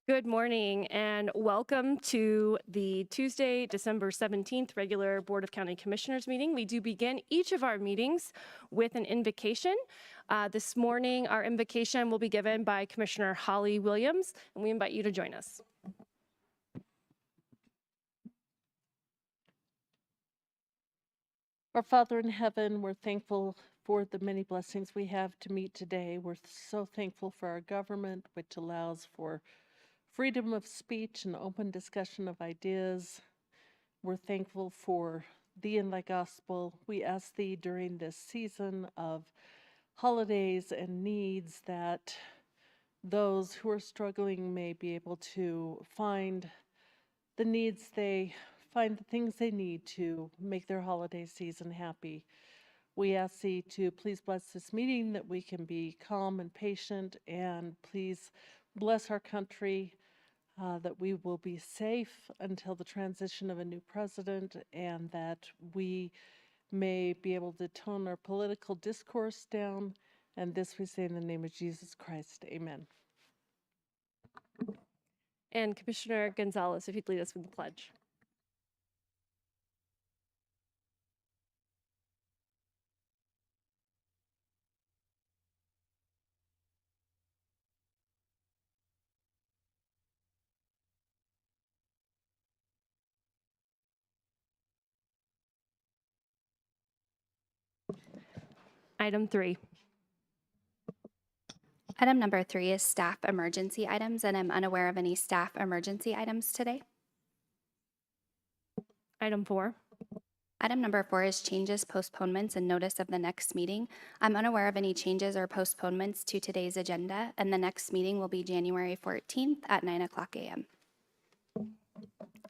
Good morning and welcome to the Tuesday, December 17th regular Board of County Commissioners meeting. We do begin each of our meetings with an invocation. This morning, our invocation will be given by Commissioner Holly Williams, and we invite you to join us. Our Father in heaven, we're thankful for the many blessings we have to meet today. We're so thankful for our government, which allows for freedom of speech and open discussion of ideas. We're thankful for thee and thy gospel. We ask thee during this season of holidays and needs that those who are struggling may be able to find the things they need to make their holiday season happy. We ask thee to please bless this meeting, that we can be calm and patient, and please bless our country, that we will be safe until the transition of a new president, and that we may be able to tone our political discourse down. And this we say in the name of Jesus Christ. Amen. And Commissioner Gonzalez, if you'd lead us with the pledge. Item 3. Item number 3 is staff emergency items, and I'm unaware of any staff emergency items today. Item 4. Item number 4 is changes, postponements, and notice of the next meeting. I'm unaware of any changes or postponements to today's agenda, and the next meeting will be January 14th at 9:00 a.m.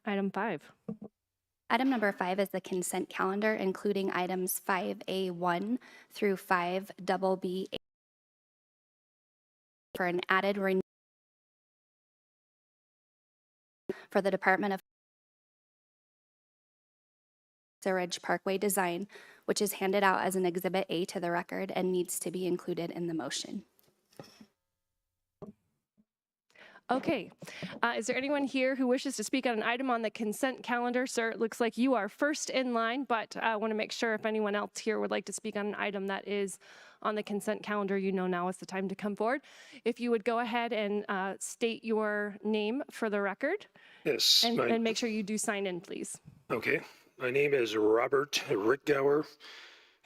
Item 5. Item number 5 is the consent calendar, including items 5A1 through 5BB for an added renewal for the Department of Ridge Parkway design, which is handed out as an Exhibit A to the record and needs to be included in the motion. Okay. Is there anyone here who wishes to speak on an item on the consent calendar? Sir, it looks like you are first in line, but I want to make sure if anyone else here would like to speak on an item that is on the consent calendar, you know now is the time to come forward. If you would go ahead and state your name for the record. Yes. And make sure you do sign in, please. Okay. My name is Robert Rickgower.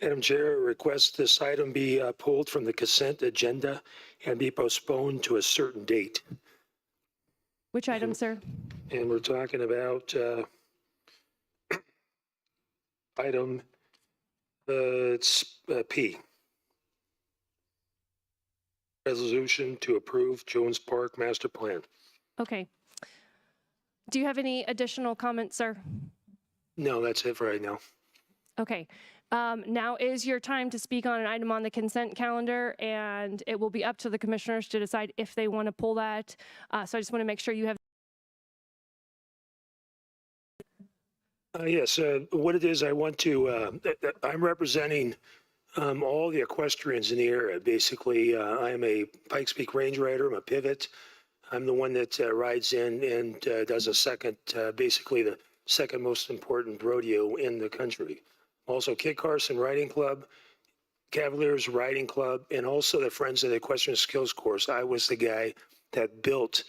Madam Chair, I request this item be pulled from the consent agenda and be postponed to a certain date. Which item, sir? And we're talking about item it's P. Resolution to approve Jones Park Master Plan. Okay. Do you have any additional comments, sir? No, that's it for right now. Okay. Now is your time to speak on an item on the consent calendar, and it will be up to the commissioners to decide if they want to pull that. So I just want to make sure you have. Yes, what it is, I want to, I'm representing all the equestrians in the area. Basically, I am a Pikes Peak Range Rider. I'm a pivot. I'm the one that rides in and does a second, basically the second most important rodeo in the country. Also, Kit Carson Riding Club, Cavaliers Riding Club, and also the Friends of the Equestrian Skills Course. I was the guy that built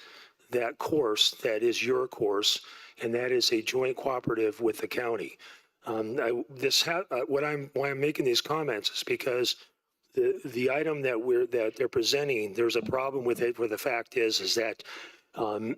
that course that is your course, and that is a joint cooperative with the county. Why I'm making these comments is because the item that they're presenting, there's a problem with it. Where the fact is that the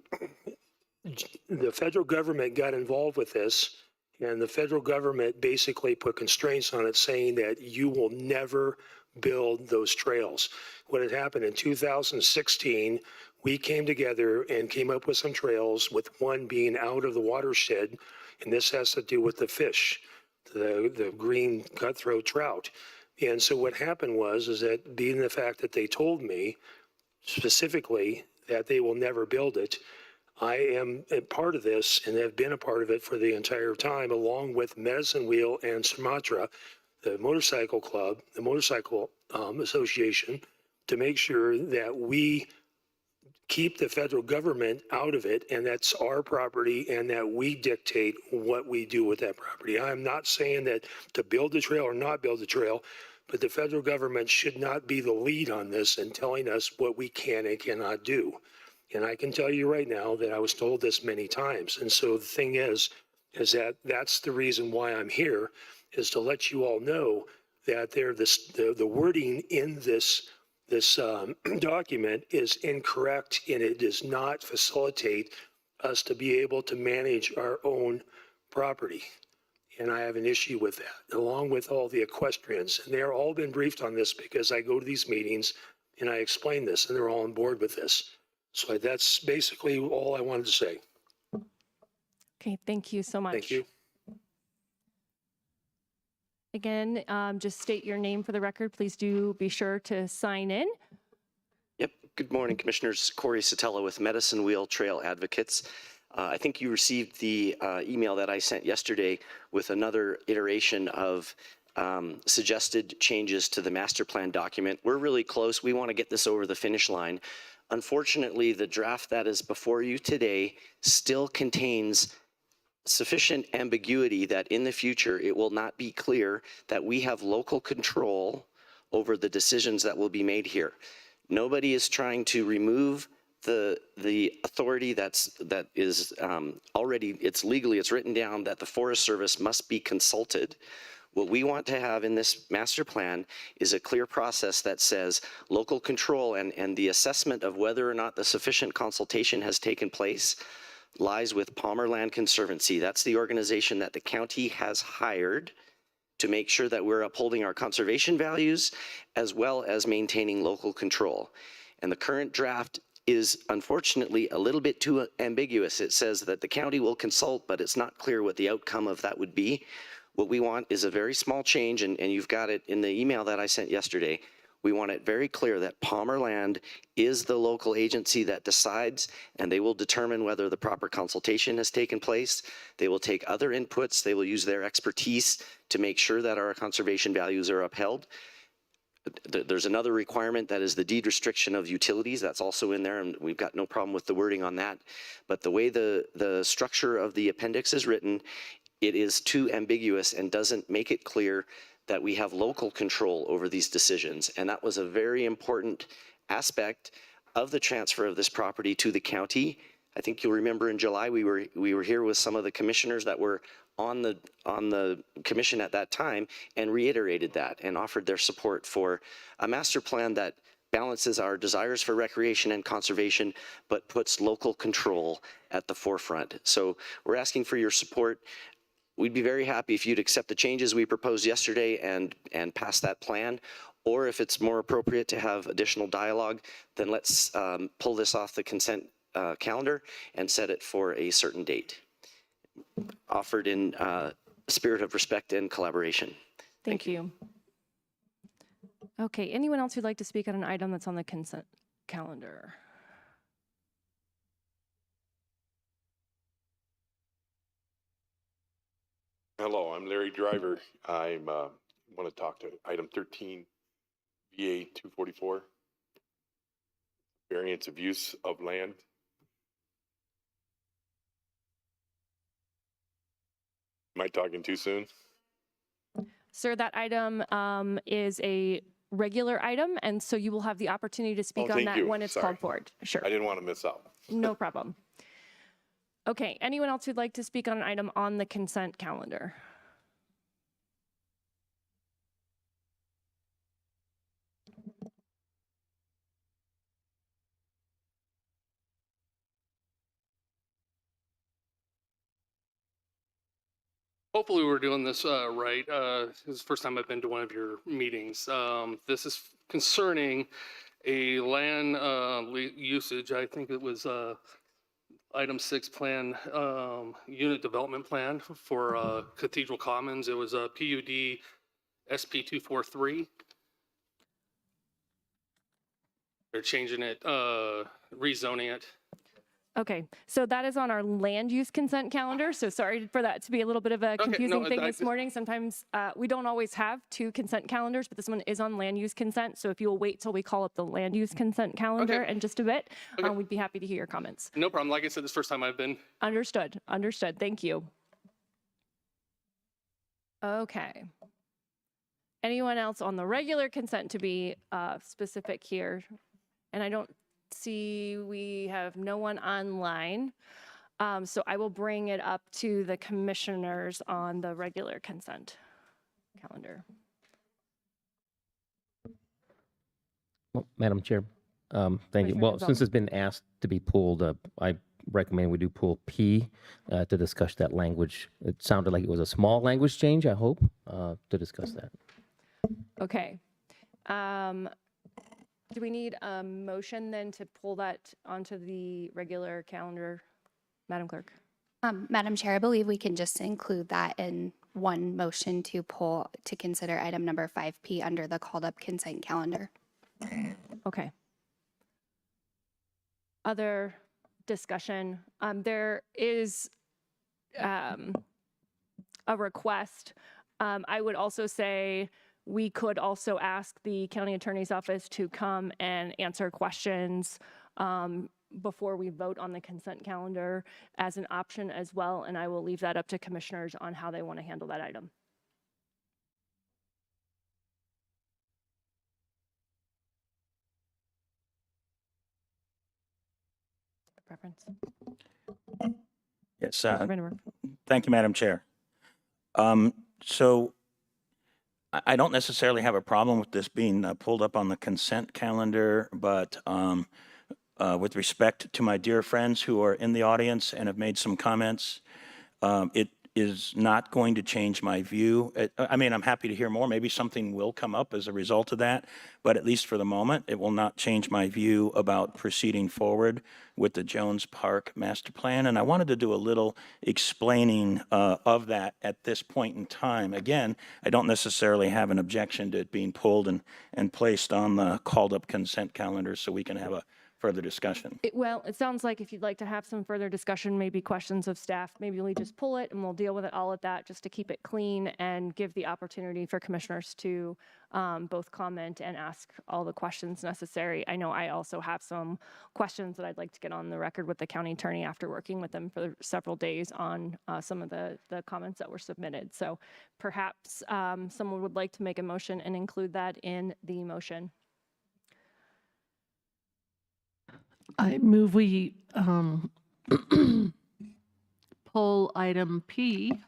federal government got involved with this, and the federal government basically put constraints on it, saying that you will never build those trails. What had happened in 2016, we came together and came up with some trails, with one being out of the watershed, and this has to do with the fish, the green cutthroat trout. And so what happened is that being the fact that they told me specifically that they will never build it, I am a part of this and have been a part of it for the entire time, along with Medicine Wheel and Sumatra, the motorcycle club, the motorcycle association, to make sure that we keep the federal government out of it, and that's our property, and that we dictate what we do with that property. I'm not saying that to build a trail or not build a trail, but the federal government should not be the lead on this and telling us what we can and cannot do. And I can tell you right now that I was told this many times. And so the thing is that that's the reason why I'm here, is to let you all know that the wording in this document is incorrect, and it does not facilitate us to be able to manage our own property. And I have an issue with that, along with all the equestrians. And they're all been briefed on this because I go to these meetings and I explain this, and they're all on board with this. So that's basically all I wanted to say. Okay, thank you so much. Thank you. Again, just state your name for the record. Please do be sure to sign in. Yep. Good morning, Commissioners. Corey Sotelo with Medicine Wheel Trail Advocates. I think you received the email that I sent yesterday with another iteration of suggested changes to the master plan document. We're really close. We want to get this over the finish line. Unfortunately, the draft that is before you today still contains sufficient ambiguity that in the future it will not be clear that we have local control over the decisions that will be made here. Nobody is trying to remove the authority that is already, it's written down that the Forest Service must be consulted. What we want to have in this master plan is a clear process that says local control and the assessment of whether or not the sufficient consultation has taken place lies with Palmer Land Conservancy. That's the organization that the county has hired to make sure that we're upholding our conservation values as well as maintaining local control. And the current draft is unfortunately a little bit too ambiguous. It says that the county will consult, but it's not clear what the outcome of that would be. What we want is a very small change, and you've got it in the email that I sent yesterday. We want it very clear that Palmer Land is the local agency that decides, and they will determine whether the proper consultation has taken place. They will take other inputs. They will use their expertise to make sure that our conservation values are upheld. There's another requirement that is the deed restriction of utilities. That's also in there, and we've got no problem with the wording on that. But the way the structure of the appendix is written, it is too ambiguous and doesn't make it clear that we have local control over these decisions. And that was a very important aspect of the transfer of this property to the county. I think you'll remember in July, we were here with some of the commissioners that were on the commission at that time and reiterated that and offered their support for a master plan that balances our desires for recreation and conservation, but puts local control at the forefront. So we're asking for your support. We'd be very happy if you'd accept the changes we proposed yesterday and pass that plan. Or if it's more appropriate to have additional dialogue, then let's pull this off the consent calendar and set it for a certain date. Offered in spirit of respect and collaboration. Thank you. Okay, anyone else who'd like to speak on an item that's on the consent calendar? Hello, I'm Larry Driver. I want to talk to item 13, VA 244, variance of use of land. Am I talking too soon? Sir, that item is a regular item, and so you will have the opportunity to speak on thank that you. when it's Sorry. called forward. Sure, I didn't want to miss out. no problem. Okay, anyone else who'd like to speak on an item on the consent calendar? Hopefully we're doing this right. This is the first time I've been to one of your meetings. This is concerning a land usage. I think it was item 6 plan, unit development plan for Cathedral Commons. It was a PUD SP 243. They're changing it, rezoning it. Okay, so that is on our land use consent calendar. So sorry for that to be a little bit of a confusing thing this morning. Sometimes we don't always have two consent calendars, but this one is on land use consent. So if you will wait till we call up the land use consent calendar in just a bit, we'd be happy to hear your comments. No problem. Like I said, this is the first time I've been. Understood. Understood. Thank you. Okay. Anyone else on the regular consent to be specific here? And I don't see we have no one online. So I will bring it up to the commissioners on the regular consent calendar. Well, Madam Chair, thank you. Commissioner Well, Gonzalez. since it's been asked to be pulled, I recommend we do pull P to discuss that language. It sounded like it was a small language change, I hope, to discuss that. Okay. Do we need a motion then to pull that onto the regular calendar, Madam Clerk? Madam Chair, I believe we can just include that in one motion to pull to consider item number 5P under the called up consent calendar. Okay. Other discussion. There is a request. I would also say we could also ask the county attorney's office to come and answer questions before we vote on the consent calendar as an option as well. And I will leave that up to commissioners on how they want to handle that item. Preference? Yes, Commissioner Vanderwerf. thank you, Madam Chair. So I don't necessarily have a problem with this being pulled up on the consent calendar, but with respect to my dear friends who are in the audience and have made some comments, it is not going to change my view. I mean, I'm happy to hear more. Maybe something will come up as a result of that, but at least for the moment, it will not change my view about proceeding forward with the Jones Park Master Plan. And I wanted to do a little explaining of that at this point in time. Again, I don't necessarily have an objection to it being pulled and placed on the called up consent calendar so we can have a further discussion. Well, it sounds like if you'd like to have some further discussion, maybe questions of staff, maybe we just pull it and we'll deal with it all at that just to keep it clean and give the opportunity for commissioners to both comment and ask all the questions necessary. I know I also have some questions that I'd like to get on the record with the county attorney after working with them for several days on some of the comments that were submitted. So perhaps someone would like to make a motion and include that in the motion. I move we pull item P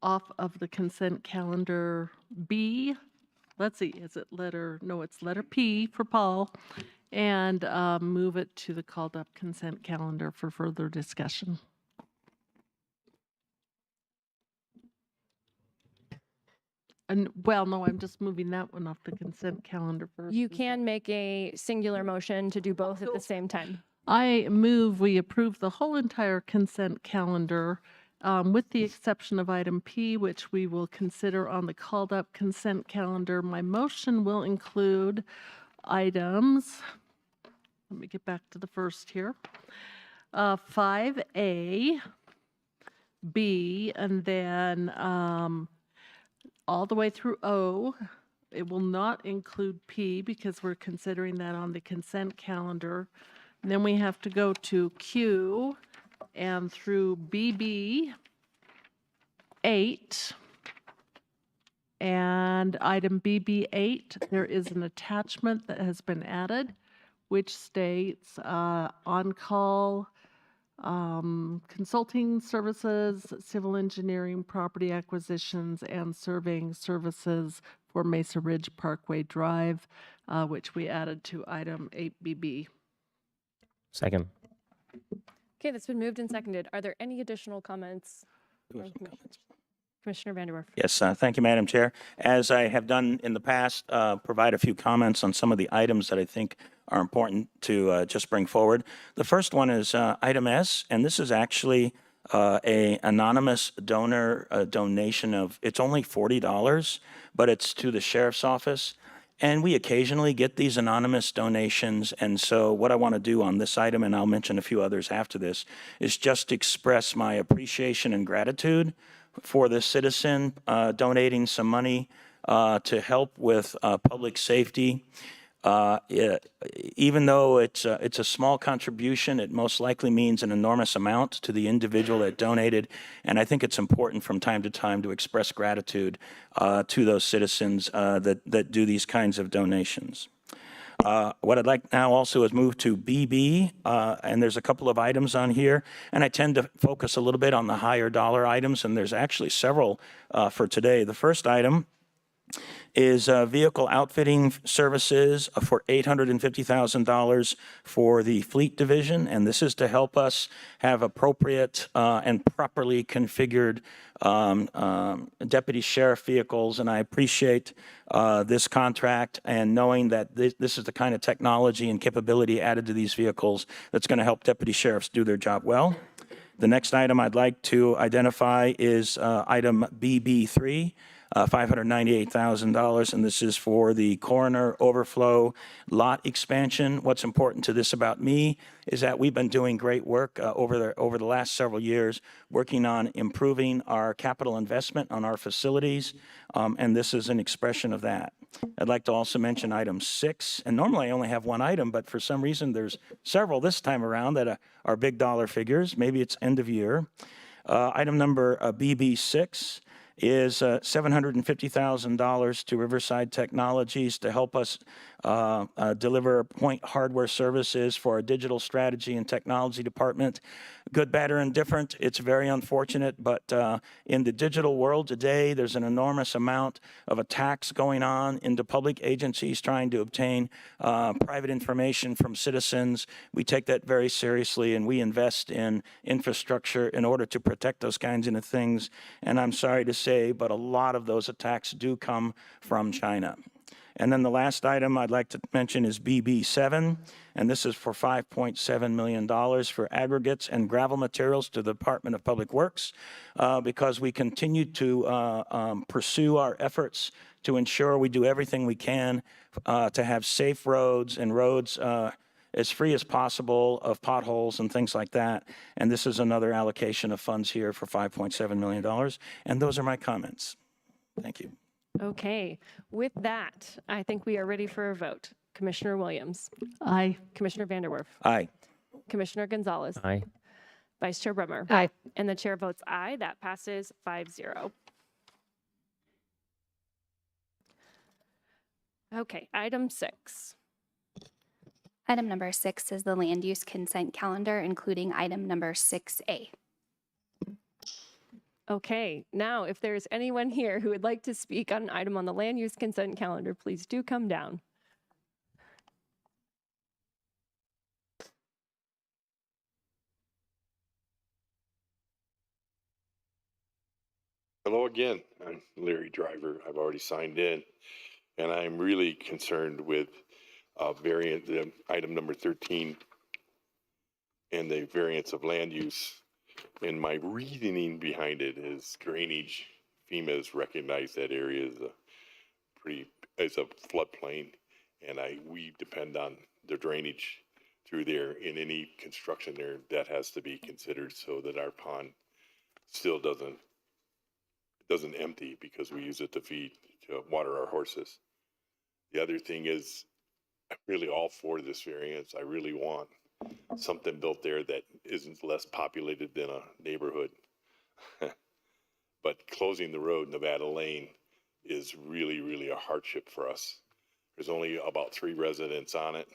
off of the consent calendar B. Let's see, is it it's letter P for Paul, and move it to the called up consent calendar for further discussion. And, well, no, I'm just moving that one off the consent calendar first. You can make a singular motion to do both at the same time. I move we approve the whole entire consent calendar with the exception of item P, which we will consider on the called up consent calendar. My motion will include items, let me get back to the first here, 5A, B, and then all the way through O. It will not include P because we're considering that on the consent calendar. And then we have to go to Q and through BB 8. And item BB8, there is an attachment that has been added, which states on-call consulting services, civil engineering, property acquisitions, and surveying services for Mesa Ridge Parkway Drive, which we added to item 8BB. Second. Okay, that's been moved and seconded. Are there any additional comments? Commissioner Vanderwerf. Yes, thank you, Madam Chair. As I have done in the past, provide a few comments on some of the items that I think are important to just bring forward. The first one is item S, and this is actually a anonymous donor donation of, it's only $40, but it's to the sheriff's office. And we occasionally get these anonymous donations. And so what I want to do on this item, and I'll mention a few others after this, is just express my appreciation and gratitude for this citizen donating some money to help with public safety. Even though it's a small contribution, it most likely means an enormous amount to the individual that donated. And I think it's important from time to time to express gratitude to those citizens that do these kinds of donations. What I'd like now also is move to BB, and there's a couple of items on here, and I tend to focus a little bit on the higher dollar items, and there's actually several for today. The first item is vehicle outfitting services for $850,000 for the fleet division, and this is to help us have appropriate and properly configured deputy sheriff vehicles. And I appreciate this contract and knowing that this is the kind of technology and capability added to these vehicles that's going to help deputy sheriffs do their job well. The next item I'd like to identify is item BB3. $598,000, and this is for the coroner overflow lot expansion. What's important to this about me is that we've been doing great work over the last several years, working on improving our capital investment on our facilities, and this is an expression of that. I'd like to also mention item 6, and normally I only have one item, but for some reason there's several this time around that are big dollar figures. Maybe it's end of year. Item number BB6 is $750,000 to Riverside Technologies to help us deliver point hardware services for our digital strategy and technology department. Good, bad, or indifferent, it's very unfortunate, but in the digital world today, there's an enormous amount of attacks going on into public agencies trying to obtain private information from citizens. We take that very seriously, and we invest in infrastructure in order to protect those kinds of things. And I'm sorry to say, but a lot of those attacks do come from China. And then the last item I'd like to mention is BB7, and this is for $5.7 million for aggregates and gravel materials to the Department of Public Works, because we continue to pursue our efforts to ensure we do everything we can to have safe roads and roads as free as possible of potholes and things like that. And this is another allocation of funds here for $5.7 million. And those are my comments. Thank you. Okay, with that, I think we are ready for a vote. Commissioner Williams, Aye. Commissioner Vanderwerf, Aye. Commissioner Gonzalez, Aye. Vice Chair Brummer. Aye. And the chair votes aye. That passes 5-0. Okay, item 6. Item number 6 is the land use consent calendar, including item number 6A. Okay, now if there's anyone here who would like to speak on an item on the land use consent calendar, please do come down. Hello again. I'm Larry Driver. I've already signed in, and I'm really concerned with item number 13 and the variance of land use. And my reasoning behind it is drainage. FEMA has recognized that area as a floodplain, and we depend on the drainage through there. In any construction there, that has to be considered so that our pond still doesn't empty, because we use it to water our horses. The other thing is, I'm really all for this variance. I really want something built there that isn't less populated than a neighborhood. But closing the road, Nevada Lane, is really, really a hardship for us. There's only about 3 residents on it,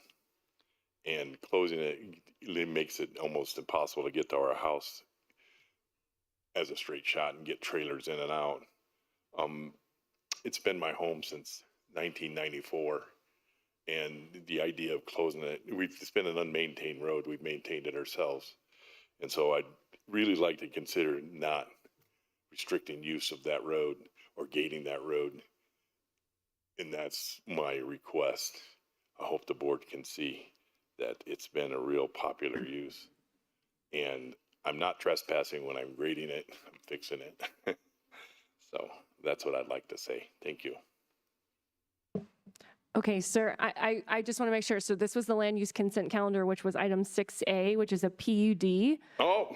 and closing it makes it almost impossible to get to our house as a straight shot and get trailers in and out. It's been my home since 1994. And the idea of closing it, it's been an unmaintained road. We've maintained it ourselves. And so I'd really like to consider not restricting use of that road or gating that road. And that's my request. I hope the board can see that it's been a real popular use. And I'm not trespassing when I'm grading it, I'm fixing it. So that's what I'd like to say. Thank you. Okay, sir, I just want to make sure. So this was the land use consent calendar, which was item 6A, which is a PUD. Oh,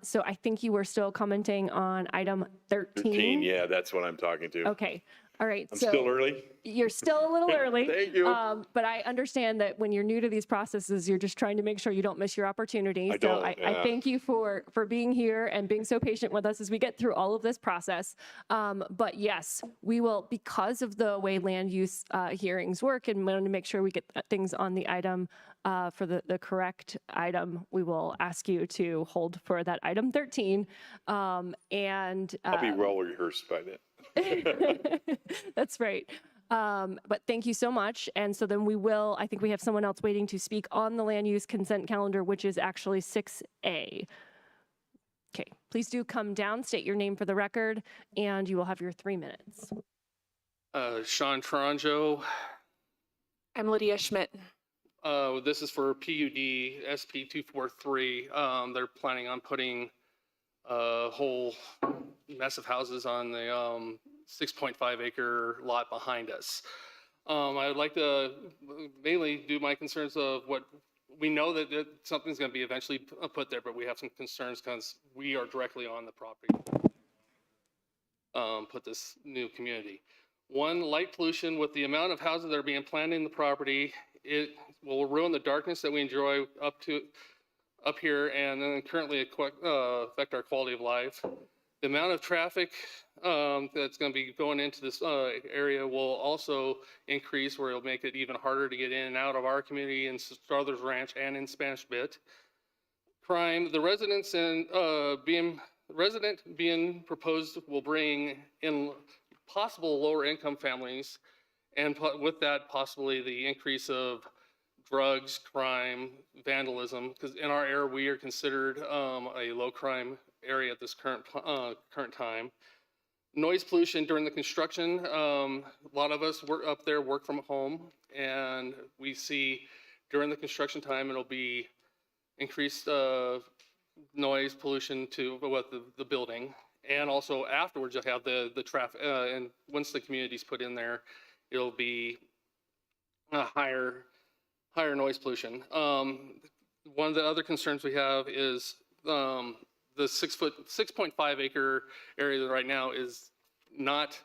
So I think you were still commenting on item 13. 13, yeah, that's what I'm talking to. Okay, all right. I'm so still early. You're still a little early. Thank you. But I understand that when you're new to these processes, you're just trying to make sure you don't miss your opportunity. I So don't, I yeah. thank you for being here and being so patient with us as we get through all of this process. But yes, we will, because of the way land use hearings work and want to make sure we get things on the item for the correct item, we will ask you to hold for that item 13. And I'll be well rehearsed by then. that's right. But thank you so much. And so then we will, I think we have someone else waiting to speak on the land use consent calendar, which is actually 6A. Okay, please do come down, state your name for the record, and you will have your 3 minutes. Sean Taranjo. I'm Lydia Schmidt. This is for PUD SP 243. They're planning on putting a whole mess of houses on the 6.5 acre lot behind us. I would like to mainly do my concerns of what we know that something's going to be eventually put there, but we have some concerns because we are directly on the property. Put this new community. One, light pollution. With the amount of houses that are being planned in the property, it will ruin the darkness that we enjoy up here, and then currently affect our quality of life. The amount of traffic that's going to be going into this area will also increase, where it'll make it even harder to get in and out of our community in Struthers Ranch and in Spanish Bit. Crime, the residents and resident being proposed will bring in possible lower income families, and with that possibly the increase of drugs, crime, vandalism, because in our area we are considered a low crime area at this current time. Noise pollution during the construction. A lot of us work up there, work from home, and we see during the construction time it'll be increased noise pollution to the building, and also afterwards you'll have the traffic. And once the community's put in there, it'll be a higher noise pollution. One of the other concerns we have is the 6.5 acre area right now is not,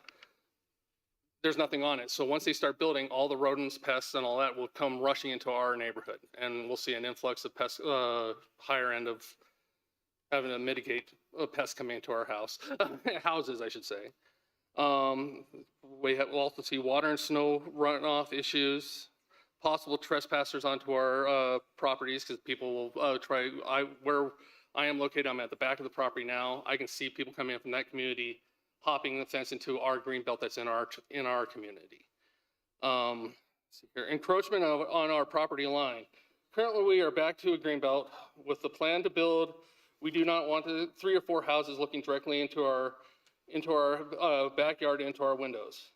there's nothing on it. So once they start building, all the rodents, pests, and all that will come rushing into our neighborhood, and we'll see an influx of pests, higher end of having to mitigate pests coming into our houses, I should say. We'll also see water and snow runoff issues, possible trespassers onto our properties, because people will where I am located, I'm at the back of the property now. I can see people coming in from that community, hopping the fence into our green belt that's in our community. See here. Encroachment on our property line. Currently, we are back to a green belt with the plan to build. We do not want 3 or 4 houses looking directly into our backyard, into our windows.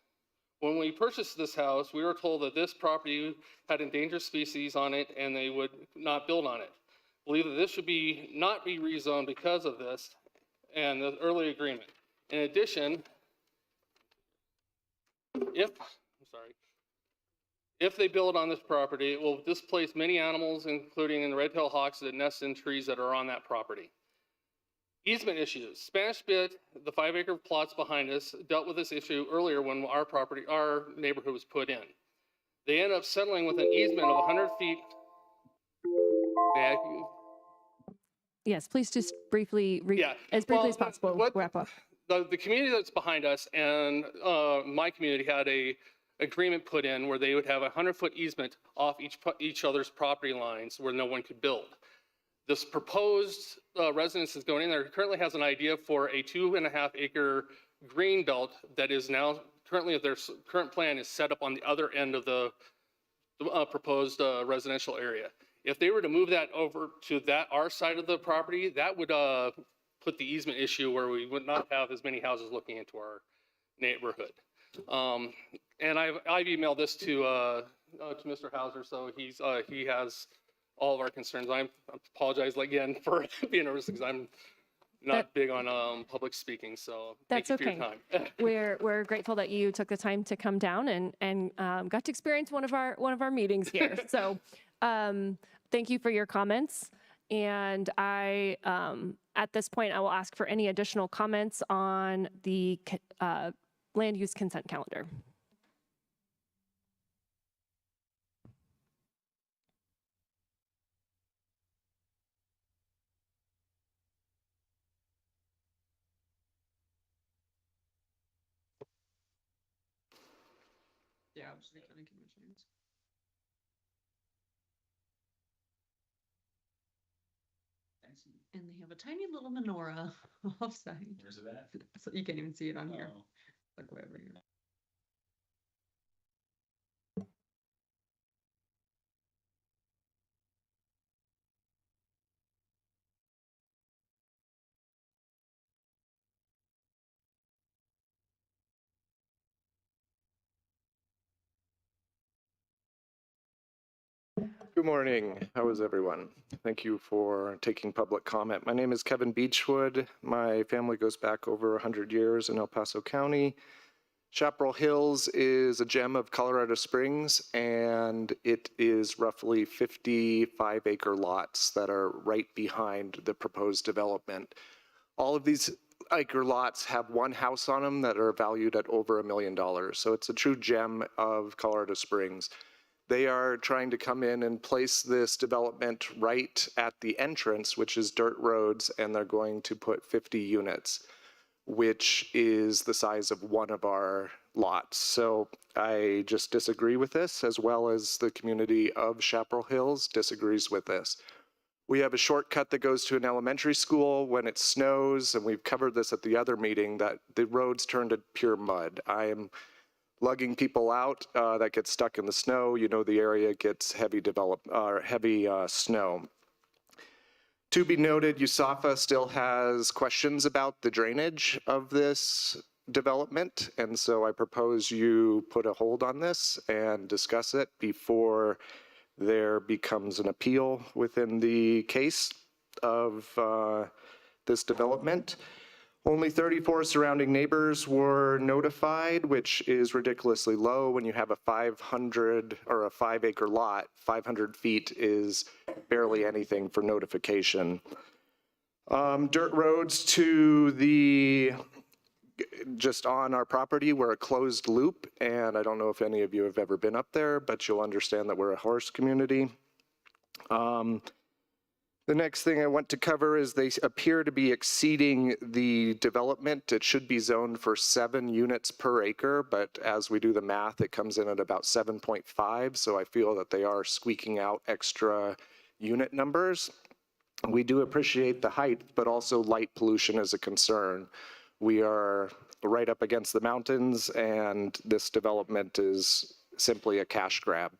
When we purchased this house, we were told that this property had endangered species on it and they would not build on it. I believe that this should not be rezoned because of this and the early agreement. In addition, if they build on this property, it will displace many animals, including the red-tailed hawks that nest in trees that are on that property. Easement issues. Spanish Bit, the 5 acre plots behind us, dealt with this issue earlier when our neighborhood was put in. They ended up settling with an easement of 100 feet. Yes, please just briefly, as briefly as possible, wrap up. The community that's behind us and my community had a agreement put in where they would have a 100-foot easement off each other's property lines where no one could build. This proposed residence is going in there, currently has an idea for a 2.5 acre green belt that is now currently, their current plan is set up on the other end of the proposed residential area. If they were to move that over to our side of the property, that would put the easement issue where we would not have as many houses looking into our neighborhood. And I've emailed this to Mr. Hauser, so he has all of our concerns. I apologize again for being nervous because I'm not big on public speaking, so thank That's you for your okay. time. We're grateful that you took the time to come down and got to experience one of our meetings here. So thank you for your comments. And I at this point I will ask for any additional comments on the land use consent calendar. Yeah, I was thinking commissioners. And they have a tiny little menorah offside. Where's it at? So you can't even see it on here. Oh. Like way over here. Good morning. How is everyone? Thank you for taking public comment. My name is Kevin Beechwood. My family goes back over 100 years in El Paso County. Chaparral Hills is a gem of Colorado Springs, and it is roughly 55-acre lots that are right behind the proposed development. All of these acre lots have one house on them that are valued at over $1 million. So it's a true gem of Colorado Springs. They are trying to come in and place this development right at the entrance, which is dirt roads, and they're going to put 50 units, which is the size of one of our lots. So I just disagree with this, as well as the community of Chaparral Hills disagrees with this. We have a shortcut that goes to an elementary school when it snows, and we've covered this at the other meeting, that the roads turn to pure mud. I am lugging people out that get stuck in the snow. You know, the area gets heavy snow. To be noted, USAFA still has questions about the drainage of this development, and so I propose you put a hold on this and discuss it before there becomes an appeal within the case of this development. Only 34 surrounding neighbors were notified, which is ridiculously low when you have a 500 or a 5-acre lot. 500 feet is barely anything for notification. Dirt roads to the just on our property were a closed loop, and I don't know if any of you have ever been up there, but you'll understand that we're a horse community. The next thing I want to cover is they appear to be exceeding the development. It should be zoned for 7 units per acre, but as we do the math, it comes in at about 7.5. So I feel that they are squeaking out extra unit numbers. We do appreciate the height, but also light pollution is a concern. We are right up against the mountains, and this development is simply a cash grab.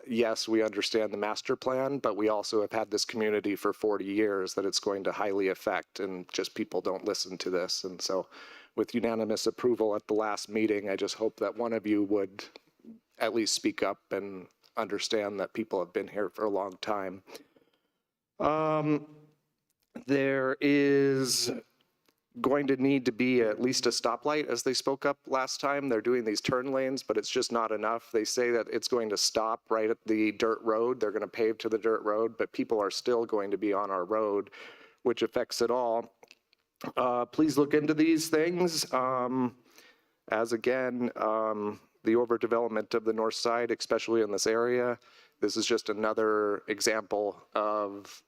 Yes, we understand the master plan, but we also have had this community for 40 years that it's going to highly affect, and just people don't listen to this. And so with unanimous approval at the last meeting, I just hope that one of you would at least speak up and understand that people have been here for a long time. There is going to need to be at least a stoplight, as they spoke up last time. They're doing these turn lanes, but it's just not enough. They say that it's going to stop right at the dirt road. They're going to pave to the dirt road, but people are still going to be on our road, which affects it all. Please look into these things. As again, the overdevelopment of the north side, especially in this area, this is just another example of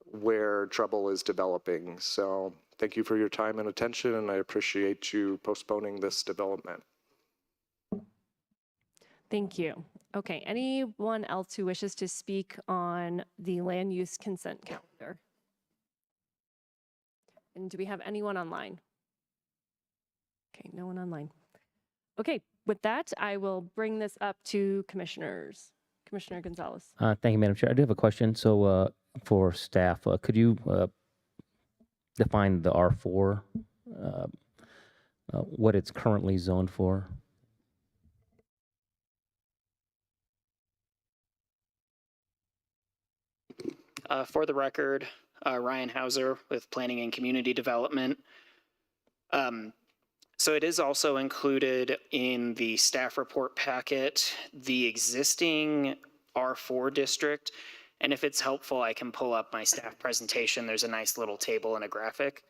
where trouble is developing. So thank you for your time and attention, and I appreciate you postponing this development. Thank you. Okay, anyone else who wishes to speak on the land use consent calendar? And do we have anyone online? Okay, no one online. Okay, with that, I will bring this up to commissioners. Commissioner Gonzalez. Thank you, Madam Chair. I do have a question. So for staff, could you define the R4, what it's currently zoned for? For the record, Ryan Hauser with Planning and Community Development. So it is also included in the staff report packet, the existing R4 district. And if it's helpful, I can pull up my staff presentation. There's a nice little table and a graphic.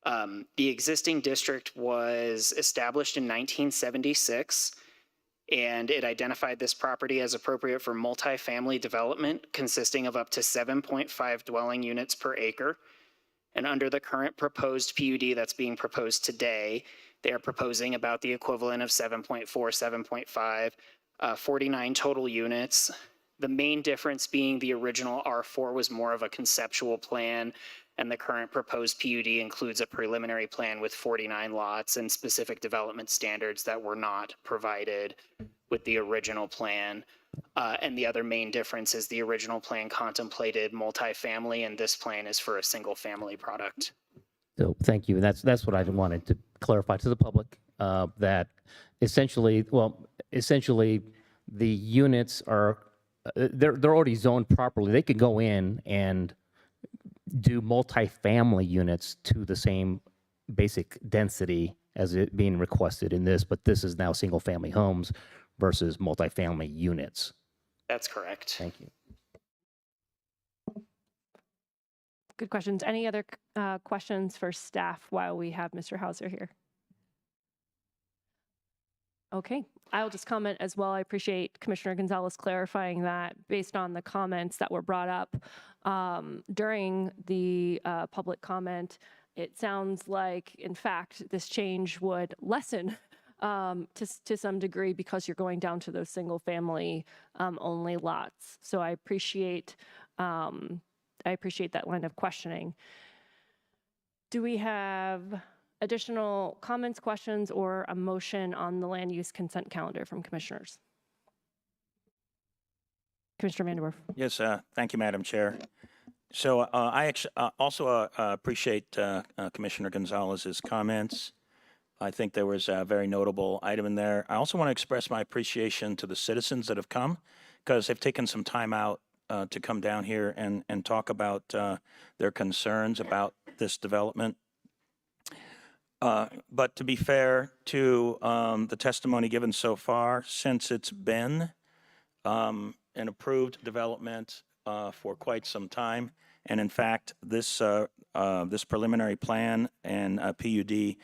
The existing district was established in 1976, and it identified this property as appropriate for multifamily development consisting of up to 7.5 dwelling units per acre. And under the current proposed PUD that's being proposed today, they are proposing about the equivalent of 7.4, 7.5, 49 total units. The main difference being the original R4 was more of a conceptual plan, and the current proposed PUD includes a preliminary plan with 49 lots and specific development standards that were not provided with the original plan. And the other main difference is the original plan contemplated multifamily, and this plan is for a single family product. So thank you. That's what I wanted to clarify to the public, that essentially the units are, they're already zoned properly. They could go in and do multifamily units to the same basic density as it being requested in this, but this is now single family homes versus multifamily units. That's correct. Thank you. Good questions. Any other questions for staff while we have Mr. Hauser here? Okay, I'll just comment as well. I appreciate Commissioner Gonzalez clarifying that based on the comments that were brought up during the public comment. It sounds like, in fact, this change would lessen to some degree because you're going down to those single family only lots. So I appreciate that line of questioning. Do we have additional comments, questions, or a motion on the land use consent calendar from commissioners? Commissioner Vanderwerf. Yes, thank you, Madam Chair. So I also appreciate Commissioner Gonzalez's comments. I think there was a very notable item in there. I also want to express my appreciation to the citizens that have come, because they've taken some time out to come down here and talk about their concerns about this development. But to be fair to the testimony given so far, since it's been an approved development for quite some time, and in fact, this preliminary plan and PUD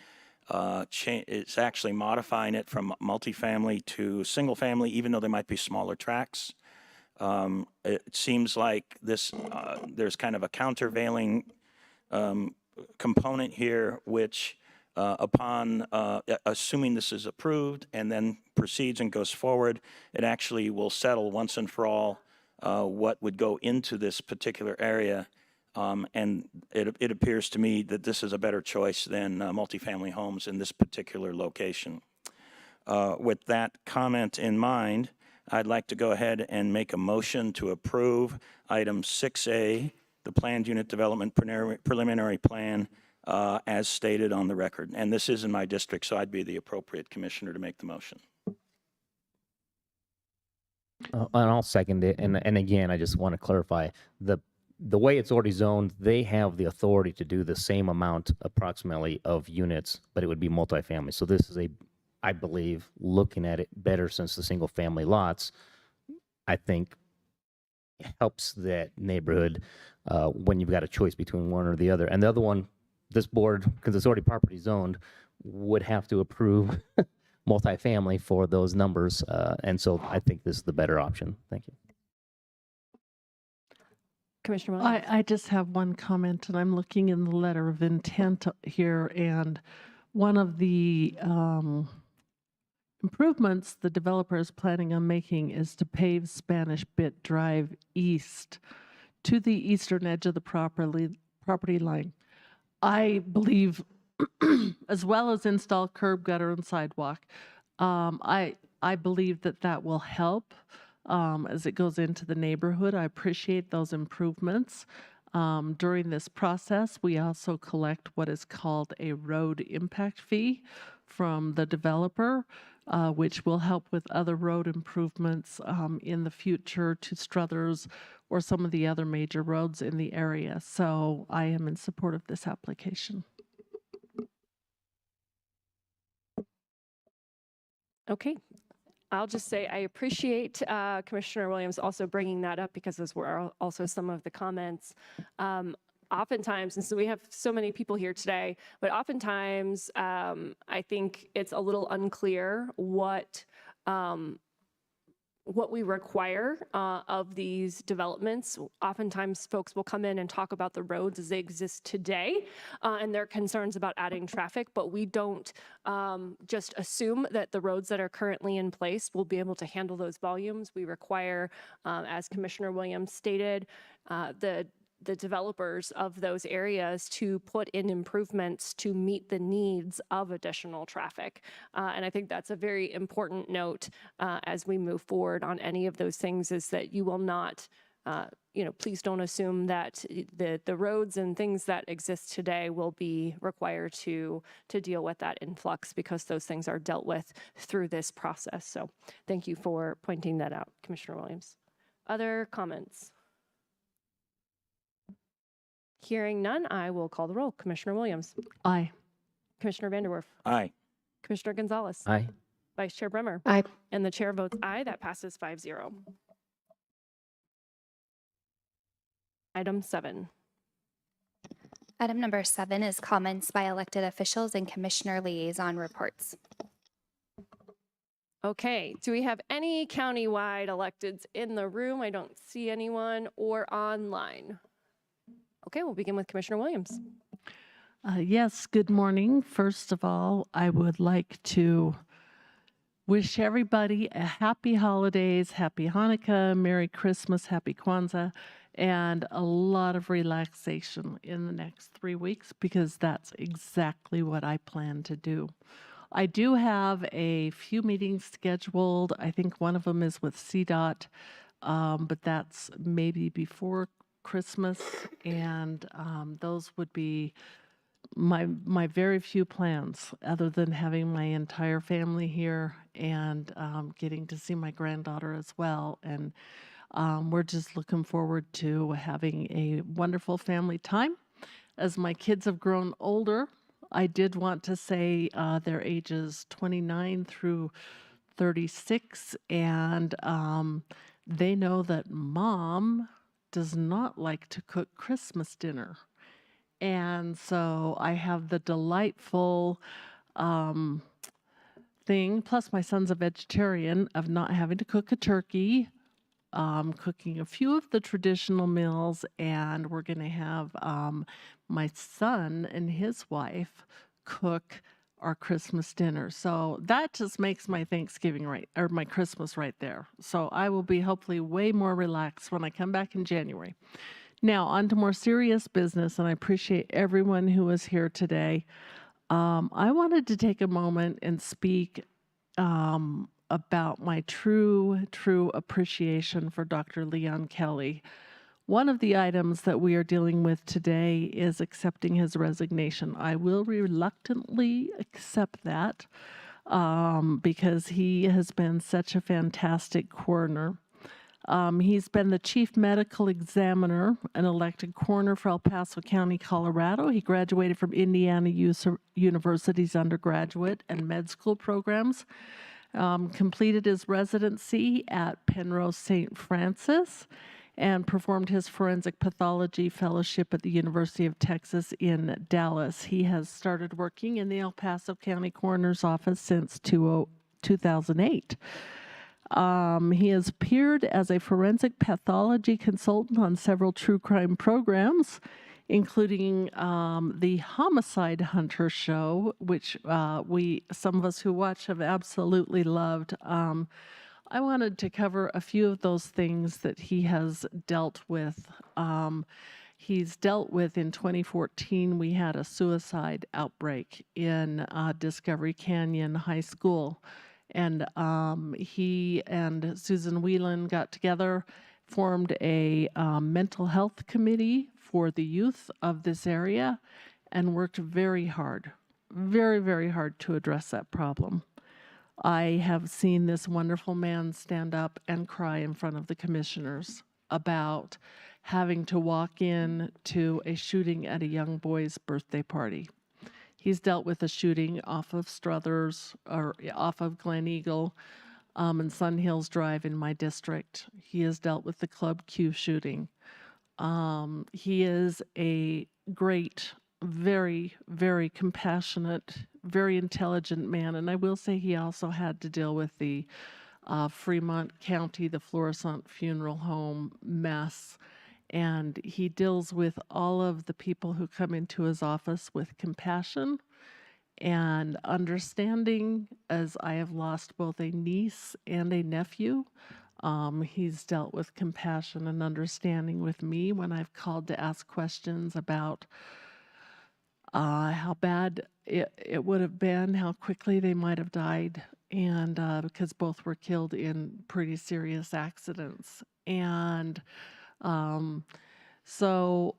it's actually modifying it from multifamily to single family, even though there might be smaller tracts. It seems like this there's kind of a countervailing component here, which upon assuming this is approved and then proceeds and goes forward, it actually will settle once and for all what would go into this particular area. And it appears to me that this is a better choice than multifamily homes in this particular location. With that comment in mind, I'd like to go ahead and make a motion to approve item 6A, the planned unit development preliminary plan, as stated on the record. And this is in my district, so I'd be the appropriate commissioner to make the motion. And I'll second it. And again, I just want to clarify, the way it's already zoned, they have the authority to do the same amount approximately of units, but it would be multifamily. So this is I believe, looking at it better since the single family lots, I think helps that neighborhood when you've got a choice between one or the other. And the other one, this board, because it's already property zoned, would have to approve multifamily for those numbers. And so I think this is the better option. Thank you. Commissioner Williams. I just have one comment, and I'm looking in the letter of intent here, and one of the improvements the developer is planning on making is to pave Spanish Bit Drive east to the eastern edge of the property line. I believe, as well as install curb, gutter, and sidewalk, I believe that will help as it goes into the neighborhood. I appreciate those improvements. During this process, we also collect what is called a road impact fee from the developer. which will help with other road improvements in the future to Struthers or some of the other major roads in the area. So I am in support of this application. Okay. I'll just say I appreciate Commissioner Williams also bringing that up, because those were also some of the comments. Oftentimes, and so we have so many people here today, but oftentimes I think it's a little unclear what we require of these developments. Oftentimes folks will come in and talk about the roads as they exist today and their concerns about adding traffic, but we don't just assume that the roads that are currently in place will be able to handle those volumes. We require, as Commissioner Williams stated, the developers of those areas to put in improvements to meet the needs of additional traffic. And I think that's a very important note as we move forward on any of those things, is that you will not, please don't assume that the roads and things that exist today will be required to deal with that influx, because those things are dealt with through this process. So thank you for pointing that out, Commissioner Williams. Other comments? Hearing none, I will call the roll. Commissioner Williams. Aye. Commissioner Vanderwerf. Aye. Commissioner Gonzalez. Aye. Vice Chair Bremer. Aye. And the chair votes aye. That passes 5-0. Item 7. Item number 7 is comments by elected officials and commissioner liaison reports. Okay, do we have any countywide electeds in the room? I don't see anyone, or online. Okay, we'll begin with Commissioner Williams. Yes, good morning. First of all, I would like to wish everybody a happy holidays, happy Hanukkah, Merry Christmas, happy Kwanzaa, and a lot of relaxation in the next 3 weeks, because that's exactly what I plan to do. I do have a few meetings scheduled. I think one of them is with CDOT, but that's maybe before Christmas, and those would be my very few plans, other than having my entire family here and getting to see my granddaughter as well. And we're just looking forward to having a wonderful family time. As my kids have grown older, I did want to say their ages 29 through 36, and they know that Mom does not like to cook Christmas dinner. And so I have the delightful thing, plus my son's a vegetarian, of not having to cook a turkey, cooking a few of the traditional meals, and we're going to have my son and his wife cook our Christmas dinner. So that just makes my Thanksgiving or my Christmas right there. So I will be hopefully way more relaxed when I come back in January. Now, on to more serious business, and I appreciate everyone who was here today. I wanted to take a moment and speak about my true appreciation for Dr. Leon Kelly. One of the items that we are dealing with today is accepting his resignation. I will reluctantly accept that because he has been such a fantastic coroner. He's been the chief medical examiner, an elected coroner for El Paso County, Colorado. He graduated from Indiana University's undergraduate and med school programs, completed his residency at Penrose St. Francis, and performed his forensic pathology fellowship at the University of Texas in Dallas. He has started working in the El Paso County Coroner's Office since 2008. He has appeared as a forensic pathology consultant on several true crime programs, including the Homicide Hunter show, which some of us who watch have absolutely loved. I wanted to cover a few of those things that he has dealt with. He's dealt with, in 2014, we had a suicide outbreak in Discovery Canyon High School. And he and Susan Whelan got together, formed a mental health committee for the youth of this area, and worked very hard, very, very hard to address that problem. I have seen this wonderful man stand up and cry in front of the commissioners about having to walk in to a shooting at a young boy's birthday party. He's dealt with a shooting off of Struthers or off of Glen Eagle and Sun Hills Drive in my district. He has dealt with the Club Q shooting. He is a great, very, very compassionate, very intelligent man. And I will say he also had to deal with the Fremont County, the Florissant Funeral Home mess. And he deals with all of the people who come into his office with compassion and understanding, as I have lost both a niece and a nephew. He's dealt with compassion and understanding with me when I've called to ask questions about how bad it would have been, how quickly they might have died, and because both were killed in pretty serious accidents. And so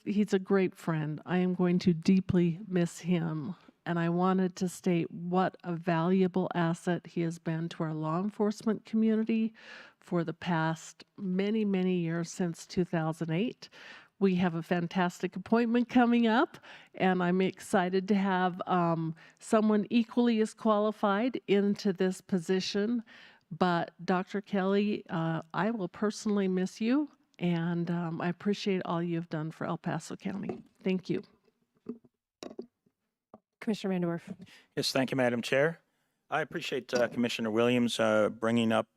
he's a great friend. I am going to deeply miss him. And I wanted to state what a valuable asset he has been to our law enforcement community for the past many, many years since 2008. We have a fantastic appointment coming up, and I'm excited to have someone equally as qualified into this position. But Dr. Kelly, I will personally miss you, and I appreciate all you've done for El Paso County. Thank you. Commissioner Vandorf. Yes, thank you, Madam Chair. I appreciate Commissioner Williams bringing up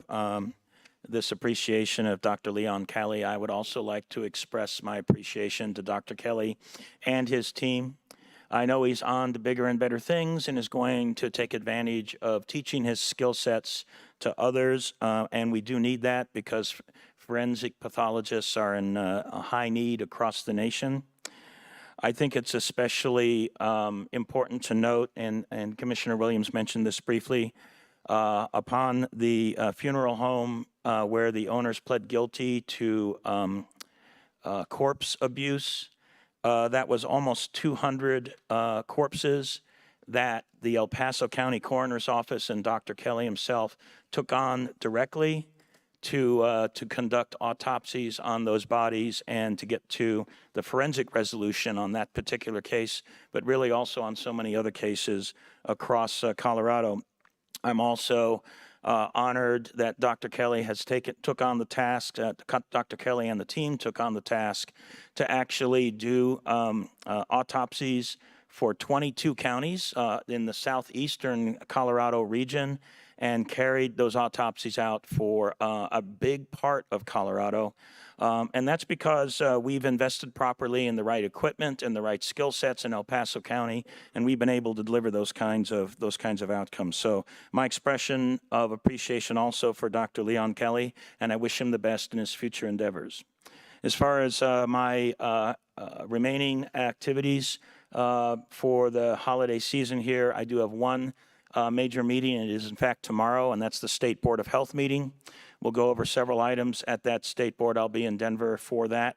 this appreciation of Dr. Leon Kelly. I would also like to express my appreciation to Dr. Kelly and his team. I know he's on to bigger and better things and is going to take advantage of teaching his skill sets to others, and we do need that because forensic pathologists are in a high need across the nation. I think it's especially important to note, and Commissioner Williams mentioned this briefly, upon the funeral home where the owners pled guilty to corpse abuse. That was almost 200 corpses that the El Paso County Coroner's Office and Dr. Kelly himself took on directly to conduct autopsies on those bodies and to get to the forensic resolution on that particular case, but really also on so many other cases across Colorado. I'm also honored that Dr. Kelly took on the task, Dr. Kelly and the team took on the task to actually do autopsies for 22 counties in the southeastern Colorado region and carried those autopsies out for a big part of Colorado. And that's because we've invested properly in the right equipment and the right skill sets in El Paso County, and we've been able to deliver those kinds of outcomes. So my expression of appreciation also for Dr. Leon Kelly, and I wish him the best in his future endeavors. As far as my remaining activities for the holiday season here, I do have one major meeting. It is in fact tomorrow, and that's the State Board of Health meeting. We'll go over several items at that state board. I'll be in Denver for that.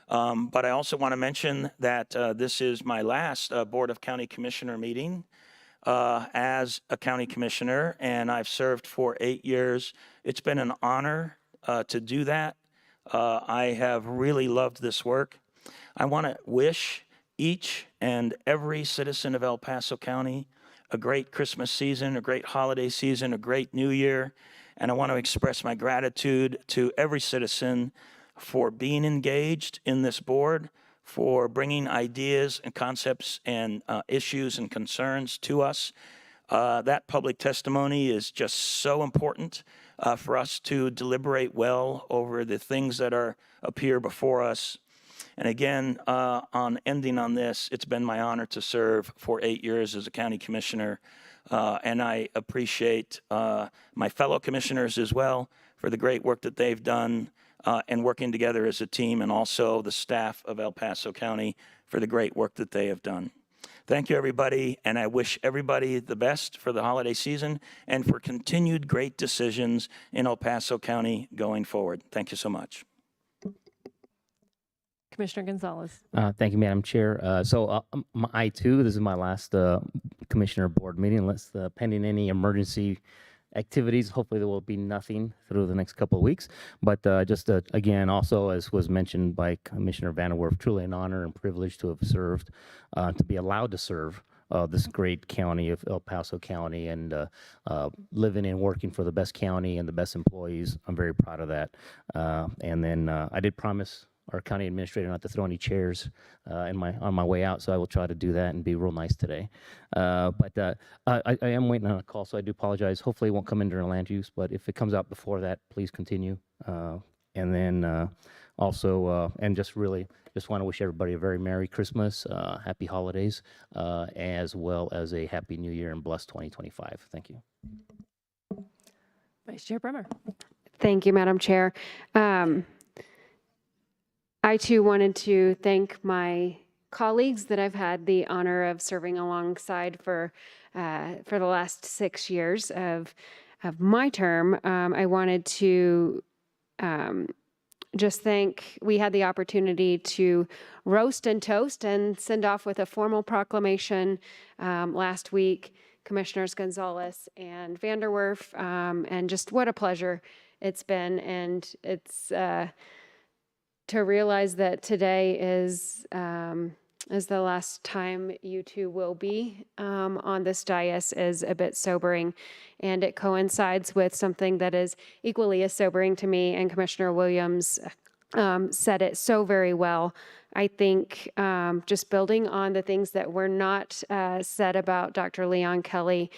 But I also want to mention that this is my last Board of County Commissioner meeting as a county commissioner, and I've served for 8 years. It's been an honor to do that. I have really loved this work. I want to wish each and every citizen of El Paso County a great Christmas season, a great holiday season, a great New Year. And I want to express my gratitude to every citizen for being engaged in this board, for bringing ideas and concepts and issues and concerns to us. That public testimony is just so important for us to deliberate well over the things that appear before us. And again, on ending on this, it's been my honor to serve for 8 years as a county commissioner. And I appreciate my fellow commissioners as well for the great work that they've done and working together as a team, and also the staff of El Paso County for the great work that they have done. Thank you, everybody, and I wish everybody the best for the holiday season and for continued great decisions in El Paso County going forward. Thank you so much. Commissioner Gonzalez. Thank you, Madam Chair. I too, this is my last Commissioner Board meeting, unless pending any emergency activities. Hopefully, there will be nothing through the next couple of weeks. But again, also, as was mentioned by Commissioner Vanderwerf, truly an honor and privilege to have served, to be allowed to serve this great county of El Paso County, and living and working for the best county and the best employees. I'm very proud of that. And then I did promise our county administrator not to throw any chairs on my way out, so I will try to do that and be real nice today. But I am waiting on a call, so I do apologize. Hopefully it won't come in during land use, but if it comes out before that, please continue. And then also, and just want to wish everybody a very Merry Christmas, Happy Holidays, as well as a Happy New Year and blessed 2025. Thank you. Vice Chair Bremer. Thank you, Madam Chair. I too wanted to thank my colleagues that I've had the honor of serving alongside for the last 6 years of my term. I wanted to just think we had the opportunity to roast and toast and send off with a formal proclamation last week, Commissioners Gonzalez and Vanderwerf, and just what a pleasure it's been. And it's to realize that today is the last time you two will be on this dais is a bit sobering, and it coincides with something that is equally as sobering to me, and Commissioner Williams said it so very well. I think just building on the things that were not said about Dr. Leon Kelly,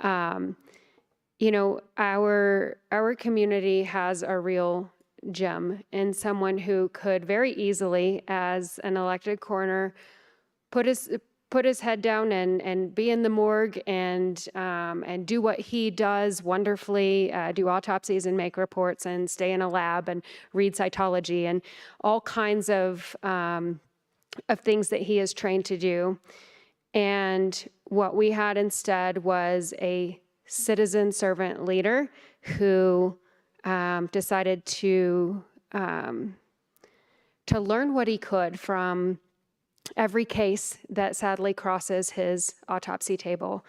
you know, our community has a real gem and someone who could very easily, as an elected coroner, put his head down and be in the morgue and do what he does wonderfully, do autopsies and make reports and stay in a lab and read cytology and all kinds of things that he is trained to do. And what we had instead was a citizen servant leader who decided to learn what he could from every case that sadly crosses his autopsy table,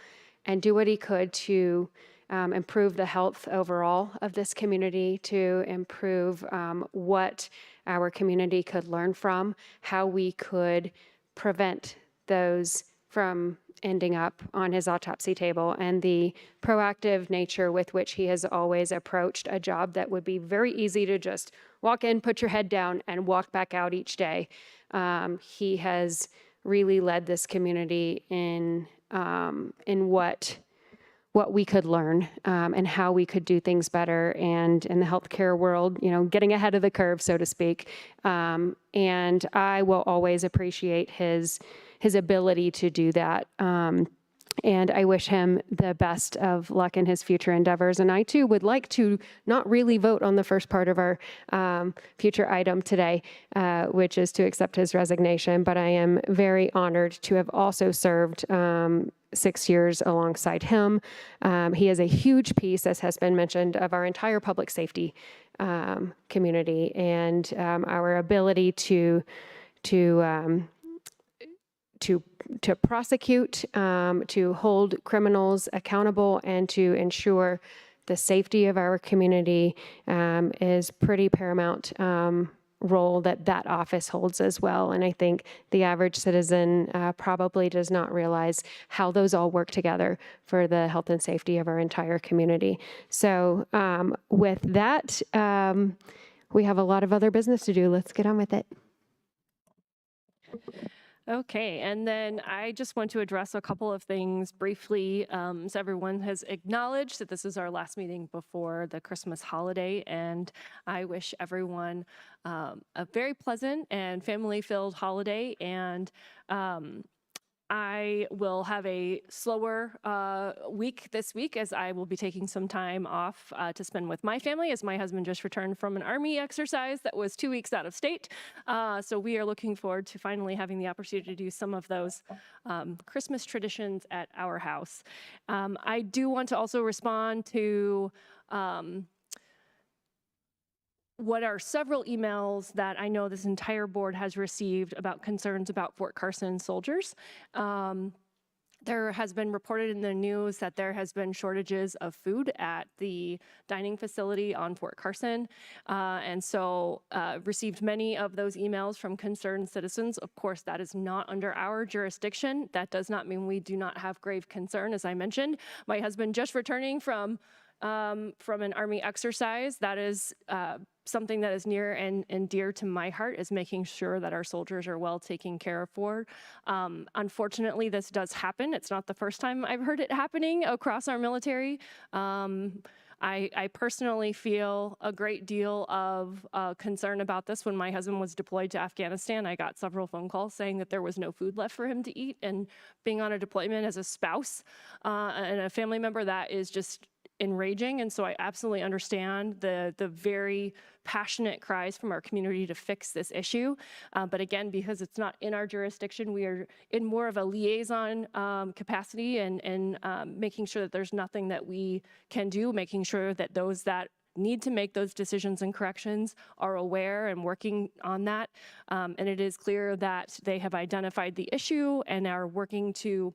and do what he could to improve the health overall of this community, to improve what our community could learn from, how we could prevent those from ending up on his autopsy table, and the proactive nature with which he has always approached a job that would be very easy to just walk in, put your head down, and walk back out each day. He has really led this community in what we could learn and how we could do things better, and in the healthcare world, you know, getting ahead of the curve, so to speak. And I will always appreciate his ability to do that. And I wish him the best of luck in his future endeavors. And I too would like to not really vote on the first part of our future item today, which is to accept his resignation. But I am very honored to have also served 6 years alongside him. He is a huge piece, as has been mentioned, of our entire public safety community, and our ability to prosecute, to hold criminals accountable, and to ensure the safety of our community is pretty paramount role that office holds as well. And I think the average citizen probably does not realize how those all work together for the health and safety of our entire community. So with that, we have a lot of other business to do. Let's get on with it. Okay, and then I just want to address a couple of things briefly. So everyone has acknowledged that this is our last meeting before the Christmas holiday, and I wish everyone a very pleasant and family-filled holiday. And I will have a slower week this week, as I will be taking some time off to spend with my family, as my husband just returned from an Army exercise that was 2 weeks out of state. So we are looking forward to finally having the opportunity to do some of those Christmas traditions at our house. I do want to also respond to what are several emails that I know this entire board has received about concerns about Fort Carson soldiers. There has been reported in the news that there has been shortages of food at the dining facility on Fort Carson. And so received many of those emails from concerned citizens. Of course, that is not under our jurisdiction. That does not mean we do not have grave concern. As I mentioned, my husband just returning from an Army exercise. That is something that is near and dear to my heart, is making sure that our soldiers are well taken care of for. Unfortunately, this does happen. It's not the first time I've heard it happening across our military. I personally feel a great deal of concern about this. When my husband was deployed to Afghanistan, I got several phone calls saying that there was no food left for him to eat. And being on a deployment as a spouse and a family member, that is just enraging. And so I absolutely understand the very passionate cries from our community to fix this issue. But again, because it's not in our jurisdiction, we are in more of a liaison capacity and making sure that there's nothing that we can do, making sure that those that need to make those decisions and corrections are aware and working on that. And it is clear that they have identified the issue and are working to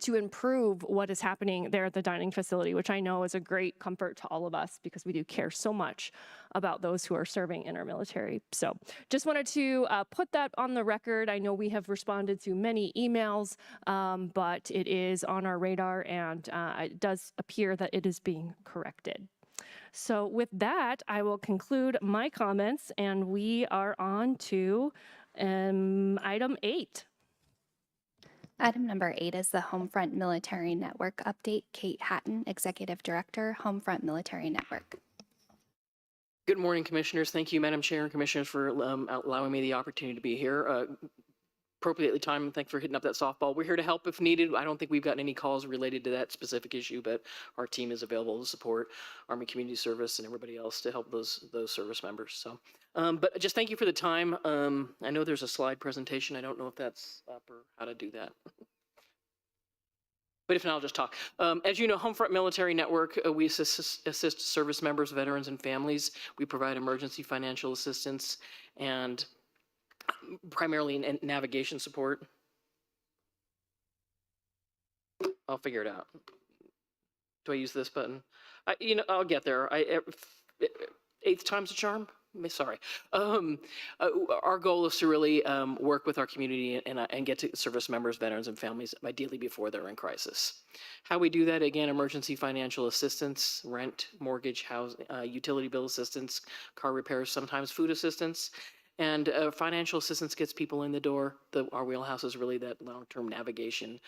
improve what is happening there at the dining facility, which I know is a great comfort to all of us because we do care so much about those who are serving in our military. So just wanted to put that on the record. I know we have responded to many emails, but it is on our radar, and it does appear that it is being corrected. So with that, I will conclude my comments, and we are on to item 8. Item number 8 is the Homefront Military Network update. Kate Hatton, Executive Director, Homefront Military Network. Good morning, Commissioners. Thank you, Madam Chair and Commissioners, for allowing me the opportunity to be here. Appropriately timed. Thanks for hitting up that softball. We're here to help if needed. I don't think we've gotten any calls related to that specific issue, but our team is available to support Army Community Service and everybody else to help those service members. So, but just thank you for the time. I know there's a slide presentation. I don't know if that's up or how to do that. But if not, I'll just talk. As you know, Homefront Military Network, we assist service members, veterans, and families. We provide emergency financial assistance and primarily in navigation support. I'll figure it out. Do I use this button? I'll get there. Eighth time's a charm. Sorry. Our goal is to really work with our community and get to service members, veterans, and families, ideally before they're in crisis. How we do that, again, emergency financial assistance, rent, mortgage, housing, utility bill assistance, car repairs, sometimes food assistance. And financial assistance gets people in the door. Our wheelhouse is really that long-term navigation.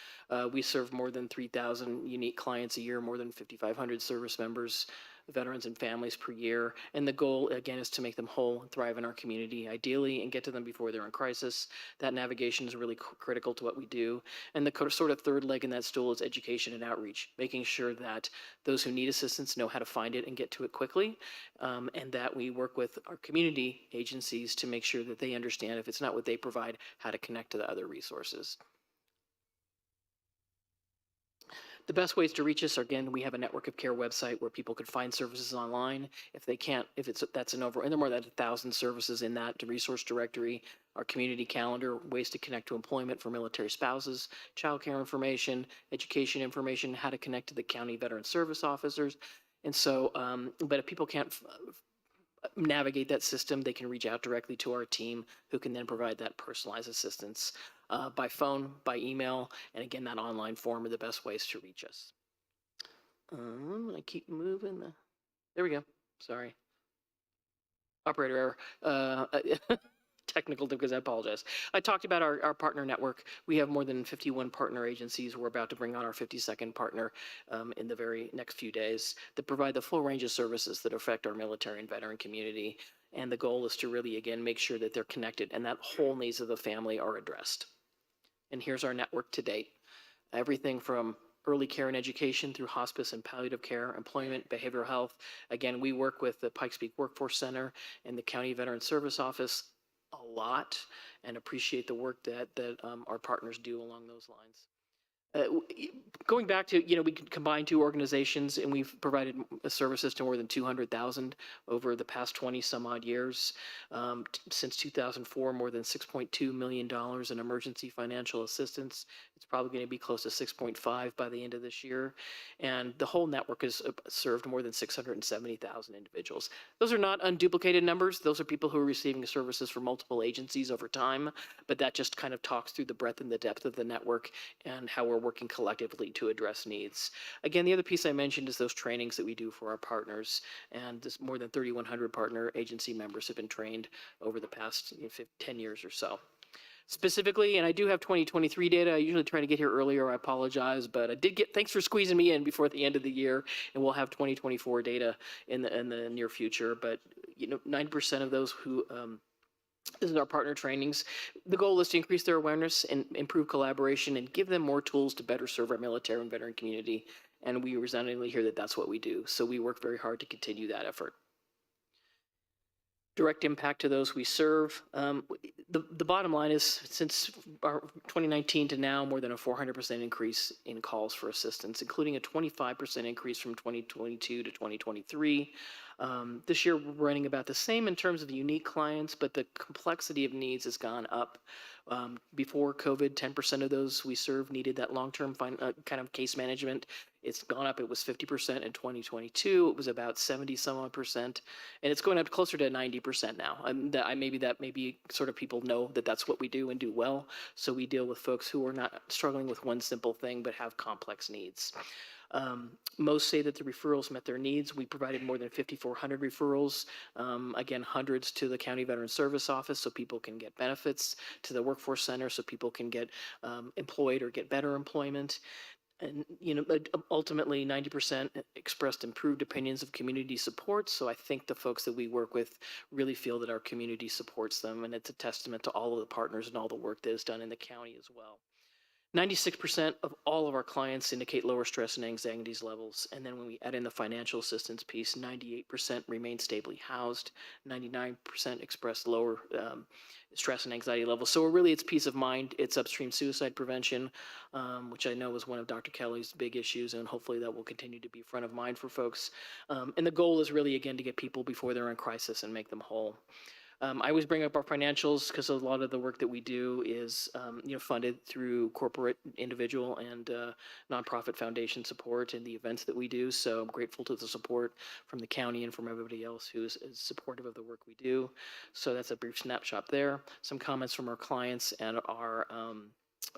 We serve more than 3,000 unique clients a year, more than 5,500 service members, veterans, and families per year. And the goal, again, is to make them whole and thrive in our community, ideally, and get to them before they're in crisis. That navigation is really critical to what we do. And the sort of third leg in that stool is education and outreach, making sure that those who need assistance know how to find it and get to it quickly, and that we work with our community agencies to make sure that they understand, if it's not what they provide, how to connect to the other resources. The best ways to reach us are, again, we have a network of care website where people could find services online. If they can't, that's an over, and there are more than 1,000 services in that, the resource directory, our community calendar, ways to connect to employment for military spouses, childcare information, education information, how to connect to the county veteran service officers. And so, but if people can't navigate that system, they can reach out directly to our team, who can then provide that personalized assistance by phone, by email, and again, that online form are the best ways to reach us. I keep moving. There we go. Sorry. Operator error. Technical difficulties, I apologize. I talked about our partner network. We have more than 51 partner agencies. We're about to bring on our 52nd partner in the very next few days that provide the full range of services that affect our military and veteran community. And the goal is to really, again, make sure that they're connected and that whole needs of the family are addressed. And here's our network to date. Everything from early care and education through hospice and palliative care, employment, behavioral health. Again, we work with the Pikes Peak Workforce Center and the County Veteran Service Office a lot, and appreciate the work that our partners do along those lines. Going back to, we could combine two organizations, and we've provided services to more than 200,000 over the past 20 some odd years. Since 2004, more than $6.2 million in emergency financial assistance. It's probably going to be close to 6.5 by the end of this year. And the whole network has served more than 670,000 individuals. Those are not unduplicated numbers. Those are people who are receiving services from multiple agencies over time, but that just kind of talks through the breadth and the depth of the network and how we're working collectively to address needs. Again, the other piece I mentioned is those trainings that we do for our partners, and this more than 3,100 partner agency members have been trained over the past 10 years or so. Specifically, and I do have 2023 data. I usually try to get here earlier. I apologize, but I did thanks for squeezing me in before the end of the year, and we'll have 2024 data in the near future. But 9% of those who this is our partner trainings. The goal is to increase their awareness and improve collaboration and give them more tools to better serve our military and veteran community. And we resoundingly hear that that's what we do. So we work very hard to continue that effort. Direct impact to those we serve. The bottom line is, since our 2019 to now, more than a 400% increase in calls for assistance, including a 25% increase from 2022 to 2023. This year, we're running about the same in terms of unique clients, but the complexity of needs has gone up. Before COVID, 10% of those we served needed that long-term kind of case management. It's gone up. It was 50% in 2022. It was about 70 some odd percent, and it's going up closer to 90% now. Maybe sort of people know that that's what we do and do well. So we deal with folks who are not struggling with one simple thing, but have complex needs. Most say that the referrals met their needs. We provided more than 5,400 referrals, again, hundreds to the County Veteran Service Office so people can get benefits, to the Workforce Center so people can get employed or get better employment. And, ultimately 90% expressed improved opinions of community support. So I think the folks that we work with really feel that our community supports them. And it's a testament to all of the partners and all the work that is done in the county as well. 96% of all of our clients indicate lower stress and anxiety levels. And then when we add in the financial assistance piece, 98% remain stably housed, 99% express lower stress and anxiety levels. So really it's peace of mind, it's upstream suicide prevention, which I know is one of Dr. Kelly's big issues, and hopefully that will continue to be front of mind for folks. And the goal is really, again, to get people before they're in crisis and make them whole. I always bring up our financials because a lot of the work that we do is funded through corporate, individual, and nonprofit foundation support in the events that we do. So I'm grateful to the support from the county and from everybody else who is supportive of the work we do. So that's a brief snapshot there. Some comments from our clients and our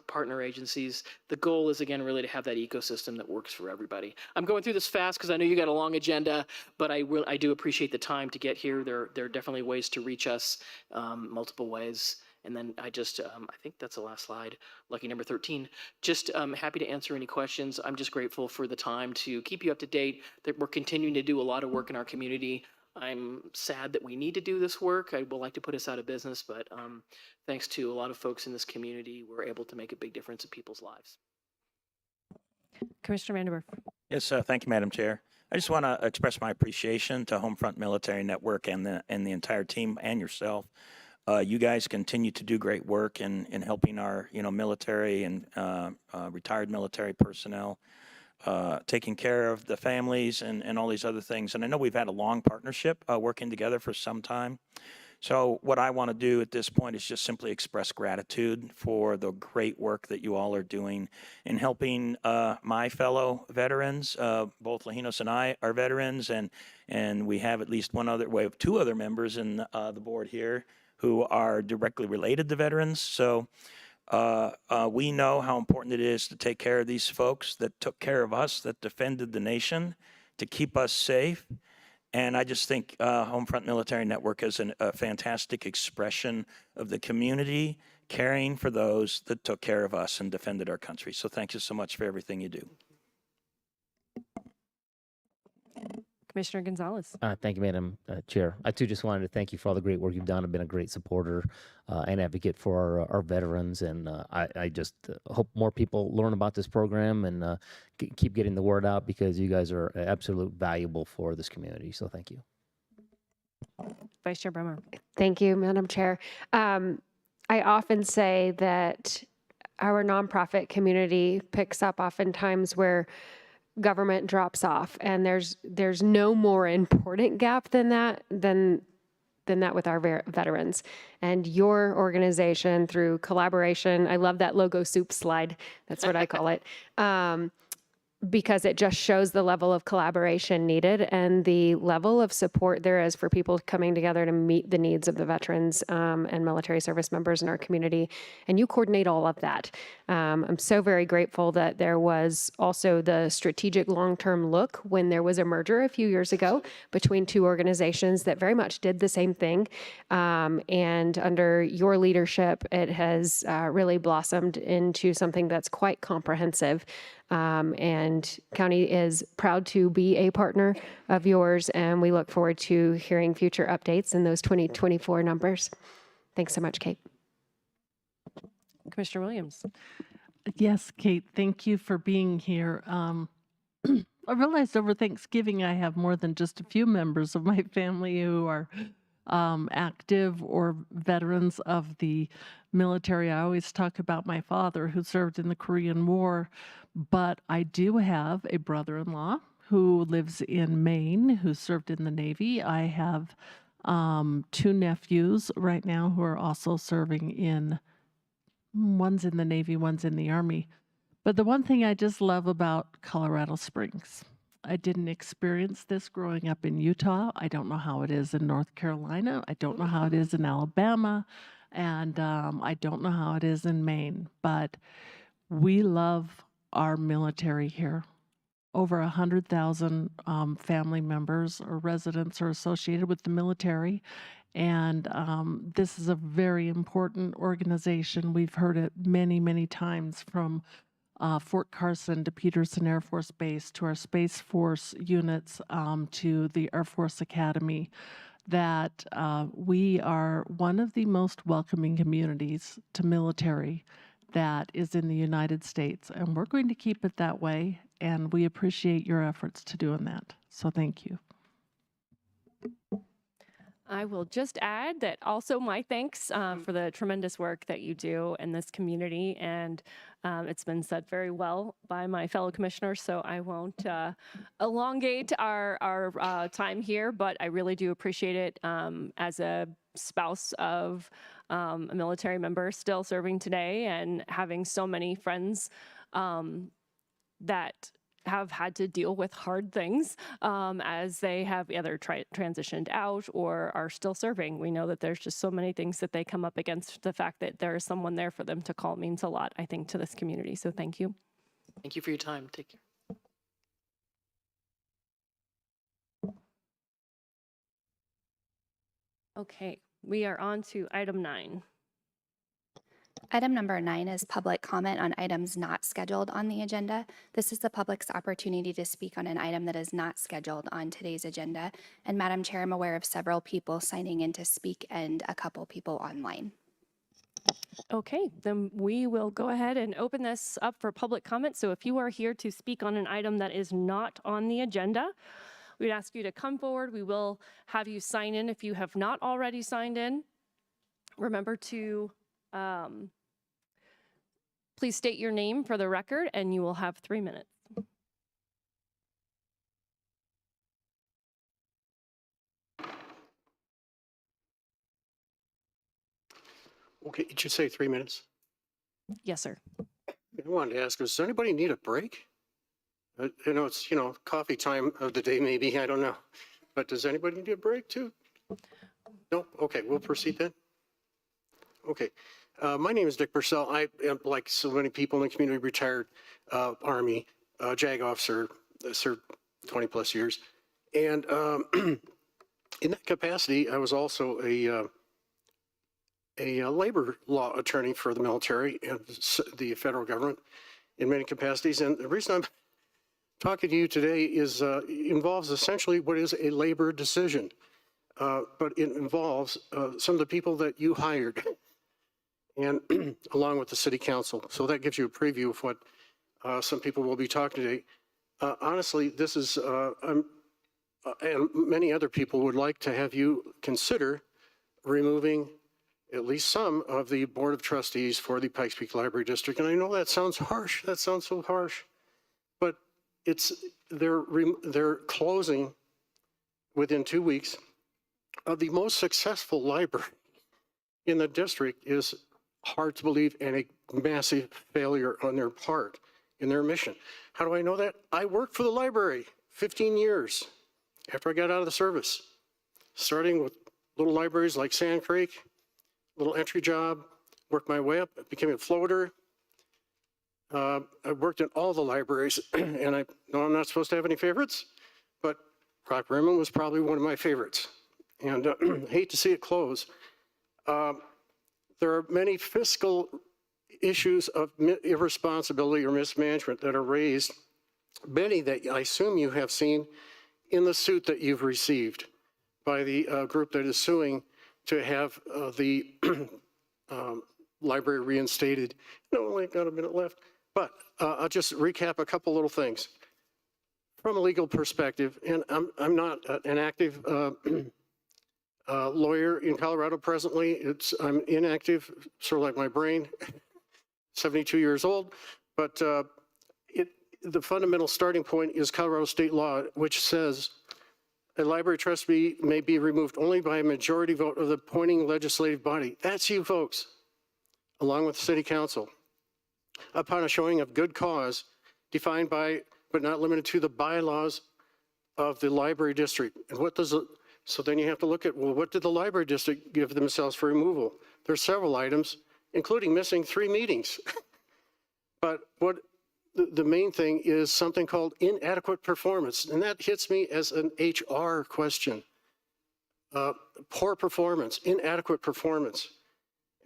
partner agencies. The goal is, again, really to have that ecosystem that works for everybody. I'm going through this fast because I know you got a long agenda, but I do appreciate the time to get here. There are definitely ways to reach us, multiple ways. And then I think that's the last slide, lucky number 13. Just happy to answer any questions. I'm just grateful for the time to keep you up to date, that we're continuing to do a lot of work in our community. I'm sad that we need to do this work. I would like to put us out of business, but thanks to a lot of folks in this community, we're able to make a big difference in people's lives. Commissioner Vandenberg. Yes, thank you, Madam Chair. I just want to express my appreciation to Homefront Military Network and the entire team and yourself. You guys continue to do great work in helping our military and retired military personnel, taking care of the families and all these other things. And I know we've had a long partnership working together for some time. So what I want to do at this point is just simply express gratitude for the great work that you all are doing in helping my fellow veterans. Both Lajinos and I are veterans, and we have at least we have two other members in the board here who are directly related to veterans. So we know how important it is to take care of these folks that took care of us, that defended the nation, to keep us safe. And I just think Homefront Military Network is a fantastic expression of the community caring for those that took care of us and defended our country. So thank you so much for everything you do. Commissioner Gonzalez. Thank you, Madam Chair. I too just wanted to thank you for all the great work you've done. I've been a great supporter and advocate for our veterans, and I just hope more people learn about this program and keep getting the word out, because you guys are absolute valuable for this community. So thank you. Vice Chair Bremer. Thank you, Madam Chair. I often say that our nonprofit community picks up oftentimes where government drops off, and there's no more important gap than that with our veterans. And your organization, through collaboration, I love that logo soup slide. That's what I call it. Because it just shows the level of collaboration needed and the level of support there is for people coming together to meet the needs of the veterans and military service members in our community. And you coordinate all of that. I'm so very grateful that there was also the strategic long-term look when there was a merger a few years ago between two organizations that very much did the same thing. And under your leadership, it has really blossomed into something that's quite comprehensive. And County is proud to be a partner of yours, and we look forward to hearing future updates in those 2024 numbers. Thanks so much, Kate. Commissioner Williams. Yes, Kate, thank you for being here. I realized over Thanksgiving I have more than just a few members of my family who are active or veterans of the military. I always talk about my father who served in the Korean War, but I do have a brother-in-law who lives in Maine who served in the Navy. I have two nephews right now who are also serving in, one's in the Navy, one's in the Army. But the one thing I just love about Colorado Springs, I didn't experience this growing up in Utah. I don't know how it is in North Carolina. I don't know how it is in Alabama. And I don't know how it is in Maine. But we love our military here. Over 100,000 family members or residents are associated with the military. And this is a very important organization. We've heard it many, many times from Fort Carson to Peterson Air Force Base to our Space Force units to the Air Force Academy, that we are one of the most welcoming communities to military that is in the United States. And we're going to keep it that way. And we appreciate your efforts to doing that. So thank you. I will just add that also my thanks for the tremendous work that you do in this community. And it's been said very well by my fellow commissioners, so I won't elongate our time here, but I really do appreciate it as a spouse of a military member still serving today and having so many friends that have had to deal with hard things as they have either transitioned out or are still serving. We know that there's just so many things that they come up against. The fact that there is someone there for them to call means a lot, I think, to this community. So thank you. Thank you for your time. Take care. Okay, we are on to item 9. Item number 9 is public comment on items not scheduled on the agenda. This is the public's opportunity to speak on an item that is not scheduled on today's agenda. And Madam Chair, I'm aware of several people signing in to speak and a couple people online. Okay, then we will go ahead and open this up for public comment. So if you are here to speak on an item that is not on the agenda, we'd ask you to come forward. We will have you sign in if you have not already signed in. Remember to please state your name for the record, and you will have 3 minutes. Okay, did you say 3 minutes? Yes, sir. I wanted to ask, does anybody need a break? I know it's, coffee time of the day maybe, I don't know. But does anybody need a break too? No? Okay, we'll proceed then. Okay. My name is Dick Purcell. I am, like so many people in the community, retired Army, JAG officer, served 20 plus years. And in that capacity, I was also a labor law attorney for the military and the federal government in many capacities. And the reason I'm talking to you today is involves essentially what is a labor decision, but it involves some of the people that you hired, and along with the city council. So that gives you a preview of what some people will be talking today. Honestly, this is, and many other people would like to have you consider removing at least some of the Board of Trustees for the Pikes Peak Library District. And I know that sounds harsh. That sounds so harsh. But they're closing within 2 weeks of the most successful library in the district. Is hard to believe and a massive failure on their part in their mission. How do I know that? I worked for the library 15 years after I got out of the service, starting with little libraries like Sand Creek, little entry job, worked my way up, became a floater. I worked in all the libraries, and I know I'm not supposed to have any favorites, but Rock Rimmon was probably one of my favorites. And hate to see it close. There are many fiscal issues of irresponsibility or mismanagement that are raised, many that I assume you have seen in the suit that you've received by the group that is suing to have the library reinstated. No, only got a minute left, but I'll just recap a couple little things. From a legal perspective, and I'm not an active lawyer in Colorado presently. I'm inactive, sort of like my brain, 72 years old, but the fundamental starting point is Colorado state law, which says a library trustee may be removed only by a majority vote of the appointing legislative body. That's you folks, along with the city council, upon a showing of good cause defined by, but not limited to, the bylaws of the library district. And what does it, so then you have to look at, well, what did the library district give themselves for removal? There's several items, including missing 3 meetings. But what the main thing is something called inadequate performance. And that hits me as an HR question. Poor performance, inadequate performance.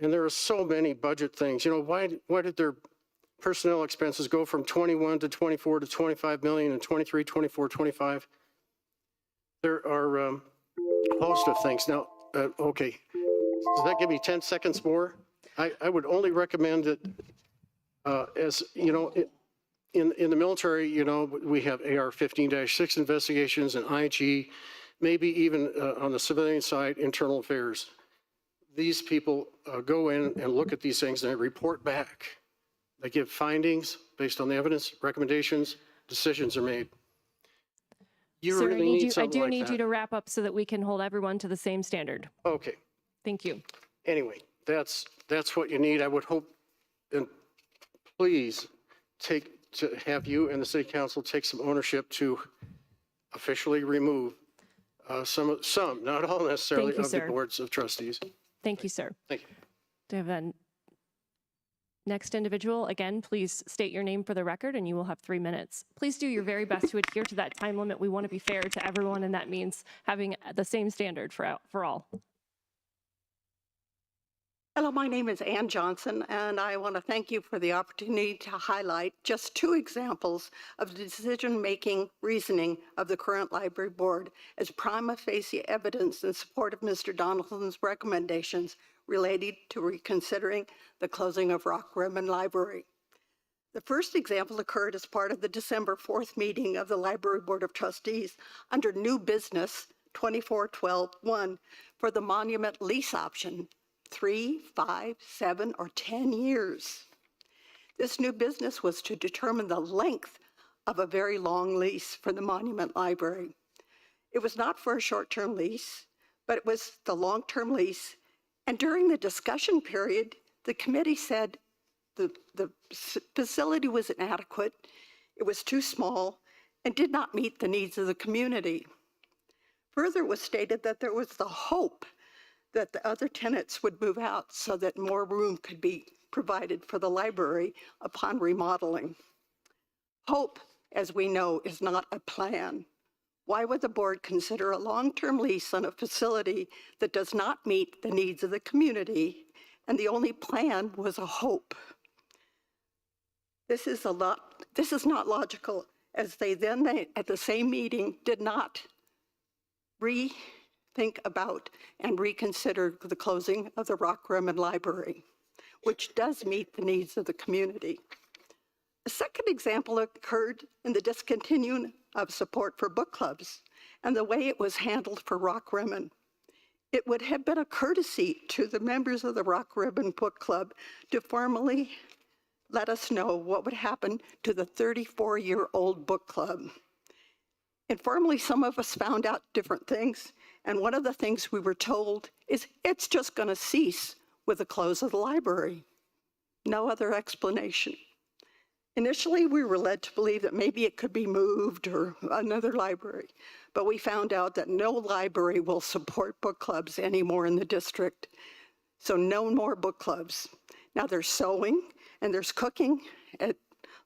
And there are so many budget things. You know, why did their personnel expenses go from 21 to 24 to 25 million and 23, 24, 25? There are a host of things. Now, okay, does that give me 10 seconds more? I would only recommend that, as you know, in the military, you know, we have AR-15-6 investigations and IG, maybe even on the civilian side, internal affairs. These people go in and look at these things and they report back. They give findings based on the evidence, recommendations, decisions are made. You Sir, really need I something do like need that. you to wrap up so that we can hold everyone to the same standard. Okay. Thank you. Anyway, that's what you need. I would hope, and please have you and the city council take some ownership to officially remove some, not all necessarily, Thank you, of the sir. boards of trustees. Thank you, sir. Thank you. Do I have a next individual? Again, please state your name for the record and you will have 3 minutes. Please do your very best to adhere to that time limit. We want to be fair to everyone, and that means having the same standard for all. Hello, my name is Ann Johnson, and I want to thank you for the opportunity to highlight just 2 examples of the decision-making reasoning of the current library board as prima facie evidence in support of Mr. Donaldson's recommendations related to reconsidering the closing of Rock Rimmon Library. The first example occurred as part of the December 4th meeting of the Library Board of Trustees under new business 2412-1 for the monument lease option, 3, 5, 7, or 10 years. This new business was to determine the length of a very long lease for the Monument Library. It was not for a short-term lease, but it was the long-term lease. And during the discussion period, the committee said the facility was inadequate, it was too small, and did not meet the needs of the community. Further, it was stated that there was the hope that the other tenants would move out so that more room could be provided for the library upon remodeling. Hope, as we know, is not a plan. Why would the board consider a long-term lease on a facility that does not meet the needs of the community, and the only plan was a hope? This is not logical, as they at the same meeting did not rethink about and reconsider the closing of the Rock Rimmon Library, which does meet the needs of the community. A second example occurred in the discontinuing of support for book clubs and the way it was handled for Rock Rimmon. It would have been a courtesy to the members of the Rock Ribbon Book Club to formally let us know what would happen to the 34-year-old book club. Informally, some of us found out different things, and one of the things we were told is it's just going to cease with the close of the library. No other explanation. Initially, we were led to believe that maybe it could be moved or another library, but we found out that no library will support book clubs anymore in the district. So no more book clubs. Now there's sewing and there's cooking at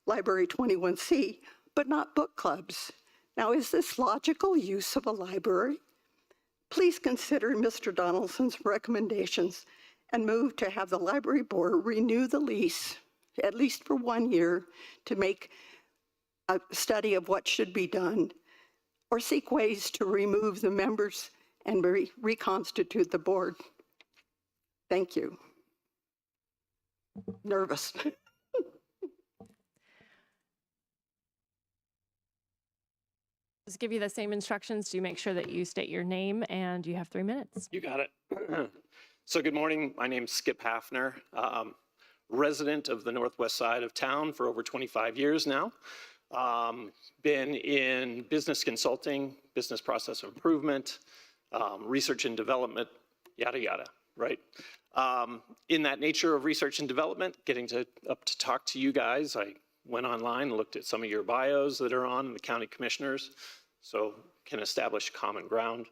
Library 21C, but not book clubs. Now, is this logical use of a library? Please consider Mr. Donaldson's recommendations and move to have the library board renew the lease, at least for 1 year, to make a study of what should be done, or seek ways to remove the members and reconstitute the board. Thank you. Nervous. Just give you the same instructions. Do make sure that you state your name and you have 3 minutes. You got it. So good morning. My name's Skip Hafner, resident of the northwest side of town for over 25 years now. Been in business consulting, business process improvement, research and development, yada, yada, right? In that nature of research and development, getting up to talk to you guys, I went online and looked at some of your bios that are on the county commissioners, so can establish common ground.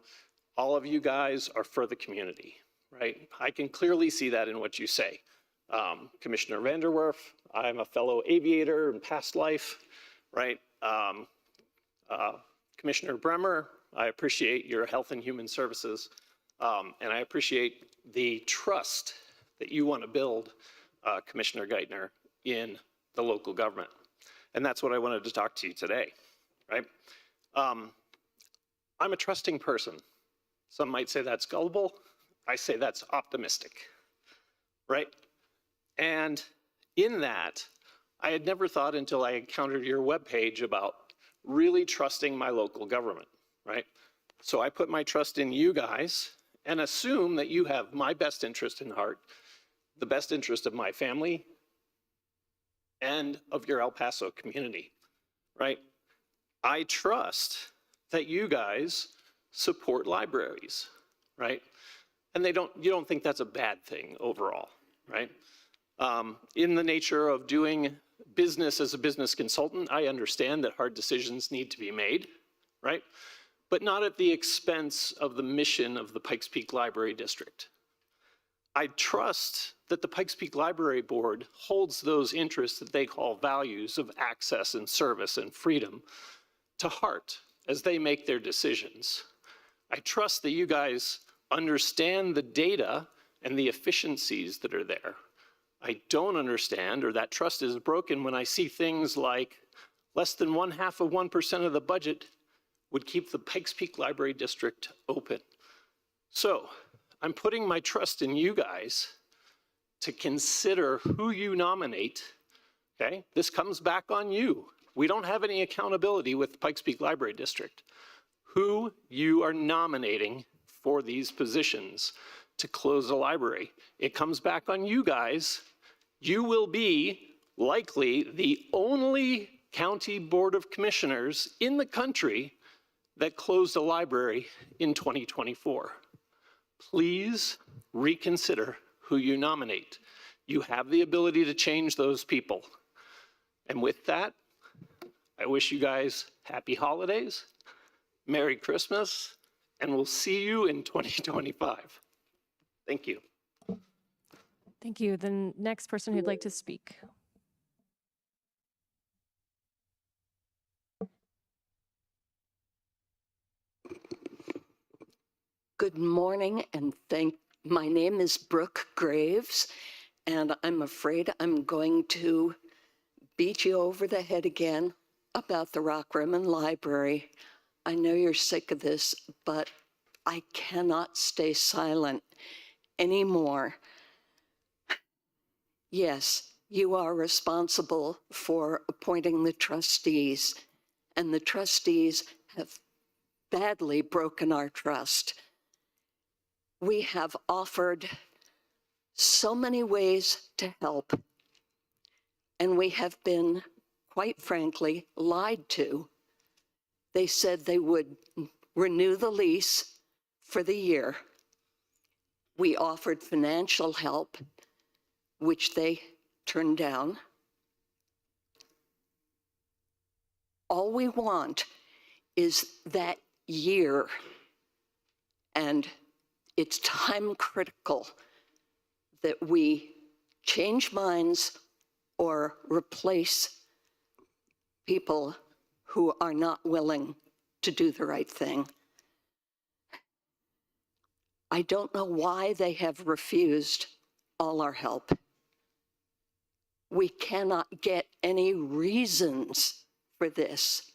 All of you guys are for the community, right? I can clearly see that in what you say. Commissioner Vanderwerf, I'm a fellow aviator in past life, right? Commissioner Bremer, I appreciate your health and human services, and I appreciate the trust that you want to build, Commissioner Geithner, in the local government. And that's what I wanted to talk to you today, right? I'm a trusting person. Some might say that's gullible. I say that's optimistic, right? And in that, I had never thought until I encountered your webpage about really trusting my local government, right? So I put my trust in you guys and assume that you have my best interest in heart, the best interest of my family, and of your El Paso community, right? I trust that you guys support libraries, right? And you don't think that's a bad thing overall, right? In the nature of doing business as a business consultant, I understand that hard decisions need to be made, right? But not at the expense of the mission of the Pikes Peak Library District. I trust that the Pikes Peak Library Board holds those interests that they call values of access and service and freedom to heart as they make their decisions. I trust that you guys understand the data and the efficiencies that are there. I don't understand, or that trust is broken when I see things like less than 0.5% of the budget would keep the Pikes Peak Library District open. So I'm putting my trust in you guys to consider who you nominate, okay? This comes back on you. We don't have any accountability with the Pikes Peak Library District. Who you are nominating for these positions to close the library. It comes back on you guys. You will be likely the only county board of commissioners in the country that closed a library in 2024. Please reconsider who you nominate. You have the ability to change those people. And with that, I wish you guys happy holidays, Merry Christmas, and we'll see you in 2025. Thank you. Thank you. The next person who'd like to speak. Good morning, and my name is Brooke Graves, and I'm afraid I'm going to beat you over the head again about the Rock Rimmon Library. I know you're sick of this, but I cannot stay silent anymore. Yes, you are responsible for appointing the trustees, and the trustees have badly broken our trust. we have offered so many ways to help, and we have been, quite frankly, lied to. They said they would renew the lease for the year. We offered financial help, which they turned down. All we want is that year, and it's time critical that we change minds or replace people who are not willing to do the right thing. I don't know why they have refused all our help. We cannot get any reasons for this.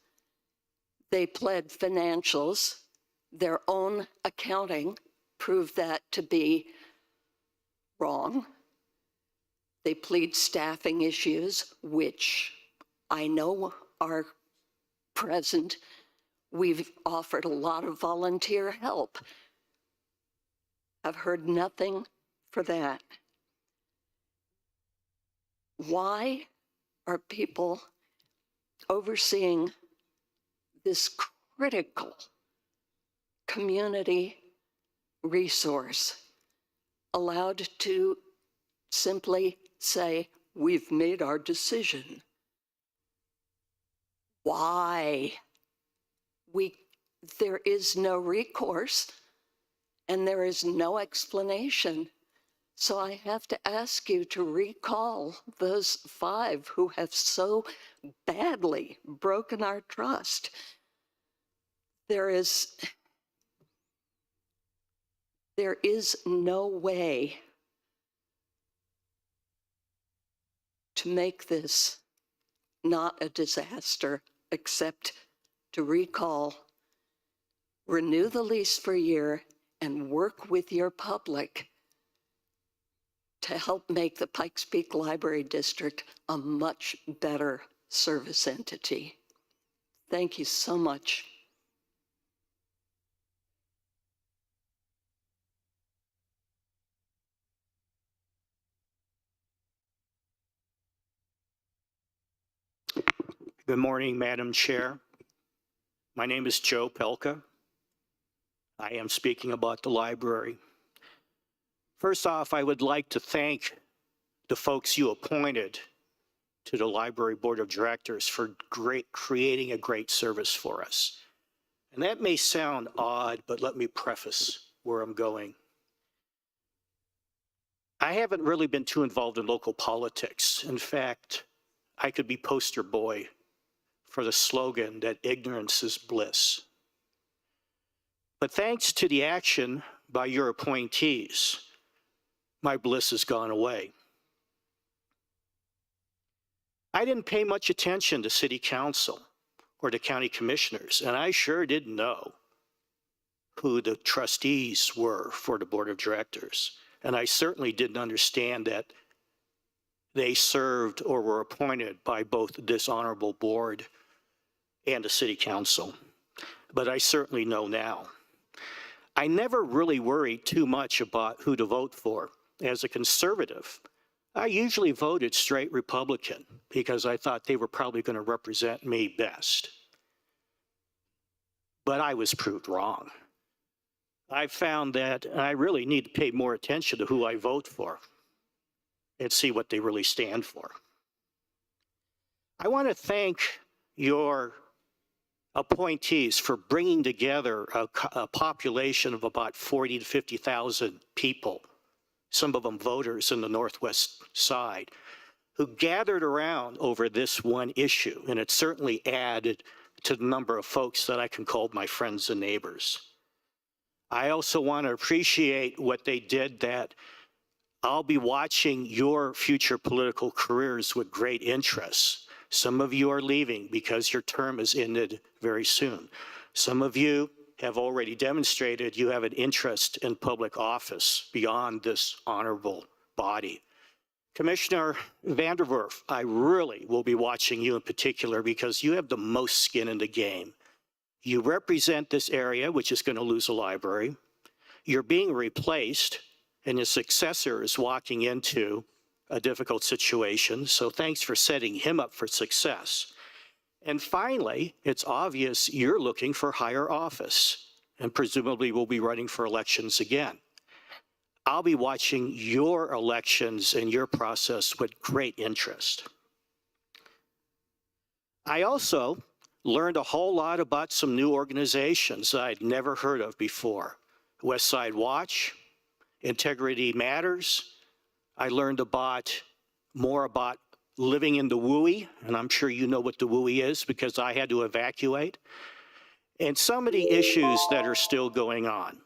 They pled financials. Their own accounting proved that to be wrong. They plead staffing issues, which I know are present. We've offered a lot of volunteer help. I've heard nothing for that. Why are people overseeing this critical community resource allowed to simply say, we've made our decision? Why? There is no recourse and there is no explanation. So I have to ask you to recall those 5 who have so badly broken our trust. There is no way to make this not a disaster except to recall, renew the lease for a year, and work with your public to help make the Pikes Peak Library District a much better service entity. Thank you so much. Good morning, Madam Chair. My name is Joe Pelka. I am speaking about the library. First off, I would like to thank the folks you appointed to the Library Board of Directors for creating a great service for us. And that may sound odd, but let me preface where I'm going. I haven't really been too involved in local politics. In fact, I could be poster boy for the slogan that ignorance is bliss. But thanks to the action by your appointees, my bliss has gone away. I didn't pay much attention to city council or the county commissioners, and I sure didn't know who the trustees were for the board of directors. And I certainly didn't understand that they served or were appointed by both this honorable board and the city council. But I certainly know now. I never really worried too much about who to vote for. As a conservative, I usually voted straight Republican because I thought they were probably going to represent me best. But I was proved wrong. I found that I really need to pay more attention to who I vote for and see what they really stand for. I want to thank your appointees for bringing together a population of about 40 to 50,000 people, some of them voters in the Northwest side, who gathered around over this one issue. And it certainly added to the number of folks that I can call my friends and neighbors. I also want to appreciate what they did, that I'll be watching your future political careers with great interest. Some of you are leaving because your term is ended very soon. Some of you have already demonstrated you have an interest in public office beyond this honorable body. Commissioner Vanderwerf, I really will be watching you in particular because you have the most skin in the game. You represent this area, which is going to lose a library. you're being replaced and his successor is walking into a difficult situation. So thanks for setting him up for success. And finally, it's obvious you're looking for higher office and presumably will be running for elections again. I'll be watching your elections and your process with great interest. I also learned a whole lot about some new organizations I'd never heard of before. West Side Watch, Integrity Matters. I learned more about living in the WUI, and I'm sure you know what the WUI is because I had to evacuate, and some of the issues that are still going on.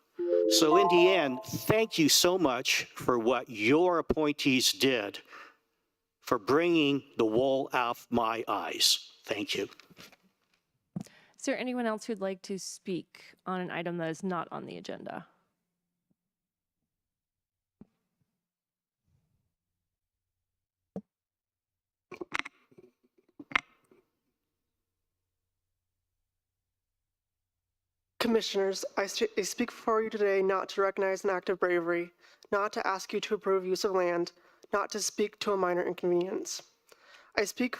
So in the end, thank you so much for what your appointees did for bringing the wool off my eyes. Thank you. Is there anyone else who'd like to speak on an item that is not on the agenda? Commissioners, I speak before you today not to recognize an act of bravery, not to ask you to approve use of land, not to speak to a minor inconvenience. I speak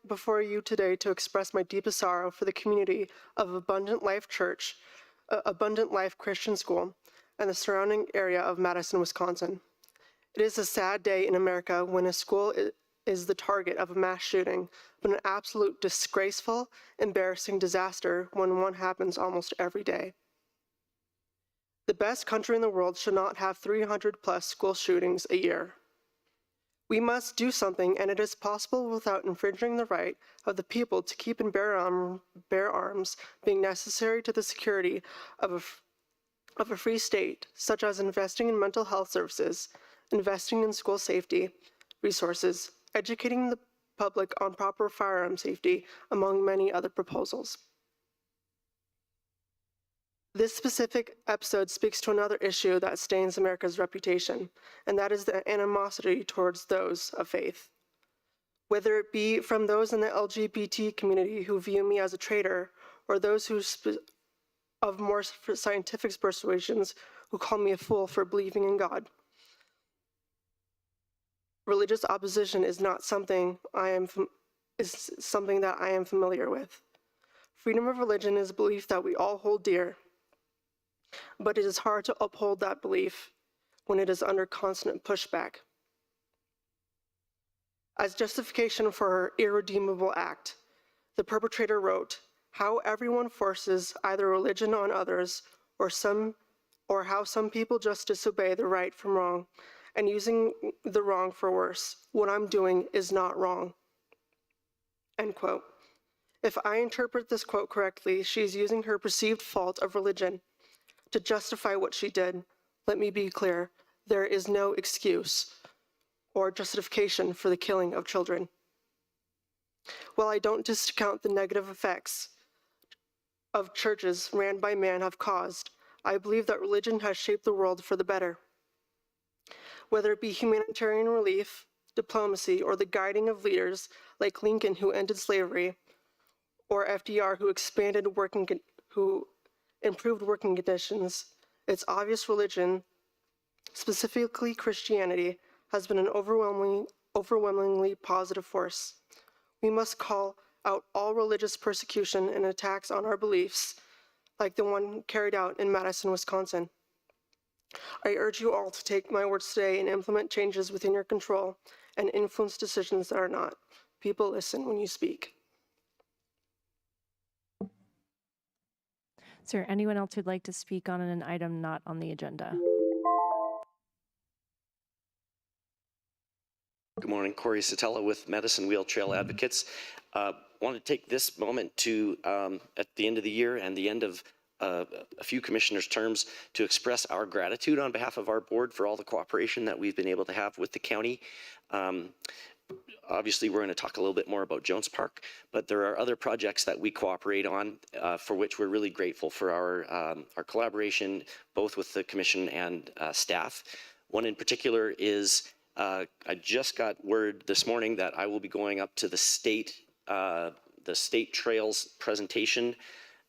before you today to express my deepest sorrow for the community of Abundant Life Church, Abundant Life Christian School, and the surrounding area of Madison, Wisconsin. It is a sad day in America when a school is the target of a mass shooting, but an absolute disgraceful, embarrassing disaster when one happens almost every day. The best country in the world should not have 300+ school shootings a year. We must do something, and it is possible without infringing the right of the people to keep and bear arms, being necessary to the security of a free state, such as investing in mental health services, investing in school safety resources, educating the public on proper firearm safety, among many other proposals. This specific episode speaks to another issue that stains America's reputation, and that is the animosity towards those of faith. Whether it be from those in the LGBT community who view me as a traitor, or those of more scientific persuasions who call me a fool for believing in God. Religious opposition is not something something that I am familiar with. Freedom of religion is a belief that we all hold dear, but it is hard to uphold that belief when it is under constant pushback. As justification for her irredeemable act, the perpetrator wrote, "How everyone forces either religion on others or how some people just disobey the right from wrong and using the wrong for worse. What I'm doing is not wrong." End quote. If I interpret this quote correctly, she's using her perceived fault of religion to justify what she did. Let me be clear, there is no excuse or justification for the killing of children. While I don't discount the negative effects of churches ran by man have caused, I believe that religion has shaped the world for the better. Whether it be humanitarian relief, diplomacy, or the guiding of leaders like Lincoln who ended slavery, or FDR who improved working conditions, it's obvious religion, specifically Christianity, has been an overwhelmingly positive force. We must call out all religious persecution and attacks on our beliefs, like the one carried out in Madison, Wisconsin. I urge you all to take my words today and implement changes within your control and influence decisions that are not. People listen when you speak. Is there anyone else who'd like to speak on an item not on the agenda? Good morning, Corey Satella with Medicine Wheel Trail Advocates. Want to take this moment to, at the end of the year and the end of a few commissioners' terms, to express our gratitude on behalf of our board for all the cooperation that we've been able to have with the county. Obviously, we're going to talk a little bit more about Jones Park, but there are other projects that we cooperate on for which we're really grateful for our collaboration, both with the commission and staff. One in particular is I just got word this morning that I will be going up to the state trails presentation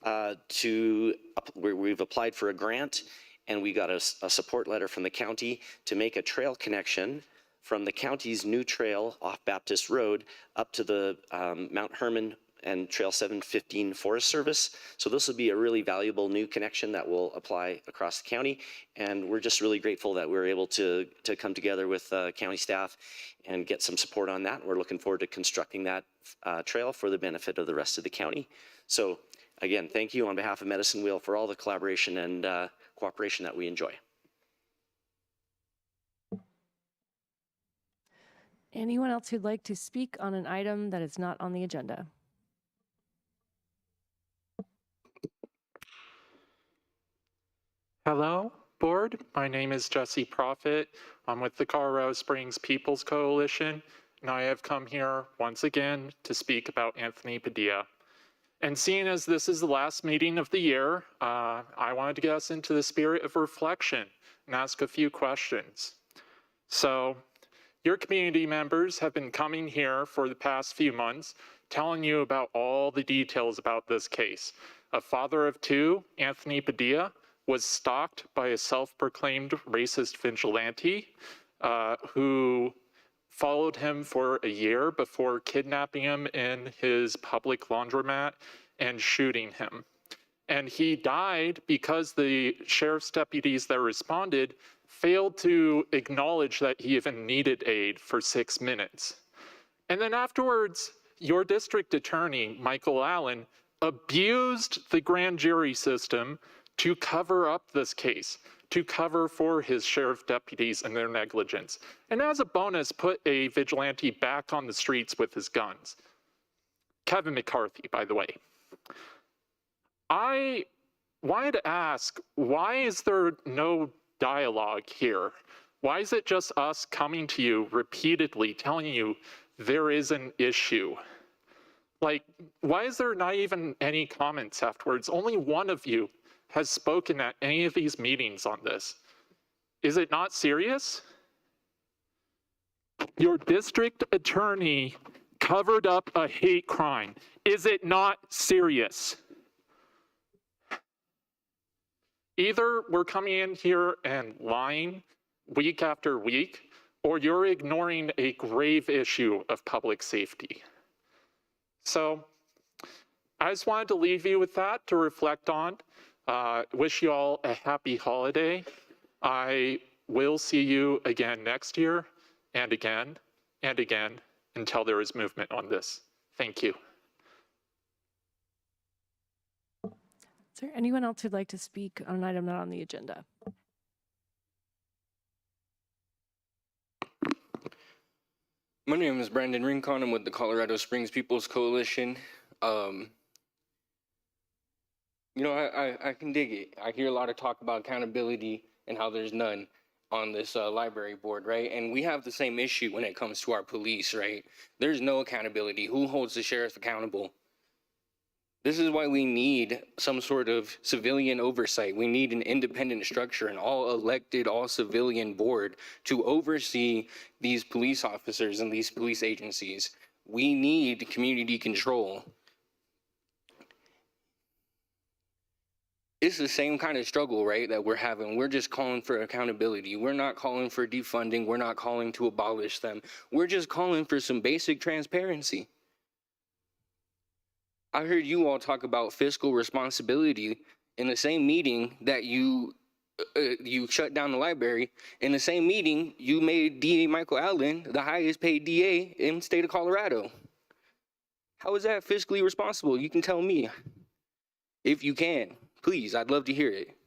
where we've applied for a grant, and we got a support letter from the county to make a trail connection from the county's new trail off Baptist Road up to the Mount Herman and Trail 715 Forest Service. So this will be a really valuable new connection that will apply across the county. And we're just really grateful that we're able to come together with county staff and get some support on that. We're looking forward to constructing that trail for the benefit of the rest of the county. So again, thank you on behalf of Medicine Wheel for all the collaboration and cooperation that we enjoy. Anyone else who'd like to speak on an item that is not on the agenda? Hello, board. My name is Jesse Prophet. I'm with the Colorado Springs People's Coalition, and I have come here once again to speak about Anthony Padilla. And seeing as this is the last meeting of the year, I wanted to get us into the spirit of reflection and ask a few questions. So, your community members have been coming here for the past few months, telling you about all the details about this case. A father of two, Anthony Padilla, was stalked by a self-proclaimed racist vigilante who followed him for a year before kidnapping him in his public laundromat and shooting him. And he died because the sheriff's deputies that responded failed to acknowledge that he even needed aid for 6 minutes. And then afterwards, your district attorney, Michael Allen, abused the grand jury system to cover up this case, to cover for his sheriff deputies and their negligence. And as a bonus, put a vigilante back on the streets with his guns. Kevin McCarthy, by the way. I wanted to ask, why is there no dialogue here? Why is it just us coming to you repeatedly, telling you there is an issue? Like, why is there not even any comments afterwards? Only one of you has spoken at any of these meetings on this. Is it not serious? Your district attorney covered up a hate crime. Is it not serious? Either we're coming in here and lying week after week, or you're ignoring a grave issue of public safety. So I just wanted to leave you with that to reflect on. Wish you all a happy holiday. I will see you again next year and again and again until there is movement on this. Thank you. Is there anyone else who'd like to speak on an item not on the agenda? My name is Brandon Rincon. I'm with the Colorado Springs People's Coalition. You know, I can dig it. I hear a lot of talk about accountability and how there's none on this library board, right? And we have the same issue when it comes to our police, right? There's no accountability. Who holds the sheriff accountable? This is why we need some sort of civilian oversight. We need an independent structure, an all-elected, all-civilian board to oversee these police officers and these police agencies. We need community control. It's the same kind of struggle, right, that we're having. We're just calling for accountability. We're not calling for defunding. We're not calling to abolish them. We're just calling for some basic transparency. I heard you all talk about fiscal responsibility in the same meeting that you shut down the library. In the same meeting, you made DA Michael Allen the highest paid DA in the state of Colorado. How is that fiscally responsible? You can tell me. If you can, please, I'd love to hear it.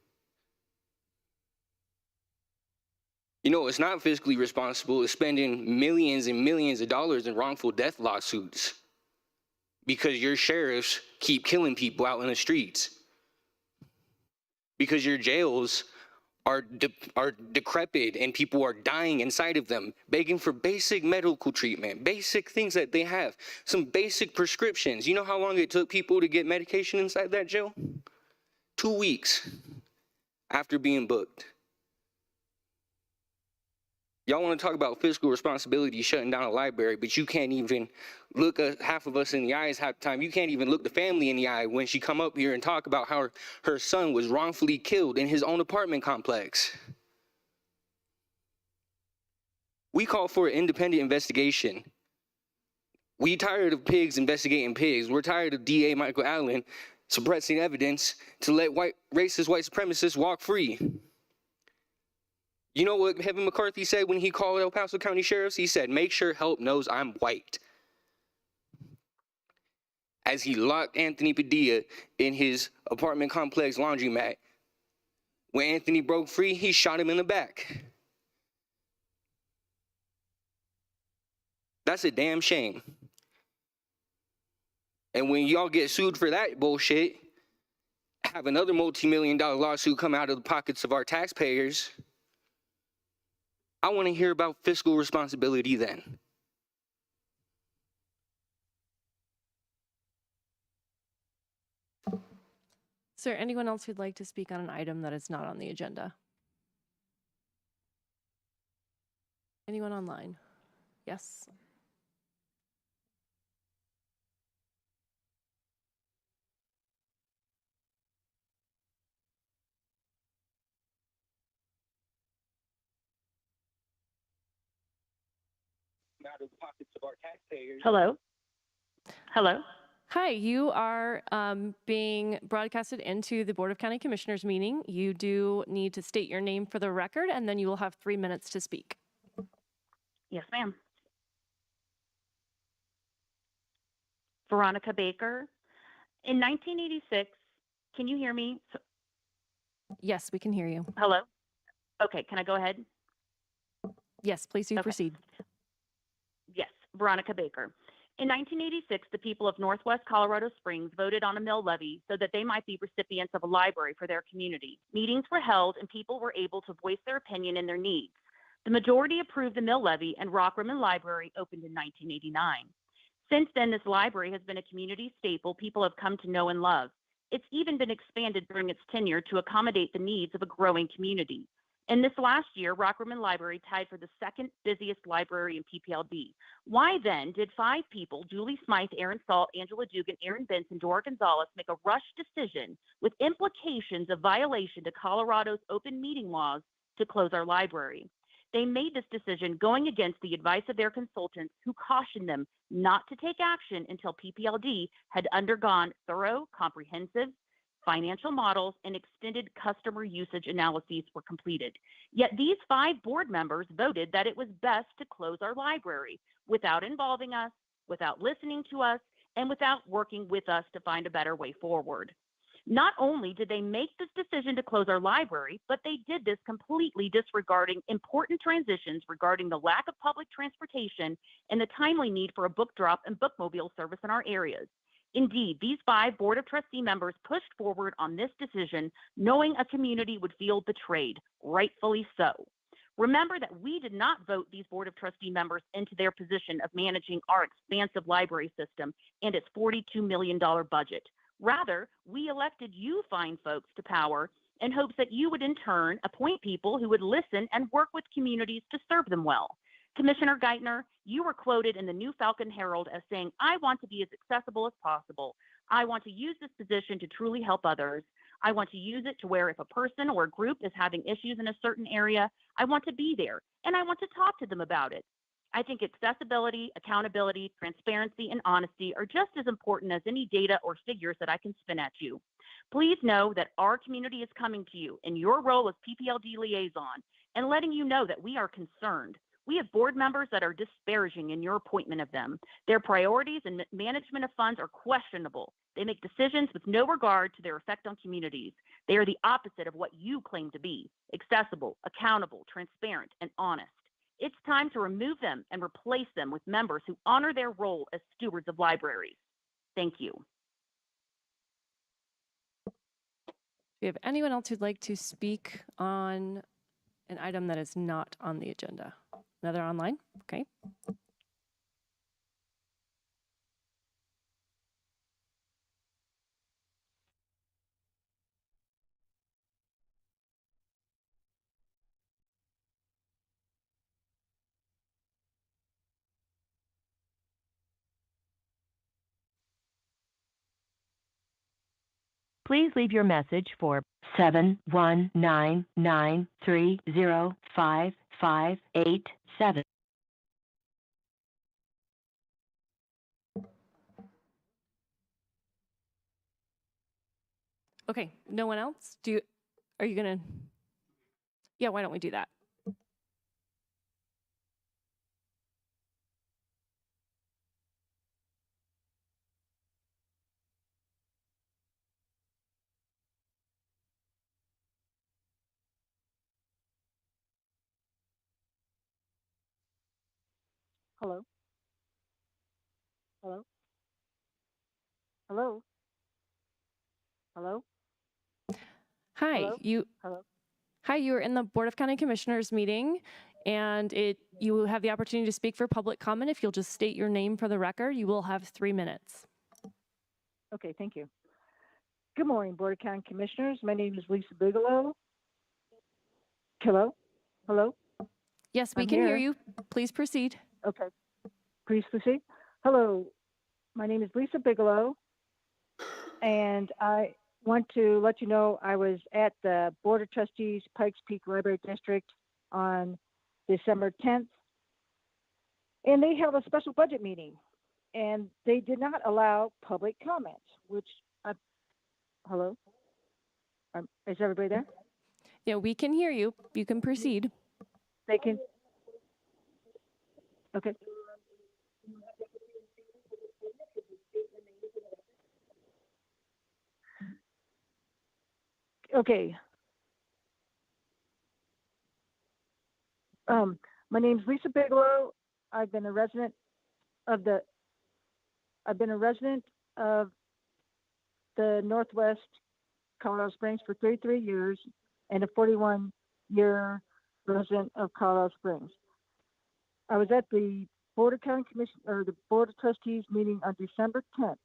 You know, it's not fiscally responsible. It's spending millions and millions of dollars in wrongful death lawsuits because your sheriffs keep killing people out in the streets. Because your jails are decrepit and people are dying inside of them, begging for basic medical treatment, basic things that they have, some basic prescriptions. You know how long it took people to get medication inside that jail? 2 weeks after being booked. Y'all want to talk about fiscal responsibility, shutting down a library, but you can't even look half of us in the eyes half the time. You can't even look the family in the eye when she come up here and talk about how her son was wrongfully killed in his own apartment complex. We call for an independent investigation. We tired of pigs investigating pigs. We're tired of DA Michael Allen suppressing evidence to let racist white supremacists walk free. You know what Kevin McCarthy said when he called El Paso County Sheriffs? He said, make sure help knows I'm white. As he locked Anthony Padilla in his apartment complex laundromat. When Anthony broke free, he shot him in the back. That's a damn shame. And when y'all get sued for that bullshit, have another multi-million-dollar lawsuit come out of the pockets of our taxpayers, I want to hear about fiscal responsibility then. Is there anyone else who'd like to speak on an item that is not on the agenda? Anyone online? Yes. Hello? Hello? Hi, you are being broadcasted into the Board of County Commissioners meeting. You do need to state your name for the record, and then you will have 3 minutes to speak. Yes, ma'am. Veronica Baker. In 1986, can you hear me? Yes, we can hear you. Hello? Okay, can I go ahead? Yes, please do Okay. proceed. Yes, Veronica Baker. In 1986, the people of Northwest Colorado Springs voted on a mill levy so that they might be recipients of a library for their community. Meetings were held and people were able to voice their opinion and their needs. The majority approved the mill levy and Rock Rimmon Library opened in 1989. Since then, this library has been a community staple people have come to know and love. It's even been expanded during its tenure to accommodate the needs of a growing community. In this last year, Rock Rimmon Library tied for the second busiest library in PPLD. Why then did 5 people, Julie Smythe, Aaron Salt, Angela Dugan, Aaron Benson, Dora Gonzalez, make a rush decision with implications of violation to Colorado's open meeting laws to close our library? They made this decision going against the advice of their consultants who cautioned them not to take action until PPLD had undergone thorough, comprehensive, financial models and extended customer usage analyses were completed. Yet these 5 board members voted that it was best to close our library without involving us, without listening to us, and without working with us to find a better way forward. Not only did they make this decision to close our library, but they did this completely disregarding important transitions regarding the lack of public transportation and the timely need for a book drop and bookmobile service in our areas. Indeed, these 5 Board of Trustee members pushed forward on this decision, knowing a community would feel betrayed, rightfully so. Remember that we did not vote these Board of Trustee members into their position of managing our expansive library system and its $42 million budget. Rather, we elected you fine folks to power in hopes that you would in turn appoint people who would listen and work with communities to serve them well. Commissioner Geithner, you were quoted in the New Falcon Herald as saying, "I want to be as accessible as possible. I want to use this position to truly help others. I want to use it to where if a person or a group is having issues in a certain area, I want to be there and I want to talk to them about it." I think accessibility, accountability, transparency, and honesty are just as important as any data or figures that I can spin at you. Please know that our community is coming to you in your role as PPLD liaison and letting you know that we are concerned. We have board members that are disparaging in your appointment of them. Their priorities and management of funds are questionable. They make decisions with no regard to their effect on communities. They are the opposite of what you claim to be: accessible, accountable, transparent, and honest. It's time to remove them and replace them with members who honor their role as stewards of libraries. Thank you. Do you have anyone else who'd like to speak on an item that is not on the agenda? Another online? Okay. Please leave your message for 71993055587. Okay, no one else? Are you gonna? Yeah, why don't we do that? Hello? Hello? Hello? Hello? Hi, Hello? you. Hello? Hi, you are in the Board of County Commissioners meeting, and you have the opportunity to speak for public comment. If you'll just state your name for the record, you will have 3 minutes. Okay, thank you. Good morning, Board of County Commissioners. My name is Lisa Bigelow. Hello? Hello? Yes, we I'm can hear here. you. Please proceed. Okay. Please proceed. Hello, my name is Lisa Bigelow, and I want to let you know I was at the Board of Trustees Pikes Peak Library District on December 10th, and they held a special budget meeting, and they did not allow public comment, which hello? Is everybody there? Yeah, we can hear you. You can proceed. They can. Okay. Okay. My name's Lisa Bigelow. I've been a resident of the Northwest Colorado Springs for 33 years and a 41-year resident of Colorado Springs. I was at the Board of County Commission or the Board of Trustees meeting on December 10th,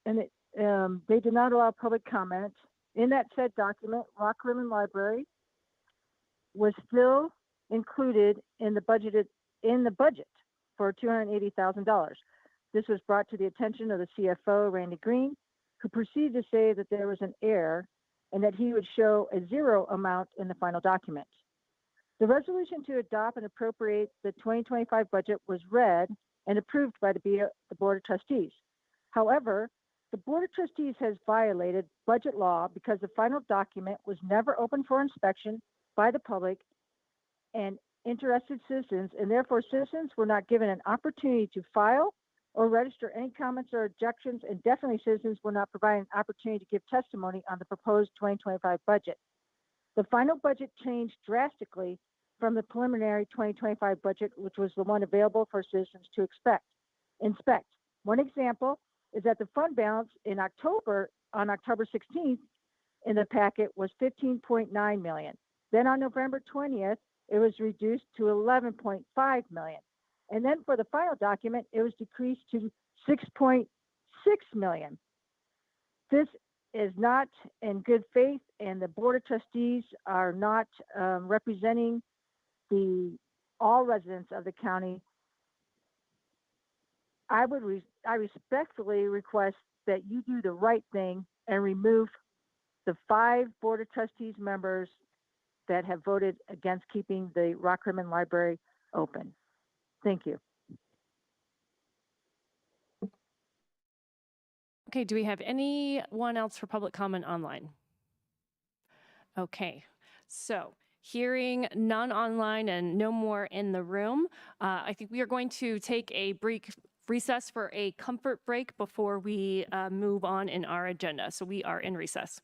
and they did not allow public comment. In that said document, Rock Rimmon Library was still included in the budget for $280,000. This was brought to the attention of the CFO, Randy Green, who proceeded to say that there was an error and that he would show a zero amount in the final document. The resolution to adopt and appropriate the 2025 budget was read and approved by the Board of Trustees. However, the Board of Trustees has violated budget law because the final document was never open for inspection by the public and interested citizens, and therefore citizens were not given an opportunity to file or register any comments or objections, and definitely citizens were not provided an opportunity to give testimony on the proposed 2025 budget. The final budget changed drastically from the preliminary 2025 budget, which was the one available for citizens to inspect. One example is that the fund balance on October 16th in the packet was $15.9 million. Then on November 20th, it was reduced to $11.5 million. And then for the final document, it was decreased to $6.6 million. This is not in good faith, and the Board of Trustees are not representing all residents of the county. I respectfully request that you do the right thing and remove the 5 Board of Trustees members that have voted against keeping the Rock Rimmon Library open. Thank you. Okay, do we have anyone else for public comment online? Okay, so hearing none online and no more in the room, I think we are going to take a brief recess for a comfort break before we move on in our agenda. So we are in recess.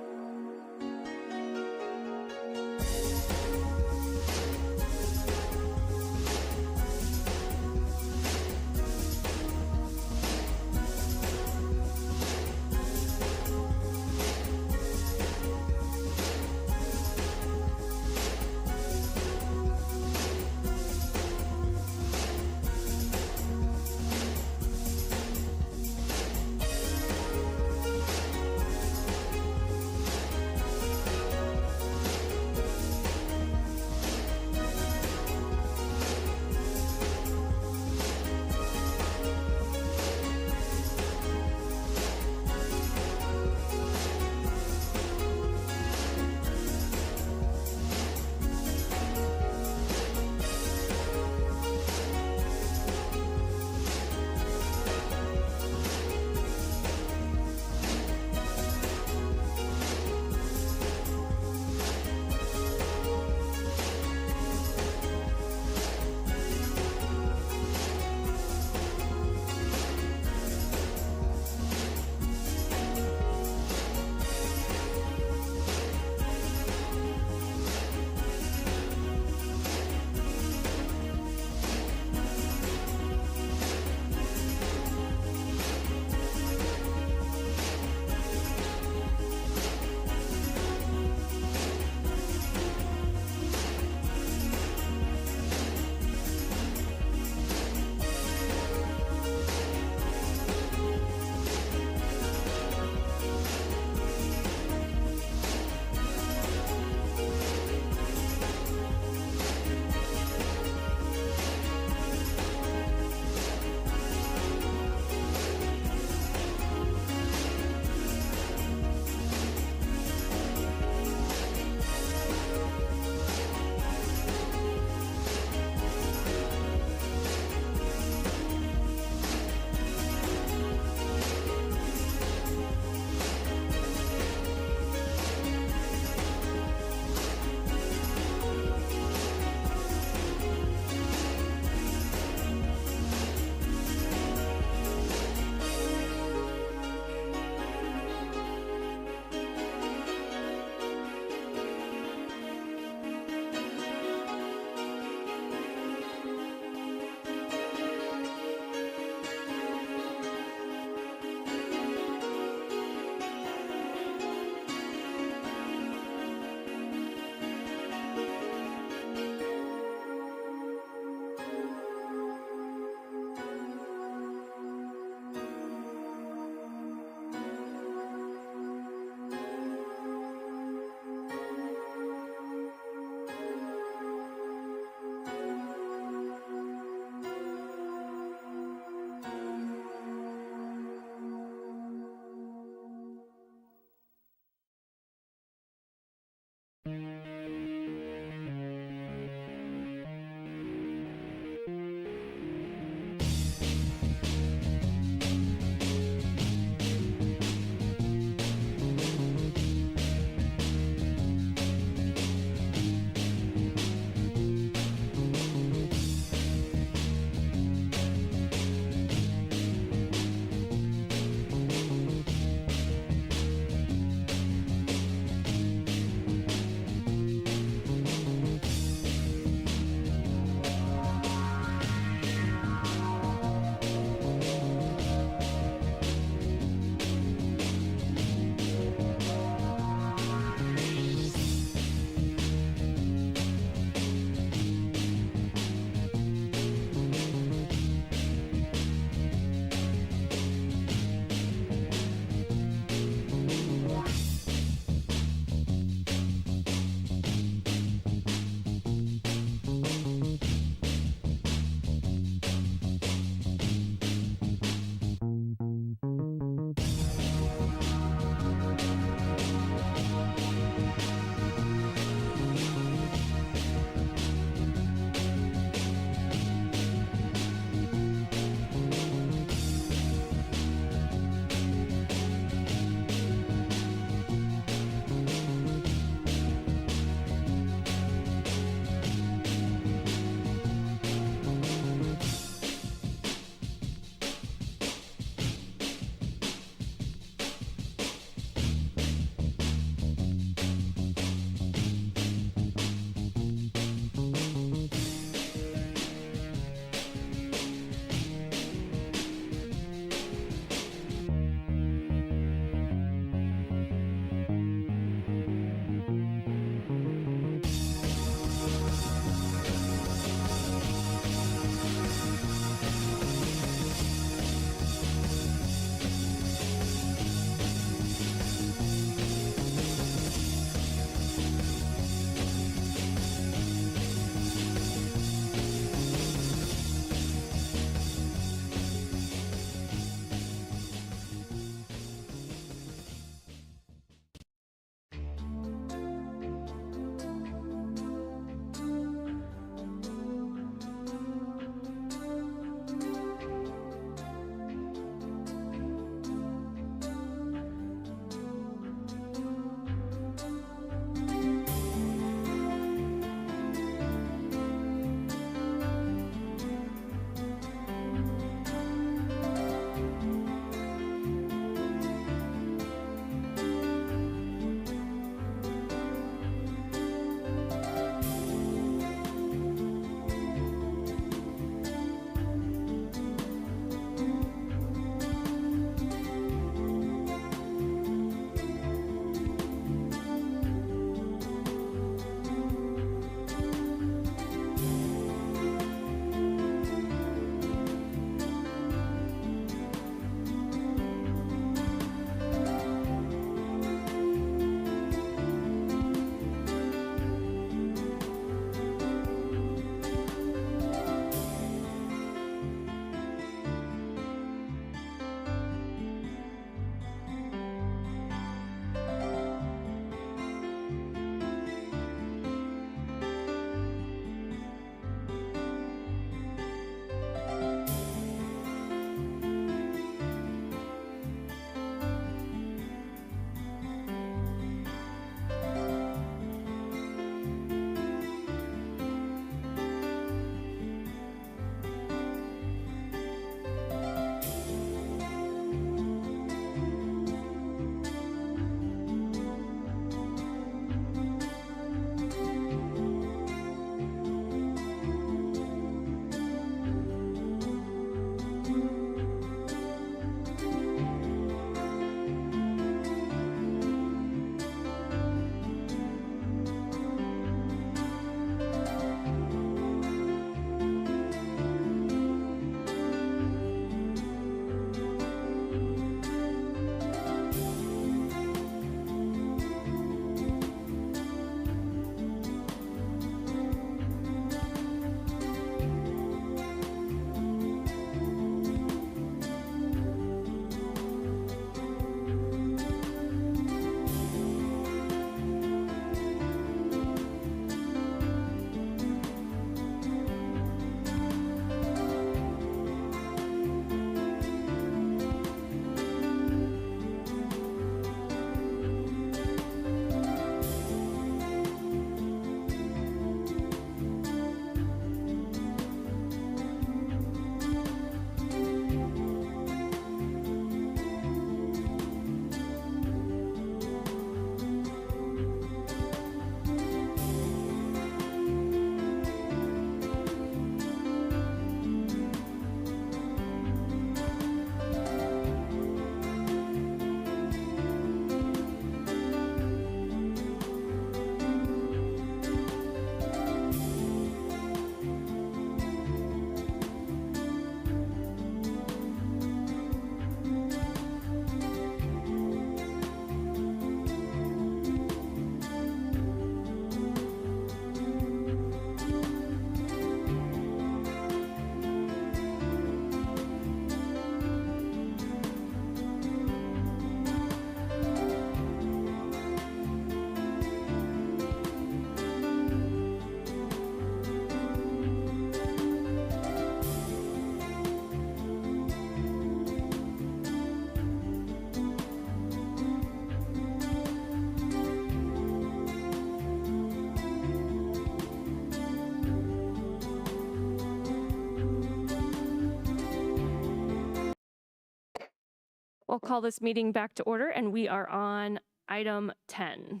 I'll call this meeting back to order, and we are on item 10.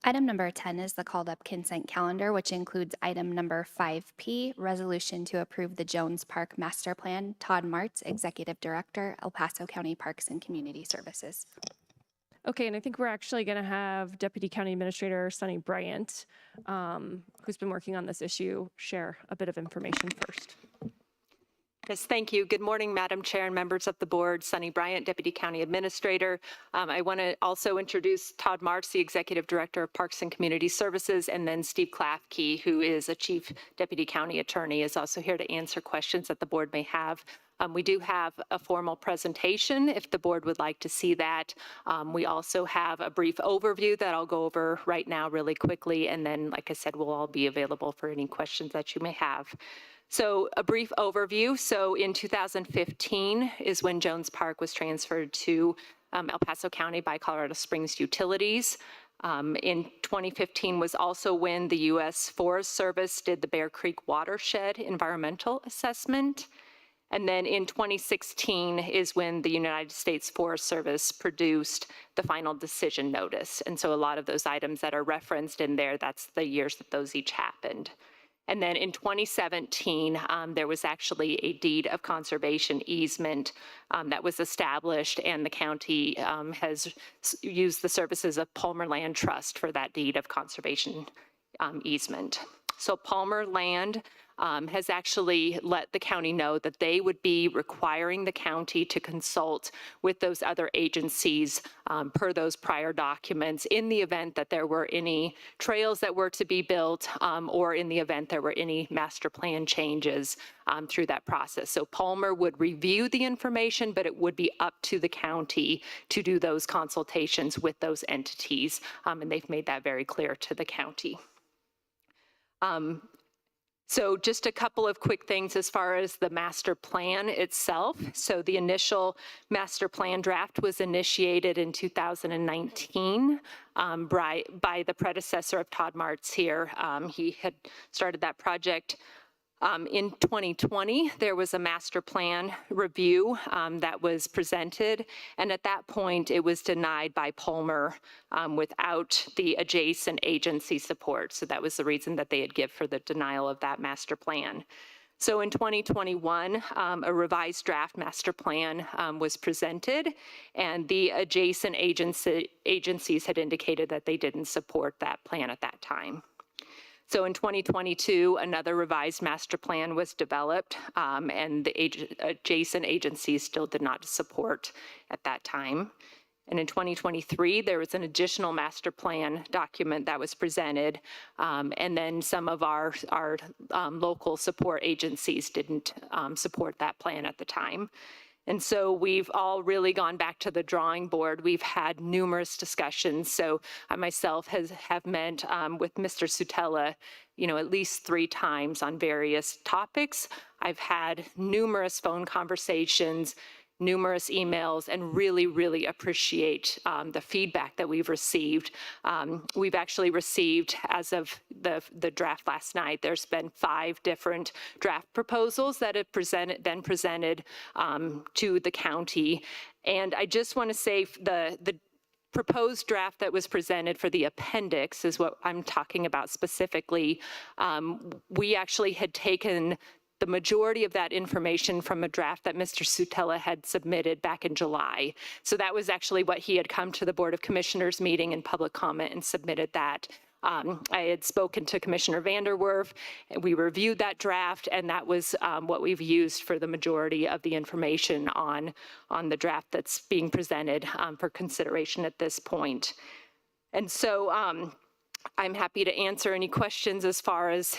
Item number 10 is the called up consent calendar, which includes item number 5P, resolution to approve the Jones Park Master Plan. Todd Martz, Executive Director, El Paso County Parks and Community Services. Okay, and I think we're actually going to have Deputy County Administrator Sunny Bryant, who's been working on this issue, share a bit of information first. Yes, thank you. Good morning, Madam Chair and members of the board. Sunny Bryant, Deputy County Administrator. I want to also introduce Todd Martz, the Executive Director of Parks and Community Services, and then Steve Klafke, who is a Chief Deputy County Attorney, is also here to answer questions that the board may have. We do have a formal presentation if the board would like to see that. We also have a brief overview that I'll go over right now really quickly, and then, like I said, we'll all be available for any questions that you may have. So a brief overview. So in 2015 is when Jones Park was transferred to El Paso County by Colorado Springs Utilities. In 2015 was also when the U.S. Forest Service did the Bear Creek Watershed Environmental Assessment. And then in 2016 is when the United States Forest Service produced the final decision notice. And so a lot of those items that are referenced in there, that's the years that those each happened. And then in 2017, there was actually a deed of conservation easement that was established, and the county has used the services of Palmer Land Trust for that deed of conservation easement. So Palmer Land has actually let the county know that they would be requiring the county to consult with those other agencies per those prior documents in the event that there were any trails that were to be built or in the event there were any master plan changes through that process. So Palmer would review the information, but it would be up to the county to do those consultations with those entities, and they've made that very clear to the county. So just a couple of quick things as far as the master plan itself. So the initial master plan draft was initiated in 2019 by the predecessor of Todd Martz here. He had started that project. In 2020, there was a master plan review that was presented, and at that point, it was denied by Palmer without the adjacent agency support. So that was the reason that they had given for the denial of that master plan. So in 2021, a revised draft master plan was presented, and the adjacent agencies had indicated that they didn't support that plan at that time. So in 2022, another revised master plan was developed, and the adjacent agencies still did not support at that time. And in 2023, there was an additional master plan document that was presented, and then some of our local support agencies didn't support that plan at the time. And so we've all really gone back to the drawing board. We've had numerous discussions. So I myself have met with Mr. Sutella, at least 3 times on various topics. I've had numerous phone conversations, numerous emails, and really, really appreciate the feedback that we've received. We've actually received, as of the draft last night, there's been 5 different draft proposals that have been presented to the county. And I just want to say the proposed draft that was presented for the appendix is what I'm talking about specifically. We actually had taken the majority of that information from a draft that Mr. Sutella had submitted back in July. So that was actually what he had come to the Board of Commissioners meeting in public comment and submitted that. I had spoken to Commissioner Vanderwerf, and we reviewed that draft, and that was what we've used for the majority of the information on the draft that's being presented for consideration at this point. And so I'm happy to answer any questions as far as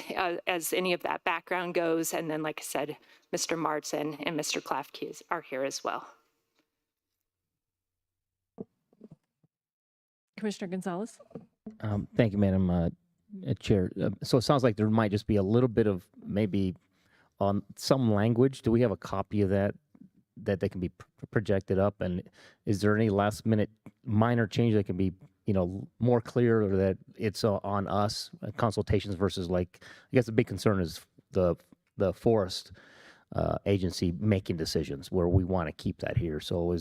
any of that background goes. And then, like I said, Mr. Martz and Mr. Klafke are here as well. Commissioner Gonzalez. Thank you, Madam Chair. So it sounds like there might just be a little bit of maybe on some language. Do we have a copy of that they can be projected up? And is there any last minute minor change that can be more clear, or that it's on us consultations versus, like, I guess the big concern is the forest agency making decisions where we want to keep that here. So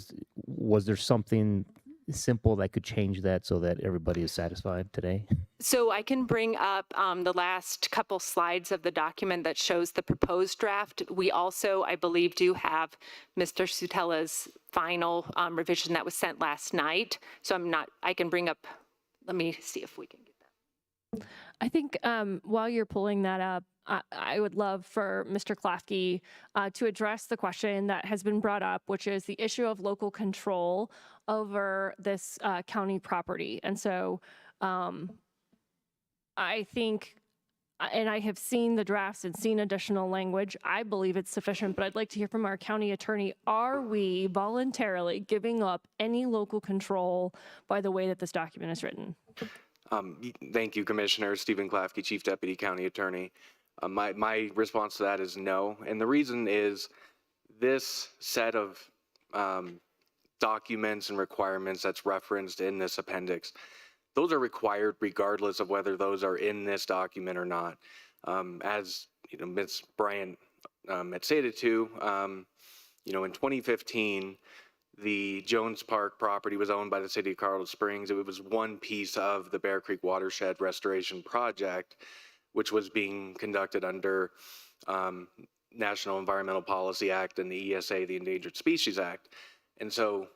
was there something simple that could change that so that everybody is satisfied today? So I can bring up the last couple slides of the document that shows the proposed draft. We also, I believe, do have Mr. Sutella's final revision that was sent last night. So I can bring up, let me see if we can get that. I think while you're pulling that up, I would love for Mr. Klafke to address the question that has been brought up, which is the issue of local control over this county property. And so I think, and I have seen the drafts and seen additional language, I believe it's sufficient, but I'd like to hear from our county attorney. Are we voluntarily giving up any local control by the way that this document is written? Thank you, Commissioner. Stephen Klafke, Chief Deputy County Attorney. My response to that is no. And the reason is this set of documents and requirements that's referenced in this appendix, those are required regardless of whether those are in this document or not. As Ms. Bryant had stated to, in 2015, the Jones Park property was owned by the city of Colorado Springs. It was one piece of the Bear Creek Watershed Restoration Project, which was being conducted under National Environmental Policy Act and the ESA, the Endangered Species Act. And so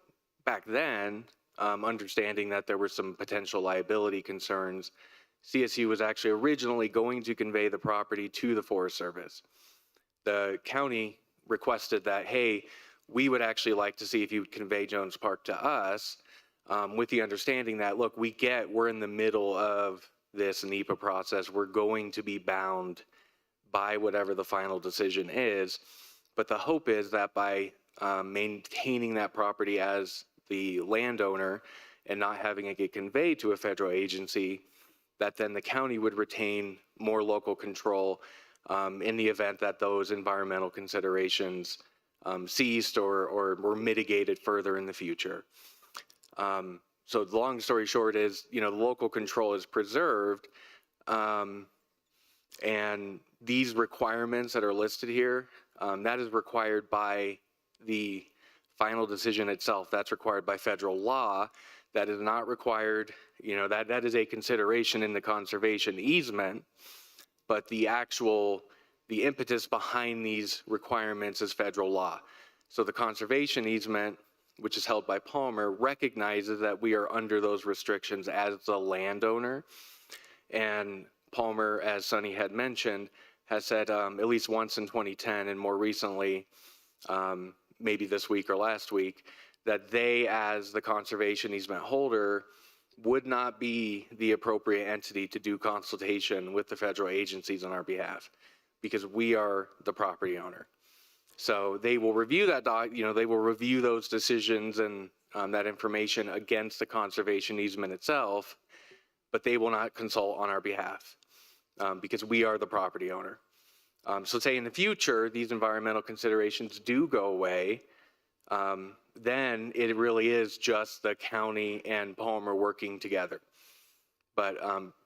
back then, understanding that there were some potential liability concerns, CSU was actually originally going to convey the property to the Forest Service. The county requested that, hey, we would actually like to see if you would convey Jones Park to us, with the understanding that, look, we're in the middle of this NEPA process. We're going to be bound by whatever the final decision is. But the hope is that by maintaining that property as the landowner and not having it get conveyed to a federal agency, that then the county would retain more local control in the event that those environmental considerations ceased or were mitigated further in the future. So the long story short is, the local control is preserved, and these requirements that are listed here, that is required by the final decision itself. That's required by federal law. That is not required, that is a consideration in the conservation easement, but the impetus behind these requirements is federal law. So the conservation easement, which is held by Palmer, recognizes that we are under those restrictions as the landowner. And Palmer, as Sonny had mentioned, has said at least once in 2010 and more recently, maybe this week or last week, that they, as the conservation easement holder, would not be the appropriate entity to do consultation with the federal agencies on our behalf, because we are the property owner. So they will review that they will review those decisions and that information against the conservation easement itself, but they will not consult on our behalf because we are the property owner. So say in the future, these environmental considerations do go away, then it really is just the county and Palmer working together. But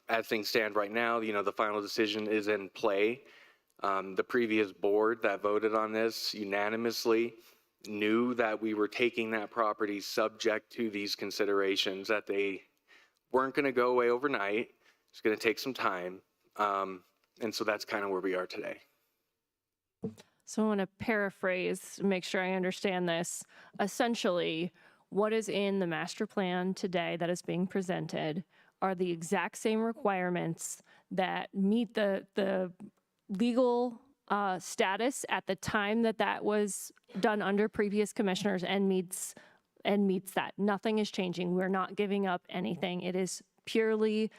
as things stand right now, the final decision is in play. The previous board that voted on this unanimously knew that we were taking that property subject to these considerations, that they weren't going to go away overnight. It's going to take some time. And so that's kind of where we are today. So I want to paraphrase to make sure I understand this. Essentially, what is in the master plan today that is being presented are the exact same requirements that meet the legal status at the time that was done under previous commissioners and meets that. Nothing is changing. We're not giving up anything. It is purely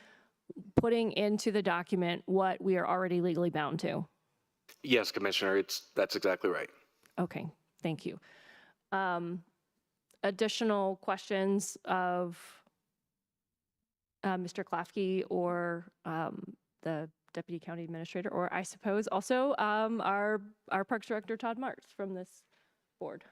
putting into the document what we are already legally bound to. Yes, Commissioner, that's exactly right. Okay, thank you. Additional questions of Mr. Klafke or the Deputy County Administrator, or I suppose also our Parks Director, Todd Martz, from this board.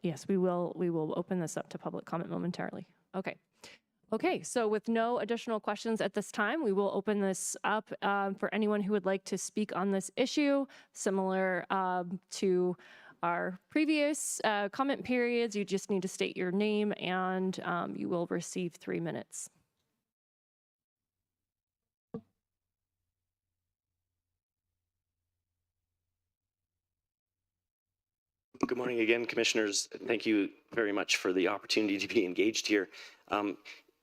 Yes, we will open this up to public comment momentarily. Okay. Okay, so with no additional questions at this time, we will open this up for anyone who would like to speak on this issue, similar to our previous comment periods. You just need to state your name and you will receive 3 minutes. Good morning again, commissioners. Thank you very much for the opportunity to be engaged here.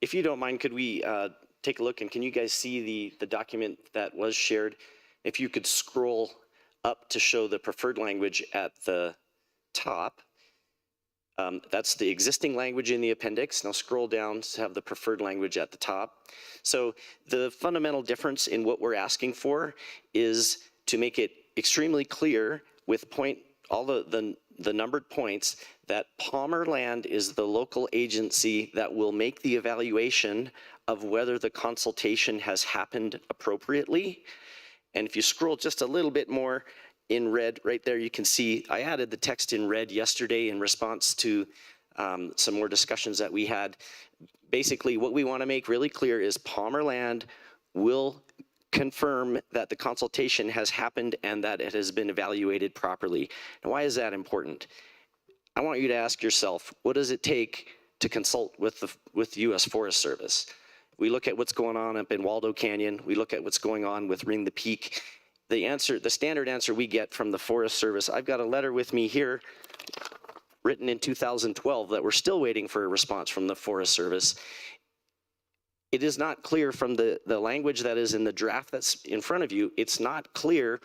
If you don't mind, could we take a look, and can you guys see the document that was shared? If you could scroll up to show the preferred language at the top. That's the existing language in the appendix. Now scroll down to have the preferred language at the top. So the fundamental difference in what we're asking for is to make it extremely clear with all the numbered points that Palmer Land is the local agency that will make the evaluation of whether the consultation has happened appropriately. And if you scroll just a little bit more in red, right there, you can see I added the text in red yesterday in response to some more discussions that we had. Basically, what we want to make really clear is Palmer Land will confirm that the consultation has happened and that it has been evaluated properly. Now, why is that important? I want you to ask yourself, what does it take to consult with the U.S. Forest Service? We look at what's going on up in Waldo Canyon. We look at what's going on with Ring the Peak. The standard answer we get from the Forest Service, I've got a letter with me here written in 2012 that we're still waiting for a response from the Forest Service. It is not clear from the language that is in the draft that's in front of you, it's not clear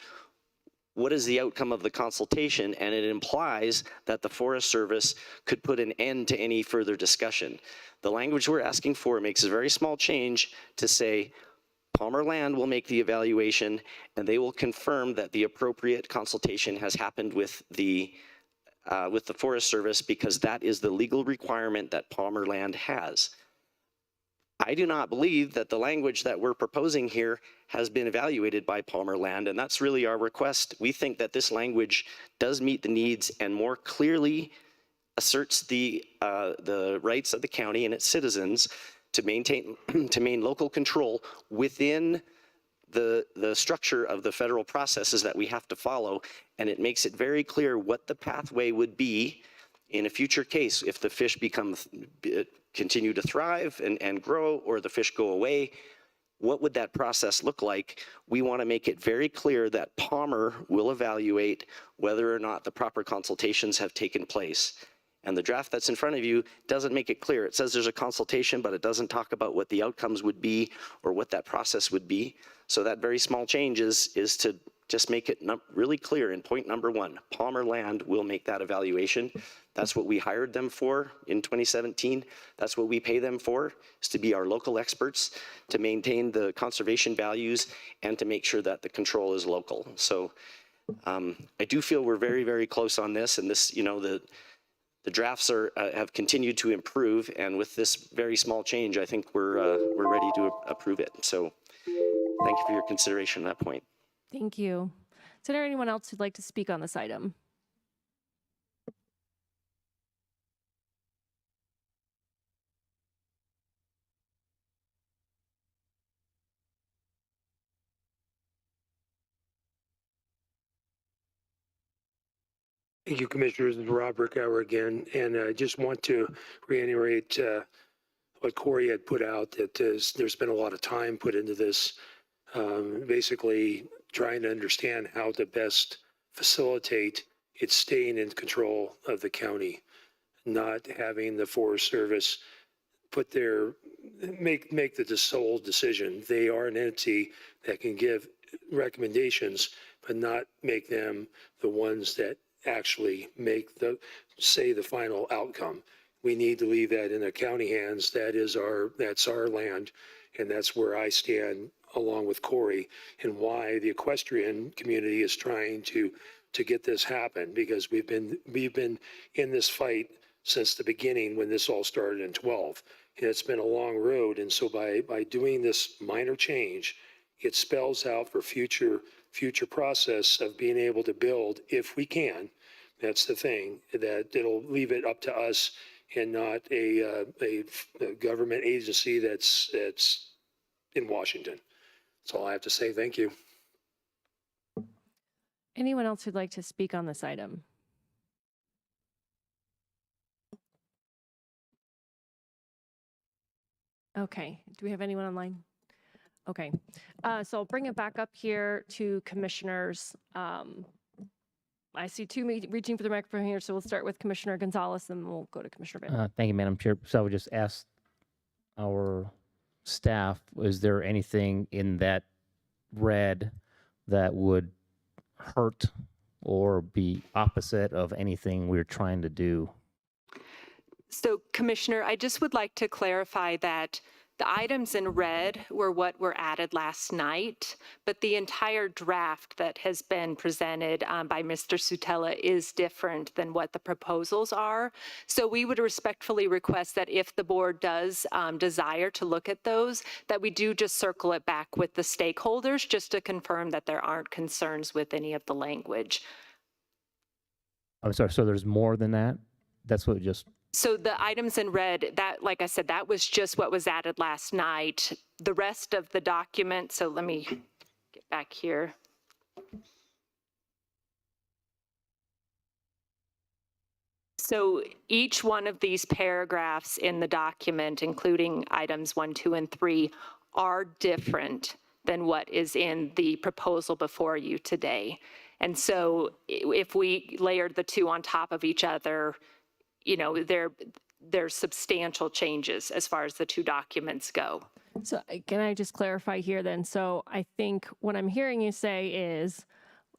what is the outcome of the consultation, and it implies that the Forest Service could put an end to any further discussion. The language we're asking for makes a very small change to say, Palmer Land will make the evaluation and they will confirm that the appropriate consultation has happened with the Forest Service because that is the legal requirement that Palmer Land has. I do not believe that the language that we're proposing here has been evaluated by Palmer Land, and that's really our request. We think that this language does meet the needs and more clearly asserts the rights of the county and its citizens to maintain local control within the structure of the federal processes that we have to follow, and it makes it very clear what the pathway would be in a future case if the fish continue to thrive and grow, or the fish go away. What would that process look like? We want to make it very clear that Palmer will evaluate whether or not the proper consultations have taken place. And the draft that's in front of you doesn't make it clear. It says there's a consultation, but it doesn't talk about what the outcomes would be or what that process would be. So that very small change is to just make it really clear in point number 1. Palmer Land will make that evaluation. That's what we hired them for in 2017. That's what we pay them for, is to be our local experts, to maintain the conservation values and to make sure that the control is local. So I do feel we're very, very close on this, and this, the drafts have continued to improve, and with this very small change, I think we're ready to approve it. So thank you for your consideration on that point. Thank you. Is there anyone else who'd like to speak on this item? Thank you, Commissioners. This is Rob Rickower again, and I just want to reiterate what Corey had put out, that there's been a lot of time put into this, basically trying to understand how to best facilitate its staying in control of the county, not having the Forest Service make the sole decision. They are an entity that can give recommendations, but not make them the ones that actually say the final outcome. We need to leave that in the county hands. That's our land, and that's where I stand along with Corey, and why the equestrian community is trying to get this happen, because we've been in this fight since the beginning when this all started in 12. And it's been a long road, and so by doing this minor change, it spells out for future process of being able to build, if we can. That's the thing, that it'll leave it up to us and not a government agency that's in Washington. That's all I have to say. Thank you. Anyone else who'd like to speak on this item? Okay, do we have anyone online? Okay, so I'll bring it back up here to commissioners. I see two reaching for the microphone here, so we'll start with Commissioner Gonzalez, and we'll go to Commissioner Van. Thank you, Madam Chair. So I would just ask our staff, is there anything in that red that would hurt or be opposite of anything we're trying to do? So, Commissioner, I just would like to clarify that the items in red were what were added last night, but the entire draft that has been presented by Mr. Sutella is different than what the proposals are. So we would respectfully request that if the board does desire to look at those, that we do just circle it back with the stakeholders just to confirm that there aren't concerns with any of the language. I'm sorry, so there's more than that? That's what just... So the items in red, that, like I said, that was just what was added last night. The rest of the document, so let me get back here. So each one of these paragraphs in the document, including items 1, 2, and 3, are different than what is in the proposal before you today. And so if we layered the two on top of each other, you know, there's substantial changes as far as the two documents go. So can I just clarify here then? So I think what I'm hearing you say is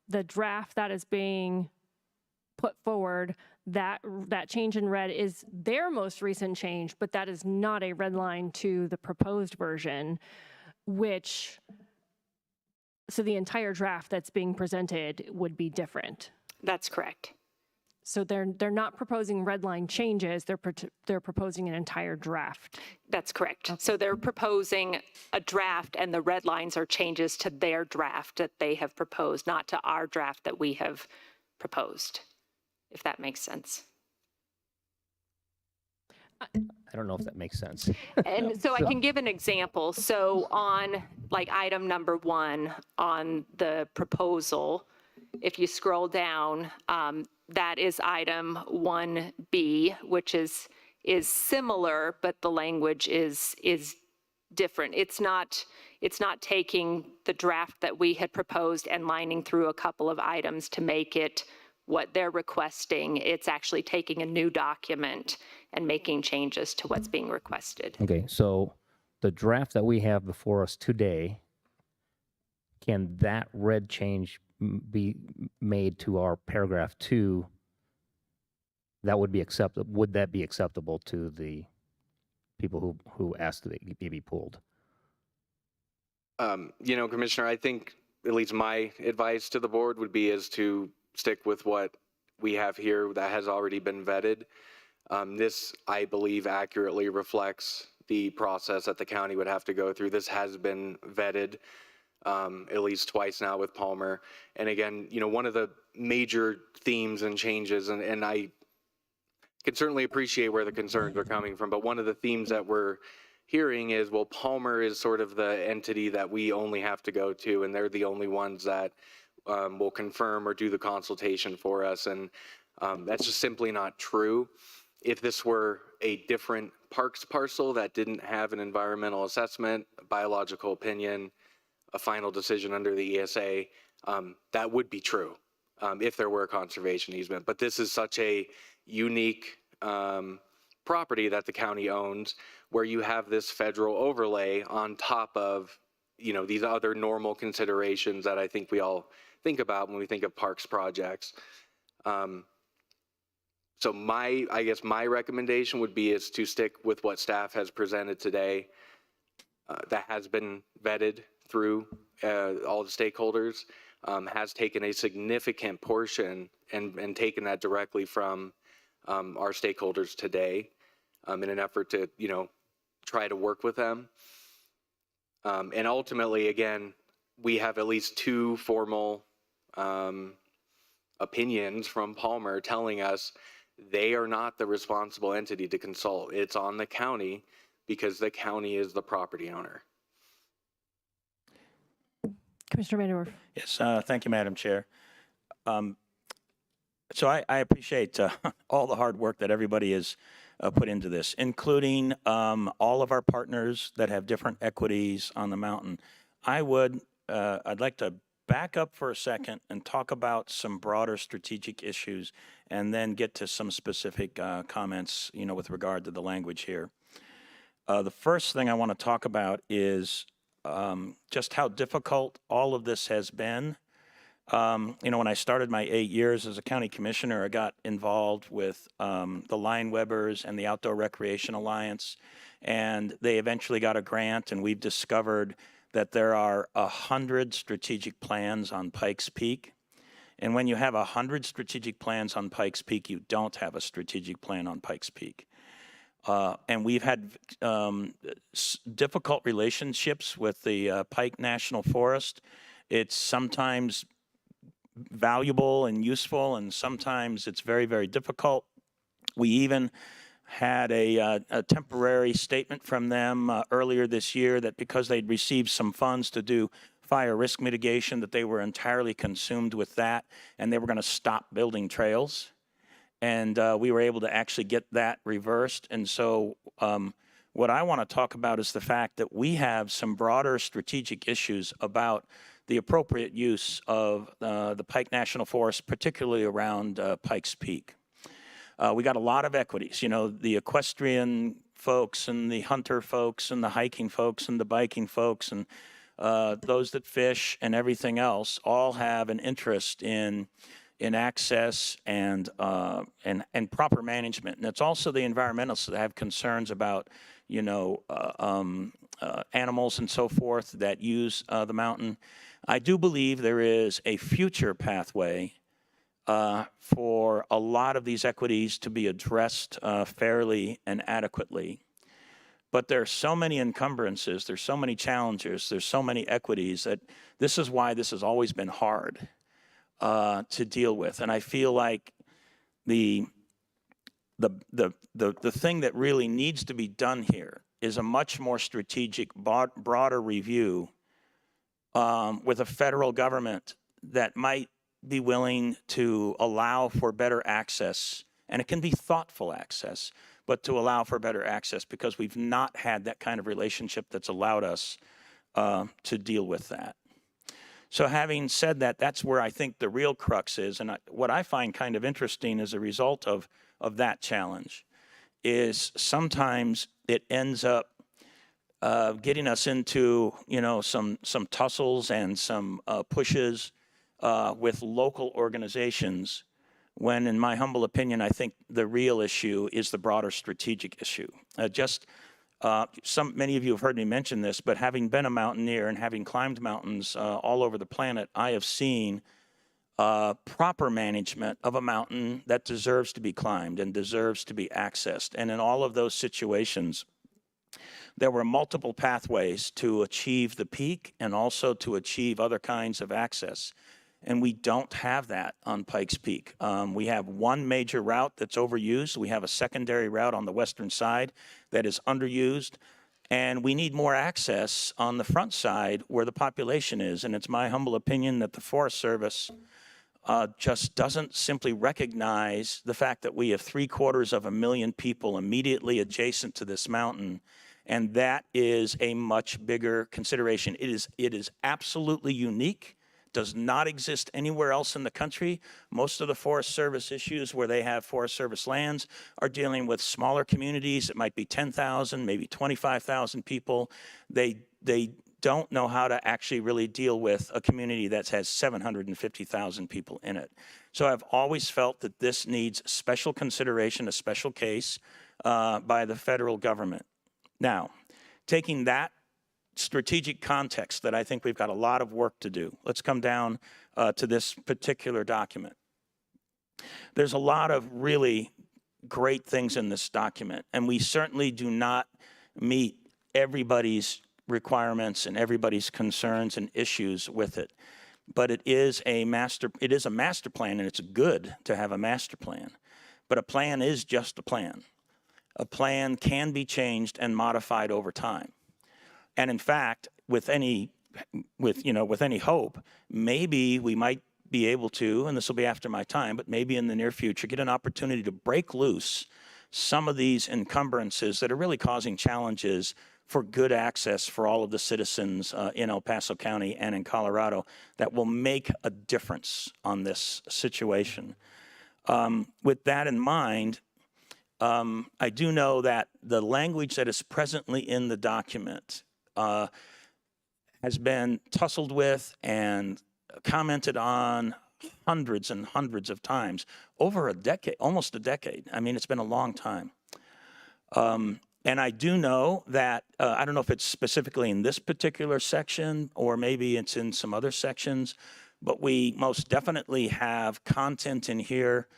the draft that is being put forward, that change in red is their most recent change, but that is not a red line to the proposed version, which, so the entire draft that's being presented would be different. That's correct. So they're not proposing red line changes, they're proposing an entire draft. That's correct. Okay. So they're proposing a draft and the red lines are changes to their draft that they have proposed, not to our draft that we have proposed, if that makes sense. I don't know if that makes sense. And so I can give an example. So on like item number 1 on the proposal, if you scroll down, that is item 1B, which is similar, but the language is different. It's not taking the draft that we had proposed and lining through a couple of items to make it what they're requesting. It's actually taking a new document and making changes to what's being requested. Okay, so the draft that we have before us today, can that red change be made to our paragraph 2? That would be acceptable. Would that be acceptable to the people who asked to be pulled? You know, Commissioner, I think at least my advice to the board would be is to stick with what we have here that has already been vetted. This, I believe, accurately reflects the process that the county would have to go through. This has been vetted at least twice now with Palmer. And again, you know, one of the major themes and changes, and I can certainly appreciate where the concerns are coming from, but one of the themes that we're hearing is, well, Palmer is sort of the entity that we only have to go to, and they're the only ones that will confirm or do the consultation for us. And that's just simply not true. If this were a different parks parcel that didn't have an environmental assessment, a biological opinion, a final decision under the ESA, that would be true if there were a conservation easement. But this is such a unique property that the county owns, where you have this federal overlay on top of, you know, these other normal considerations that I think we all think about when we think of parks projects. So I guess my recommendation would be is to stick with what staff has presented today, that has been vetted through all the stakeholders, has taken a significant portion and taken that directly from our stakeholders today in an effort to, you know, try to work with them. And ultimately, again, we have at least 2 formal opinions from Palmer telling us They are not the responsible entity to consult. It's on the county because the county is the property owner. Commissioner Vanderwerf. Yes, thank you, Madam Chair. So I appreciate all the hard work that everybody has put into this, including all of our partners that have different equities on the mountain. I'd like to back up for a second and talk about some broader strategic issues and then get to some specific comments, with regard to the language here. The first thing I want to talk about is just how difficult all of this has been. When I started my 8 years as a county commissioner, I got involved with the Line Webbers and the Outdoor Recreation Alliance, and they eventually got a grant, and we've discovered that there are 100 strategic plans on Pikes Peak. And when you have 100 strategic plans on Pikes Peak, you don't have a strategic plan on Pikes Peak. And we've had difficult relationships with the Pike National Forest. It's sometimes valuable and useful, and sometimes it's very, very difficult. We even had a temporary statement from them earlier this year that because they'd received some funds to do fire risk mitigation, that they were entirely consumed with that, and they were going to stop building trails. And we were able to actually get that reversed. And so what I want to talk about is the fact that we have some broader strategic issues about the appropriate use of the Pike National Forest, particularly around Pikes Peak. We got a lot of equities, the equestrian folks and the hunter folks and the hiking folks and the biking folks and those that fish and everything else all have an interest in access and proper management. And it's also the environmentalists that have concerns about, animals and so forth that use the mountain. I do believe there is a future pathway for a lot of these equities to be addressed fairly and adequately. But there are so many encumbrances, there's so many challenges, there's so many equities that this is why this has always been hard to deal with. And I feel like the thing that really needs to be done here is a much more strategic, broader review with a federal government that might be willing to allow for better access, and it can be thoughtful access, but to allow for better access, because we've not had that kind of relationship that's allowed us to deal with that. So having said that, that's where I think the real crux is. And what I find kind of interesting as a result of that challenge is sometimes it ends up getting us into, some tussles and some pushes with local organizations, when, in my humble opinion, I think the real issue is the broader strategic issue. Many of you have heard me mention this, but having been a mountaineer and having climbed mountains all over the planet, I have seen proper management of a mountain that deserves to be climbed and deserves to be accessed. And in all of those situations, there were multiple pathways to achieve the peak and also to achieve other kinds of access. And we don't have that on Pikes Peak. We have one major route that's overused. We have a secondary route on the western side that is underused. And we need more access on the front side where the population is. And it's my humble opinion that the Forest Service just doesn't simply recognize the fact that we have 750,000 people immediately adjacent to this mountain. And that is a much bigger consideration. It is absolutely unique. Does not exist anywhere else in the country. Most of the Forest Service issues where they have Forest Service lands are dealing with smaller communities. It might be 10,000, maybe 25,000 people. They don't know how to actually really deal with a community that has 750,000 people in it. So I've always felt that this needs special consideration, a special case by the federal government. Now, taking that strategic context that I think we've got a lot of work to do. Let's come down to this particular document. There's a lot of really great things in this document, and we certainly do not meet everybody's requirements and everybody's concerns and issues with it. But it is a master plan, and it's good to have a master plan. but a plan is just a plan. A plan can be changed and modified over time. And in fact, with any hope, maybe we might be able to, and this will be after my time, but maybe in the near future, get an opportunity to break loose some of these encumbrances that are really causing challenges for good access for all of the citizens in El Paso County and in Colorado that will make a difference on this situation. With that in mind, I do know that the language that is presently in the document has been tussled with and commented on hundreds and hundreds of times over a decade, almost a decade. I mean, it's been a long time. And I do know that, I don't know if it's specifically in this particular section or maybe it's in some other sections, but we most definitely have content in here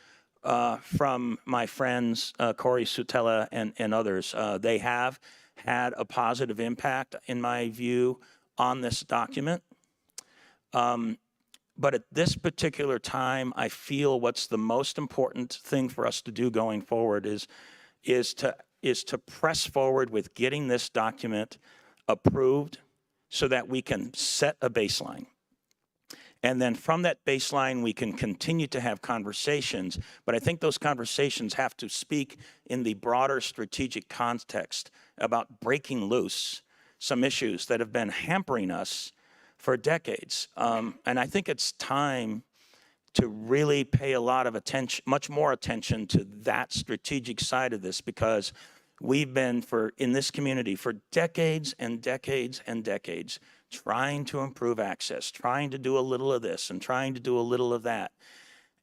from my friends, Corey Sutella and others. They have had a positive impact, in my view, on this document. But at this particular time, I feel what's the most important thing for us to do going forward is to press forward with getting this document approved so that we can set a baseline. And then from that baseline, we can continue to have conversations. But I think those conversations have to speak in the broader strategic context about breaking loose some issues that have been hampering us for decades. And I think it's time to really pay a lot of attention, much more attention to that strategic side of this, because we've been in this community for decades and decades and decades trying to improve access, trying to do a little of this and trying to do a little of that.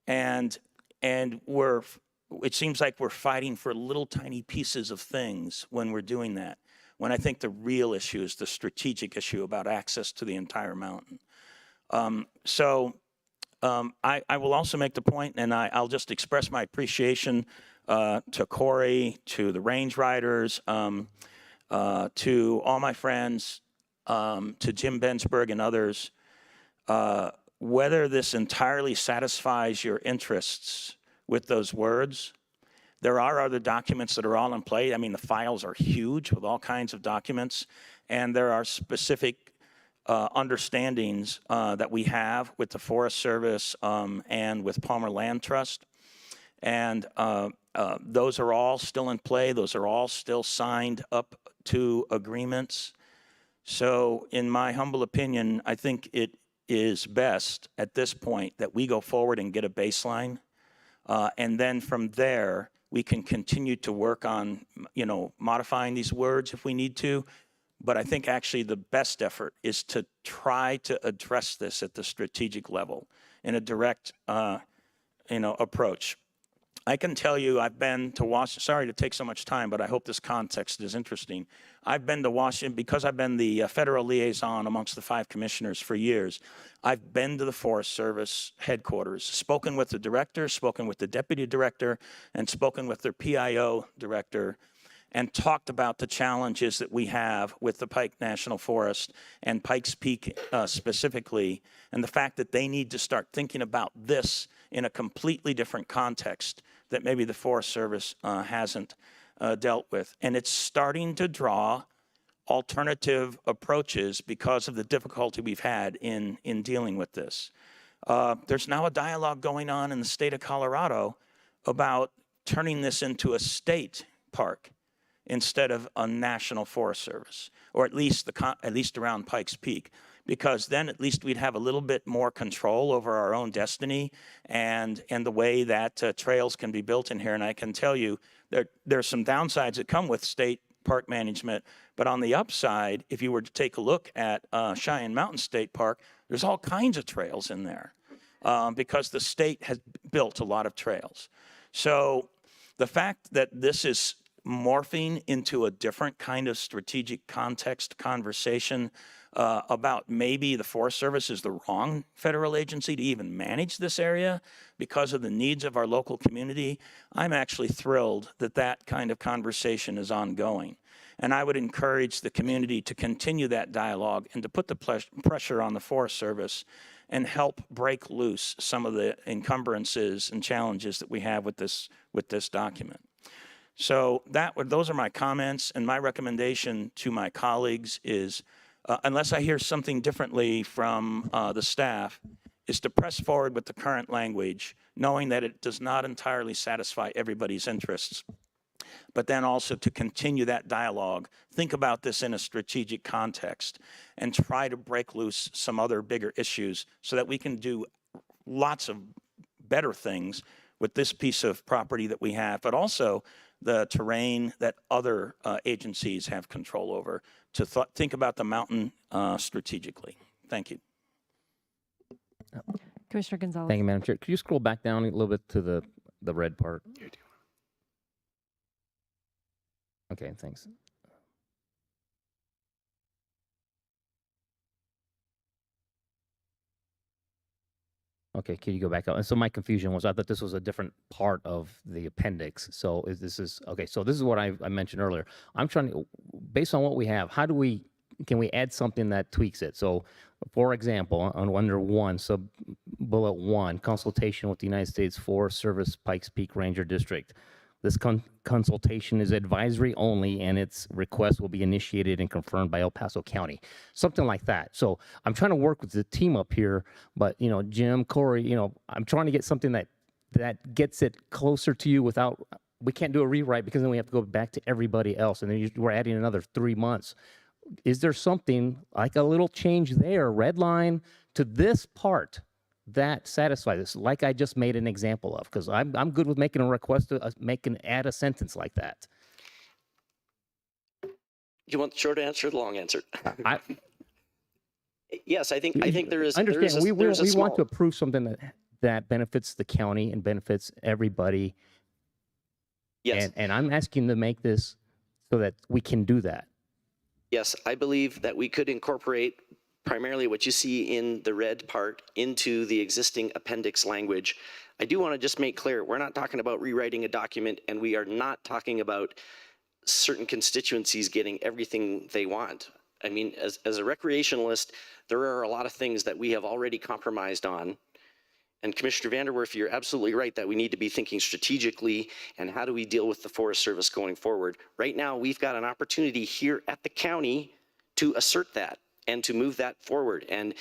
And it seems like we're fighting for little tiny pieces of things when we're doing that, when I think the real issue is the strategic issue about access to the entire mountain. I will also make the point, and I'll just express my appreciation to Corey, to the range riders, to all my friends, to Jim Bensberg and others. Whether this entirely satisfies your interests with those words, there are other documents that are all in play. I mean, the files are huge with all kinds of documents, and there are specific understandings that we have with the Forest Service and with Palmer Land Trust. And those are all still in play. Those are all still signed up to agreements. So in my humble opinion, I think it is best at this point that we go forward and get a baseline. And then from there, we can continue to work on, modifying these words if we need to. But I think actually the best effort is to try to address this at the strategic level in a direct, approach. I can tell you I've been to Washington. Sorry to take so much time, but I hope this context is interesting. I've been to Washington because I've been the federal liaison amongst the 5 commissioners for years. I've been to the Forest Service headquarters, spoken with the director, spoken with the deputy director, and spoken with their PIO director, and talked about the challenges that we have with the Pike National Forest and Pikes Peak specifically, and the fact that they need to start thinking about this in a completely different context that maybe the Forest Service hasn't dealt with. And it's starting to draw alternative approaches because of the difficulty we've had in dealing with this. There's now a dialogue going on in the state of Colorado about turning this into a state park instead of a national Forest Service, or at least around Pikes Peak, because then at least we'd have a little bit more control over our own destiny and the way that trails can be built in here. And I can tell you there's some downsides that come with state park management, but on the upside, if you were to take a look at Cheyenne Mountain State Park, there's all kinds of trails in there because the state has built a lot of trails. So the fact that this is morphing into a different kind of strategic context conversation about maybe the Forest Service is the wrong federal agency to even manage this area because of the needs of our local community, I'm actually thrilled that that kind of conversation is ongoing. And I would encourage the community to continue that dialogue and to put the pressure on the Forest Service and help break loose some of the encumbrances and challenges that we have with this document. So those are my comments, and my recommendation to my colleagues is, unless I hear something differently from the staff, is to press forward with the current language, knowing that it does not entirely satisfy everybody's interests, but then also to continue that dialogue, think about this in a strategic context, and try to break loose some other bigger issues so that we can do lots of better things with this piece of property that we have, but also the terrain that other agencies have control over, to think about the mountain strategically. Thank you. Commissioner Gonzalez. Thank you, Madam Chair. Could you scroll back down a little bit to the red part? Okay, thanks. Okay, can you go back up? And so my confusion was I thought this was a different part of the appendix. So this is okay. So this is what I mentioned earlier. I'm trying to, based on what we have, can we add something that tweaks it? So, for example, under 1, sub bullet 1, consultation with the United States Forest Service Pikes Peak Ranger District. This consultation is advisory only, and its request will be initiated and confirmed by El Paso County. Something like that. So I'm trying to work with the team up here, but Jim, Corey, I'm trying to get something that gets it closer to you without. We can't do a rewrite because then we have to go back to everybody else, and then we're adding another 3 months. Is there something like a little change there, red line, to this part that satisfies this, like I just made an example of? Because I'm good with making a request to add a sentence like that. You want the short answer or the long answer? Yes, I think there is. Understand, we small... want to approve something that benefits the county and benefits everybody. Yes. And I'm asking to make this so that we can do that. Yes, I believe that we could incorporate primarily what you see in the red part into the existing appendix language. I do want to just make clear, we're not talking about rewriting a document, and we are not talking about certain constituencies getting everything they want. I mean, as a recreationalist, there are a lot of things that we have already compromised on. And Commissioner Vanderwerf, you're absolutely right that we need to be thinking strategically and how do we deal with the Forest Service going forward. Right now, we've got an opportunity here at the county to assert that and to move that forward. And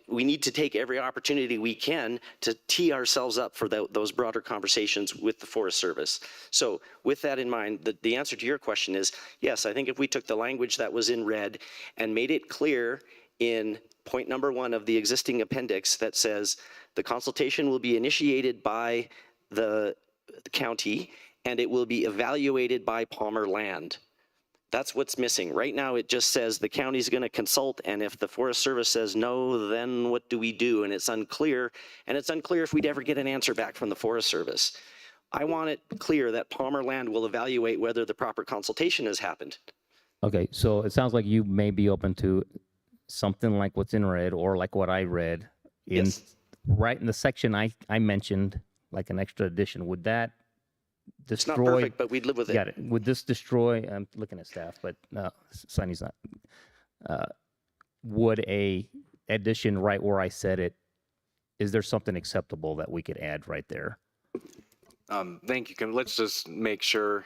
we need to take every opportunity we can to tee ourselves up for those broader conversations with the Forest Service. So with that in mind, the answer to your question is, yes, I think if we took the language that was in red and made it clear in point number 1 of the existing appendix that says the consultation will be initiated by the county and it will be evaluated by Palmer Land. That's what's missing. Right now, it just says the county's going to consult, and if the Forest Service says no, then what do we do? And it's unclear, if we'd ever get an answer back from the Forest Service. I want it clear that Palmer Land will evaluate whether the proper consultation has happened. Okay, so it sounds like you may be open to something like what's in red or like what I read in right in the section I mentioned, like an extra addition. Would that destroy? It's not perfect, but we'd live with it. Got it. Would this destroy? I'm looking at staff, but Sonny's not. Would a addition right where I said it? Is there something acceptable that we could add right there? Thank you. Let's just make sure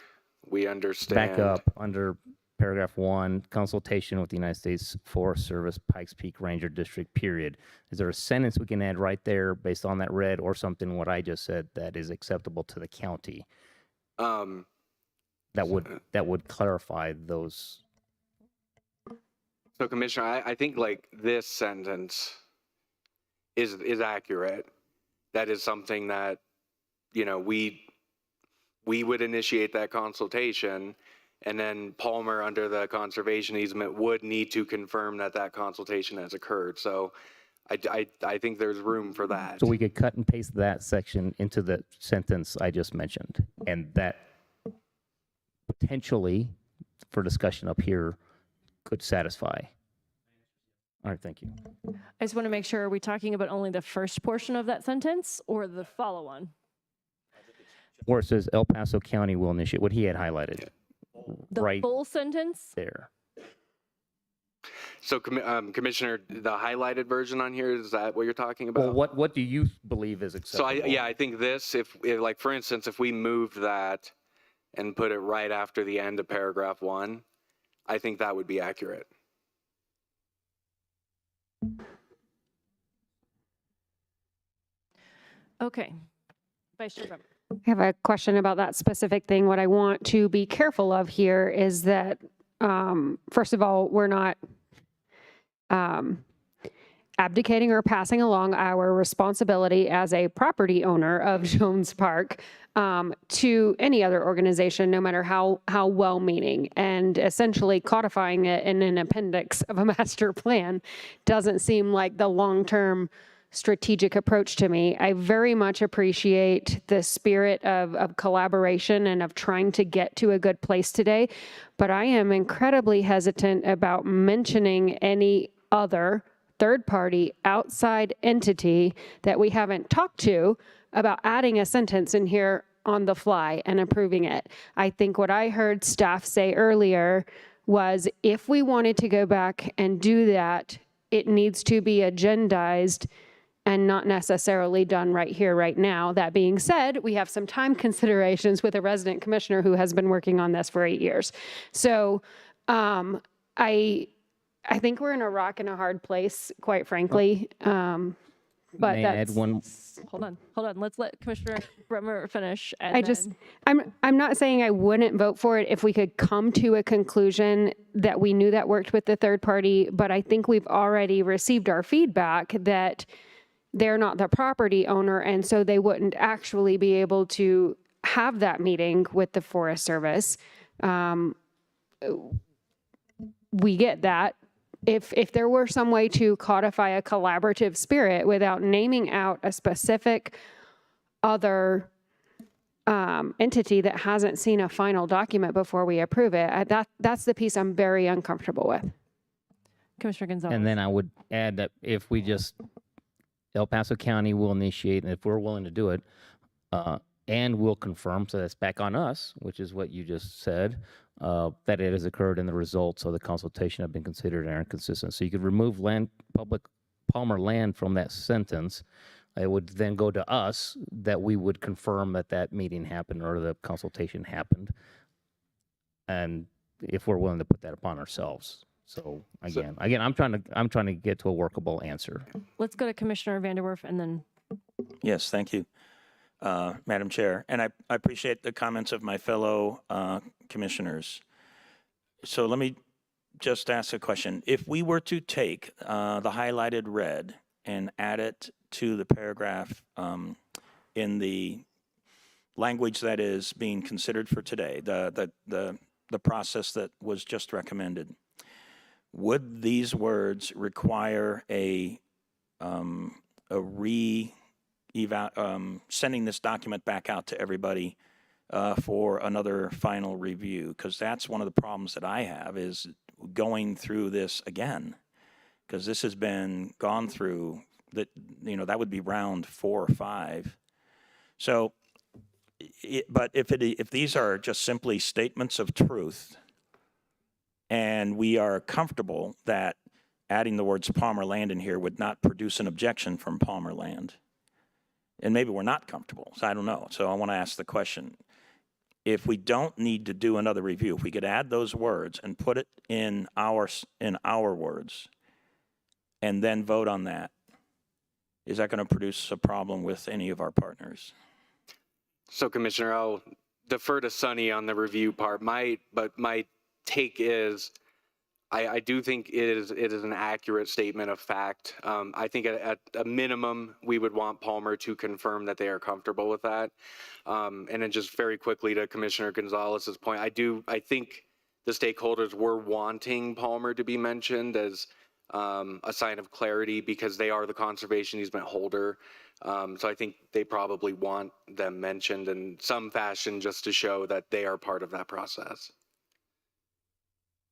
we understand. Back up under paragraph 1, consultation with the United States Forest Service Pikes Peak Ranger District, period. Is there a sentence we can add right there based on that red or something what I just said that is acceptable to the county? That would clarify those. So Commissioner, I think like this sentence is accurate. That is something that, we would initiate that consultation, and then Palmer, under the conservation easement, would need to confirm that consultation has occurred. So I think there's room for that. So we could cut and paste that section into the sentence I just mentioned, and that potentially, for discussion up here, could satisfy. All right, thank you. I just want to make sure, are we talking about only the first portion of that sentence or the follow-on? Where it says El Paso County will initiate, what he had highlighted. The right full sentence? there. So Commissioner, the highlighted version on here, is that what you're talking about? Well, what do you believe is So acceptable? I think this, if like, for instance, if we moved that and put it right after the end of paragraph 1, I think that would be accurate. Okay. Vice Chair Bremer. I have a question about that specific thing. What I want to be careful of here is that, first of all, we're not abdicating or passing along our responsibility as a property owner of Jones Park to any other organization, no matter how well-meaning. And essentially codifying it in an appendix of a master plan doesn't seem like the long-term strategic approach to me. I very much appreciate the spirit of collaboration and of trying to get to a good place today, but I am incredibly hesitant about mentioning any other third-party outside entity that we haven't talked to about adding a sentence in here on the fly and approving it. I think what I heard staff say earlier was if we wanted to go back and do that, it needs to be agendized and not necessarily done right here, right now. That being said, we have some time considerations with a resident commissioner who has been working on this for 8 years. So I think we're in a rock and a hard place, quite frankly. But May I add that's, one? Hold on. Let's let Commissioner Bremer finish. And I just, I'm not saying I wouldn't vote for it if we could come to a conclusion that we knew that worked with the third party, but I think we've already received our feedback that they're not the property owner, and so they wouldn't actually be able to have that meeting with the Forest Service. We get that. If there were some way to codify a collaborative spirit without naming out a specific other entity that hasn't seen a final document before we approve it, that's the piece I'm very uncomfortable with. Commissioner Gonzalez. And then I would add that if we just, El Paso County will initiate, and if we're willing to do it, and we'll confirm, so that's back on us, which is what you just said, that it has occurred and the results of the consultation have been considered and are consistent. So you could remove public Palmer land from that sentence. It would then go to us that we would confirm that that meeting happened or the consultation happened. And if we're willing to put that upon ourselves. So again, I'm trying to get to a workable answer. Let's go to Commissioner Vanderwerf and then. Yes, thank you, Madam Chair. And I appreciate the comments of my fellow commissioners. So let me just ask a question. If we were to take the highlighted red and add it to the paragraph in the language that is being considered for today, the process that was just recommended, would these words require sending this document back out to everybody for another final review? Because that's one of the problems that I have is going through this again, because this has been gone through, that would be round 4 or 5. So, but if these are just simply statements of truth, and we are comfortable that adding the words Palmer Land in here would not produce an objection from Palmer Land, and maybe we're not comfortable, so I don't know. So I want to ask the question, if we don't need to do another review, if we could add those words and put it in our words and then vote on that, is that going to produce a problem with any of our partners? So Commissioner, I'll defer to Sunny on the review part. My take is, I do think it is an accurate statement of fact. I think at a minimum, we would want Palmer to confirm that they are comfortable with that. And then just very quickly to Commissioner Gonzalez's point, I think the stakeholders were wanting Palmer to be mentioned as a sign of clarity because they are the conservation easement holder. So I think they probably want them mentioned in some fashion just to show that they are part of that process.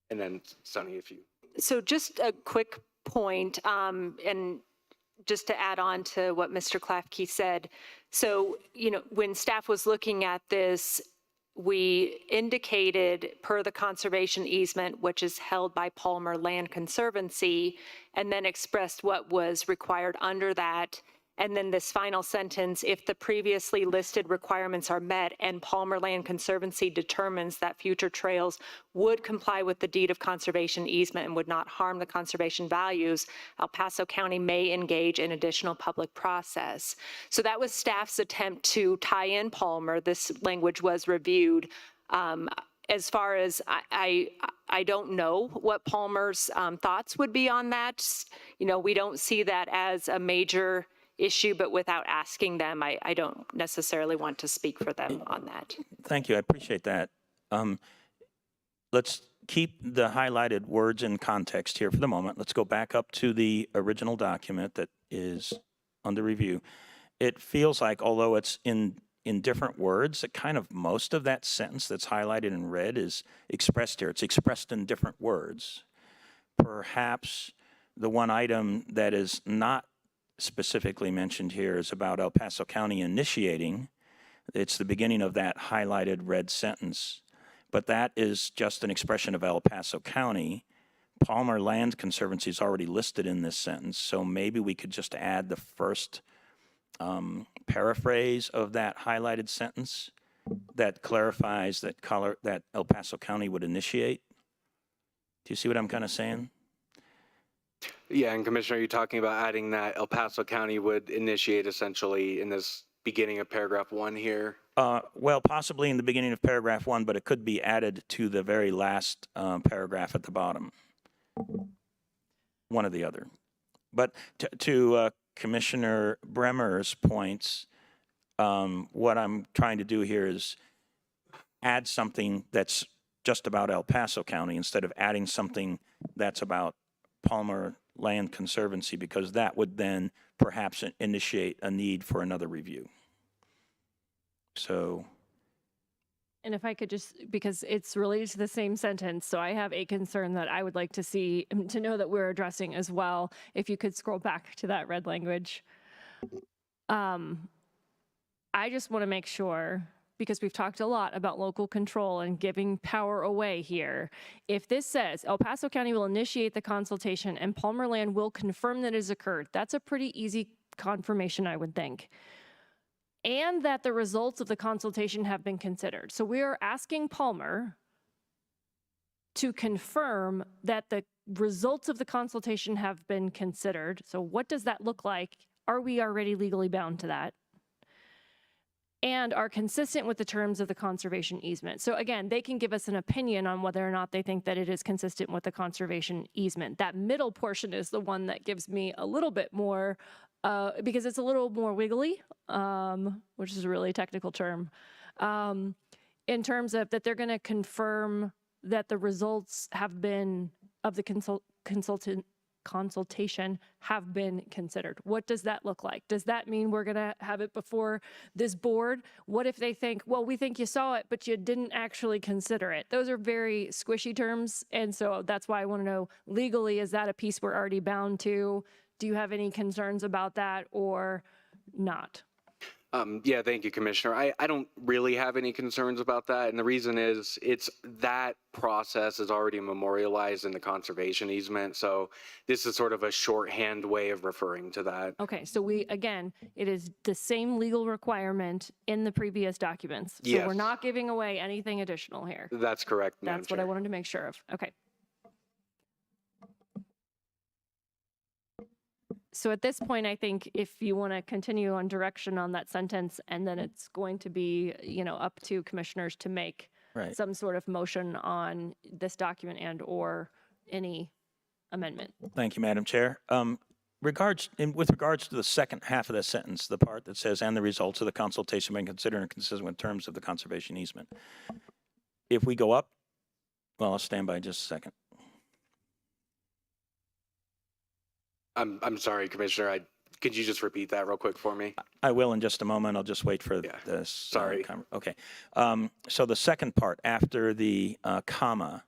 And then Sunny, if you. So just a quick point, and just to add on to what Mr. Klafke said. So, when staff was looking at this, we indicated per the conservation easement, which is held by Palmer Land Conservancy, and then expressed what was required under that. And then this final sentence, if the previously listed requirements are met and Palmer Land Conservancy determines that future trails would comply with the deed of conservation easement and would not harm the conservation values, El Paso County may engage in additional public process. So that was staff's attempt to tie in Palmer. This language was reviewed. As far as I don't know what Palmer's thoughts would be on that. You know, we don't see that as a major issue, but without asking them, I don't necessarily want to speak for them on that. Thank you. I appreciate that. Let's keep the highlighted words in context here for the moment. Let's go back up to the original document that is under review. It feels like, although it's in different words, that kind of most of that sentence that's highlighted in red is expressed here. It's expressed in different words. Perhaps the one item that is not specifically mentioned here is about El Paso County initiating. It's the beginning of that highlighted red sentence, but that is just an expression of El Paso County. Palmer Land Conservancy is already listed in this sentence, so maybe we could just add the first paraphrase of that highlighted sentence that clarifies that El Paso County would initiate. Do you see what I'm kind of saying? Yeah, and Commissioner, are you talking about adding that El Paso County would initiate essentially in this beginning of paragraph 1 here? Well, possibly in the beginning of paragraph 1, but it could be added to the very last paragraph at the bottom. One or the other. But to Commissioner Bremer's points, what I'm trying to do here is add something that's just about El Paso County instead of adding something that's about Palmer Land Conservancy, because that would then perhaps initiate a need for another review. So. And if I could just, because it's related to the same sentence, so I have a concern that I would like to see, to know that we're addressing as well. If you could scroll back to that red language. I just want to make sure, because we've talked a lot about local control and giving power away here. If this says El Paso County will initiate the consultation and Palmer Land will confirm that it has occurred, that's a pretty easy confirmation, I would think. And that the results of the consultation have been considered. So we are asking Palmer to confirm that the results of the consultation have been considered. So what does that look like? Are we already legally bound to that? And are consistent with the terms of the conservation easement. So again, they can give us an opinion on whether or not they think that it is consistent with the conservation easement. That middle portion is the one that gives me a little bit more, because it's a little more wiggly, which is a really technical term, in terms of that they're going to confirm that the results have been of the consultation have been considered. What does that look like? Does that mean we're going to have it before this board? What if they think, well, we think you saw it, but you didn't actually consider it? Those are very squishy terms. And so that's why I want to know legally, is that a piece we're already bound to? Do you have any concerns about that or not? Yeah, thank you, Commissioner. I don't really have any concerns about that. And the reason is that process is already memorialized in the conservation easement. So this is sort of a shorthand way of referring to that. Okay, so again, it is the same legal requirement in the previous documents. So Yes. we're not giving away anything additional here. That's correct, Madam That's what I Chair. wanted to make sure of. Okay. So at this point, I think if you want to continue on direction on that sentence, and then it's going to be, up to commissioners to make Right. some sort of motion on this document and or any amendment. Thank you, Madam Chair. With regards to the second half of that sentence, the part that says, and the results of the consultation been considered and consistent with terms of the conservation easement. If we go up, well, I'll stand by just a second. I'm sorry, Commissioner. Could you just repeat that real quick for me? I will in just a moment. I'll just wait for this. Sorry. Okay. So the second part, after the comma,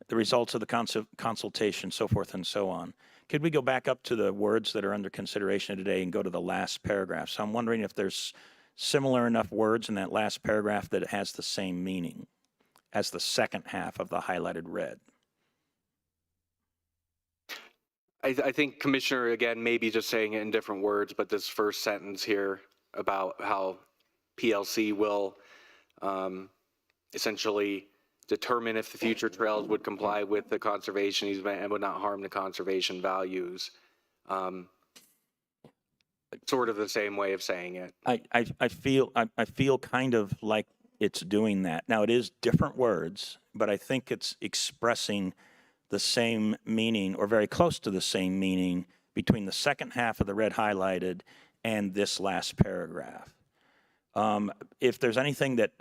the results of the consultation, so forth and so on. Could we go back up to the words that are under consideration today and go to the last paragraph? So I'm wondering if there's similar enough words in that last paragraph that it has the same meaning as the second half of the highlighted red. I think Commissioner, again, maybe just saying it in different words, but this first sentence here about how PLC will essentially determine if the future trails would comply with the conservation easement and would not harm the conservation values. Sort of the same way of saying it. I feel kind of like it's doing that. Now, it is different words, but I think it's expressing the same meaning or very close to the same meaning between the second half of the red highlighted and this last paragraph. If there's anything that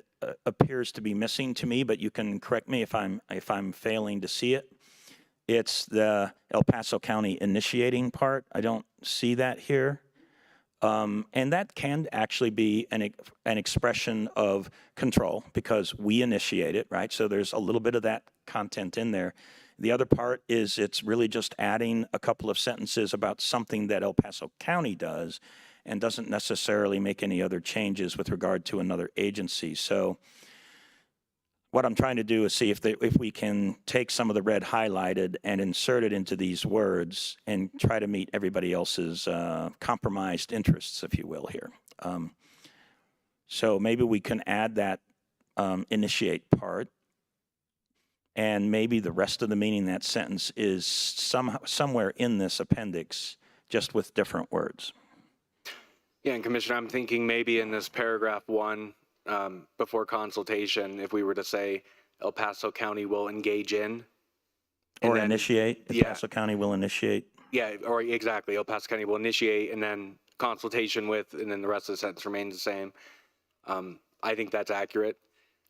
appears to be missing to me, but you can correct me if I'm failing to see it, it's the El Paso County initiating part. I don't see that here. And that can actually be an expression of control because we initiate it, right? So there's a little bit of that content in there. The other part is it's really just adding a couple of sentences about something that El Paso County does and doesn't necessarily make any other changes with regard to another agency. So what I'm trying to do is see if we can take some of the red highlighted and insert it into these words and try to meet everybody else's compromised interests, if you will, here. So maybe we can add that initiate part, and maybe the rest of the meaning of that sentence is somewhere in this appendix, just with different words. Yeah, and Commissioner, I'm thinking maybe in this paragraph 1, before consultation, if we were to say El Paso County will engage in. Or then, initiate, El Paso County will initiate. Yeah, or exactly, El Paso County will initiate and then consultation with, and then the rest of the sentence remains the same. I think that's accurate.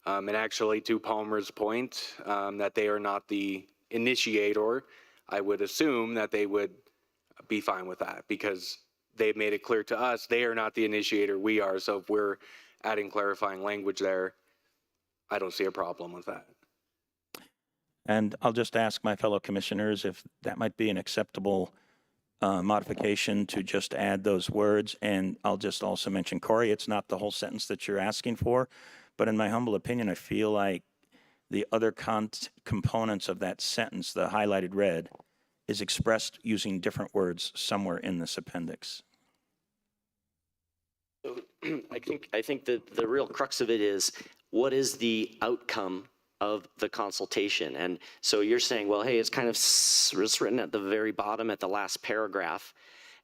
And actually, to Palmer's point, that they are not the initiator, I would assume that they would be fine with that because they've made it clear to us they are not the initiator, we are. So if we're adding clarifying language there, I don't see a problem with that. And I'll just ask my fellow commissioners if that might be an acceptable modification to just add those words. And I'll just also mention, Corey, it's not the whole sentence that you're asking for, but in my humble opinion, I feel like the other components of that sentence, the highlighted red, is expressed using different words somewhere in this appendix. So I think that the real crux of it is, what is the outcome of the consultation? And so you're saying, well, hey, it's kind of it's written at the very bottom at the last paragraph.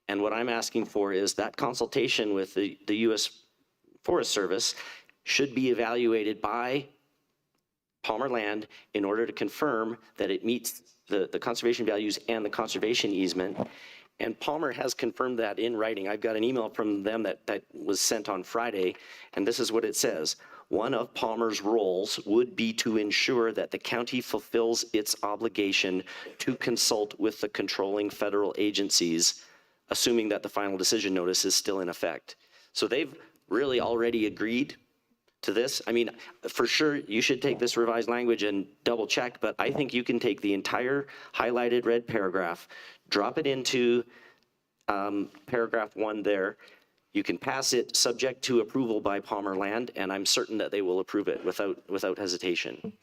And what I'm asking for is that consultation with the U.S. Forest Service should be evaluated by Palmer Land in order to confirm that it meets the conservation values and the conservation easement. And Palmer has confirmed that in writing. I've got an email from them that was sent on Friday, and this is what it says. One of Palmer's roles would be to ensure that the county fulfills its obligation to consult with the controlling federal agencies, assuming that the final decision notice is still in effect. So they've really already agreed to this. I mean, for sure, you should take this revised language and double check, but I think you can take the entire highlighted red paragraph, drop it into paragraph 1 there. You can pass it subject to approval by Palmer Land, and I'm certain that they will approve it without hesitation.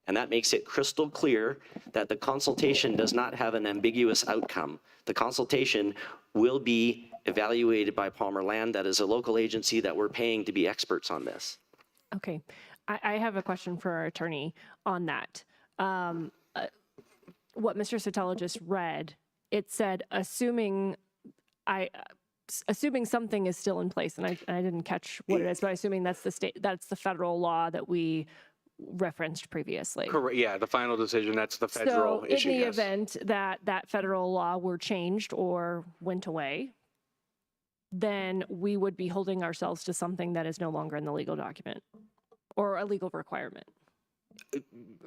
And that makes it crystal clear that the consultation does not have an ambiguous outcome. The consultation will be evaluated by Palmer Land. That is a local agency that we're paying to be experts on this. Okay, I have a question for our attorney on that. What Mr. Sotelo just read, it said, assuming something is still in place, and I didn't catch what it is, but assuming that's the federal law that we referenced previously. Correct. Yeah, the final decision, that's the federal issue. So in the yes. event that that federal law were changed or went away, then we would be holding ourselves to something that is no longer in the legal document or a legal requirement.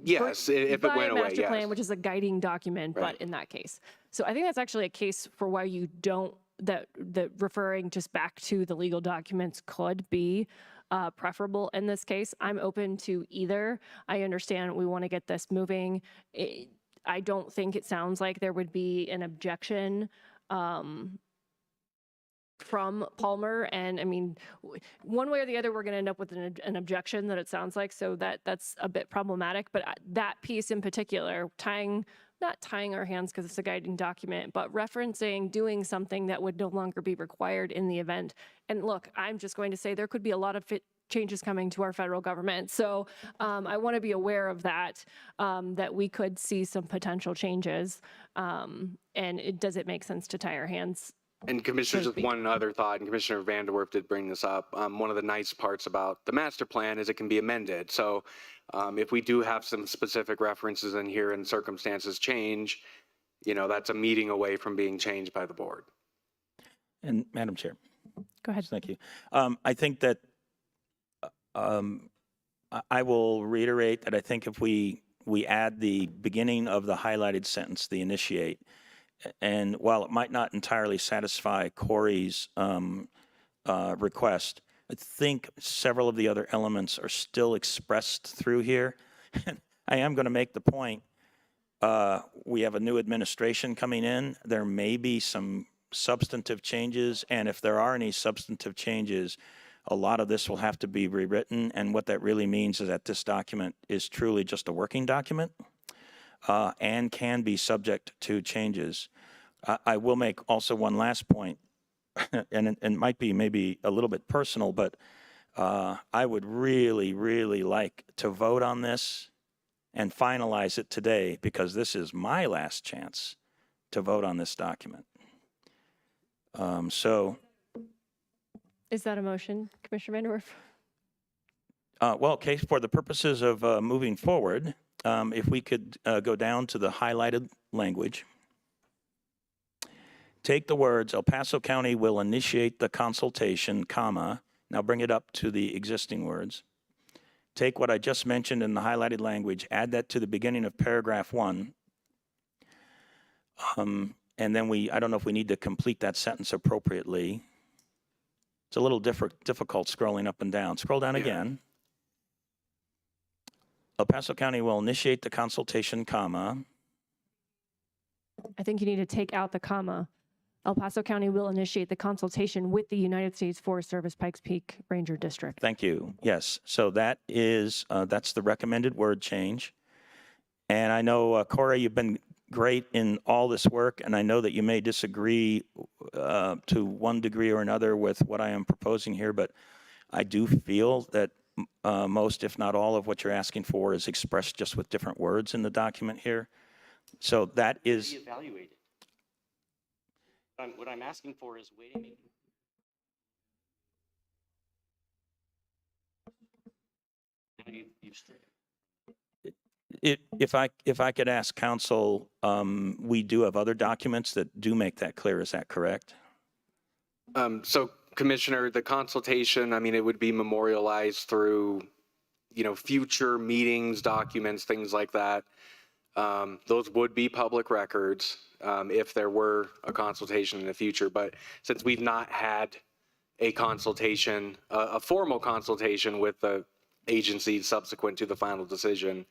Yes, if it went away, master yes. plan, which is a guiding document, Right. but in that case. So I think that's actually a case for why you don't, that referring just back to the legal documents could be preferable in this case. I'm open to either. I understand we want to get this moving. I don't think it sounds like there would be an objection from Palmer. And I mean, one way or the other, we're going to end up with an objection that it sounds like. So that's a bit problematic. But that piece in particular, not tying our hands because it's a guiding document, but referencing doing something that would no longer be required in the event. And look, I'm just going to say there could be a lot of changes coming to our federal government. So I want to be aware of that, that we could see some potential changes. And does it make sense to tie our hands? And Commissioner, just one other thought, and Commissioner Vanderwerf did bring this up. One of the nice parts about the master plan is it can be amended. So if we do have some specific references in here and circumstances change, that's a meeting away from being changed by the board. And Madam Chair. Go ahead. Thank you. I think that I will reiterate that I think if we add the beginning of the highlighted sentence, the initiate, and while it might not entirely satisfy Corey's request, I think several of the other elements are still expressed through here. I am going to make the point, we have a new administration coming in. There may be some substantive changes, and if there are any substantive changes, a lot of this will have to be rewritten, and what that really means is that this document is truly just a working document and can be subject to changes. I will make also one last point, and it might be maybe a little bit personal, but I would really, really like to vote on this and finalize it today, because this is my last chance to vote on this document. Is that a motion, Commissioner Vanderwerf? Well, okay, for the purposes of moving forward, if we could go down to the highlighted language. Take the words, El Paso County will initiate the consultation, comma, now bring it up to the existing words. Take what I just mentioned in the highlighted language, add that to the beginning of paragraph 1. And then I don't know if we need to complete that sentence appropriately. It's a little difficult scrolling up and down. Scroll down again. El Paso County will initiate the consultation, comma. I think you need to take out the comma. El Paso County will initiate the consultation with the United States Forest Service Pikes Peak Ranger District. Thank you. Yes. So that is, that's the recommended word change. And I know, Corey, you've been great in all this work, and I know that you may disagree to one degree or another with what I am proposing here, but I do feel that most, if not all, of what you're asking for is expressed just with different words in the document here. So that is... Evaluated. What I'm asking for is waiting. If I could ask counsel, we do have other documents that do make that clear. Is that correct? So Commissioner, the consultation, I mean, it would be memorialized through, future meetings, documents, things like that. Those would be public records if there were a consultation in the future. But since we've not had a consultation, a formal consultation with the agency subsequent to the final decision,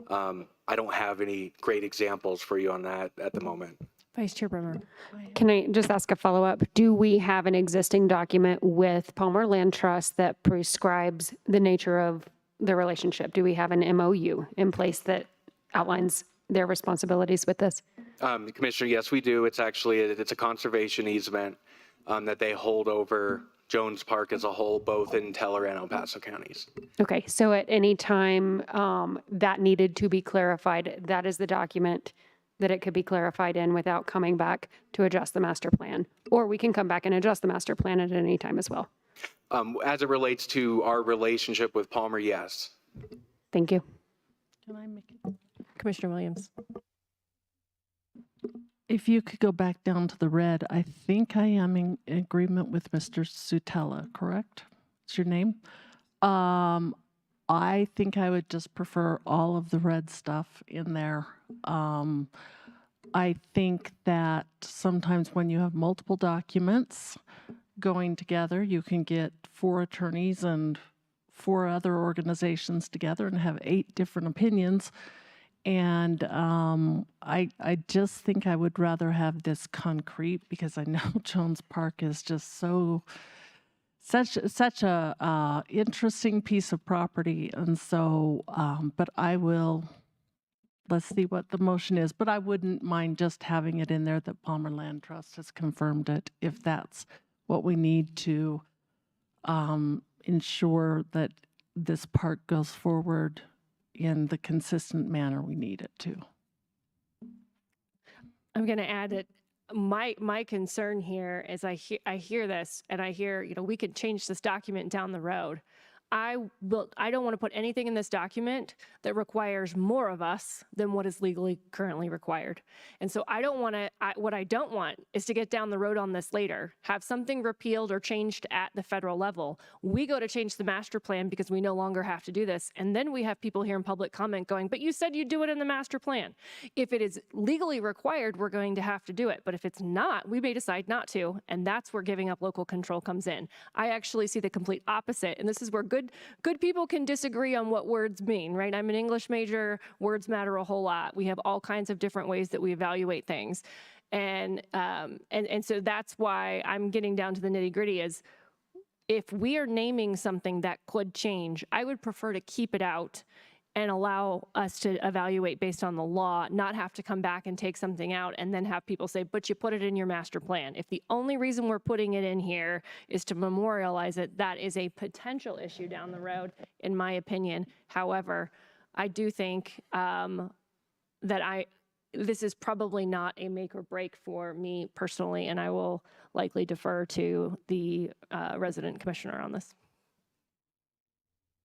I don't have any great examples for you on that at the moment. Vice Chair Bremer. Can I just ask a follow-up? Do we have an existing document with Palmer Land Trust that prescribes the nature of the relationship? Do we have an MOU in place that outlines their responsibilities with this? Commissioner, yes, we do. It's actually, it's a conservation easement that they hold over Jones Park as a whole, both in Teller and El Paso counties. Okay, so at any time that needed to be clarified, that is the document that it could be clarified in without coming back to adjust the master plan. Or we can come back and adjust the master plan at any time as well. As it relates to our relationship with Palmer, yes. Thank you. Can I make it? Commissioner Williams. If you could go back down to the red, I think I am in agreement with Mr. Sutella, correct? It's your name? I think I would just prefer all of the red stuff in there. I think that sometimes when you have multiple documents going together, you can get 4 attorneys and 4 other organizations together and have 8 different opinions. And I just think I would rather have this concrete because I know Jones Park is just such a interesting piece of property. And so, but let's see what the motion is, but I wouldn't mind just having it in there that Palmer Land Trust has confirmed it if that's what we need to ensure that this park goes forward in the consistent manner we need it to. I'm going to add that my concern here is I hear this and I hear, we could change this document down the road. I don't want to put anything in this document that requires more of us than what is legally currently required. And so I don't want to, what I don't want is to get down the road on this later, have something repealed or changed at the federal level. We go to change the master plan because we no longer have to do this. And then we have people here in public comment going, but you said you'd do it in the master plan. If it is legally required, we're going to have to do it. But if it's not, we may decide not to. And that's where giving up local control comes in. I actually see the complete opposite. And this is where good people can disagree on what words mean, right? I'm an English major. Words matter a whole lot. We have all kinds of different ways that we evaluate things. And so that's why I'm getting down to the nitty gritty is if we are naming something that could change, I would prefer to keep it out and allow us to evaluate based on the law, not have to come back and take something out and then have people say, but you put it in your master plan. If the only reason we're putting it in here is to memorialize it, that is a potential issue down the road, in my opinion. However, I do think that this is probably not a make or break for me personally, and I will likely defer to the resident commissioner on this.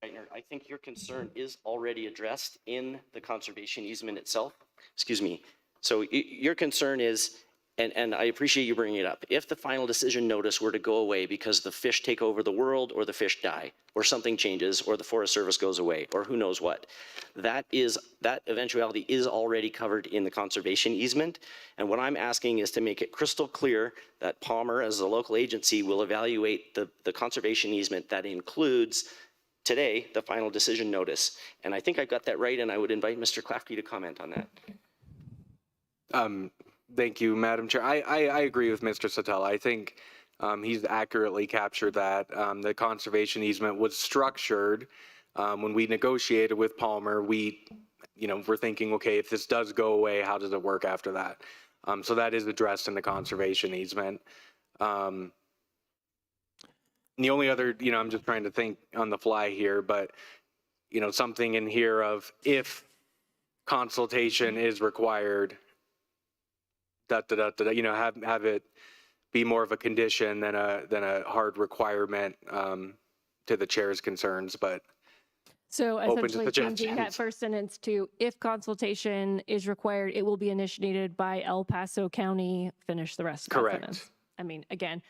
I think your concern is already addressed in the conservation easement itself. Excuse me. So your concern is, and I appreciate you bringing it up, if the final decision notice were to go away because the fish take over the world or the fish die or something changes or the Forest Service goes away or who knows what, that eventuality is already covered in the conservation easement. And what I'm asking is to make it crystal clear that Palmer as a local agency will evaluate the conservation easement that includes today, the final decision notice. And I think I got that right, and I would invite Mr. Klafke to comment on that. Thank you, Madam Chair. I agree with Mr. Satella. I think he's accurately captured that. The conservation easement was structured when we negotiated with Palmer. We're thinking, okay, if this does go away, how does it work after that? So that is addressed in the conservation easement. And the only other, I'm just trying to think on the fly here, but, something in here of if consultation is required, have it be more of a condition than a hard requirement to the chair's concerns, but So open to essentially changing that suggestions. first sentence to, if consultation is required, it will be initiated by El Paso County, finish the rest of that Correct. sentence. I mean, again,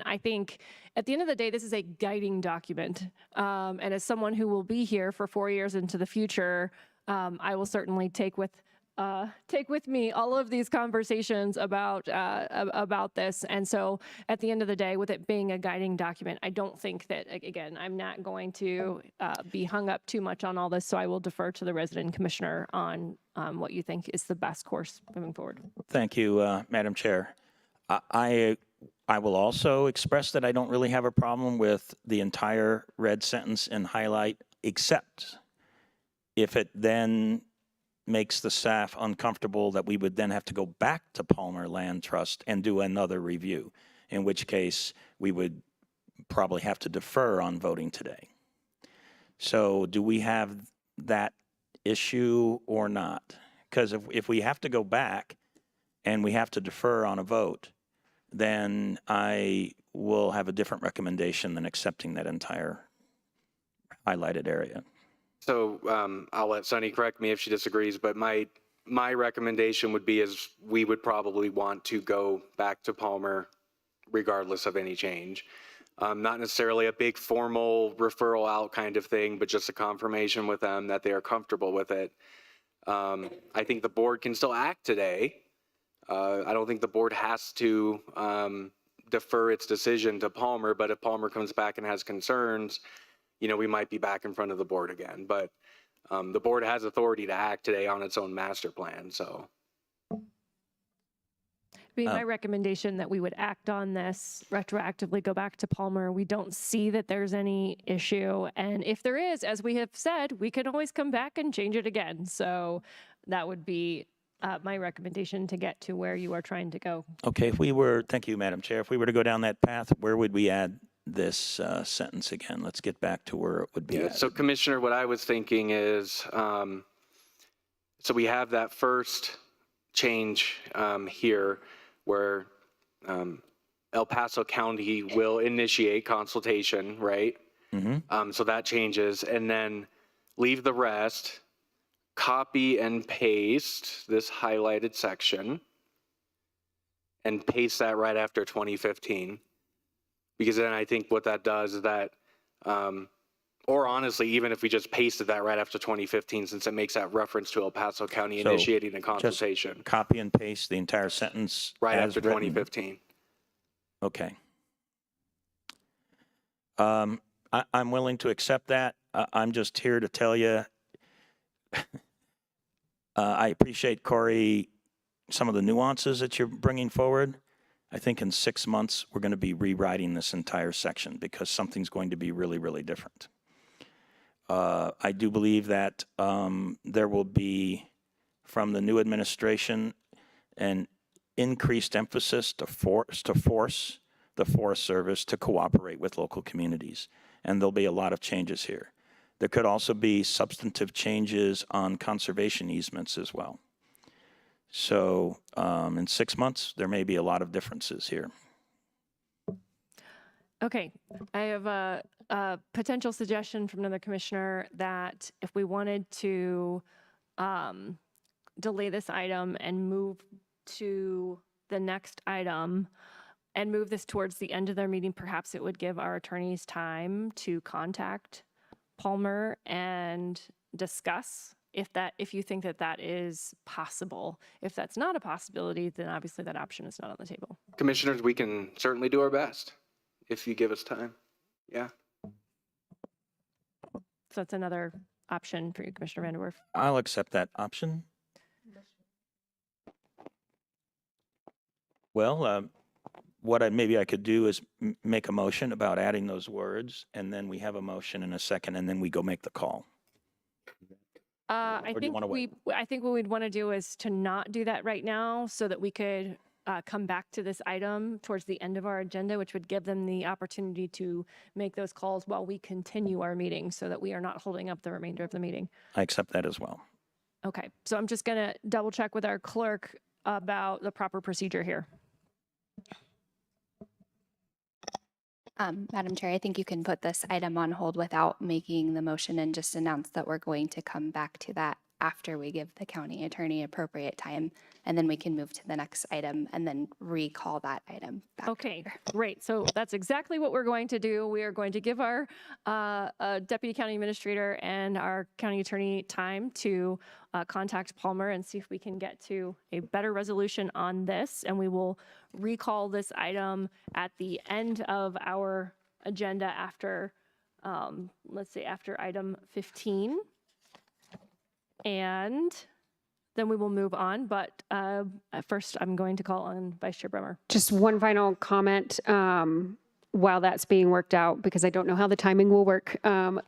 I think at the end of the day, this is a guiding document. And as someone who will be here for 4 years into the future, I will certainly take with me all of these conversations about this. And so at the end of the day, with it being a guiding document, I don't think that, again, I'm not going to be hung up too much on all this. So I will defer to the resident commissioner on what you think is the best course moving forward. Thank you, Madam Chair. I will also express that I don't really have a problem with the entire red sentence and highlight, except if it then makes the staff uncomfortable that we would then have to go back to Palmer Land Trust and do another review, in which case we would probably have to defer on voting today. So do we have that issue or not? Because if we have to go back and we have to defer on a vote, then I will have a different recommendation than accepting that entire highlighted area. So I'll let Sunny correct me if she disagrees, but my recommendation would be is we would probably want to go back to Palmer regardless of any change. Not necessarily a big formal referral out kind of thing, but just a confirmation with them that they are comfortable with it. I think the board can still act today. I don't think the board has to defer its decision to Palmer, but if Palmer comes back and has concerns, we might be back in front of the board again. But The board has authority to act today on its own master plan, so. Be my recommendation that we would act on this, retroactively go back to Palmer. We don't see that there's any issue. And if there is, as we have said, we can always come back and change it again. So that would be my recommendation to get to where you are trying to go. Okay, thank you, Madam Chair. If we were to go down that path, where would we add this sentence again? Let's get back to where it would be added. So Commissioner, what I was thinking is, so we have that first change here where El Paso County will initiate consultation, right? So that changes, and then leave the rest, copy and paste this highlighted section, and paste that right after 2015. Because then I think what that does is that, or honestly, even if we just pasted that right after 2015, since it makes that reference to El Paso County So initiating a just consultation copy and paste the entire sentence right as after written. 2015. Okay. I'm willing to accept that. I'm just here to tell you, I appreciate, Corey, some of the nuances that you're bringing forward. I think in 6 months, we're going to be rewriting this entire section because something's going to be really, really different. I do believe that there will be, from the new administration, an increased emphasis to force the Forest Service to cooperate with local communities. And there'll be a lot of changes here. There could also be substantive changes on conservation easements as well. So in 6 months, there may be a lot of differences here. Okay, I have a potential suggestion from another commissioner that if we wanted to delay this item and move to the next item and move this towards the end of their meeting, perhaps it would give our attorneys time to contact Palmer and discuss if you think that that is possible. If that's not a possibility, then obviously that option is not on the table. Commissioners, we can certainly do our best if you give us time. Yeah. So that's another option for you, Commissioner Vanderwerf. I'll accept that option. Well, what maybe I could do is make a motion about adding those words, and then we have a motion in a second, and then we go make the call. I Or do you think wanna wait? I think what we'd want to do is to not do that right now so that we could come back to this item towards the end of our agenda, which would give them the opportunity to make those calls while we continue our meeting so that we are not holding up the remainder of the meeting. I accept that as well. Okay, so I'm just going to double check with our clerk about the proper procedure here. Madam Chair, I think you can put this item on hold without making the motion and just announce that we're going to come back to that after we give the county attorney appropriate time, and then we can move to the next item and then recall that item back. Okay, great. So that's exactly what we're going to do. We are going to give our deputy county administrator and our county attorney time to contact Palmer and see if we can get to a better resolution on this. And we will recall this item at the end of our agenda after, let's say, after item 15. And then we will move on. But first, I'm going to call on Vice Chair Bremer. Just one final comment while that's being worked out, because I don't know how the timing will work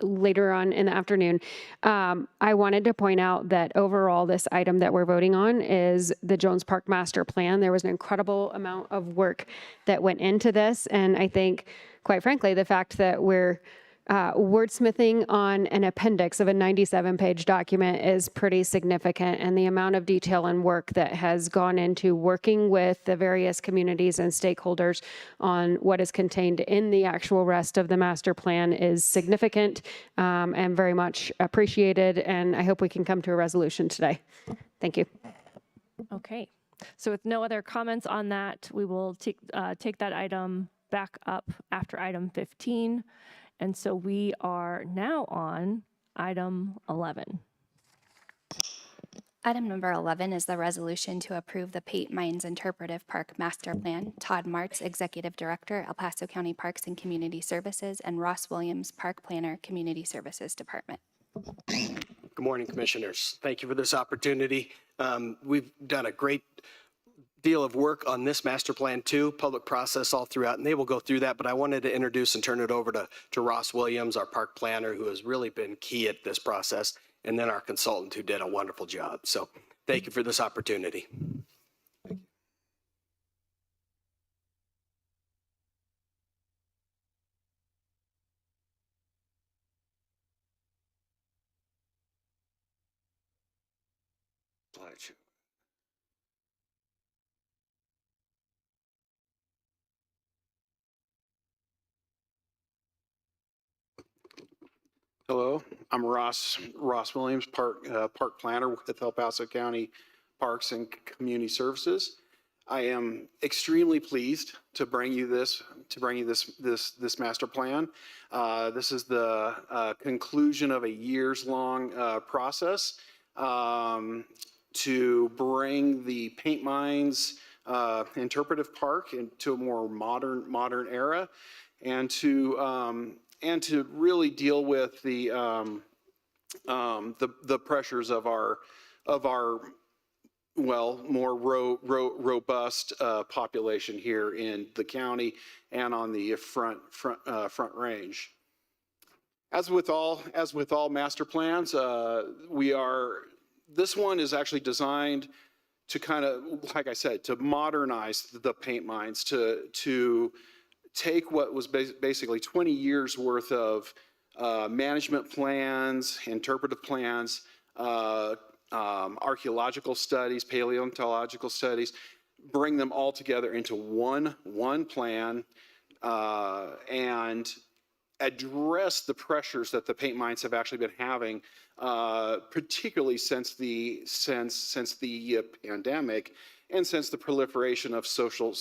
later on in the afternoon. I wanted to point out that overall, this item that we're voting on is the Jones Park Master Plan. There was an incredible amount of work that went into this. And I think, quite frankly, the fact that we're wordsmithing on an appendix of a 97-page document is pretty significant, and the amount of detail and work that has gone into working with the various communities and stakeholders on what is contained in the actual rest of the master plan is significant and very much appreciated, and I hope we can come to a resolution today. Thank you. Okay, so with no other comments on that, we will take that item back up after item 15. And so we are now on item 11. Item number 11 is the resolution to approve the Pate Mines Interpretive Park Master Plan. Todd Martz, Executive Director, El Paso County Parks and Community Services, and Ross Williams, Park Planner, Community Services Department. Good morning, Commissioners. Thank you for this opportunity. We've done a great deal of work on this master plan too, public process all throughout, and they will go through that, but I wanted to introduce and turn it over to Ross Williams, our park planner, who has really been key at this process, and then our consultant who did a wonderful job. So thank you for this opportunity. Slideshow. Hello, I'm Ross Williams, park planner with El Paso County Parks and Community Services. I am extremely pleased to bring you this master plan. This is the conclusion of a years-long process to bring the Paint Mines interpretive park into a more modern era, and to really deal with the pressures of our more robust population here in the county and on the front range. As with all master plans, this one is actually designed to kind of, like I said, to modernize the Paint Mines, to take what was basically 20 years worth of management plans, interpretive plans, archaeological studies, paleontological studies, bring them all together into one plan, and address the pressures that the Paint Mines have actually been having, particularly since the pandemic and since the proliferation of social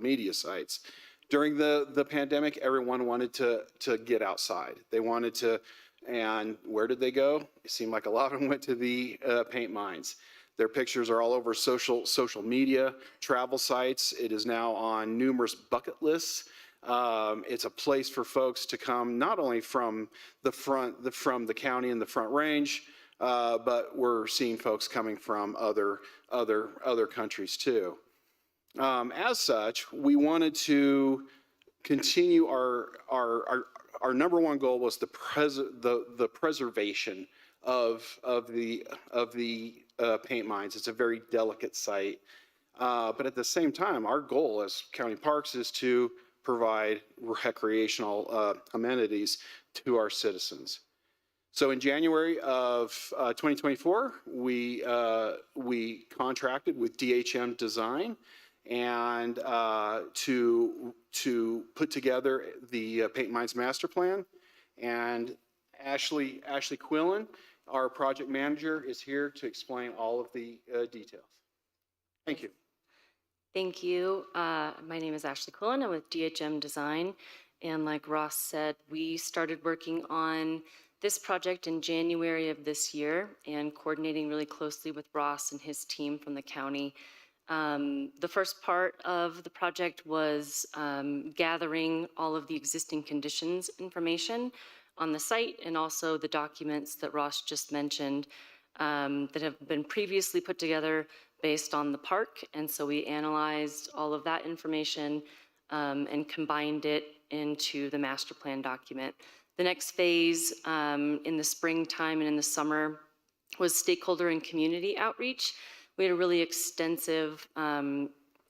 media sites. During the pandemic, everyone wanted to get outside. They wanted to, and where did they go? It seemed like a lot of them went to the Paint Mines. Their pictures are all over social media, travel sites. It is now on numerous bucket lists. It's a place for folks to come, not only from the county and the Front Range, but we're seeing folks coming from other countries too. As such, we wanted to continue our number one goal was the preservation of the Paint Mines. It's a very delicate site, but at the same time, our goal as county parks is to provide recreational amenities to our citizens. So in January of 2024, we contracted with DHM Design and to put together the Paint Mines master plan. And Ashley Quillen, our project manager, is here to explain all of the details. Thank you. Thank you. My name is Ashley Quillen. I'm with DHM Design. And like Ross said, we started working on this project in January of this year and coordinating really closely with Ross and his team from the county. The first part of the project was gathering all of the existing conditions information on the site and also the documents that Ross just mentioned that have been previously put together based on the park. And so we analyzed all of that information and combined it into the master plan document. The next phase in the springtime and in the summer was stakeholder and community outreach. We had a really extensive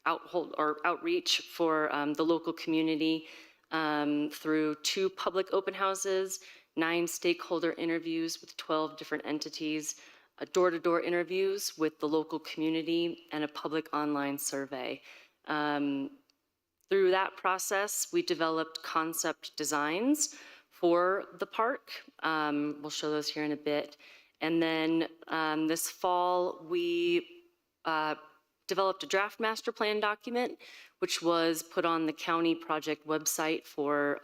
outreach for the local community through 2 public open houses, 9 stakeholder interviews with 12 different entities, door-to-door interviews with the local community, and a public online survey. Through that process, we developed concept designs for the park. We'll show those here in a bit. And then this fall, we developed a draft master plan document, which was put on the county project website for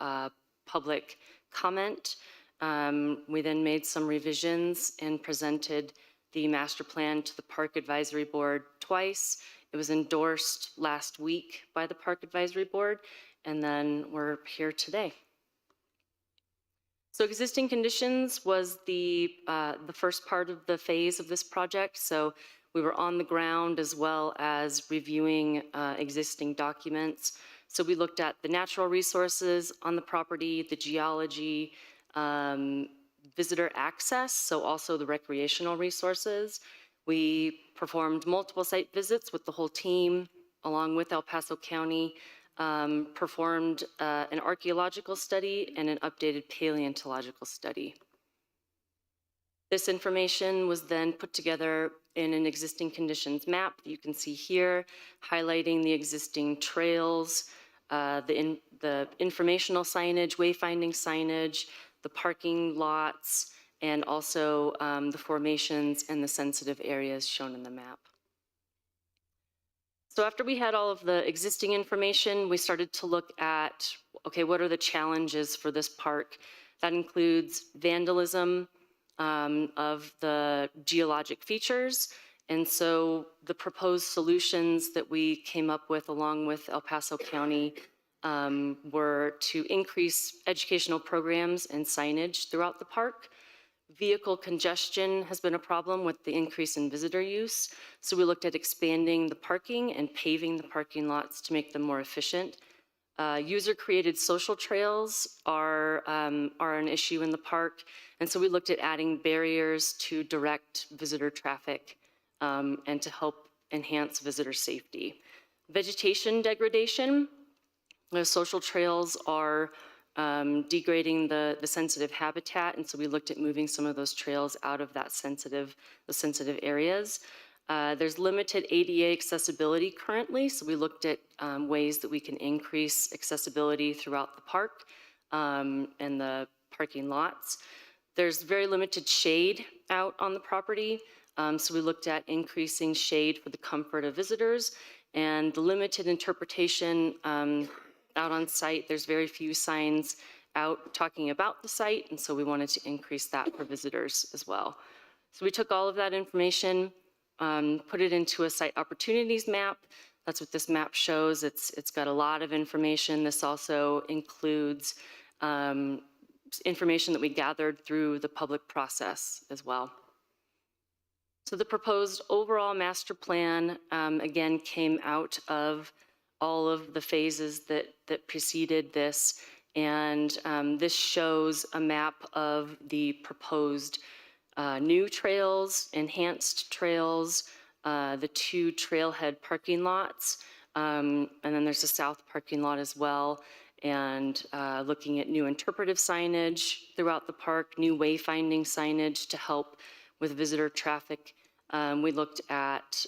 public comment. We then made some revisions and presented the master plan to the Park Advisory Board twice. It was endorsed last week by the Park Advisory Board, and then we're here today. So existing conditions was the first part of the phase of this project. So we were on the ground as well as reviewing existing documents. So we looked at the natural resources on the property, the geology, visitor access, so also the recreational resources. We performed multiple site visits with the whole team, along with El Paso County, performed an archaeological study and an updated paleontological study. This information was then put together in an existing conditions map that you can see here, highlighting the existing trails, the informational signage, wayfinding signage, the parking lots, and also the formations and the sensitive areas shown in the map. So after we had all of the existing information, we started to look at, okay, what are the challenges for this park? That includes vandalism of the geologic features. And so the proposed solutions that we came up with along with El Paso County were to increase educational programs and signage throughout the park. Vehicle congestion has been a problem with the increase in visitor use. So we looked at expanding the parking and paving the parking lots to make them more efficient. User-created social trails are an issue in the park. And so we looked at adding barriers to direct visitor traffic and to help enhance visitor safety. Vegetation degradation. The social trails are degrading the sensitive habitat, and so we looked at moving some of those trails out of the sensitive areas. There's limited ADA accessibility currently, so we looked at ways that we can increase accessibility throughout the park and the parking lots. There's very limited shade out on the property, so we looked at increasing shade for the comfort of visitors, and the limited interpretation out on site. There's very few signs out talking about the site, and so we wanted to increase that for visitors as well. So we took all of that information, put it into a site opportunities map. That's what this map shows. It's got a lot of information. This also includes information that we gathered through the public process as well. So the proposed overall master plan, again, came out of all of the phases that preceded this. And this shows a map of the proposed new trails, enhanced trails, the 2 trailhead parking lots, and then there's a south parking lot as well, and looking at new interpretive signage throughout the park, new wayfinding signage to help with visitor traffic. We looked at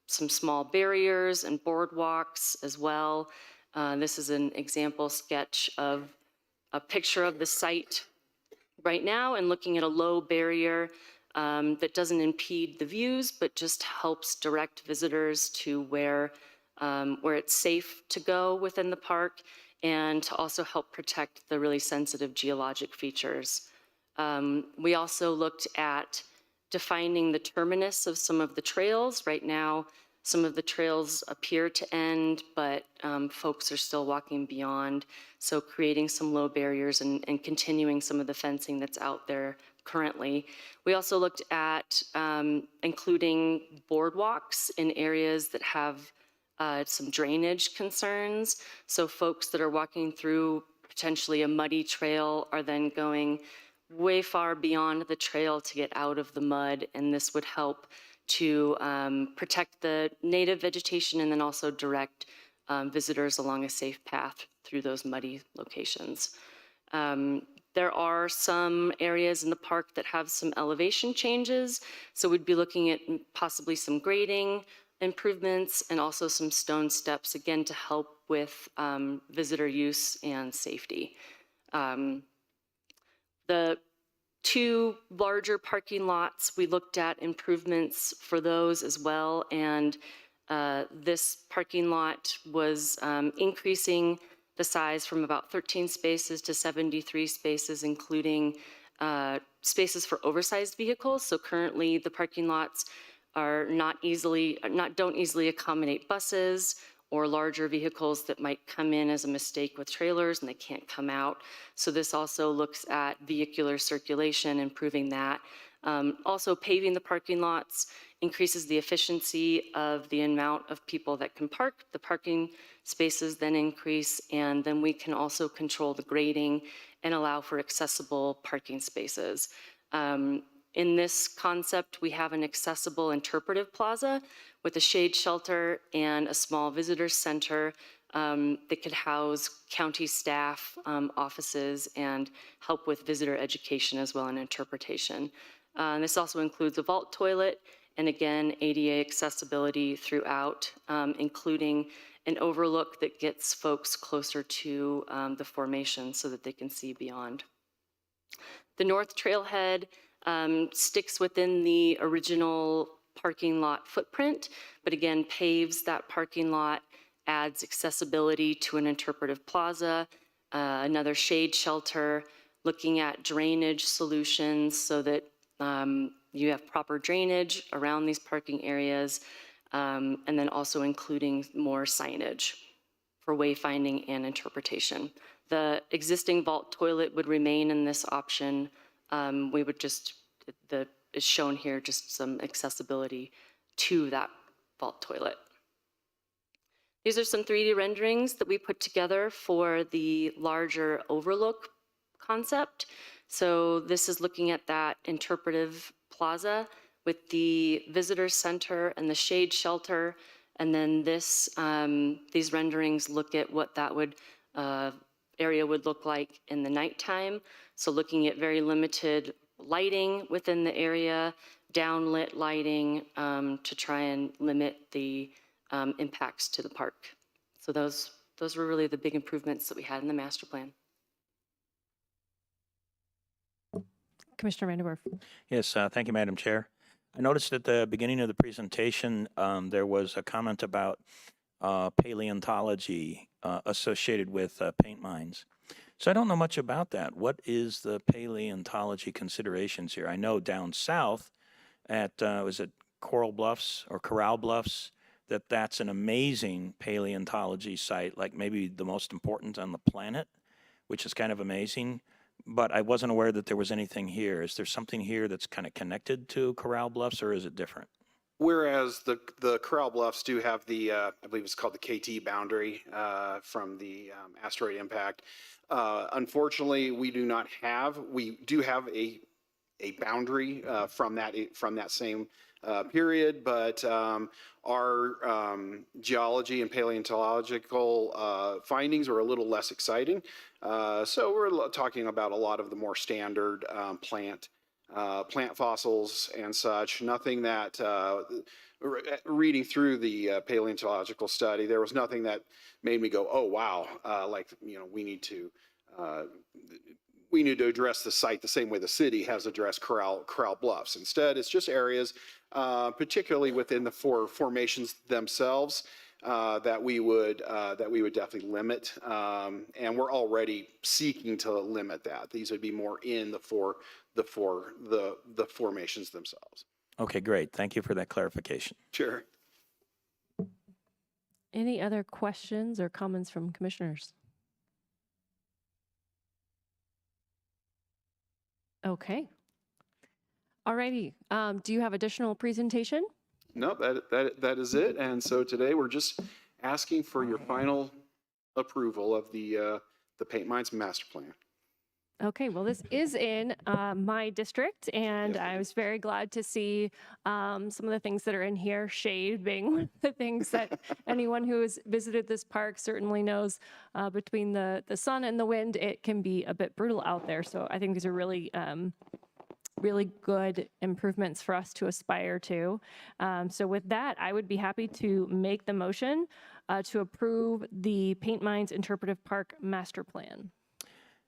some small barriers and boardwalks as well. This is an example sketch of a picture of the site right now, and looking at a low barrier that doesn't impede the views, but just helps direct visitors to where it's safe to go within the park, and to also help protect the really sensitive geologic features. We also looked at defining the terminus of some of the trails. Right now, some of the trails appear to end, but folks are still walking beyond. So creating some low barriers and continuing some of the fencing that's out there currently. We also looked at including boardwalks in areas that have some drainage concerns. So folks that are walking through potentially a muddy trail are then going way far beyond the trail to get out of the mud, and this would help to protect the native vegetation and then also direct visitors along a safe path through those muddy locations. There are some areas in the park that have some elevation changes, so we'd be looking at possibly some grading improvements and also some stone steps, again, to help with visitor use and safety. The 2 larger parking lots, we looked at improvements for those as well, and this parking lot was increasing the size from about 13 spaces to 73 spaces, including spaces for oversized vehicles. So currently the parking lots are don't easily accommodate buses or larger vehicles that might come in as a mistake with trailers and they can't come out. So this also looks at vehicular circulation, improving that. Also paving the parking lots increases the efficiency of the amount of people that can park. The parking spaces then increase, and then we can also control the grading and allow for accessible parking spaces. In this concept, we have an accessible interpretive plaza with a shade shelter and a small visitor center that could house county staff offices and help with visitor education as well and interpretation. This also includes a vault toilet and again, ADA accessibility throughout, including an overlook that gets folks closer to the formation so that they can see beyond. The North Trailhead sticks within the original parking lot footprint, but again, paves that parking lot, adds accessibility to an interpretive plaza, another shade shelter, looking at drainage solutions so that you have proper drainage around these parking areas, and then also including more signage for wayfinding and interpretation. The existing vault toilet would remain in this option. We would just, is shown here, just some accessibility to that vault toilet. These are some 3D renderings that we put together for the larger overlook concept. So this is looking at that interpretive plaza with the visitor center and the shade shelter. And then this, these renderings look at what that would area would look like in the nighttime. So looking at very limited lighting within the area, downlit lighting to try and limit the impacts to the park. So those were really the big improvements that we had in the master plan. Commissioner Vandenberg. Yes, thank you, Madam Chair. I noticed at the beginning of the presentation, there was a comment about paleontology associated with paint mines. So I don't know much about that. What is the paleontology considerations here? I know down south at, was it Coral Bluffs or Corral Bluffs, that's an amazing paleontology site, like maybe the most important on the planet, which is kind of amazing. But I wasn't aware that there was anything here. Is there something here that's kind of connected to Corral Bluffs, or is it different? Whereas the Corral Bluffs do have the, I believe it's called the KT boundary from the asteroid impact. Unfortunately, we do not have. We do have a boundary from that same period, but our geology and paleontological findings are a little less exciting. So we're talking about a lot of the more standard plant fossils and such. Nothing that, reading through the paleontological study, there was nothing that made me go, oh, wow, like, you know, we need to address the site the same way the city has addressed Corral Bluffs. Instead, it's just areas, particularly within the four formations themselves, that we would definitely limit, and we're already seeking to limit that. These would be more in the formations themselves. Okay, great. Thank you for that clarification. Sure. Any other questions or comments from commissioners? Okay. Alrighty. Do you have additional presentation? No, that is it. And so today we're just asking for your final approval of the Paint Mines Master Plan. Okay, well, this is in my district, and I was very glad to see some of the things that are in here, shade being one of the things that anyone who has visited this park certainly knows. Between the sun and the wind, it can be a bit brutal out there. So I think these are really really good improvements for us to aspire to. So with that, I would be happy to make the motion to approve the Paint Mines Interpretive Park Master Plan.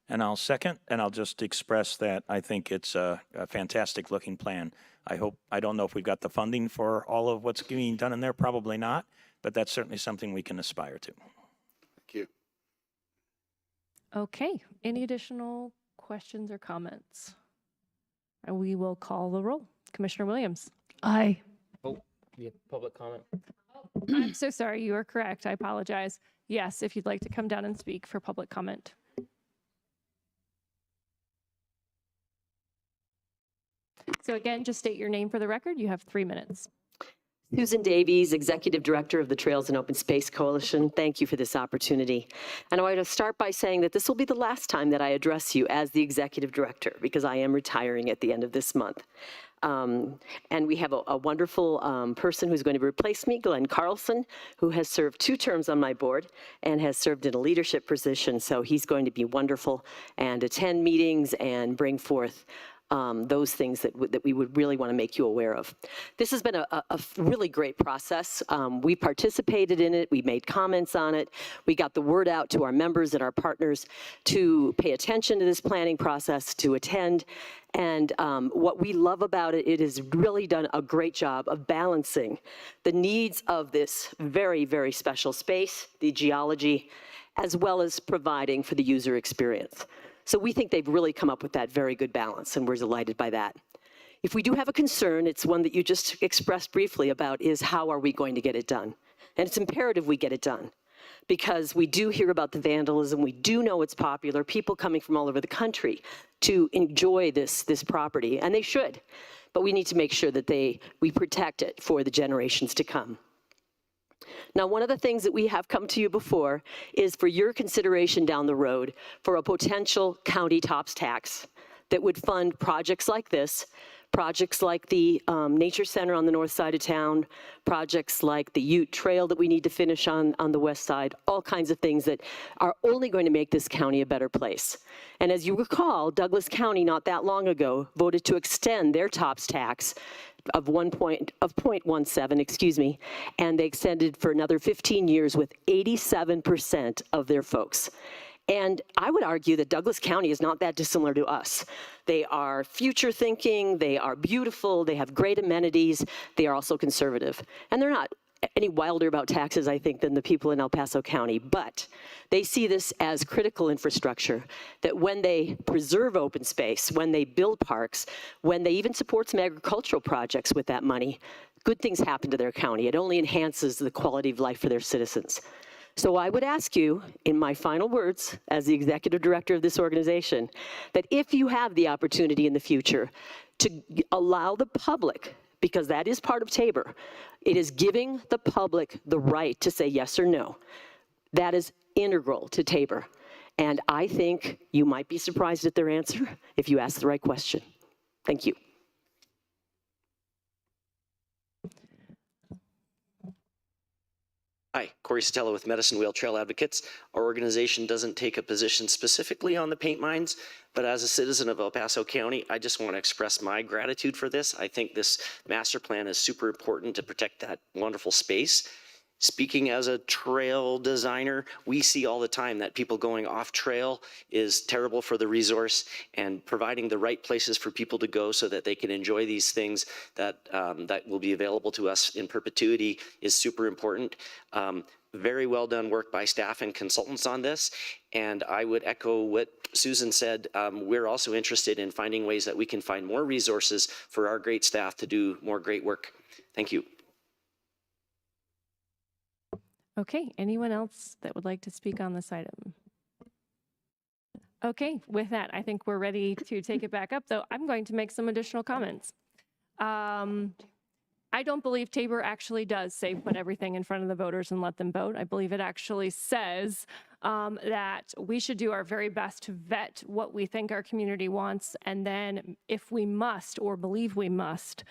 And I'll second, and I'll just express that I think it's a fantastic looking plan. I don't know if we've got the funding for all of what's being done in there, probably not, but that's certainly something we can aspire to. Thank you. Okay, any additional questions or comments? We will call the roll. Commissioner Williams. Aye. Oh, yeah, public comment. I'm so sorry. You are correct. I apologize. Yes, if you'd like to come down and speak for public comment. So again, just state your name for the record. You have 3 minutes. Susan Davies, Executive Director of the Trails and Open Space Coalition. Thank you for this opportunity. And I want to start by saying that this will be the last time that I address you as the Executive Director, because I am retiring at the end of this month. And we have a wonderful person who's going to replace me, Glenn Carlson, who has served 2 terms on my board and has served in a leadership position. So he's going to be wonderful and attend meetings and bring forth those things that we would really want to make you aware of. This has been a really great process. We participated in it. We made comments on it. We got the word out to our members and our partners to pay attention to this planning process, to attend. And what we love about it, it has really done a great job of balancing the needs of this very, very special space, the geology, as well as providing for the user experience. So we think they've really come up with that very good balance, and we're delighted by that. If we do have a concern, it's one that you just expressed briefly about, is how are we going to get it done? And it's imperative we get it done, because we do hear about the vandalism. We do know it's popular, people coming from all over the country to enjoy this property, and they should. But we need to make sure that we protect it for the generations to come. Now, one of the things that we have come to you before is for your consideration down the road for a potential county TOPS tax that would fund projects like this, projects like the Nature Center on the north side of town, projects like the Ute Trail that we need to finish on the west side, all kinds of things that are only going to make this county a better place. And as you recall, Douglas County not that long ago voted to extend their TOPS tax of 0.17, excuse me, and they extended for another 15 years with 87% of their folks. And I would argue that Douglas County is not that dissimilar to us. They are future thinking, they are beautiful, they have great amenities, they are also conservative. And they're not any wilder about taxes, I think, than the people in El Paso County, but they see this as critical infrastructure, that when they preserve open space, when they build parks, when they even support some agricultural projects with that money, good things happen to their county. It only enhances the quality of life for their citizens. So I would ask you, in my final words, as the executive director of this organization, that if you have the opportunity in the future to allow the public, because that is part of Tabor, it is giving the public the right to say yes or no. That is integral to Tabor. And I think you might be surprised at their answer if you ask the right question. Thank you. Hi, Corey Sotelo with Medicine Wheel Trail Advocates. Our organization doesn't take a position specifically on the paint mines, but as a citizen of El Paso County, I just want to express my gratitude for this. I think this master plan is super important to protect that wonderful space. Speaking as a trail designer, we see all the time that people going off trail is terrible for the resource, and providing the right places for people to go so that they can enjoy these things that will be available to us in perpetuity is super important. Very well done work by staff and consultants on this. And I would echo what Susan said. We're also interested in finding ways that we can find more resources for our great staff to do more great work. Thank you. Okay, anyone else that would like to speak on this item? Okay, with that, I think we're ready to take it back up, though I'm going to make some additional comments. I don't believe Tabor actually does say put everything in front of the voters and let them vote. I believe it actually says that we should do our very best to vet what we think our community wants, and then if we must or believe we must,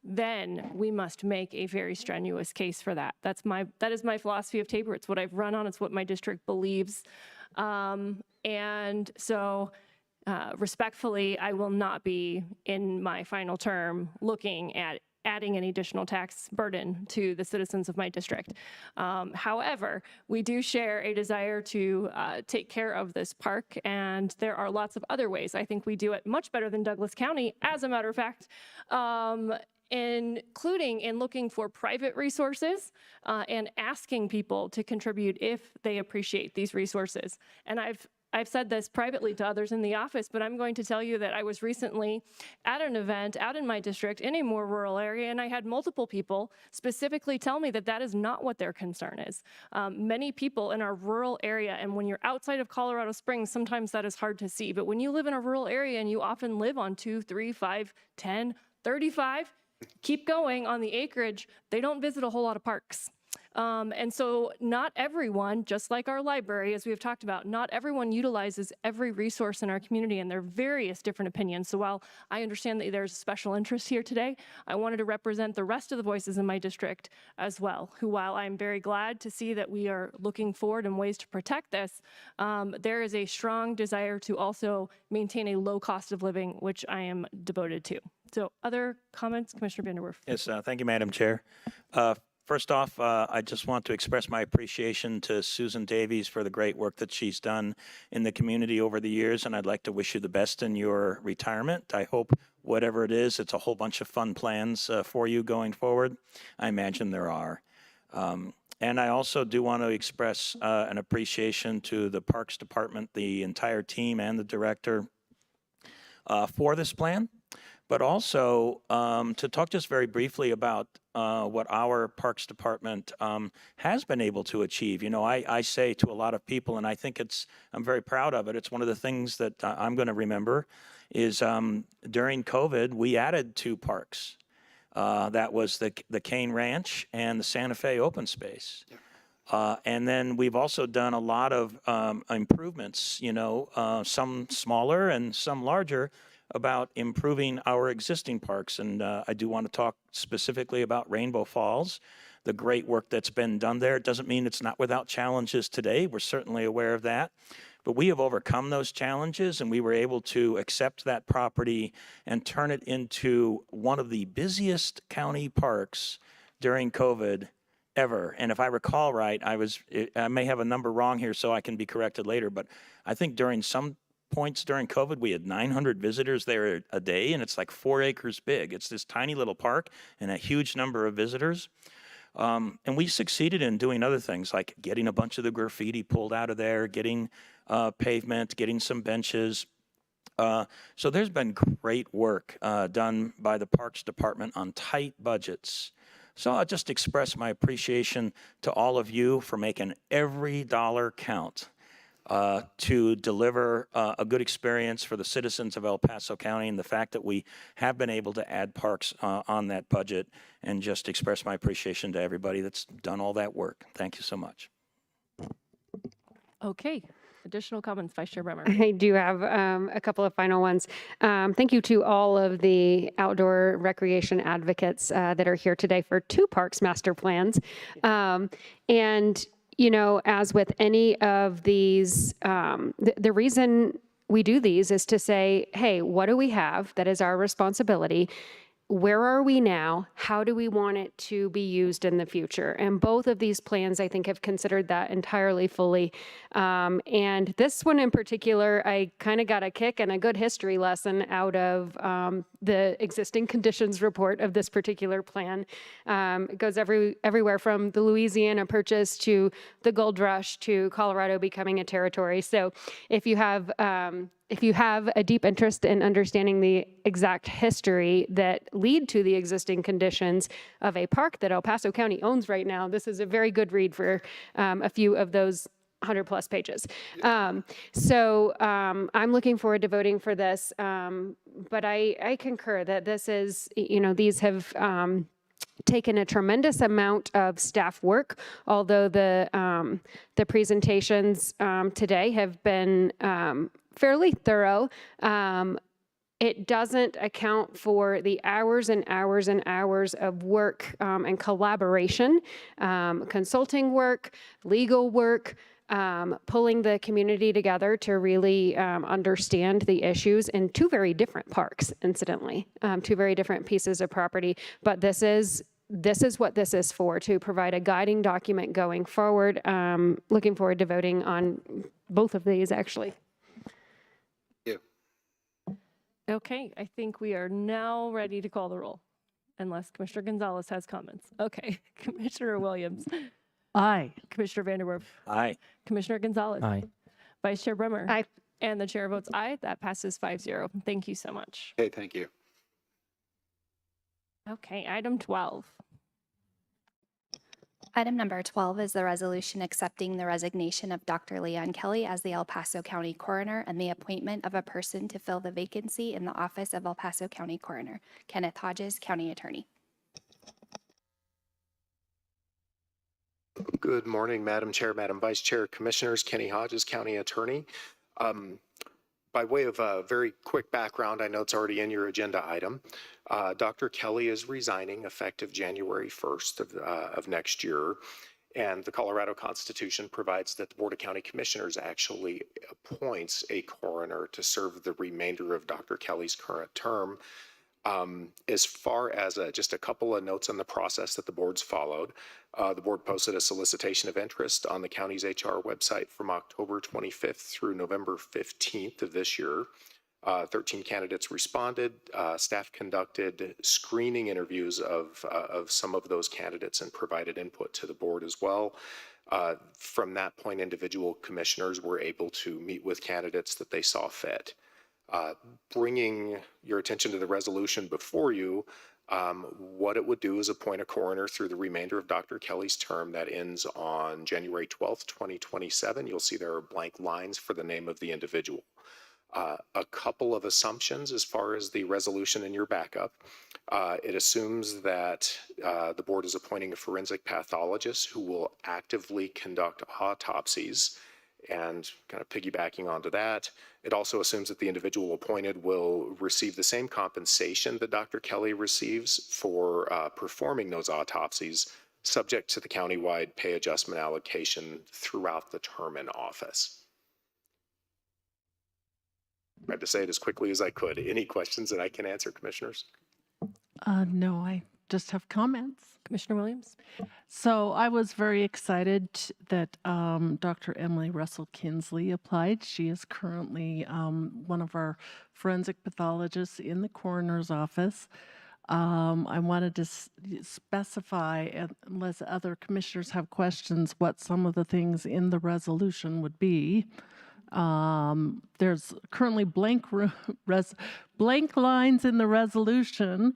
then we must make a very strenuous case for that. That is my philosophy of Tabor. It's what I've run on. It's what my district believes. And so respectfully, I will not be in my final term looking at adding any additional tax burden to the citizens of my district. However, we do share a desire to take care of this park, and there are lots of other ways. I think we do it much better than Douglas County, as a matter of fact, including in looking for private resources and asking people to contribute if they appreciate these resources. And I've I've said this privately to others in the office, but I'm going to tell you that I was recently at an event out in my district in a more rural area, and I had multiple people specifically tell me that that is not what their concern is. Many people in our rural area, and when you're outside of Colorado Springs, sometimes that is hard to see, but when you live in a rural area and you often live on 2, 3, 5, 10, 35, keep going on the acreage, they don't visit a whole lot of parks. And so not everyone, just like our library, as we have talked about, not everyone utilizes every resource in our community, and there are various different opinions. So while I understand that there's a special interest here today, I wanted to represent the rest of the voices in my district as well, who, while I'm very glad to see that we are looking forward in ways to protect this, there is a strong desire to also maintain a low cost of living, which I am devoted to. So other comments, Commissioner Vanderwerf? Yes, thank you, Madam Chair. First off, I just want to express my appreciation to Susan Davies for the great work that she's done in the community over the years, and I'd like to wish you the best in your retirement. I hope whatever it is, it's a whole bunch of fun plans for you going forward. I imagine there are. And I also do want to express an appreciation to the Parks Department, the entire team, and the director for this plan. But also to talk just very briefly about what our Parks Department has been able to achieve. You know, I say to a lot of people, and I think I'm very proud of it, it's one of the things that I'm going to remember, is during COVID, we added 2 parks. That was the Cane Ranch and the Santa Fe Open Space. Yeah. And then we've also done a lot of improvements, you know, some smaller and some larger, about improving our existing parks. And I do want to talk specifically about Rainbow Falls, the great work that's been done there. It doesn't mean it's not without challenges today. We're certainly aware of that. But we have overcome those challenges, and we were able to accept that property and turn it into one of the busiest county parks during COVID ever. And if I recall right, I may have a number wrong here, so I can be corrected later, but I think during some points during COVID, we had 900 visitors there a day, and it's like 4 acres big. It's this tiny little park and a huge number of visitors. And we succeeded in doing other things like getting a bunch of the graffiti pulled out of there, getting pavement, getting some benches. So there's been great work done by the Parks Department on tight budgets. So I'll just express my appreciation to all of you for making every dollar count to deliver a good experience for the citizens of El Paso County, and the fact that we have been able to add parks on that budget, and just express my appreciation to everybody that's done all that work. Thank you so much. Okay. Additional comments, Vice Chair Bremer. I do have a couple of final ones. Thank you to all of the outdoor recreation advocates that are here today for 2 parks master plans. And you know, as with any of these, the reason we do these is to say, hey, what do we have that is our responsibility? Where are we now? How do we want it to be used in the future? And both of these plans, I think, have considered that entirely fully. And this one in particular, I kind of got a kick and a good history lesson out of the existing conditions report of this particular plan. It goes everywhere from the Louisiana Purchase to the Gold Rush to Colorado becoming a territory. So if you have a deep interest in understanding the exact history that lead to the existing conditions of a park that El Paso County owns right now, this is a very good read for a few of those 100+ pages. So I'm looking forward to voting for this, but I concur that this is, you know, these have taken a tremendous amount of staff work, although the presentations today have been fairly thorough. It doesn't account for the hours and hours and hours of work and collaboration, consulting work, legal work, pulling the community together to really understand the issues in 2 very different parks, incidentally, 2 very different pieces of property. But this is what this is for, to provide a guiding document going forward. Looking forward to voting on both of these, actually. Okay, I think we are now ready to call the roll, unless Commissioner Gonzalez has comments. Okay, Commissioner Williams. Aye. Commissioner Vanderwerf. Aye. Commissioner Gonzalez. Aye. Vice Chair Bremer. Aye. And the chair votes aye. That passes 5-0. Thank you so much. Okay, thank you. Okay, item 12. Item number 12 is the resolution accepting the resignation of Dr. Leon Kelly as the El Paso County Coroner and the appointment of a person to fill the vacancy in the office of El Paso County Coroner. Kenneth Hodges, County Attorney. Good morning, Madam Chair, Madam Vice Chair, Commissioners. Kenny Hodges, County Attorney. By way of a very quick background, I know it's already in your agenda item. Dr. Kelly is resigning effective January 1st of next year. And the Colorado Constitution provides that the Board of County Commissioners actually appoints a coroner to serve the remainder of Dr. Kelly's current term. As far as just a couple of notes on the process that the board's followed, the board posted a solicitation of interest on the county's HR website from October 25th through November 15th of this year. 13 candidates responded. Staff conducted screening interviews of some of those candidates and provided input to the board as well. From that point, individual commissioners were able to meet with candidates that they saw fit. Bringing your attention to the resolution before you, what it would do is appoint a coroner through the remainder of Dr. Kelly's term that ends on January 12th, 2027. You'll see there are blank lines for the name of the individual. A couple of assumptions as far as the resolution in your backup. It assumes that the board is appointing a forensic pathologist who will actively conduct autopsies. And kind of piggybacking onto that, it also assumes that the individual appointed will receive the same compensation that Dr. Kelly receives for performing those autopsies, subject to the countywide pay adjustment allocation throughout the term in office. I had to say it as quickly as I could. Any questions that I can answer, commissioners? No, I just have comments. Commissioner Williams? So I was very excited that Dr. Emily Russell Kinsley applied. She is currently one of our forensic pathologists in the coroner's office. I wanted to specify, unless other commissioners have questions, what some of the things in the resolution would be. There's currently blank lines in the resolution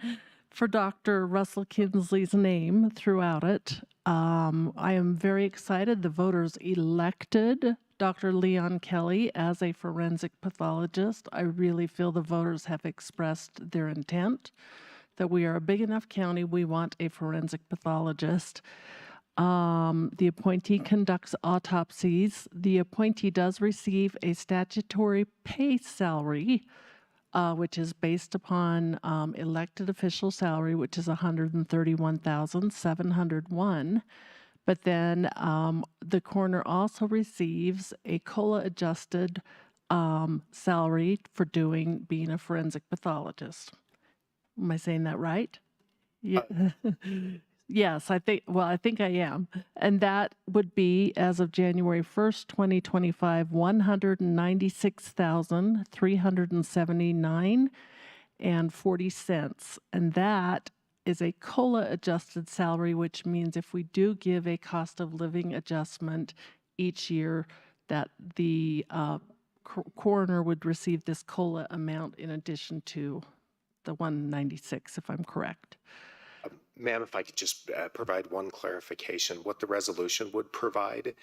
for Dr. Russell Kinsley's name throughout it. I am very excited the voters elected Dr. Leon Kelly as a forensic pathologist. I really feel the voters have expressed their intent that we are a big enough county, we want a forensic pathologist. The appointee conducts autopsies. The appointee does receive a statutory pay salary, which is based upon elected official salary, which is $131,701. But then the coroner also receives a COLA-adjusted salary for being a forensic pathologist. Am I saying that right? Yeah. Yes, I think I am. And that would be, as of January 1st, 2025, $196,379.40. And that is a COLA adjusted salary, which means if we do give a cost of living adjustment each year, that the coroner would receive this COLA amount in addition to the 196, if I'm correct. Ma'am, if I could just provide one clarification, what the resolution would provide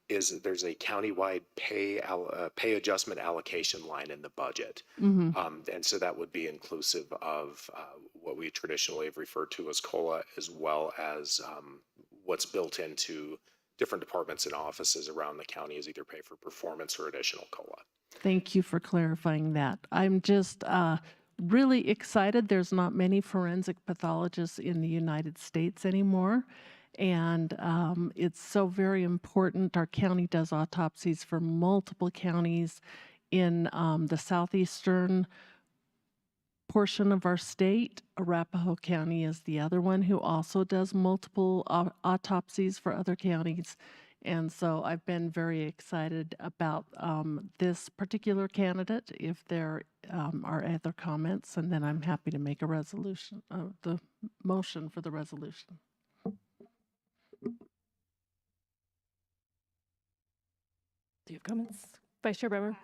is there's a countywide pay adjustment allocation line in the budget. Mm-hmm. And so that would be inclusive of what we traditionally have referred to as COLA, as well as what's built into different departments and offices around the county as either pay for performance or additional COLA. Thank you for clarifying that. I'm just really excited. There's not many forensic pathologists in the United States anymore. And it's so very important. Our county does autopsies for multiple counties in the southeastern portion of our state. Arapahoe County is the other one who also does multiple autopsies for other counties. And so I've been very excited about this particular candidate. If there are other comments, and then I'm happy to make a resolution, the motion for the resolution. Do you have comments? Vice Chair Bremer.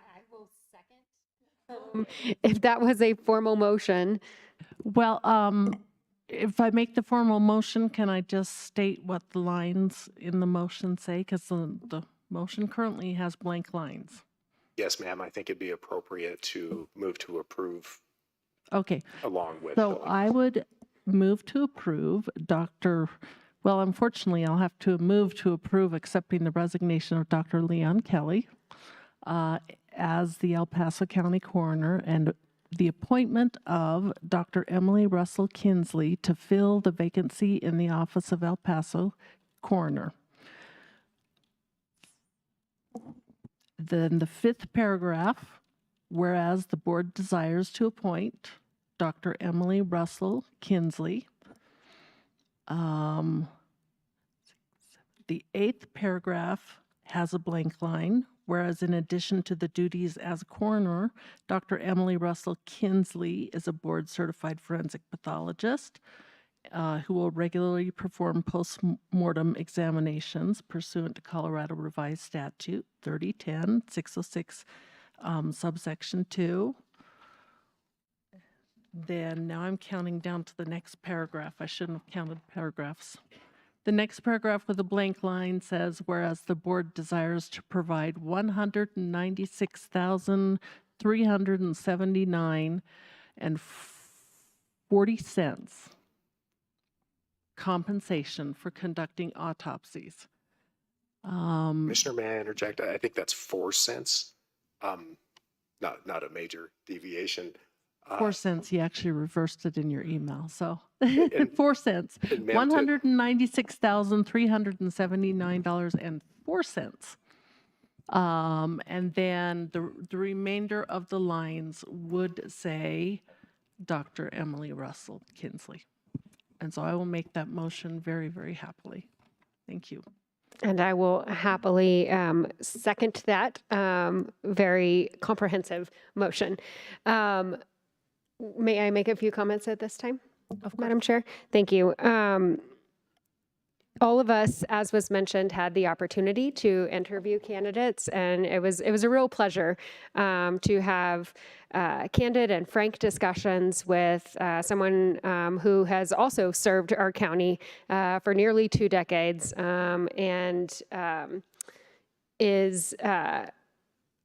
If that was a formal motion. Well, if I make the formal motion, can I just state what the lines in the motion say? Because the motion currently has blank lines. Yes, ma'am. I think it'd be appropriate to move to approve Okay. along with. So I would move to approve well, unfortunately, I'll have to move to approve accepting the resignation of Dr. Leon Kelly as the El Paso County Coroner and the appointment of Dr. Emily Russell Kinsley to fill the vacancy in the office of El Paso Coroner. Then the fifth paragraph, whereas the board desires to appoint Dr. Emily Russell Kinsley. The eighth paragraph has a blank line, whereas in addition to the duties as coroner, Dr. Emily Russell Kinsley is a board-certified forensic pathologist who will regularly perform post-mortem examinations pursuant to Colorado Revised Statute 3010-606, subsection 2. Then now I'm counting down to the next paragraph. I shouldn't have counted paragraphs. The next paragraph with a blank line says, whereas the board desires to provide $196,379.40 compensation for conducting autopsies. Commissioner, may I interject? I think that's 4 cents. Not a major deviation. 4 cents, he actually reversed it in your email, so 4 cents, $196,379.04. And then the remainder of the lines would say Dr. Emily Russell Kinsley. And so I will make that motion very, very happily. Thank you. And I will happily second that very comprehensive motion. May I make a few comments at this time, Madam Chair? Thank you. All of us, as was mentioned, had the opportunity to interview candidates, and it was a real pleasure to have candid and frank discussions with someone who has also served our county for nearly 2 decades and is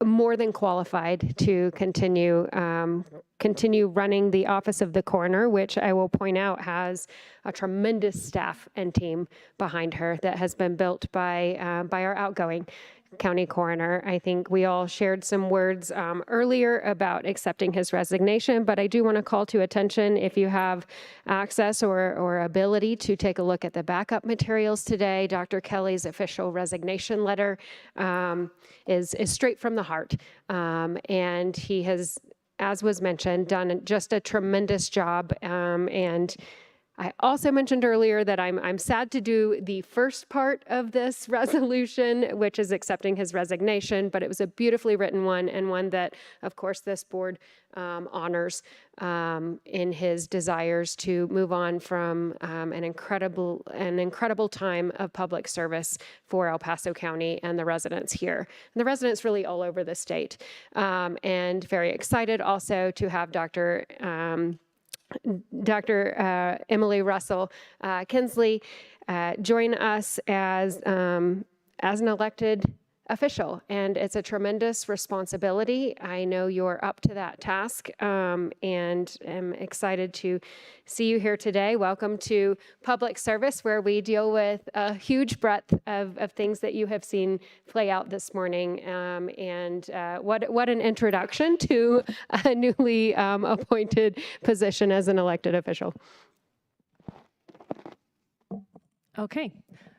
more than qualified to continue running the office of the coroner, which I will point out has a tremendous staff and team behind her that has been built by our outgoing county coroner. I think we all shared some words earlier about accepting his resignation, but I do want to call to attention, if you have access or ability to take a look at the backup materials today, Dr. Kelly's official resignation letter is straight from the heart. And he has, as was mentioned, done just a tremendous job. And I also mentioned earlier that I'm sad to do the first part of this resolution, which is accepting his resignation, but it was a beautifully written one, and one that, of course, this board honors in his desires to move on from an incredible time of public service for El Paso County and the residents here, and the residents really all over the state. And very excited also to have Dr. Emily Russell Kinsley join us as an elected official, and it's a tremendous responsibility. I know you're up to that task, and am excited to see you here today. Welcome to public service, where we deal with a huge breadth of things that you have seen play out this morning. And what an introduction to a newly appointed position as an elected official. Okay.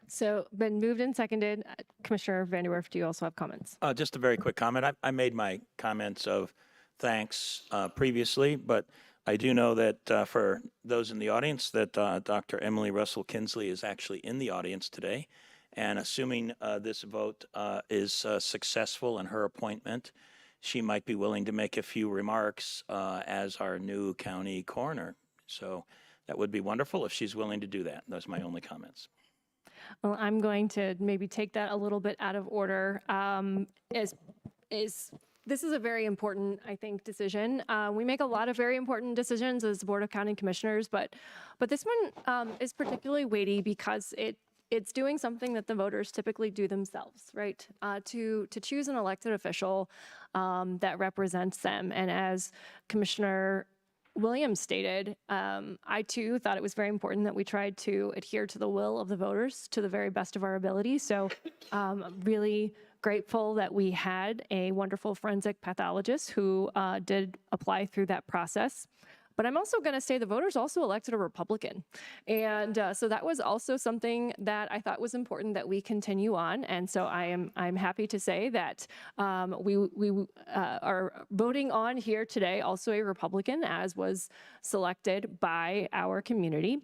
So been moved and seconded. Commissioner Vanderwerf, do you also have comments? Just a very quick comment. I made my comments of thanks previously, but I do know that for those in the audience that Dr. Emily Russell Kinsley is actually in the audience today. And assuming this vote is successful in her appointment, she might be willing to make a few remarks as our new county coroner. So that would be wonderful if she's willing to do that. Those are my only comments. Well, I'm going to maybe take that a little bit out of order. this is a very important, I think, decision. We make a lot of very important decisions as the Board of County Commissioners, but this one is particularly weighty because it's doing something that the voters typically do themselves, right? To choose an elected official that represents them. And as Commissioner Williams stated, I too thought it was very important that we tried to adhere to the will of the voters to the very best of our ability. So really grateful that we had a wonderful forensic pathologist who did apply through that process. But I'm also going to say the voters also elected a Republican. And so that was also something that I thought was important that we continue on. And so I'm happy to say that we are voting on here today also a Republican, as was selected by our community.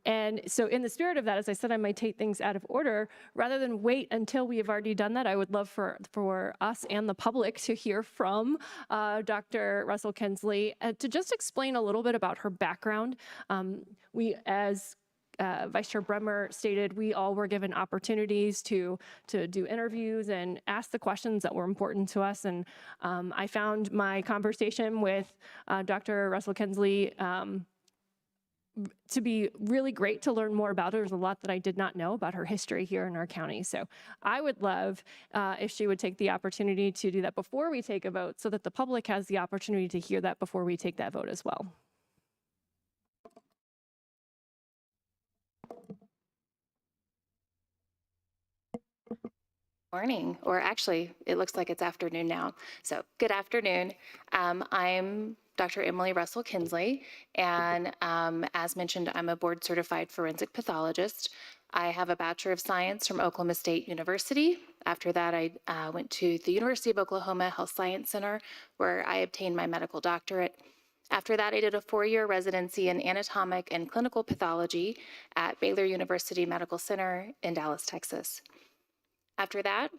And so in the spirit of that, as I said, I might take things out of order. Rather than wait until we have already done that, I would love for us and the public to hear from Dr. Russell Kinsley to just explain a little bit about her background. We, as Vice Chair Bremer stated, we all were given opportunities to do interviews and ask the questions that were important to us. And I found my conversation with Dr. Russell Kinsley to be really great to learn more about her. There's a lot that I did not know about her history here in our county. So I would love if she would take the opportunity to do that before we take a vote so that the public has the opportunity to hear that before we take that vote as well. Morning, or actually, it looks like it's afternoon now. So good afternoon. I'm Dr. Emily Russell Kinsley, and as mentioned, I'm a board certified forensic pathologist. I have a Bachelor of Science from Oklahoma State University. After that, I went to the University of Oklahoma Health Science Center, where I obtained my medical doctorate. After that, I did a 4-year residency in anatomic and clinical pathology at Baylor University Medical Center in Dallas, Texas. After that,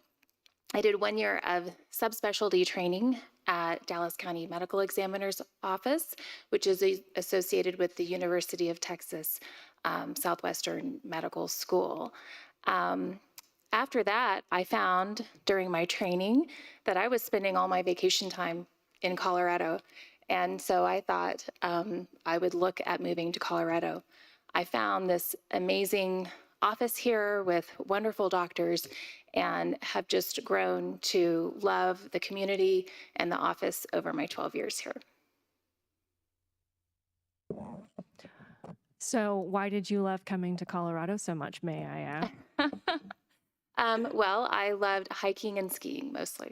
I did 1 year of subspecialty training at Dallas County Medical Examiner's Office, which is associated with the University of Texas Southwestern Medical School. After that, I found during my training that I was spending all my vacation time in Colorado. And so I thought I would look at moving to Colorado. I found this amazing office here with wonderful doctors and have just grown to love the community and the office over my 12 years here. So why did you love coming to Colorado so much, may I ask? Well, I loved hiking and skiing mostly.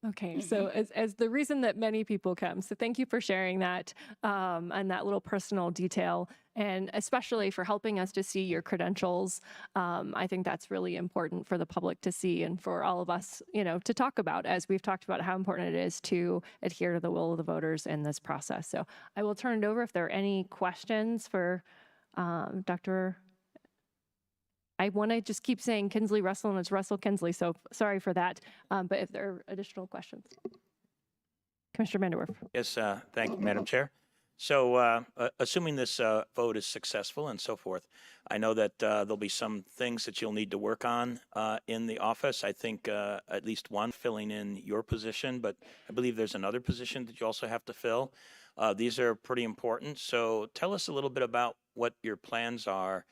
Okay, so as the reason that many people come, so thank you for sharing that and that little personal detail, and especially for helping us to see your credentials. I think that's really important for the public to see and for all of us, to talk about, as we've talked about how important it is to adhere to the will of the voters in this process. So I will turn it over if there are any questions for Dr. I want to just keep saying Kinsley Russell, and it's Russell Kinsley, so sorry for that. But if there are additional questions. Commissioner Vanderwerf. Yes, thank you, Madam Chair. So assuming this vote is successful and so forth, I know that there'll be some things that you'll need to work on in the office. I think at least one filling in your position, but I believe there's another position that you also have to fill. These are pretty important. So tell us a little bit about what your plans are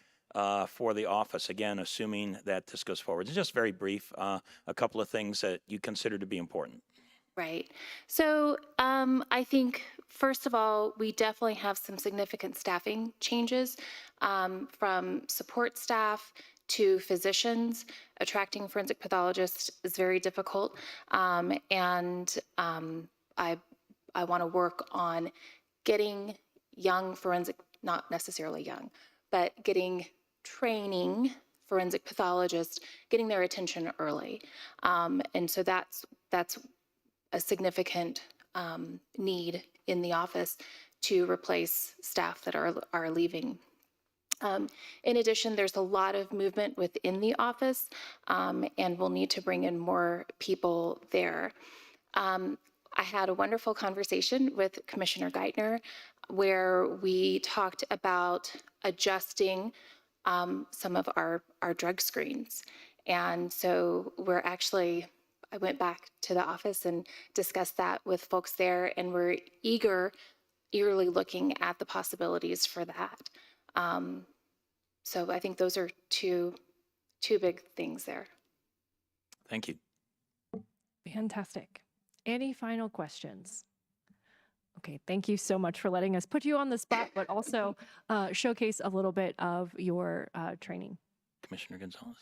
for the office, again, assuming that this goes forward. It's just very brief, a couple of things that you consider to be important. Right. So I think, first of all, we definitely have some significant staffing changes from support staff to physicians. Attracting forensic pathologists is very difficult. I want to work on getting young forensic, not necessarily young, but getting training forensic pathologists, getting their attention early. And so that's a significant need in the office to replace staff that are leaving. In addition, there's a lot of movement within the office, and we'll need to bring in more people there. I had a wonderful conversation with Commissioner Geithner where we talked about adjusting some of our drug screens. And so we're actually I went back to the office and discussed that with folks there, and we're eagerly looking at the possibilities for that. So I think those are two big things there. Thank you. Fantastic. Any final questions? Okay, thank you so much for letting us put you on the spot, but also showcase a little bit of your training. Commissioner Gonzalez.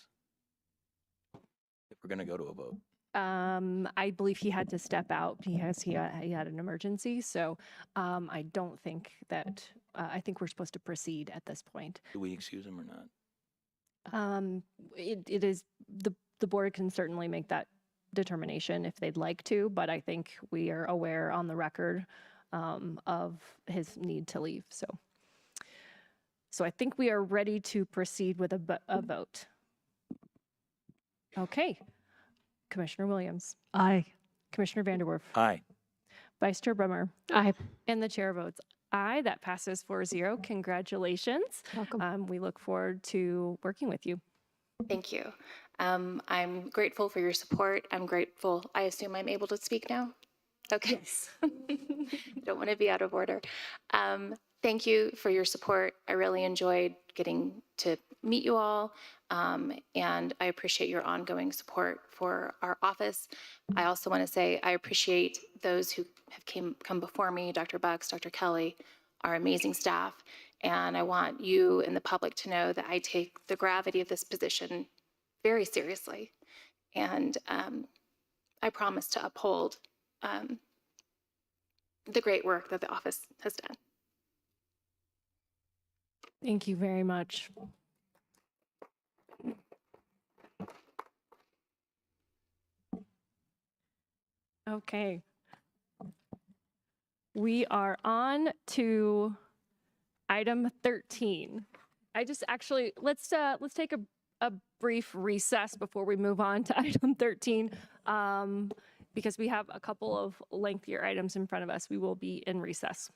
If we're going to go to a vote. I believe he had to step out because he had an emergency. So I don't think that, I think we're supposed to proceed at this point. Do we excuse him or not? It is, the board can certainly make that determination if they'd like to, but I think we are aware on the record of his need to leave. So I think we are ready to proceed with a vote. Okay. Commissioner Williams. Aye. Commissioner Vanderwerf. Aye. Vice Chair Brummer. Aye. And the chair votes aye. That passes 4-0. Congratulations. Welcome. We look forward to working with you. Thank you. I'm grateful for your support. I'm grateful. I assume I'm able to speak now? Okay. Don't want to be out of order. Thank you for your support. I really enjoyed getting to meet you all, and I appreciate your ongoing support for our office. I also want to say I appreciate those who have come before me, Dr. Bucks, Dr. Kelly, our amazing staff, and I want you and the public to know that I take the gravity of this position very seriously, and I promise to uphold the great work that the office has done. Thank you very much. Okay. We are on to item 13. Let's take a brief recess before we move on to item 13, because we have a couple of lengthier items in front of us. We will be in recess.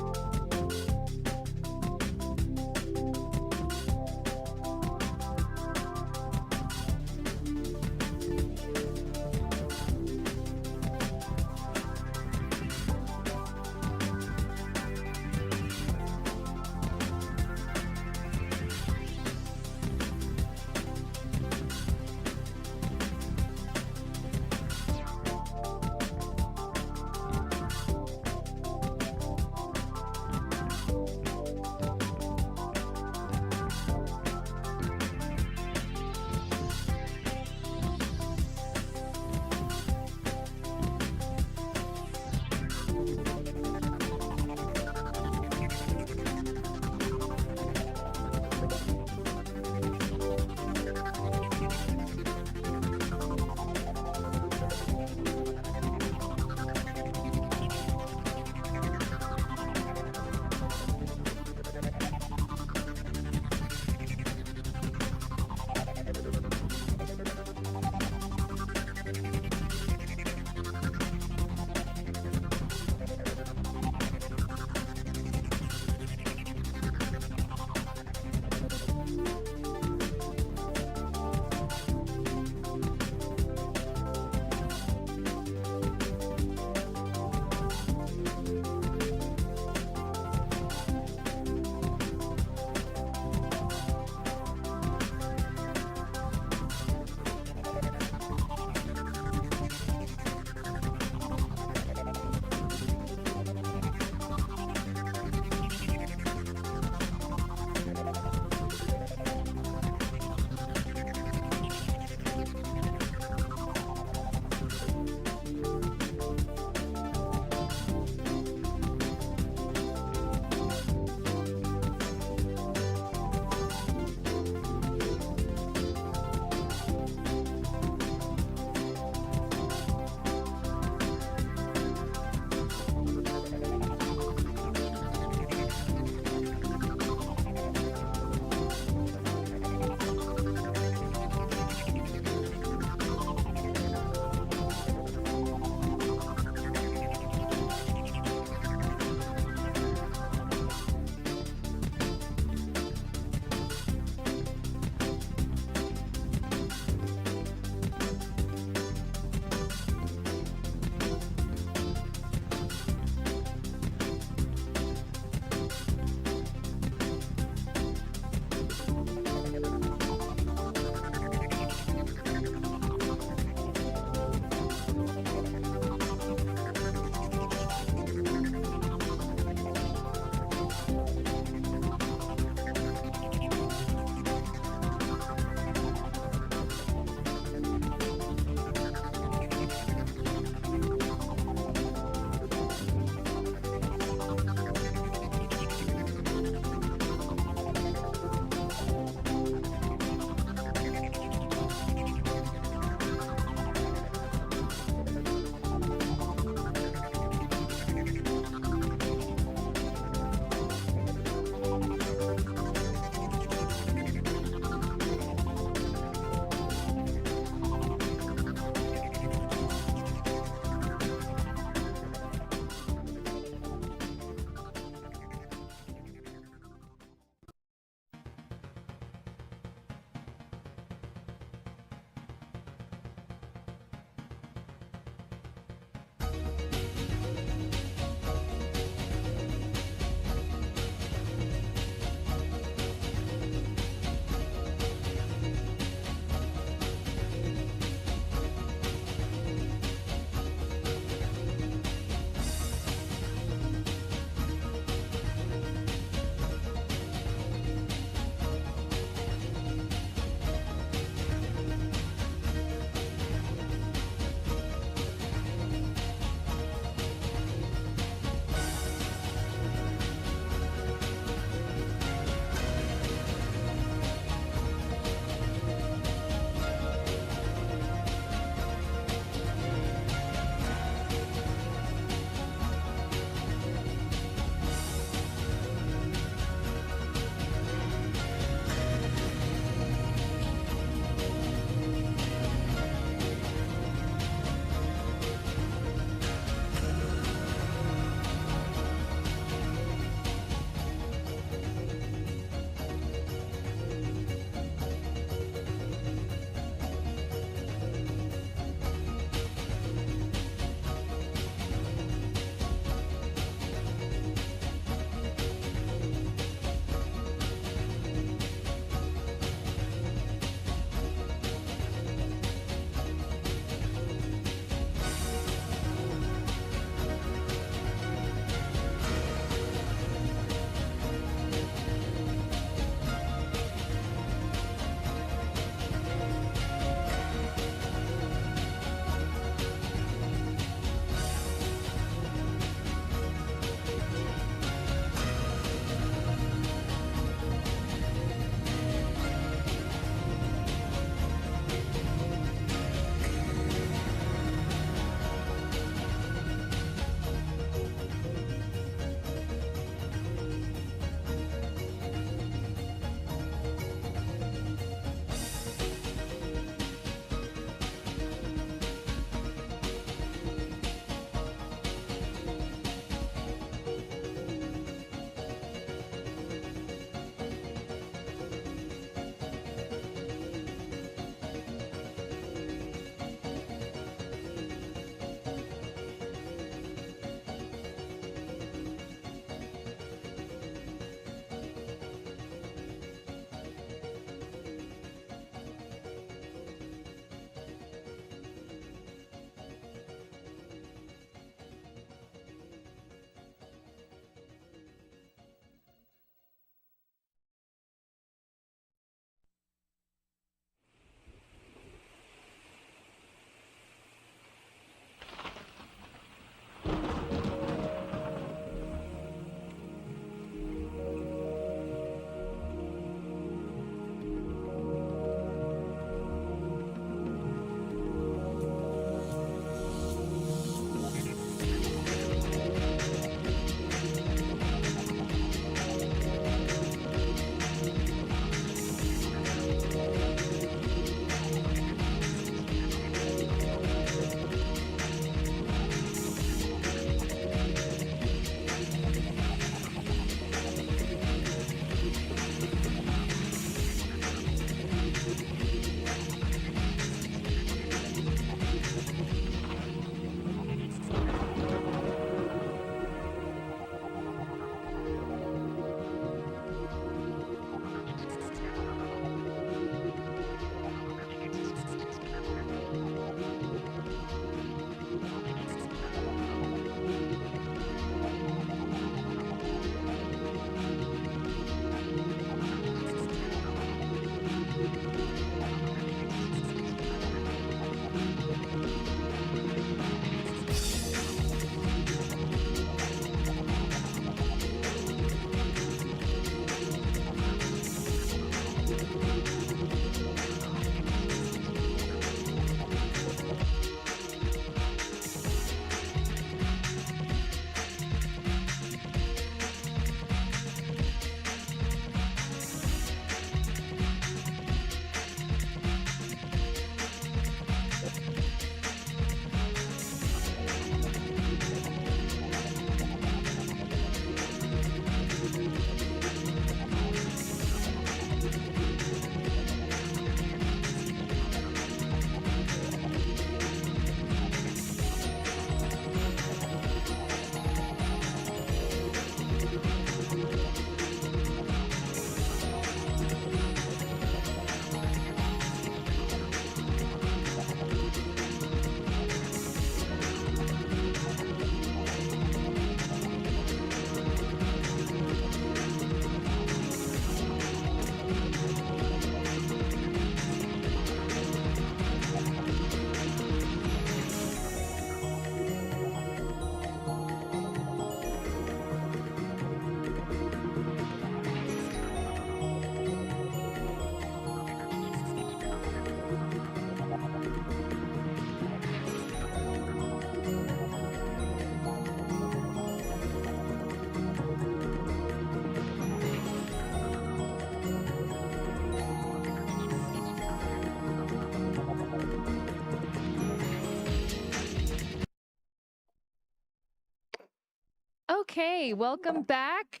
Okay, welcome back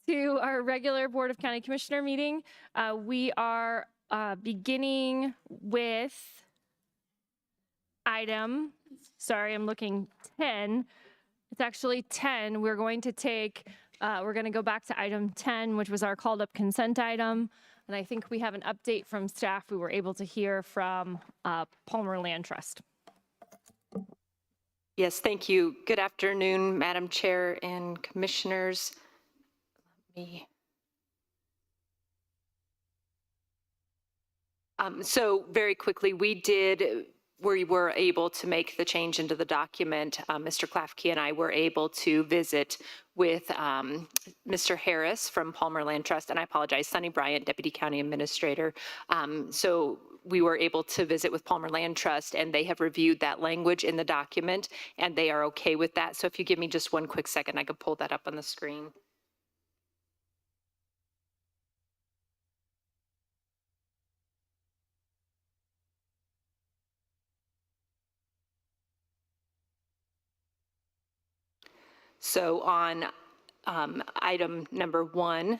to our regular Board of County Commissioner meeting. We are beginning with item, sorry, I'm looking 10. It's actually 10. We're going to go back to item 10, which was our called up consent item. And I think we have an update from staff we were able to hear from Palmer Land Trust. Yes, thank you. Good afternoon, Madam Chair and Commissioners. So very quickly, we were able to make the change into the document. Mr. Klafke and I were able to visit with Mr. Harris from Palmer Land Trust, and I apologize, Sonny Bryant, Deputy County Administrator. So we were able to visit with Palmer Land Trust, and they have reviewed that language in the document, and they are okay with that. So if you give me just one quick second, I could pull that up on the screen. So on item number 1,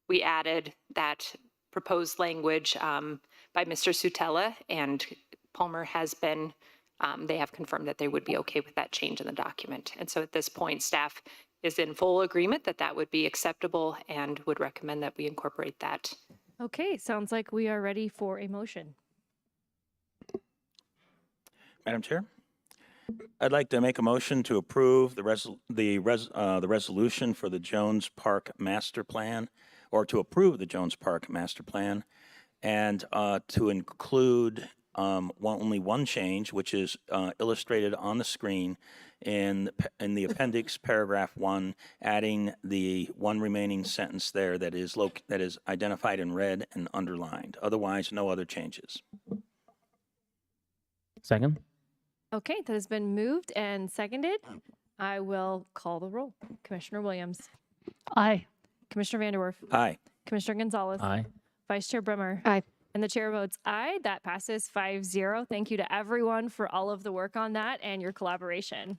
we added that proposed language by Mr. Sutella, and Palmer has been, they have confirmed that they would be okay with that change in the document. And so at this point, staff is in full agreement that that would be acceptable and would recommend that we incorporate that. Okay, sounds like we are ready for a motion. Madam Chair, I'd like to make a motion to approve the resolution for the Jones Park Master Plan, or to approve the Jones Park Master Plan, and to include only one change, which is illustrated on the screen in the appendix, paragraph 1, adding the one remaining sentence there that is identified in red and underlined. Otherwise, no other changes. Second? Okay, that has been moved and seconded. I will call the roll. Commissioner Williams. Aye. Commissioner Vanderwerf. Aye. Commissioner Gonzalez. Aye. Vice Chair Bremer. Aye. And the chair votes aye. That passes 5-0. Thank you to everyone for all of the work on that and your collaboration.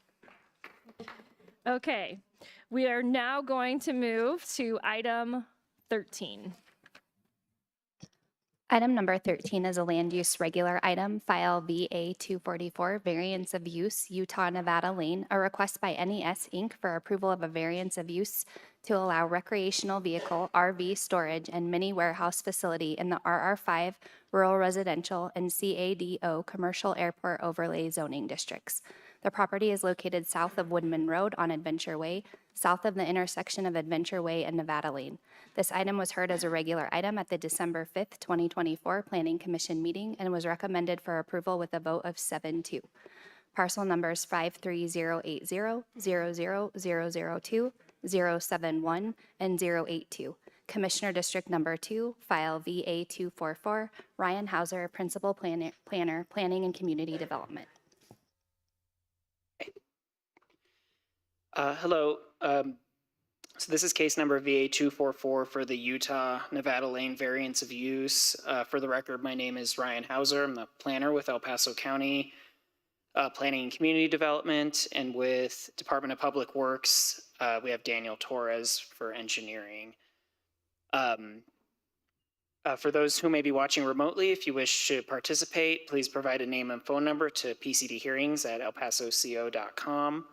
Okay, we are now going to move to item 13. Item number 13 is a land use regular item, file VA 244, variance of use, Utah Nevada Lane, a request by NES Inc. for approval of a variance of use to allow recreational vehicle, RV storage, and mini warehouse facility in the RR5 rural residential and CADO commercial airport overlay zoning districts. The property is located south of Woodman Road on Adventure Way, south of the intersection of Adventure Way and Nevada Lane. This item was heard as a regular item at the December 5th, 2024 Planning Commission meeting and was recommended for approval with a vote of 7-2. Parcel numbers 53080, 00002, 071, and 082. Commissioner District Number 2, file VA 244, Ryan Hauser, Principal Planner, Planning and Community Development. Hello. So this is case number VA 244 for the Utah Nevada Lane variance of use. For the record, my name is Ryan Hauser. I'm the planner with El Paso County Planning and Community Development, and with Department of Public Works, we have Daniel Torres for engineering. For those who may be watching remotely, if you wish to participate, please provide a name and phone number to pcdhearings@elpasoco.com.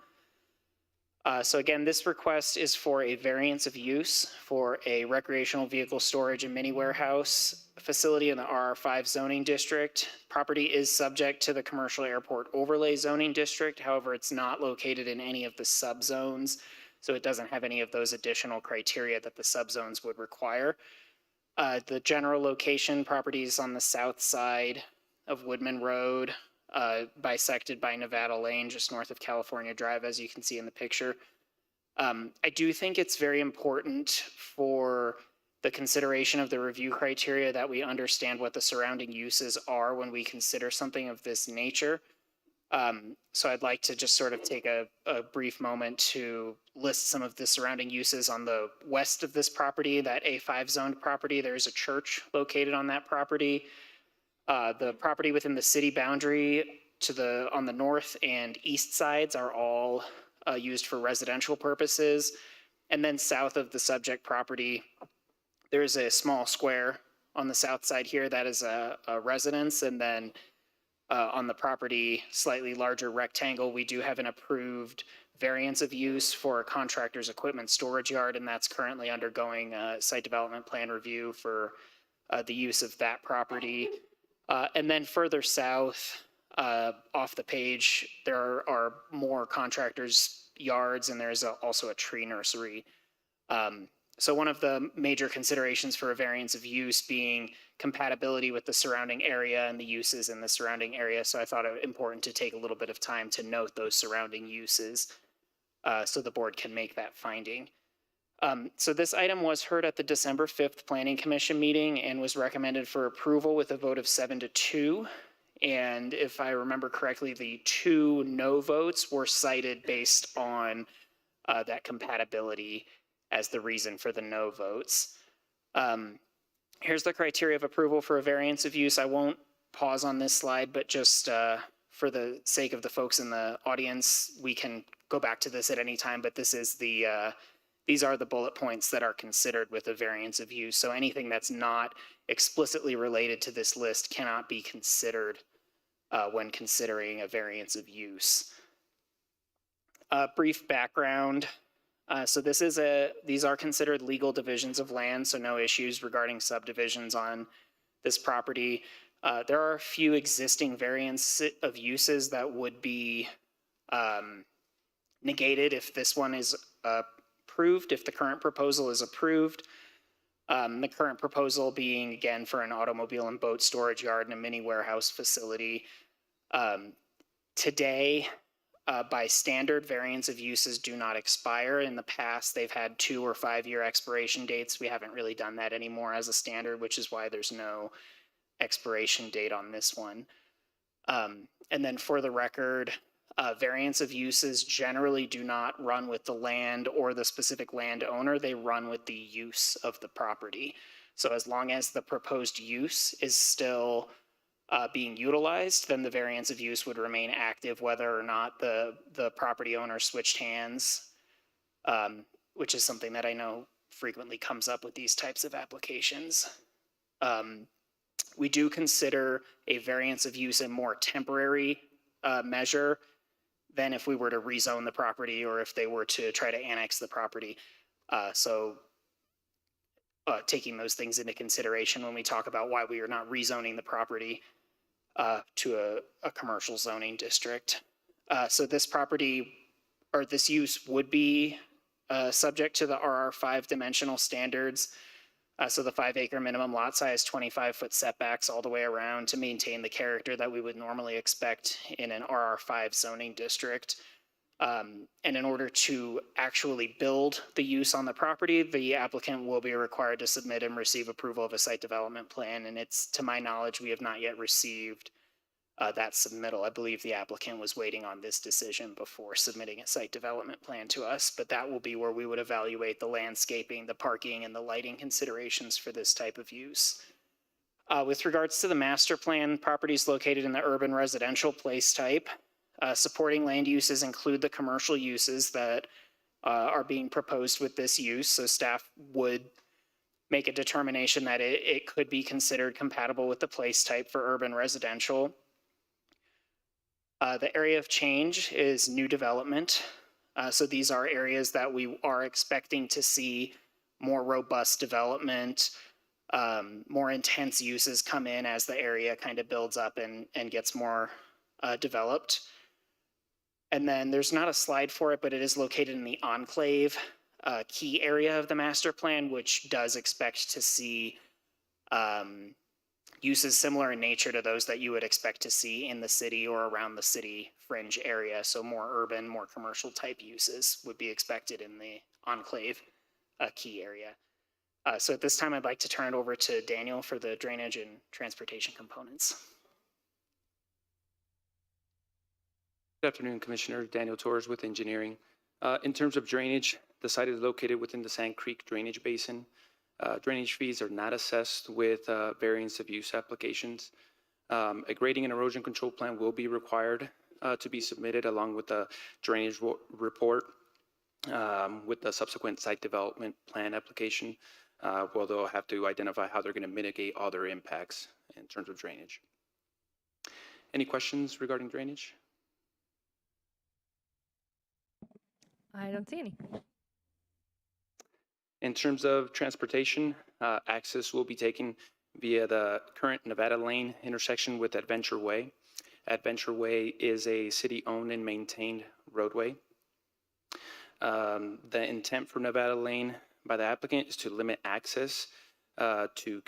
So again, this request is for a variance of use for a recreational vehicle storage and mini warehouse facility in the RR5 zoning district. Property is subject to the commercial airport overlay zoning district. However, it's not located in any of the subzones, so it doesn't have any of those additional criteria that the subzones would require. The general location, property is on the south side of Woodman Road, bisected by Nevada Lane, just north of California Drive, as you can see in the picture. I do think it's very important for the consideration of the review criteria that we understand what the surrounding uses are when we consider something of this nature. So I'd like to just sort of take a brief moment to list some of the surrounding uses on the west of this property, that A5 zoned property. There is a church located on that property. The property within the city boundary on the north and east sides are all used for residential purposes. And then south of the subject property, there is a small square on the south side here that is a residence. And then on the property, slightly larger rectangle, we do have an approved variance of use for a contractor's equipment storage yard, and that's currently undergoing a site development plan review for the use of that property. And then further south, off the page, there are more contractors' yards, and there's also a tree nursery. So one of the major considerations for a variance of use being compatibility with the surrounding area and the uses in the surrounding area. So I thought it important to take a little bit of time to note those surrounding uses so the board can make that finding. So this item was heard at the December 5th Planning Commission meeting and was recommended for approval with a vote of 7-2. And if I remember correctly, the 2 no votes were cited based on that compatibility as the reason for the no votes. Here's the criteria of approval for a variance of use. I won't pause on this slide, but just for the sake of the folks in the audience, we can go back to this at any time, but this is these are the bullet points that are considered with a variance of use. So anything that's not explicitly related to this list cannot be considered when considering a variance of use. Brief background. So these are considered legal divisions of land, so no issues regarding subdivisions on this property. There are a few existing variants of uses that would be negated if this one is approved, if the current proposal is approved. The current proposal being, again, for an automobile and boat storage yard and a mini warehouse facility. Today, by standard, variance of uses do not expire. In the past, they've had 2 or 5 year expiration dates. We haven't really done that anymore as a standard, which is why there's no expiration date on this one. And then for the record, variance of uses generally do not run with the land or the specific landowner. They run with the use of the property. So as long as the proposed use is still being utilized, then the variance of use would remain active whether or not the property owner switched hands, which is something that I know frequently comes up with these types of applications. We do consider a variance of use a more temporary measure than if we were to rezone the property or if they were to try to annex the property. Taking those things into consideration when we talk about why we are not rezoning the property to a commercial zoning district. So this property or this use would be subject to the RR5 dimensional standards. So the 5-acre minimum lot size, 25-foot setbacks all the way around to maintain the character that we would normally expect in an RR5 zoning district. And in order to actually build the use on the property, the applicant will be required to submit and receive approval of a site development plan. And it's, to my knowledge, we have not yet received that submittal. I believe the applicant was waiting on this decision before submitting a site development plan to us, but that will be where we would evaluate the landscaping, the parking, and the lighting considerations for this type of use. With regards to the master plan, properties located in the urban residential place type, supporting land uses include the commercial uses that are being proposed with this use. So staff would make a determination that it could be considered compatible with the place type for urban residential. The area of change is new development. So these are areas that we are expecting to see more robust development, more intense uses come in as the area kind of builds up and gets more developed. And then there's not a slide for it, but it is located in the enclave key area of the master plan, which does expect to see uses similar in nature to those that you would expect to see in the city or around the city fringe area. So more urban, more commercial type uses would be expected in the enclave key area. So at this time, I'd like to turn it over to Daniel for the drainage and transportation components. Good afternoon, Commissioner. Daniel Torres with engineering. In terms of drainage, the site is located within the Sand Creek Drainage Basin. Drainage fees are not assessed with variance of use applications. A grading and erosion control plan will be required to be submitted along with the drainage report with the subsequent site development plan application. Well, they'll have to identify how they're going to mitigate other impacts in terms of drainage. Any questions regarding drainage? I don't see any. In terms of transportation, access will be taken via the current Nevada Lane intersection with Adventure Way. Adventure Way is a city-owned and maintained roadway. The intent for Nevada Lane by the applicant is to limit access to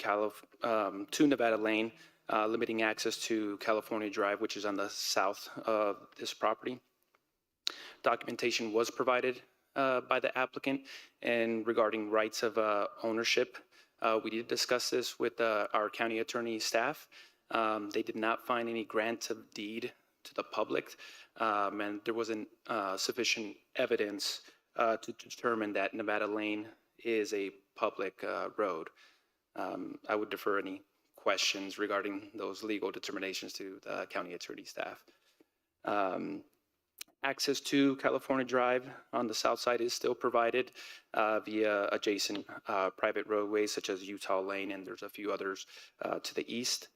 Nevada Lane, limiting access to California Drive, which is on the south of this property. Documentation was provided by the applicant, and regarding rights of ownership, we did discuss this with our county attorney staff. They did not find any grant of deed to the public, and there wasn't sufficient evidence to determine that Nevada Lane is a public road. I would defer any questions regarding those legal determinations to the county attorney staff. Access to California Drive on the south side is still provided via adjacent private roadways such as Utah Lane, and there's a few others to the east.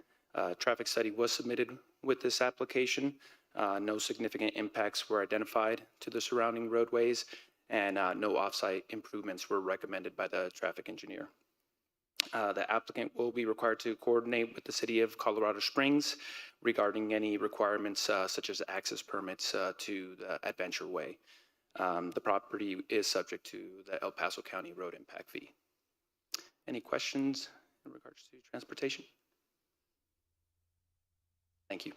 Traffic study was submitted with this application. No significant impacts were identified to the surrounding roadways, and no offsite improvements were recommended by the traffic engineer. The applicant will be required to coordinate with the city of Colorado Springs regarding any requirements such as access permits to the Adventure Way. The property is subject to the El Paso County road impact fee. Any questions in regards to transportation? Thank you.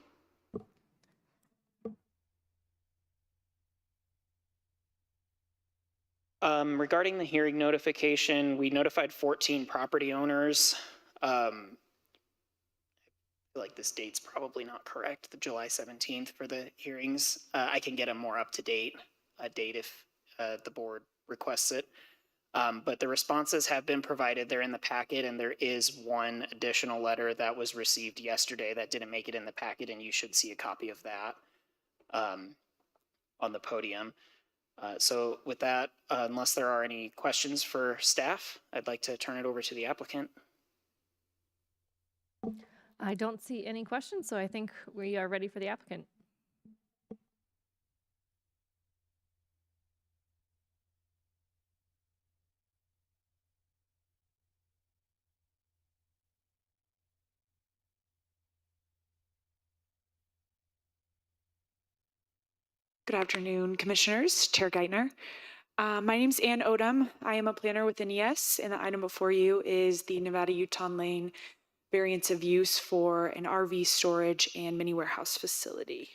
Regarding the hearing notification, we notified 14 property owners. I feel like this date's probably not correct, the July 17th for the hearings. I can get a more up-to-date date if the board requests it. But the responses have been provided. They're in the packet, and there is one additional letter that was received yesterday that didn't make it in the packet, and you should see a copy of that on the podium. So with that, unless there are any questions for staff, I'd like to turn it over to the applicant. I don't see any questions, so I think we are ready for the applicant. Good afternoon, Commissioners, Chair Geithner. My name is Ann Odom. I am a planner with NES, and the item before you is the Nevada-Utah Lane variance of use for an RV storage and mini warehouse facility.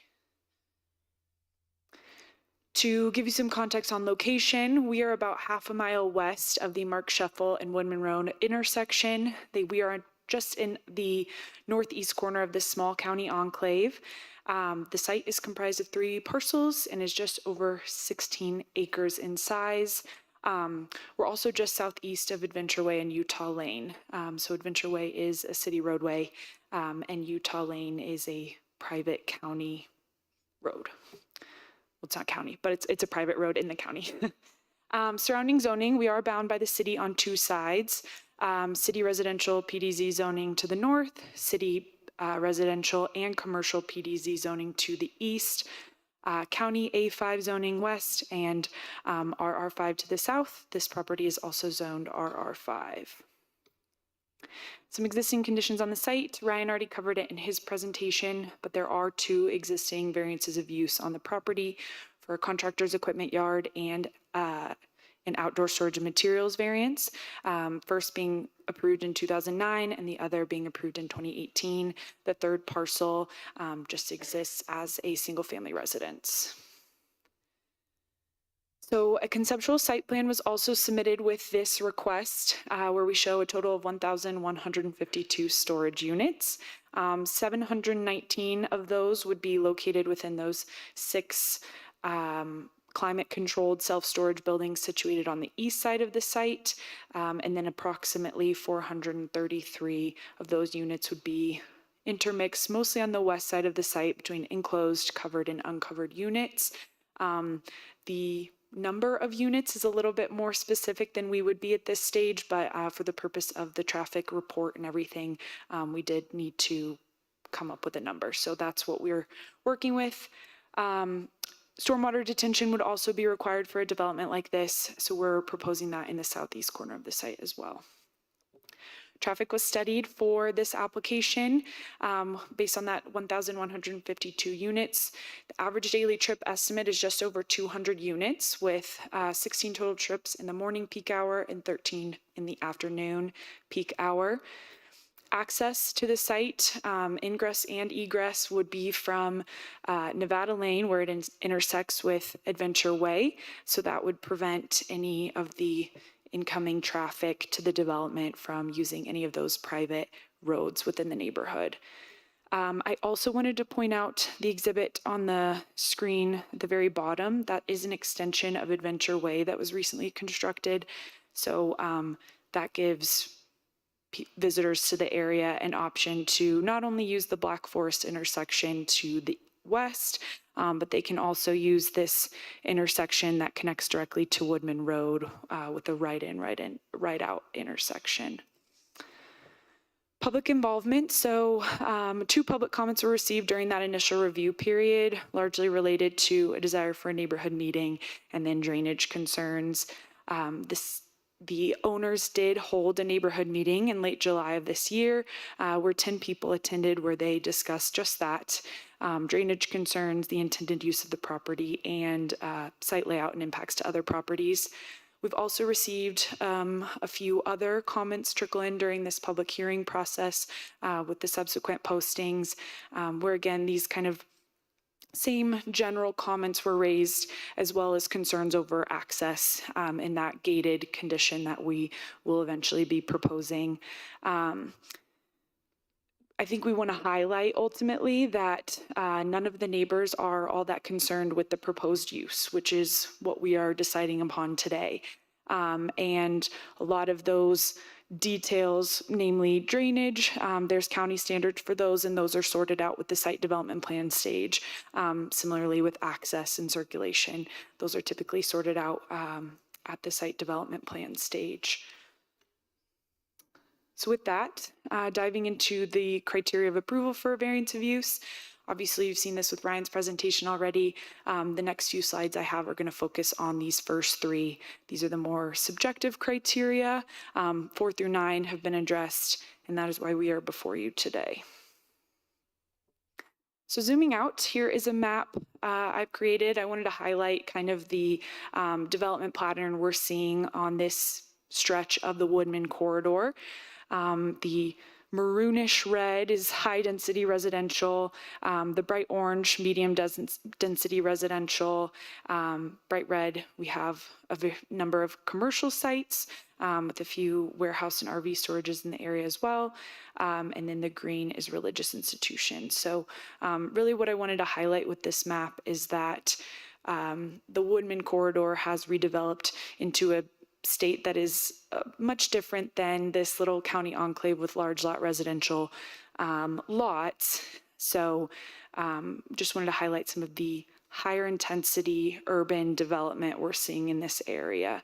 To give you some context on location, we are about half a mile west of the Mark Scheffel and Woodman Road intersection. We are just in the northeast corner of this small county enclave. The site is comprised of 3 parcels and is just over 16 acres in size. We're also just southeast of Adventure Way and Utah Lane. So Adventure Way is a city roadway, and Utah Lane is a private county road. Well, it's not county, but it's a private road in the county. Surrounding zoning, we are bound by the city on 2 sides. City residential PDZ zoning to the north, city residential and commercial PDZ zoning to the east, county A5 zoning west, and RR5 to the south. This property is also zoned RR5. Some existing conditions on the site. Ryan already covered it in his presentation, but there are 2 existing variances of use on the property for a contractor's equipment yard and an outdoor storage of materials variance, first being approved in 2009 and the other being approved in 2018. The third parcel just exists as a single family residence. So a conceptual site plan was also submitted with this request where we show a total of 1,152 storage units. 719 of those would be located within those 6 climate-controlled self-storage buildings situated on the east side of the site, and then approximately 433 of those units would be intermixed mostly on the west side of the site between enclosed, covered, and uncovered units. The number of units is a little bit more specific than we would be at this stage, but for the purpose of the traffic report and everything, we did need to come up with a number. So that's what we're working with. Stormwater detention would also be required for a development like this, so we're proposing that in the southeast corner of the site as well. Traffic was studied for this application based on that 1,152 units. The average daily trip estimate is just over 200 units with 16 total trips in the morning peak hour and 13 in the afternoon peak hour. Access to the site, ingress and egress, would be from Nevada Lane, where it intersects with Adventure Way. So that would prevent any of the incoming traffic to the development from using any of those private roads within the neighborhood. I also wanted to point out the exhibit on the screen at the very bottom. That is an extension of Adventure Way that was recently constructed. So that gives visitors to the area an option to not only use the Black Forest intersection to the west, but they can also use this intersection that connects directly to Woodman Road with a right-in, right-out intersection. Public involvement. So 2 public comments were received during that initial review period, largely related to a desire for a neighborhood meeting and then drainage concerns. The owners did hold a neighborhood meeting in late July of this year where 10 people attended, where they discussed just that, drainage concerns, the intended use of the property, and site layout and impacts to other properties. We've also received a few other comments trickle in during this public hearing process with the subsequent postings, where again, these kind of same general comments were raised, as well as concerns over access in that gated condition that we will eventually be proposing. I think we want to highlight ultimately that none of the neighbors are all that concerned with the proposed use, which is what we are deciding upon today. And a lot of those details, namely drainage, there's county standards for those, and those are sorted out with the site development plan stage. Similarly with access and circulation, those are typically sorted out at the site development plan stage. So with that, diving into the criteria of approval for a variance of use. Obviously, you've seen this with Ryan's presentation already. The next few slides I have are going to focus on these first 3. These are the more subjective criteria. 4 through 9 have been addressed, and that is why we are before you today. So zooming out, here is a map I've created. I wanted to highlight kind of the development pattern we're seeing on this stretch of the Woodman corridor. The maroonish red is high density residential. The bright orange, medium density residential. Bright red, we have a number of commercial sites with a few warehouse and RV storages in the area as well. And then the green is religious institutions. So really what I wanted to highlight with this map is that the Woodman corridor has redeveloped into a state that is much different than this little county enclave with large lot residential lots. So just wanted to highlight some of the higher intensity urban development we're seeing in this area.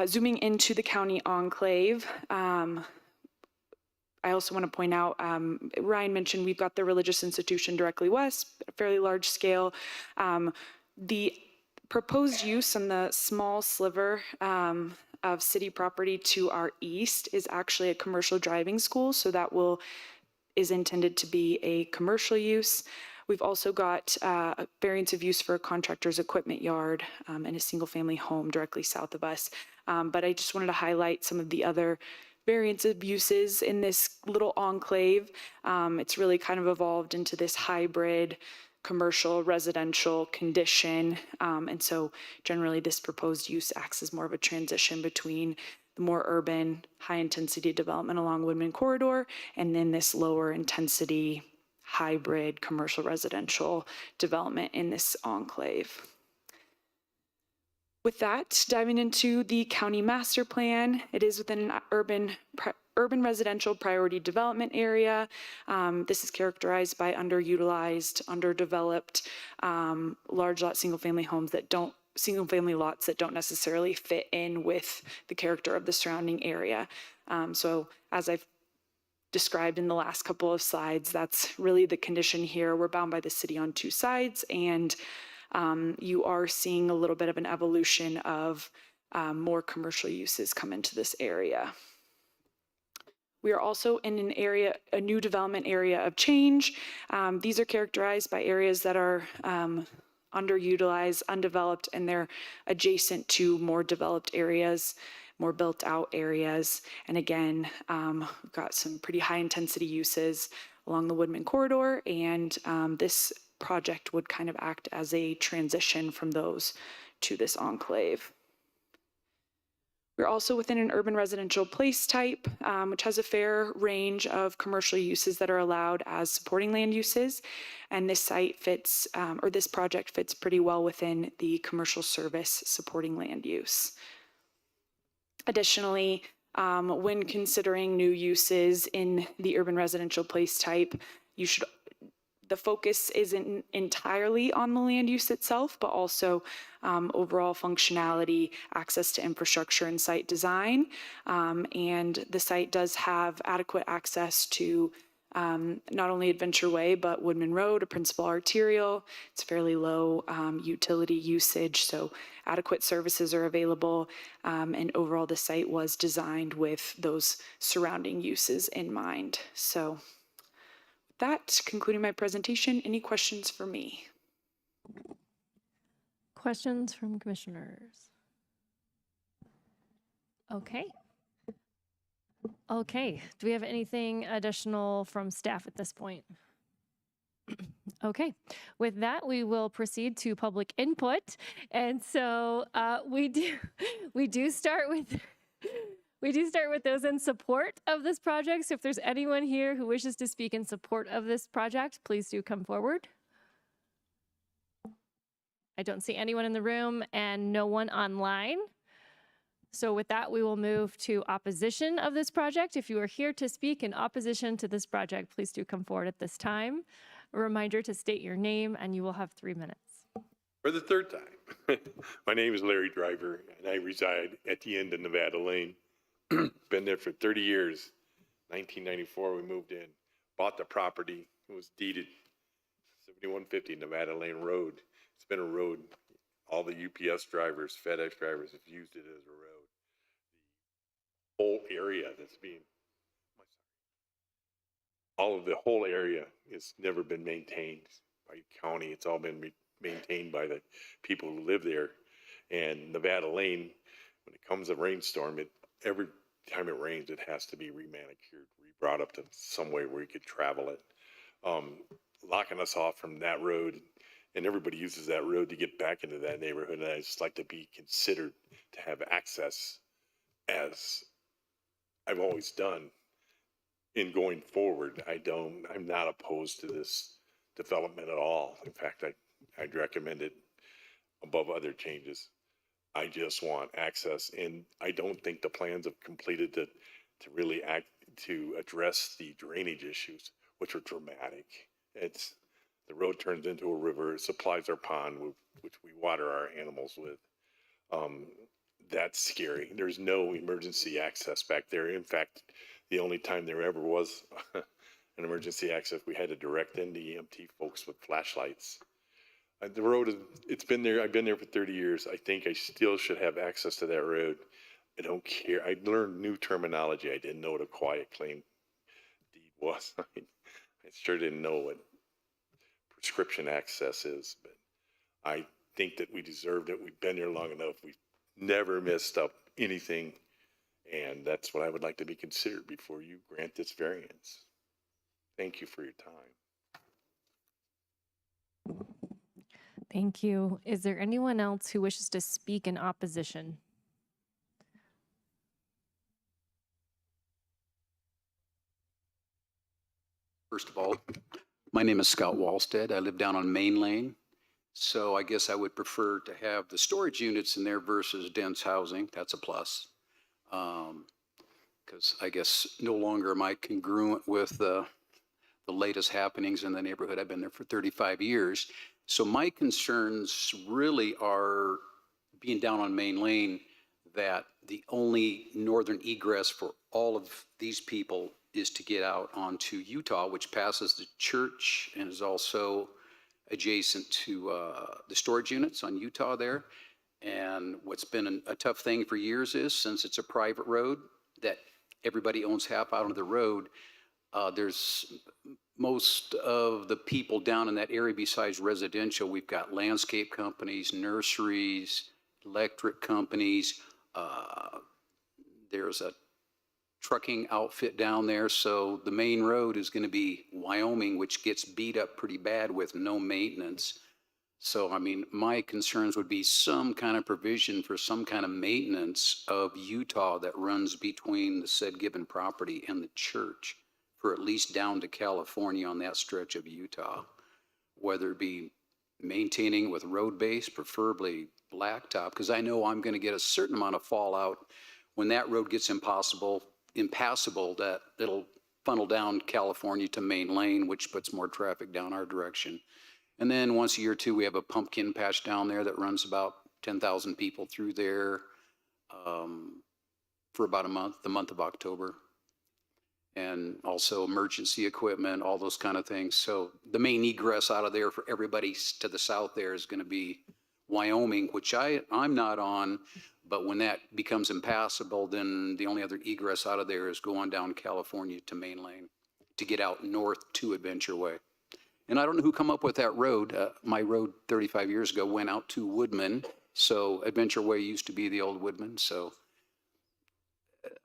Zooming into the county enclave, I also want to point out, Ryan mentioned we've got the religious institution directly west, fairly large scale. The proposed use on the small sliver of city property to our east is actually a commercial driving school, so that is intended to be a commercial use. We've also got a variance of use for a contractor's equipment yard and a single family home directly south of us. But I just wanted to highlight some of the other variance of uses in this little enclave. It's really kind of evolved into this hybrid commercial residential condition. And so generally this proposed use acts as more of a transition between the more urban, high intensity development along Woodman corridor, and then this lower intensity hybrid commercial residential development in this enclave. With that, diving into the county master plan, it is within an urban urban residential priority development area. This is characterized by underutilized, underdeveloped, large lot single-family homes that don't single-family lots that don't necessarily fit in with the character of the surrounding area. So as I've described in the last couple of slides, that's really the condition here. We're bound by the city on two sides, and you are seeing a little bit of an evolution of more commercial uses come into this area. We are also in an area, a new development area of change. These are characterized by areas that are underutilized, undeveloped, and they're adjacent to more developed areas, more built out areas. And again, we've got some pretty high intensity uses along the Woodman corridor, and this project would kind of act as a transition from those to this enclave. We're also within an urban residential place type, which has a fair range of commercial uses that are allowed as supporting land uses. And this site fits, or this project fits pretty well within the commercial service supporting land use. Additionally, when considering new uses in the urban residential place type, the focus isn't entirely on the land use itself, but also overall functionality, access to infrastructure, and site design. And the site does have adequate access to not only Adventure Way, but Woodman Road, a principal arterial. It's fairly low utility usage, so adequate services are available. And overall, the site was designed with those surrounding uses in mind. So that concluding my presentation. Any questions for me? Questions from commissioners? Okay. Okay. Do we have anything additional from staff at this point? Okay. With that, we will proceed to public input. And so we do start with those in support of this project. So if there's anyone here who wishes to speak in support of this project, please do come forward. I don't see anyone in the room and no one online. So with that, we will move to opposition of this project. If you are here to speak in opposition to this project, please do come forward at this time. A reminder to state your name, and you will have 3 minutes. For the third time. My name is Larry Driver, and I reside at the end of Nevada Lane. Been there for 30 years. 1994, we moved in, bought the property. It was deeded 7150 Nevada Lane Road. It's been a road. All the UPS drivers, FedEx drivers have used it as a road. The whole area that's being, all of the whole area has never been maintained by county. It's all been maintained by the people who live there. And Nevada Lane, when it comes a rainstorm, every time it rains, it has to be remanicured, brought up to some way where you could travel it. Locking us off from that road, and everybody uses that road to get back into that neighborhood. And I just like to be considered to have access, as I've always done. In going forward, I'm not opposed to this development at all. In fact, I'd recommend it above other changes. I just want access, and I don't think the plans have completed to really address the drainage issues, which are dramatic. The road turns into a river, it supplies our pond, which we water our animals with. That's scary. There's no emergency access back there. In fact, the only time there ever was an emergency access, we had to direct in the EMT folks with flashlights. The road, it's been there, I've been there for 30 years. I think I still should have access to that road. I don't care. I learned new terminology. I didn't know what a quiet claim deed was. I sure didn't know what prescription access is, but I think that we deserved it. We've been here long enough. We've never messed up anything, and that's what I would like to be considered before you grant this variance. Thank you for your time. Thank you. Is there anyone else who wishes to speak in opposition? First of all, my name is Scott Wallstead. I live down on Main Lane. So I guess I would prefer to have the storage units in there versus dense housing. That's a plus. because I guess no longer am I congruent with the latest happenings in the neighborhood. I've been there for 35 years. So my concerns really are being down on Main Lane, that the only northern egress for all of these people is to get out onto Utah, which passes the church and is also adjacent to the storage units on Utah there. And what's been a tough thing for years is, since it's a private road that everybody owns half out of the road, there's most of the people down in that area besides residential. We've got landscape companies, nurseries, electric companies. There's a trucking outfit down there. So the main road is going to be Wyoming, which gets beat up pretty bad with no maintenance. So, I mean, my concerns would be some kind of provision for some kind of maintenance of Utah that runs between the said given property and the church, for at least down to California on that stretch of Utah, whether it be maintaining with road base, preferably blacktop, because I know I'm going to get a certain amount of fallout when that road gets impassable, that it'll funnel down California to Main Lane, which puts more traffic down our direction. And then once a year or two, we have a pumpkin patch down there that runs about 10,000 people through there for about a month, the month of October. And also emergency equipment, all those kind of things. So the main egress out of there for everybody to the south there is going to be Wyoming, which I'm not on, but when that becomes impassable, then the only other egress out of there is going down California to Main Lane to get out north to Adventure Way. And I don't know who come up with that road. My road 35 years ago went out to Woodman. So Adventure Way used to be the old Woodman. So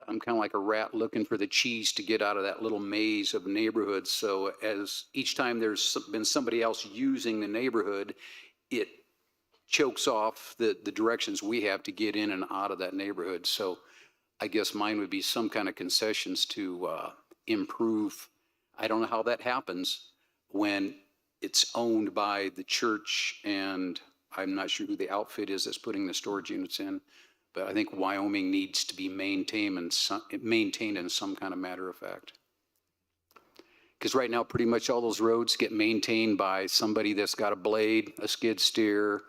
I'm kind of like a rat looking for the cheese to get out of that little maze of neighborhoods. So as each time there's been somebody else using the neighborhood, it chokes off the directions we have to get in and out of that neighborhood. So I guess mine would be some kind of concessions to improve. I don't know how that happens when it's owned by the church, and I'm not sure who the outfit is that's putting the storage units in. But I think Wyoming needs to be maintained in some kind of matter of fact. Because right now, pretty much all those roads get maintained by somebody that's got a blade, a skid steer,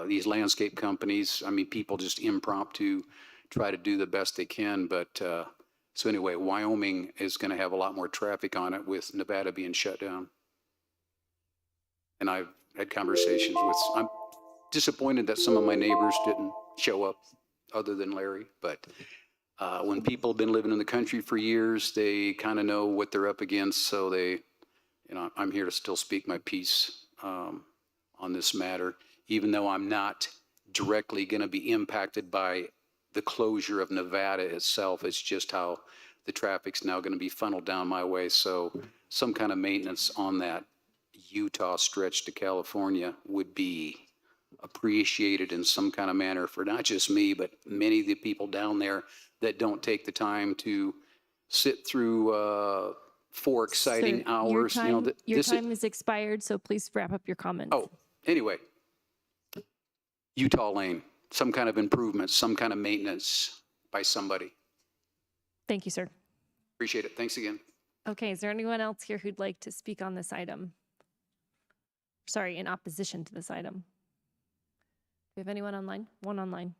these landscape companies. I mean, people just impromptu try to do the best they can. But so anyway, Wyoming is going to have a lot more traffic on it with Nevada being shut down. And I've had conversations with, I'm disappointed that some of my neighbors didn't show up other than Larry, but when people have been living in the country for years, they kind of know what they're up against. So they, I'm here to still speak my piece on this matter, even though I'm not directly going to be impacted by the closure of Nevada itself. It's just how the traffic's now going to be funneled down my way. So some kind of maintenance on that Utah stretch to California would be appreciated in some kind of manner for not just me, but many of the people down there that don't take the time to sit through 4 exciting Sir, hours. Your time is expired, so please wrap up your comments. Oh, anyway, Utah Lane, some kind of improvement, some kind of maintenance by somebody. Thank you, sir. Appreciate it. Thanks again. Okay, is there anyone else here who'd like to speak on this item? Sorry, in opposition to this item. Do we have anyone online? One online.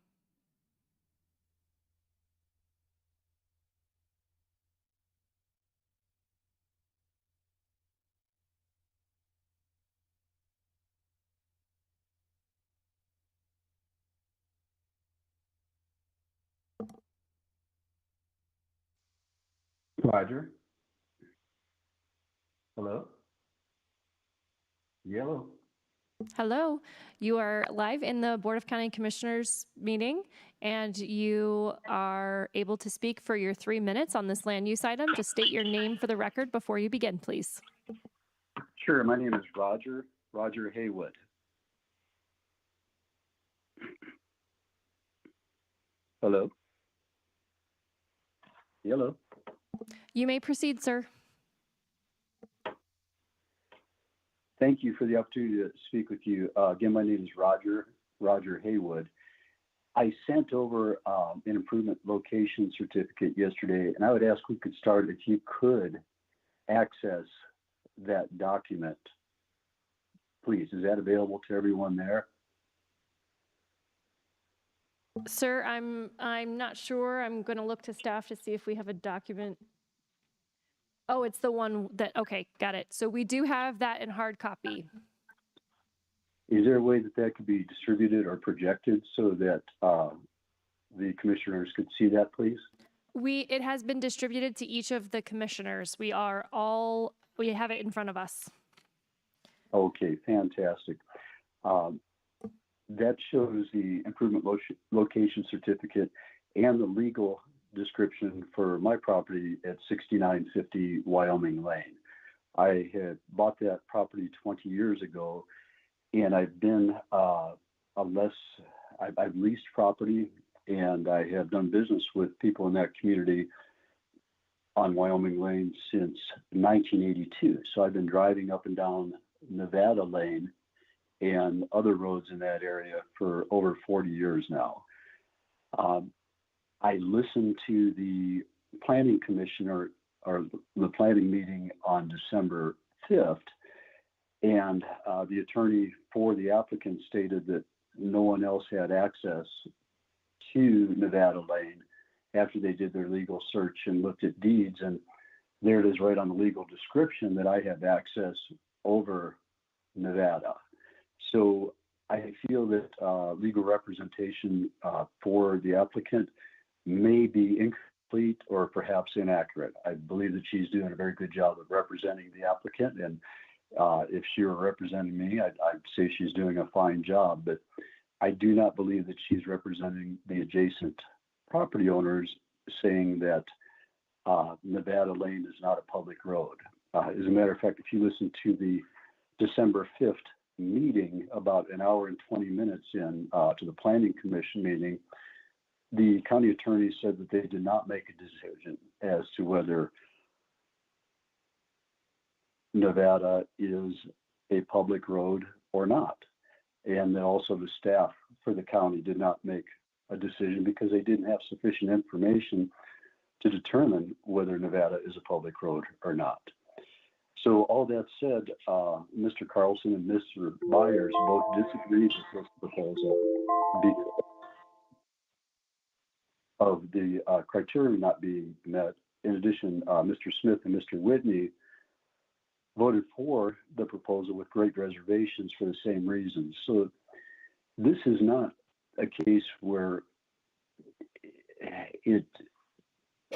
Roger. Hello? Yellow. Hello, you are live in the Board of County Commissioners meeting, and you are able to speak for your 3 minutes on this land use item. Just state your name for the record before you begin, please. Sure, my name is Roger Haywood. Hello? Hello? You may proceed, sir. Thank you for the opportunity to speak with you. Again, my name is Roger Haywood. I sent over an improvement location certificate yesterday, and I would ask who could start if you could access that document. Please, is that available to everyone there? Sir, I'm not sure. I'm going to look to staff to see if we have a document. Oh, it's the one that, okay, got it. So we do have that in hard copy. Is there a way that that could be distributed or projected so that the commissioners could see that, please? It has been distributed to each of the commissioners. We have it in front of us. Okay, fantastic. That shows the improvement location certificate and the legal description for my property at 6950 Wyoming Lane. I had bought that property 20 years ago, and I've been I've leased property, and I have done business with people in that community on Wyoming Lane since 1982. So I've been driving up and down Nevada Lane and other roads in that area for over 40 years now. I listened to the planning commission or the planning meeting on December 5th, and the attorney for the applicant stated that no one else had access to Nevada Lane after they did their legal search and looked at deeds. And there it is right on the legal description that I have access over Nevada. So I feel that legal representation for the applicant may be incomplete or perhaps inaccurate. I believe that she's doing a very good job of representing the applicant, and if she were representing me, I'd say she's doing a fine job, but I do not believe that she's representing the adjacent property owners, saying that Nevada Lane is not a public road. As a matter of fact, if you listen to the December 5th meeting, about an hour and 20 minutes in to the Planning Commission meeting, the county attorney said that they did not make a decision as to whether Nevada is a public road or not. And then also the staff for the county did not make a decision because they didn't have sufficient information to determine whether Nevada is a public road or not. So all that said, Mr. Carlson and Mr. Byers both disagreed with this proposal because of the criteria not being met. In addition, Mr. Smith and Mr. Whitney voted for the proposal with great reservations for the same reasons. So this is not a case where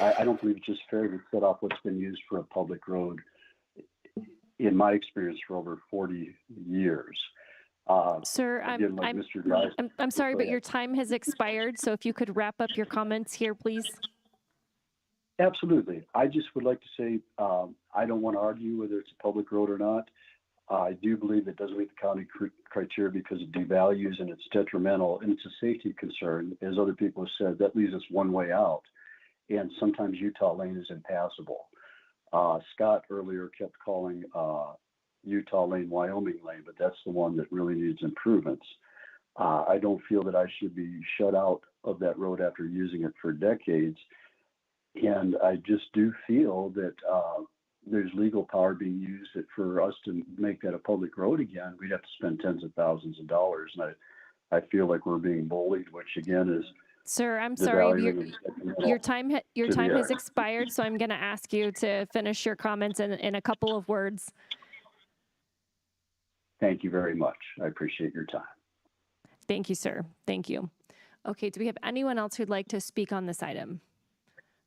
I don't believe it's just fair to set off what's been used for a public road, in my experience, for over 40 years. Sir, again, like Mr. Grice, I'm sorry, but your time has expired. So if you could wrap up your comments here, please. Absolutely. I just would like to say I don't want to argue whether it's a public road or not. I do believe it doesn't meet the county criteria because it devalues and it's detrimental, and it's a safety concern. As other people have said, that leaves us one way out, and sometimes Utah Lane is impassable. Scott earlier kept calling Utah Lane Wyoming Lane, but that's the one that really needs improvements. I don't feel that I should be shut out of that road after using it for decades. And I just do feel that there's legal power being used that for us to make that a public road again, we'd have to spend tens of thousands of dollars. And I feel like we're being bullied, which again is. Sir, I'm sorry. Your time has air. expired, so I'm going to ask you to finish your comments in a couple of words. Thank you very much. I appreciate your time. Thank you, sir. Thank you. Okay, do we have anyone else who'd like to speak on this item?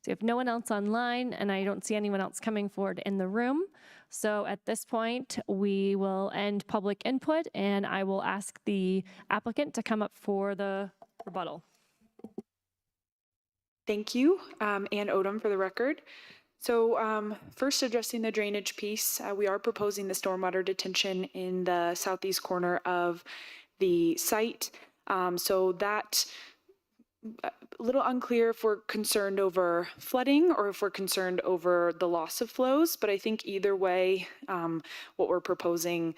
So we have no one else online, and I don't see anyone else coming forward in the room. So at this point, we will end public input, and I will ask the applicant to come up for the rebuttal. Thank you, Ann Odom for the record. So first, addressing the drainage piece, we are proposing the stormwater detention in the southeast corner of the site. So that a little unclear if we're concerned over flooding or if we're concerned over the loss of flows, but I think either way, what we're proposing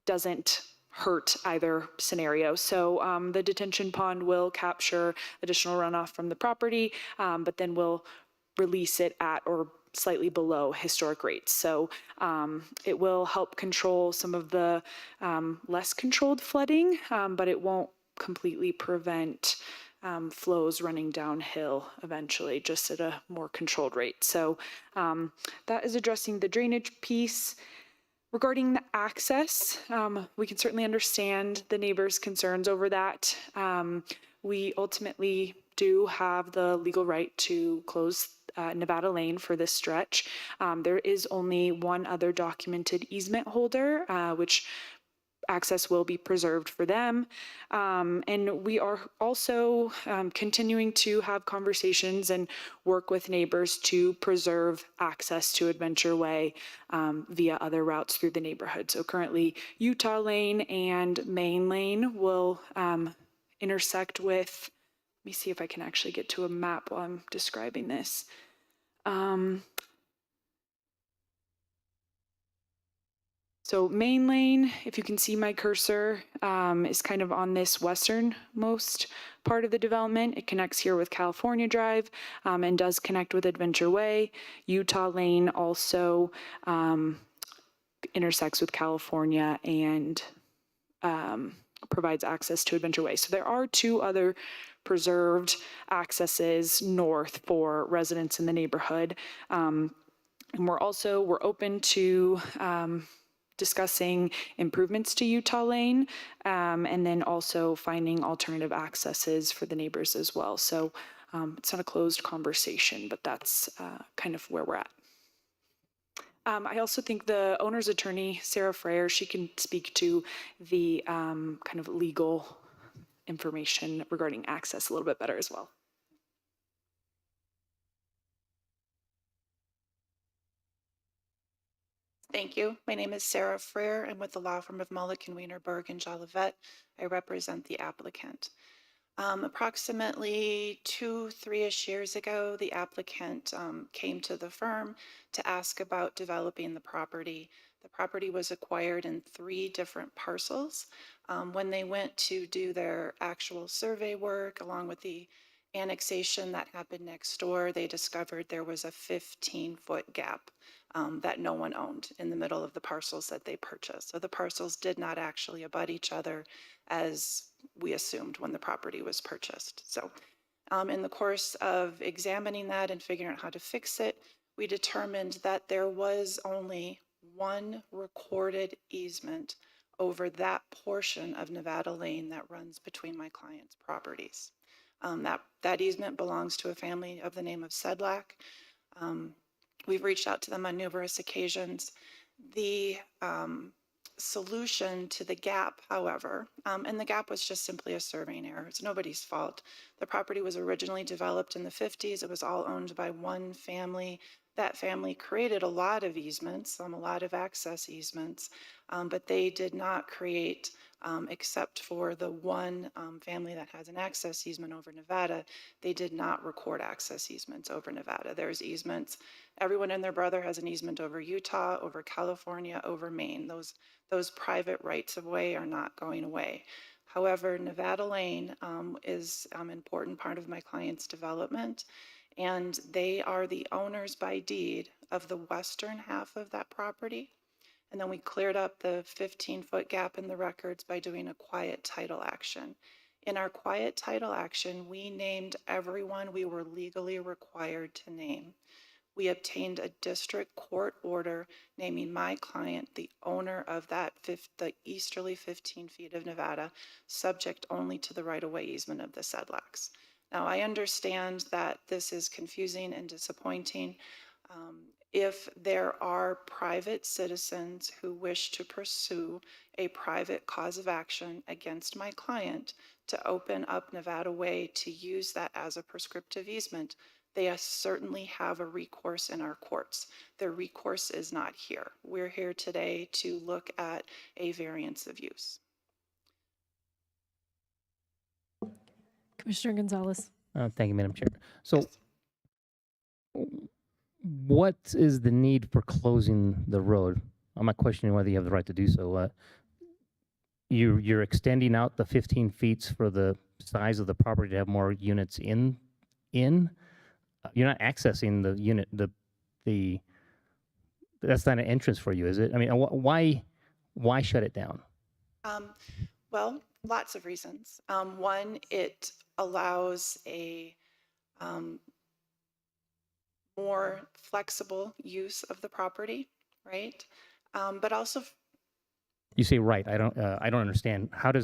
doesn't hurt either scenario. So the detention pond will capture additional runoff from the property, but then will release it at or slightly below historic rates. So it will help control some of the less controlled flooding, but it won't completely prevent flows running downhill eventually, just at a more controlled rate. So that is addressing the drainage piece. Regarding the access, we can certainly understand the neighbors' concerns over that. We ultimately do have the legal right to close Nevada Lane for this stretch. There is only one other documented easement holder, which access will be preserved for them. And we are also continuing to have conversations and work with neighbors to preserve access to Adventure Way via other routes through the neighborhood. So currently Utah Lane and Main Lane will intersect with, let me see if I can actually get to a map while I'm describing this. So Main Lane, if you can see my cursor, is kind of on this westernmost part of the development. It connects here with California Drive and does connect with Adventure Way. Utah Lane also intersects with California and provides access to Adventure Way. So there are two other preserved accesses north for residents in the neighborhood. And we're open to discussing improvements to Utah Lane, and then also finding alternative accesses for the neighbors as well. So it's not a closed conversation, but that's kind of where we're at. I also think the owner's attorney, Sarah Freyer, she can speak to the kind of legal information regarding access a little bit better as well. Thank you. My name is Sarah Freer. I'm with the law firm of Mulliken, Wienerberg, and Jolivet. I represent the applicant. Approximately 2-3-ish years ago, the applicant came to the firm to ask about developing the property. The property was acquired in 3 different parcels. When they went to do their actual survey work, along with the annexation that happened next door, they discovered there was a 15-foot gap that no one owned in the middle of the parcels that they purchased. So the parcels did not actually abut each other as we assumed when the property was purchased. So in the course of examining that and figuring out how to fix it, we determined that there was only one recorded easement over that portion of Nevada Lane that runs between my client's properties. That easement belongs to a family of the name of Sedlak. We've reached out to them on numerous occasions. The solution to the gap, however, and the gap was just simply a surveying error. It's nobody's fault. The property was originally developed in the 50s. It was all owned by one family. That family created a lot of easements, a lot of access easements, but they did not create, except for the one family that has an access easement over Nevada, they did not record access easements over Nevada. There's easements. Everyone and their brother has an easement over Utah, over California, over Maine. Those private rights of way are not going away. However, Nevada Lane is an important part of my client's development, and they are the owners by deed of the western half of that property. And then we cleared up the 15-foot gap in the records by doing a quiet title action. In our quiet title action, we named everyone we were legally required to name. We obtained a district court order naming my client the owner of that the easterly 15 feet of Nevada, subject only to the right-of-way easement of the Sedlaks. Now, I understand that this is confusing and disappointing. If there are private citizens who wish to pursue a private cause of action against my client to open up Nevada Way to use that as a prescriptive easement, they certainly have a recourse in our courts. Their recourse is not here. We're here today to look at a variance of use. Commissioner Gonzalez. Thank you, Madam Chair. So what is the need for closing the road? I'm not questioning whether you have the right to do so. you're extending out the 15 feet for the size of the property to have more units in. You're not accessing the unit, that's not an entrance for you, is it? I mean, why shut it down? Well, lots of reasons. One, it allows a more flexible use of the property, right? But also, You say right. I don't understand. How do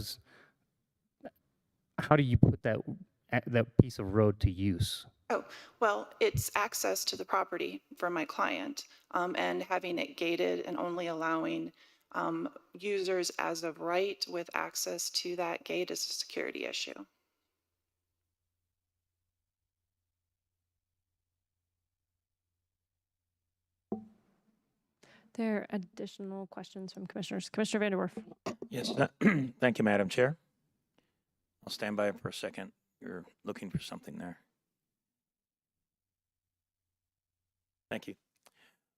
you put that piece of road to use? oh, well, it's access to the property for my client, and having it gated and only allowing users as of right with access to that gate is a security issue. There are additional questions from commissioners. Commissioner Vanderwerf. Yes, thank you, Madam Chair. I'll stand by for a second. You're looking for something there. Thank you.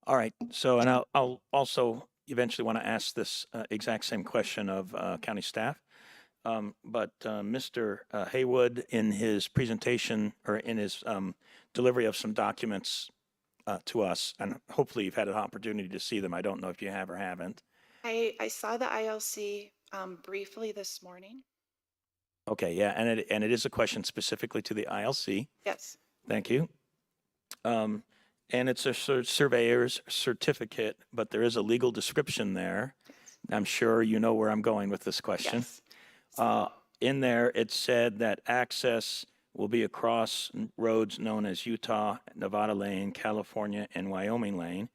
All right, so, and I'll also eventually want to ask this exact same question of county staff. But Mr. Haywood, in his presentation or in his delivery of some documents to us, and hopefully you've had an opportunity to see them. I don't know if you have or haven't. I saw the ILC briefly this morning. Okay, yeah, and it is a question specifically to the ILC. Yes. Thank you. And it's a surveyor's certificate, but there is a legal description there. I'm sure you know where I'm going with this question. Yes. In there, it said that access will be across roads known as Utah, Nevada Lane, California, and Wyoming Lane.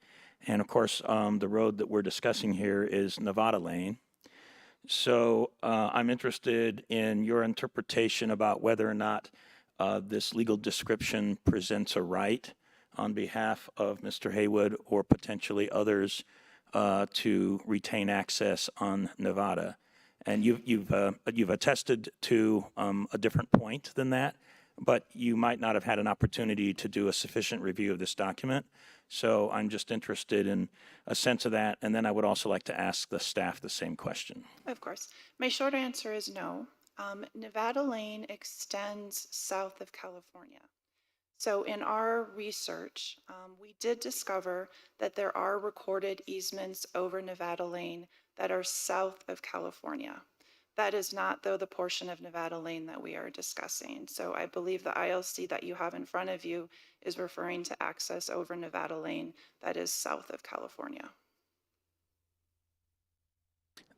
And of course, the road that we're discussing here is Nevada Lane. So I'm interested in your interpretation about whether or not this legal description presents a right on behalf of Mr. Haywood or potentially others to retain access on Nevada. And you've attested to a different point than that, but you might not have had an opportunity to do a sufficient review of this document. So I'm just interested in a sense of that. And then I would also like to ask the staff the same question. Of course. My short answer is no. Nevada Lane extends south of California. So in our research, we did discover that there are recorded easements over Nevada Lane that are south of California. That is not, though, the portion of Nevada Lane that we are discussing. So I believe the ILC that you have in front of you is referring to access over Nevada Lane that is south of California.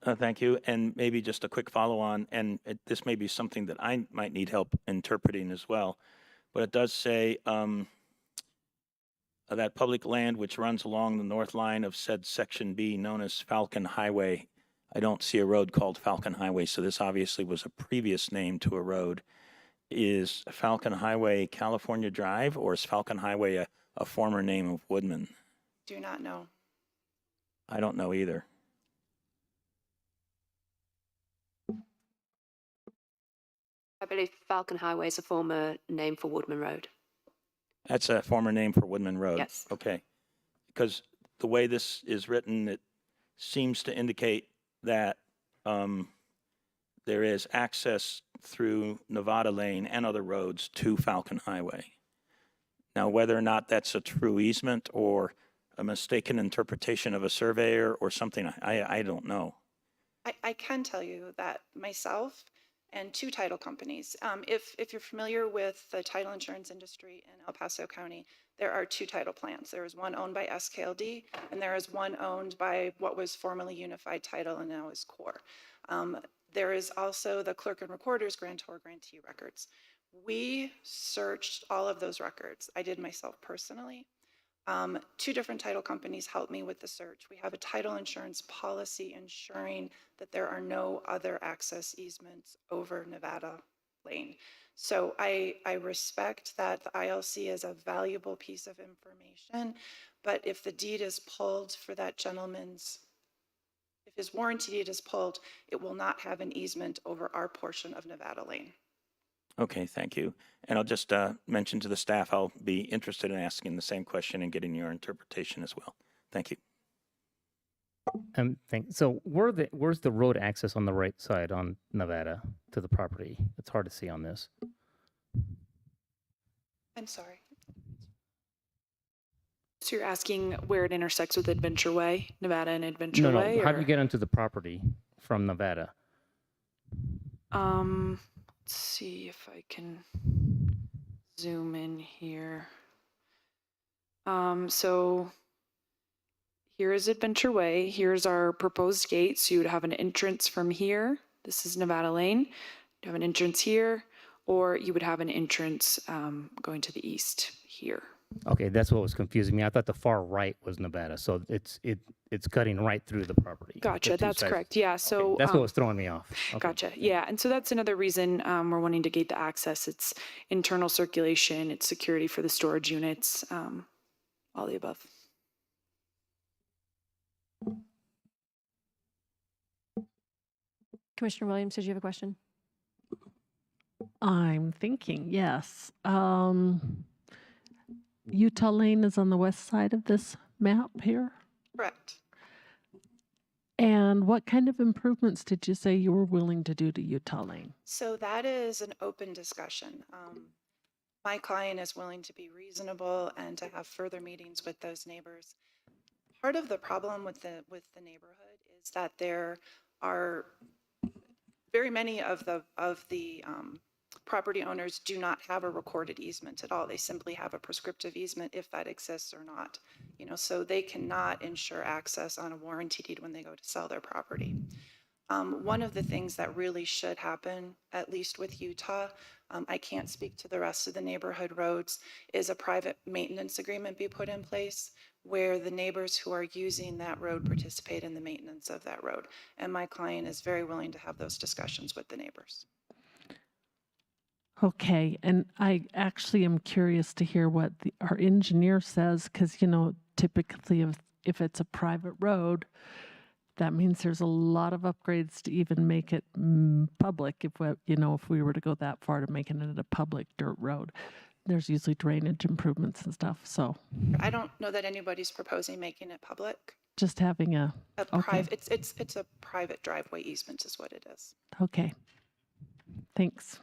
Thank you. And maybe just a quick follow on, and this may be something that I might need help interpreting as well. But it does say that public land which runs along the north line of said Section B, known as Falcon Highway. I don't see a road called Falcon Highway, so this obviously was a previous name to a road. Is Falcon Highway California Drive, or is Falcon Highway a former name of Woodman? Do not know. I don't know either. I believe Falcon Highway is a former name for Woodman Road. That's a former name for Woodman Road? Yes. Okay. Because the way this is written, it seems to indicate that there is access through Nevada Lane and other roads to Falcon Highway. Now, whether or not that's a true easement or a mistaken interpretation of a surveyor or something, I don't know. I can tell you that myself and two title companies, if you're familiar with the title insurance industry in El Paso County, there are two title plants. There is one owned by SKLD, and there is one owned by what was formerly Unified Title and now is Core. There is also the Clerk and Recorder's Grantor Grantee records. We searched all of those records. I did myself personally. Two different title companies helped me with the search. We have a title insurance policy ensuring that there are no other access easements over Nevada Lane. So I respect that the ILC is a valuable piece of information, but if the deed is pulled for that gentleman's, if his warranty deed is pulled, it will not have an easement over our portion of Nevada Lane. Okay, thank you. And I'll just mention to the staff, I'll be interested in asking the same question and getting your interpretation as well. Thank you. So where's the road access on the right side on Nevada to the property? It's hard to see on this. I'm sorry. So you're asking where it intersects with Adventure Way, Nevada and Adventure No, Way? how do or- you get onto the property from Nevada? Let's see if I can zoom in here. So here is Adventure Way. Here's our proposed gate. So you would have an entrance from here. This is Nevada Lane. You have an entrance here, or you would have an entrance going to the east here. Okay, that's what was confusing me. I thought the far right was Nevada, so it's cutting right through the property. Gotcha. The two That's sides. correct. Yeah. So That's what was throwing me off. Okay. Gotcha. Yeah. And so that's another reason we're wanting to gate the access. It's internal circulation, it's security for the storage units, all the above. Commissioner Williams, did you have a question? I'm thinking, yes. Utah Lane is on the west side of this map here. Correct. And what kind of improvements did you say you were willing to do to Utah Lane? So that is an open discussion. My client is willing to be reasonable and to have further meetings with those neighbors. Part of the problem with the neighborhood is that there are very many of the property owners do not have a recorded easement at all. They simply have a prescriptive easement if that exists or not. So they cannot ensure access on a warranty deed when they go to sell their property. One of the things that really should happen, at least with Utah, I can't speak to the rest of the neighborhood roads, is a private maintenance agreement be put in place where the neighbors who are using that road participate in the maintenance of that road. And my client is very willing to have those discussions with the neighbors. Okay, and I actually am curious to hear what our engineer says, because, typically if it's a private road, that means there's a lot of upgrades to even make it public. If we were to go that far to making it a public dirt road, there's usually drainage improvements and stuff. So I don't know that anybody's proposing making it public. just having a Private, it's a private driveway easement is what it is. Okay, thanks.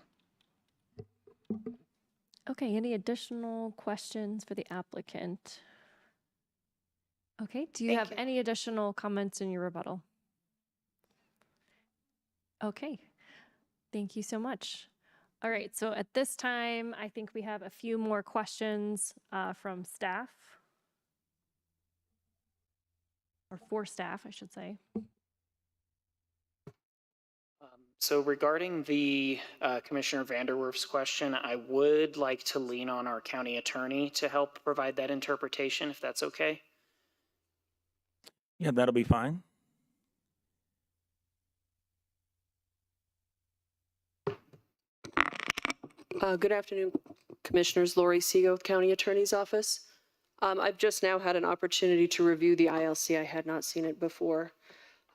Okay, any additional questions for the applicant? Okay, do you have any additional comments in your rebuttal? Okay, thank you so much. All right, so at this time, I think we have a few more questions from staff. Or for staff, I should say. So regarding the Commissioner Vanderwerf's question, I would like to lean on our county attorney to help provide that interpretation, if that's okay. Yeah, that'll be fine. Good afternoon, Commissioners. Lori Seago with County Attorney's Office. I've just now had an opportunity to review the ILC. I had not seen it before.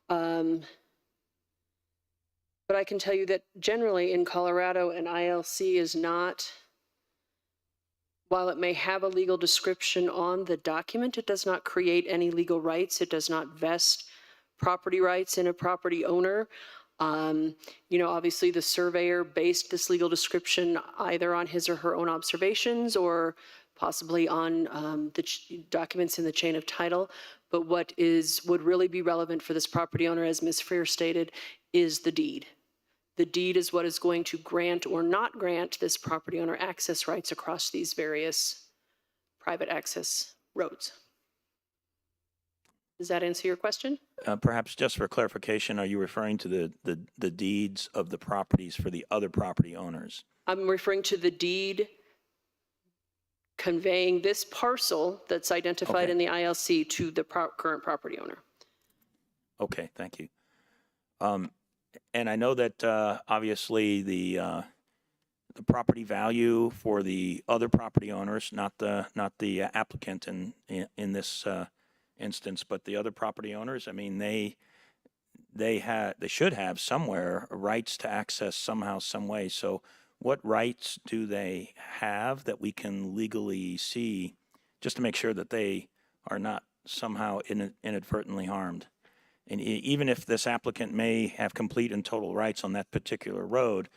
But I can tell you that generally in Colorado, an ILC is not, while it may have a legal description on the document, it does not create any legal rights. It does not vest property rights in a property owner. Obviously the surveyor based this legal description either on his or her own observations or possibly on the documents in the chain of title. But what would really be relevant for this property owner, as Ms. Freer stated, is the deed. The deed is what is going to grant or not grant this property owner access rights across these various private access roads. Does that answer your question? Perhaps just for clarification, are you referring to the deeds of the properties for the other property owners? I'm referring to the deed conveying this parcel that's identified in the ILC to the current property owner. Okay, thank you. And I know that obviously the property value for the other property owners, not the applicant in this instance, but the other property owners. I mean, they should have somewhere rights to access somehow, some way. So, what rights do they have that we can legally see, just to make sure that they are not somehow inadvertently harmed? And even if this applicant may have complete and total rights on that particular road,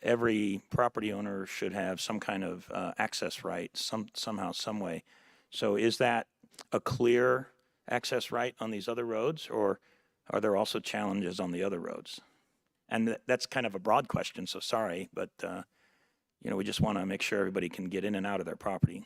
every property owner should have some kind of access right, somehow, some way. So is that a clear access right on these other roads, or are there also challenges on the other roads? And that's kind of a broad question, so sorry, but we just want to make sure everybody can get in and out of their property.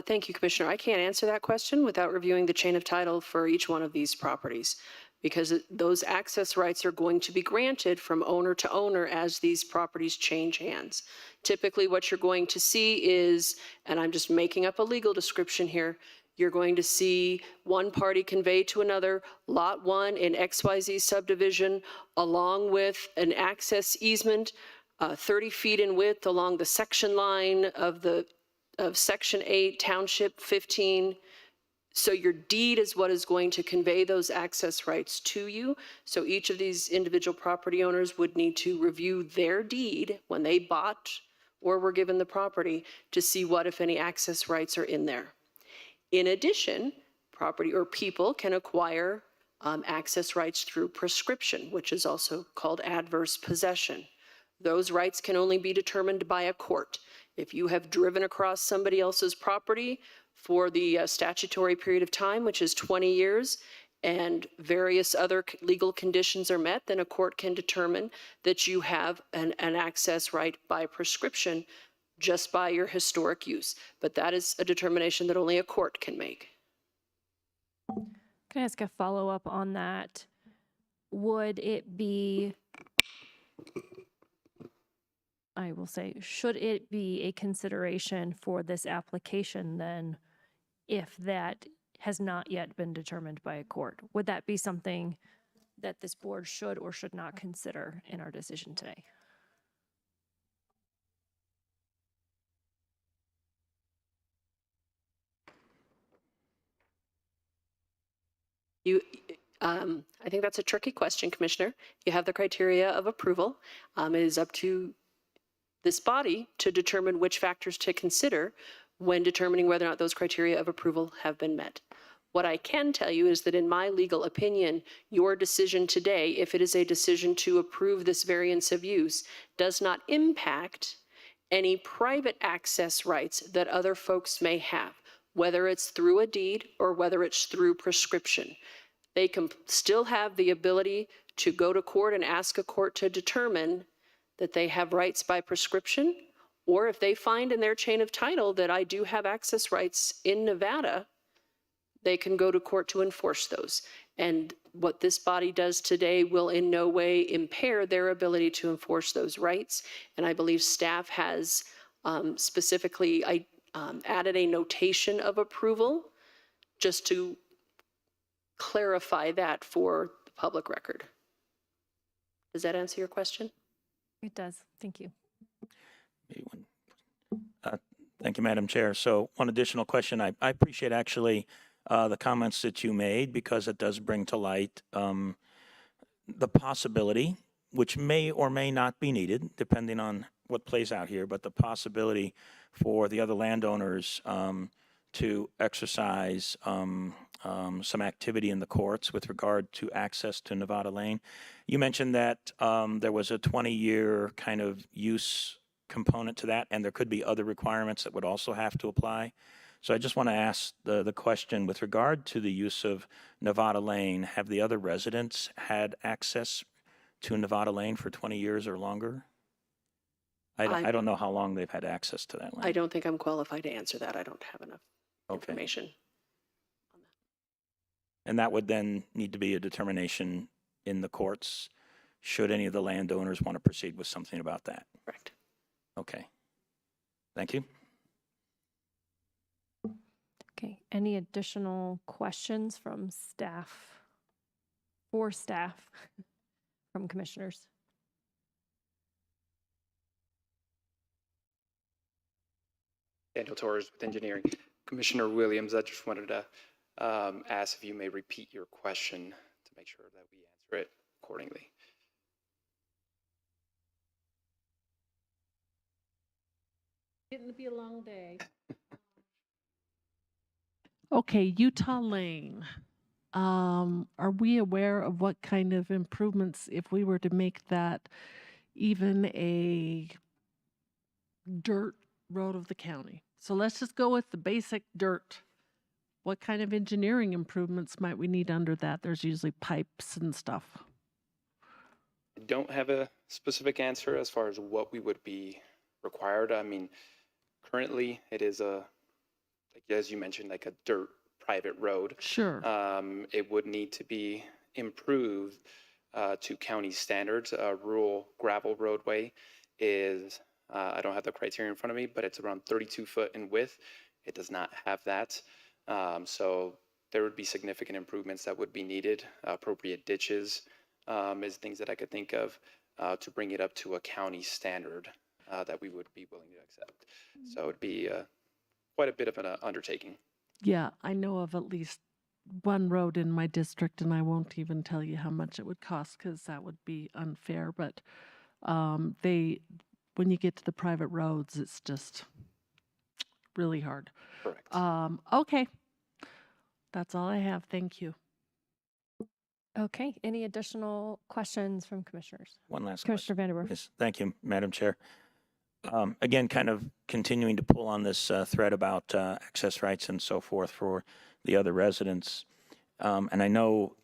Thank you, Commissioner. I can't answer that question without reviewing the chain of title for each one of these properties, because those access rights are going to be granted from owner to owner as these properties change hands. Typically, what you're going to see is, and I'm just making up a legal description here, you're going to see one party convey to another Lot 1 in XYZ subdivision along with an access easement 30 feet in width along the section line of Section 8, Township 15. So your deed is what is going to convey those access rights to you. So each of these individual property owners would need to review their deed when they bought or were given the property to see what, if any, access rights are in there. In addition, property or people can acquire access rights through prescription, which is also called adverse possession. Those rights can only be determined by a court. If you have driven across somebody else's property for the statutory period of time, which is 20 years, and various other legal conditions are met, then a court can determine that you have an access right by prescription just by your historic use. But that is a determination that only a court can make. Can I ask a follow-up on that? Would it be, I will say, should it be a consideration for this application then if that has not yet been determined by a court? Would that be something that this board should or should not consider in our decision today? I think that's a tricky question, Commissioner. You have the criteria of approval. It is up to this body to determine which factors to consider when determining whether or not those criteria of approval have been met. What I can tell you is that in my legal opinion, your decision today, if it is a decision to approve this variance of use, does not impact any private access rights that other folks may have, whether it's through a deed or whether it's through prescription. They can still have the ability to go to court and ask a court to determine that they have rights by prescription, or if they find in their chain of title that I do have access rights in Nevada, they can go to court to enforce those. And what this body does today will in no way impair their ability to enforce those rights. And I believe staff has specifically added a notation of approval just to clarify that for the public record. Does that answer your question? It does. Thank you. Thank you, Madam Chair. So one additional question. I appreciate actually the comments that you made, because it does bring to light the possibility, which may or may not be needed, depending on what plays out here, but the possibility for the other landowners to exercise some activity in the courts with regard to access to Nevada Lane. You mentioned that there was a 20-year kind of use component to that, and there could be other requirements that would also have to apply. So I just want to ask the question with regard to the use of Nevada Lane. Have the other residents had access to Nevada Lane for 20 years or longer? I don't know how long they've had access to that lane. I don't think I'm qualified to answer that. I don't have enough information. And that would then need to be a determination in the courts, should any of the landowners want to proceed with something about that. Correct. Okay. Thank you. Okay. Any additional questions from staff? For staff from commissioners? Daniel Torres with engineering. Commissioner Williams, I just wanted to ask if you may repeat your question to make sure that we answer it accordingly. Getting to be a long day. Okay, Utah Lane. are we aware of what kind of improvements, if we were to make that even a dirt road of the county? So let's just go with the basic dirt. What kind of engineering improvements might we need under that? There's usually pipes and stuff. I don't have a specific answer as far as what we would be required. I mean, currently it is like as you mentioned, like a dirt private road. Sure. It would need to be improved to county standards. A rural gravel roadway is, I don't have the criteria in front of me, but it's around 32 foot in width. It does not have that. So there would be significant improvements that would be needed. Appropriate ditches is things that I could think of to bring it up to a county standard that we would be willing to accept. So it would be quite a bit of an undertaking. Yeah, I know of at least one road in my district, and I won't even tell you how much it would cost because that would be unfair. But when you get to the private roads, it's just really hard. Correct. Okay. That's all I have. Thank you. Okay. Any additional questions from commissioners? One last Commissioner Vanderwerf. Yes, thank you, Madam Chair. Again, kind of continuing to pull on this thread about access rights and so forth for the other residents. And I know,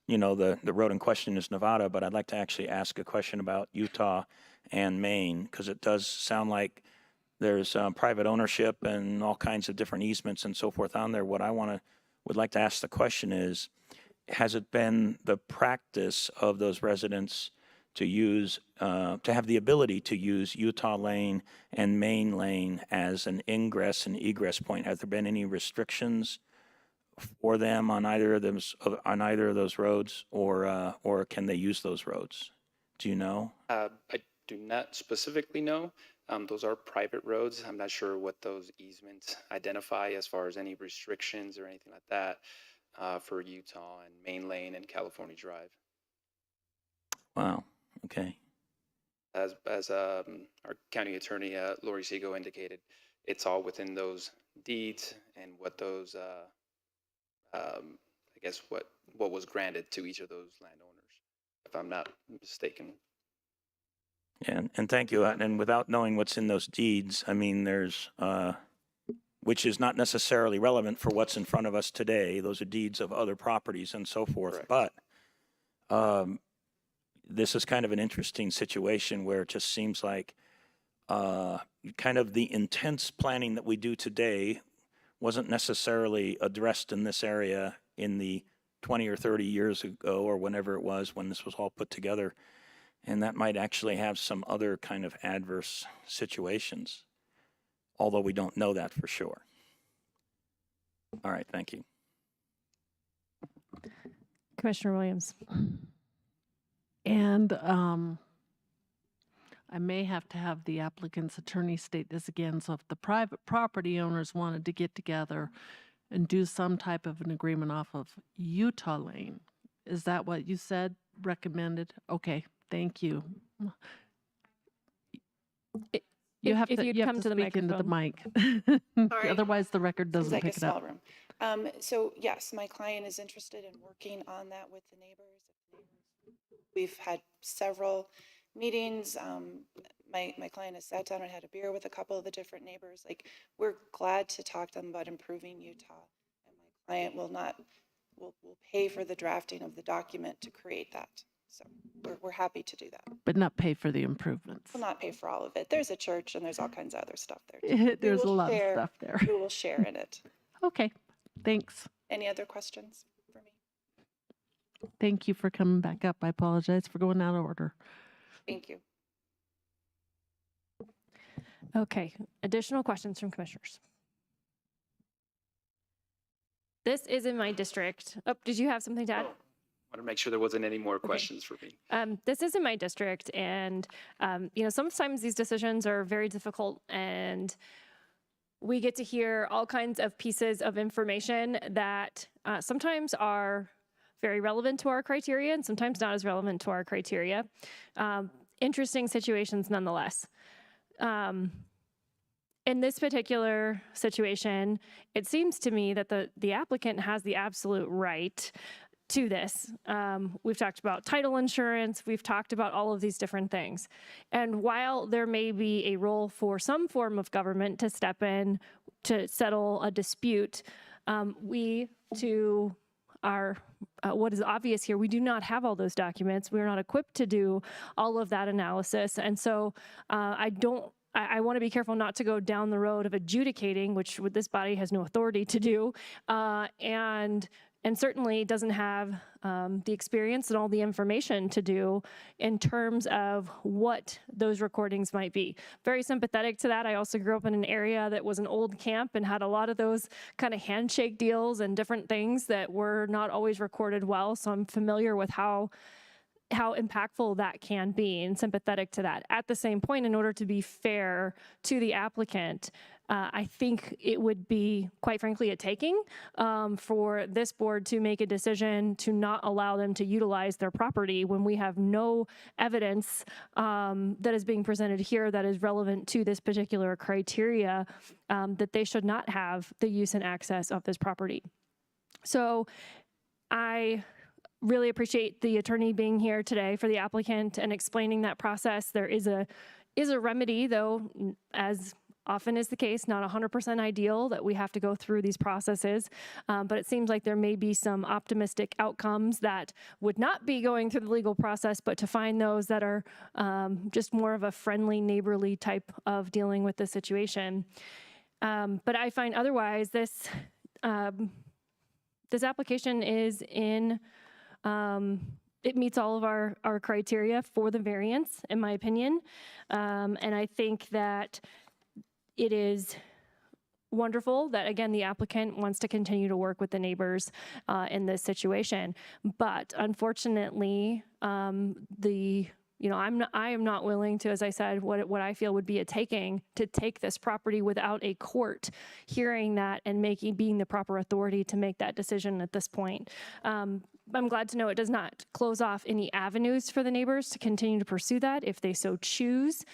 the road in question is Nevada, but I'd like to actually ask a question about Utah and Maine, because it does sound like there's private ownership and all kinds of different easements and so forth on there. What I would like to ask the question is, has it been the practice of those residents to use, to have the ability to use Utah Lane and Maine Lane as an ingress and egress point? Have there been any restrictions for them on either of those roads, or can they use those roads? Do you know? I do not specifically know. Those are private roads. I'm not sure what those easements identify as far as any restrictions or anything like that for Utah and Main Lane and California Drive. Wow. Okay. As our county attorney, Lori Segal, indicated, it's all within those deeds and what those, I guess, what was granted to each of those landowners, if I'm not mistaken. And thank you. And without knowing what's in those deeds, I mean, there's, which is not necessarily relevant for what's in front of us today. Those are deeds of other properties and so forth. Correct. But this is kind of an interesting situation where it just seems like kind of the intense planning that we do today wasn't necessarily addressed in this area in the 20 or 30 years ago or whenever it was when this was all put together. And that might actually have some other kind of adverse situations, although we don't know that for sure. All right, thank you. Commissioner Williams. And I may have to have the applicant's attorney state this again. So if the private property owners wanted to get together and do some type of an agreement off of Utah Lane, is that what you said recommended? Okay, thank you. You have to speak into the mic. Sorry. Otherwise the record Seems doesn't like pick a it up. small room. So yes, my client is interested in working on that with the neighbors. We've had several meetings. My client has sat down and had a beer with a couple of the different neighbors. Like, we're glad to talk to them about improving Utah. And my client will pay for the drafting of the document to create that. So we're happy to do that. But not pay for the improvements. We'll not pay for all of it. There's a church and there's all kinds of other stuff there too. There's a lot of stuff there. We will share in it. Okay, thanks. Any other questions for me? Thank you for coming back up. I apologize for going out of order. Thank you. Okay. Additional questions from commissioners? This is in my district. Oh, did you have something to add? I want to make sure there wasn't any more questions for me. This is in my district, and sometimes these decisions are very difficult, and we get to hear all kinds of pieces of information that sometimes are very relevant to our criteria and sometimes not as relevant to our criteria. Interesting situations nonetheless. in this particular situation, it seems to me that the applicant has the absolute right to this. We've talked about title insurance. We've talked about all of these different things. And while there may be a role for some form of government to step in to settle a dispute, we, to our what is obvious here, we do not have all those documents. We're not equipped to do all of that analysis. And so I want to be careful not to go down the road of adjudicating, which this body has no authority to do, and certainly doesn't have the experience and all the information to do in terms of what those recordings might be. Very sympathetic to that. I also grew up in an area that was an old camp and had a lot of those kind of handshake deals and different things that were not always recorded well. So I'm familiar with how impactful that can be and sympathetic to that. At the same point, in order to be fair to the applicant, I think it would be, quite frankly, a taking for this board to make a decision to not allow them to utilize their property when we have no evidence that is being presented here that is relevant to this particular criteria, that they should not have the use and access of this property. So I really appreciate the attorney being here today for the applicant and explaining that process. There is a remedy, though, as often is the case, not 100% ideal that we have to go through these processes, but it seems like there may be some optimistic outcomes that would not be going through the legal process, but to find those that are just more of a friendly, neighborly type of dealing with the situation. But I find otherwise this application is in it meets all of our criteria for the variance, in my opinion. And I think that it is wonderful that, again, the applicant wants to continue to work with the neighbors in this situation. But unfortunately, I am not willing to, as I said, what I feel would be a taking to take this property without a court hearing that and being the proper authority to make that decision at this point. I'm glad to know it does not close off any avenues for the neighbors to continue to pursue that if they so choose.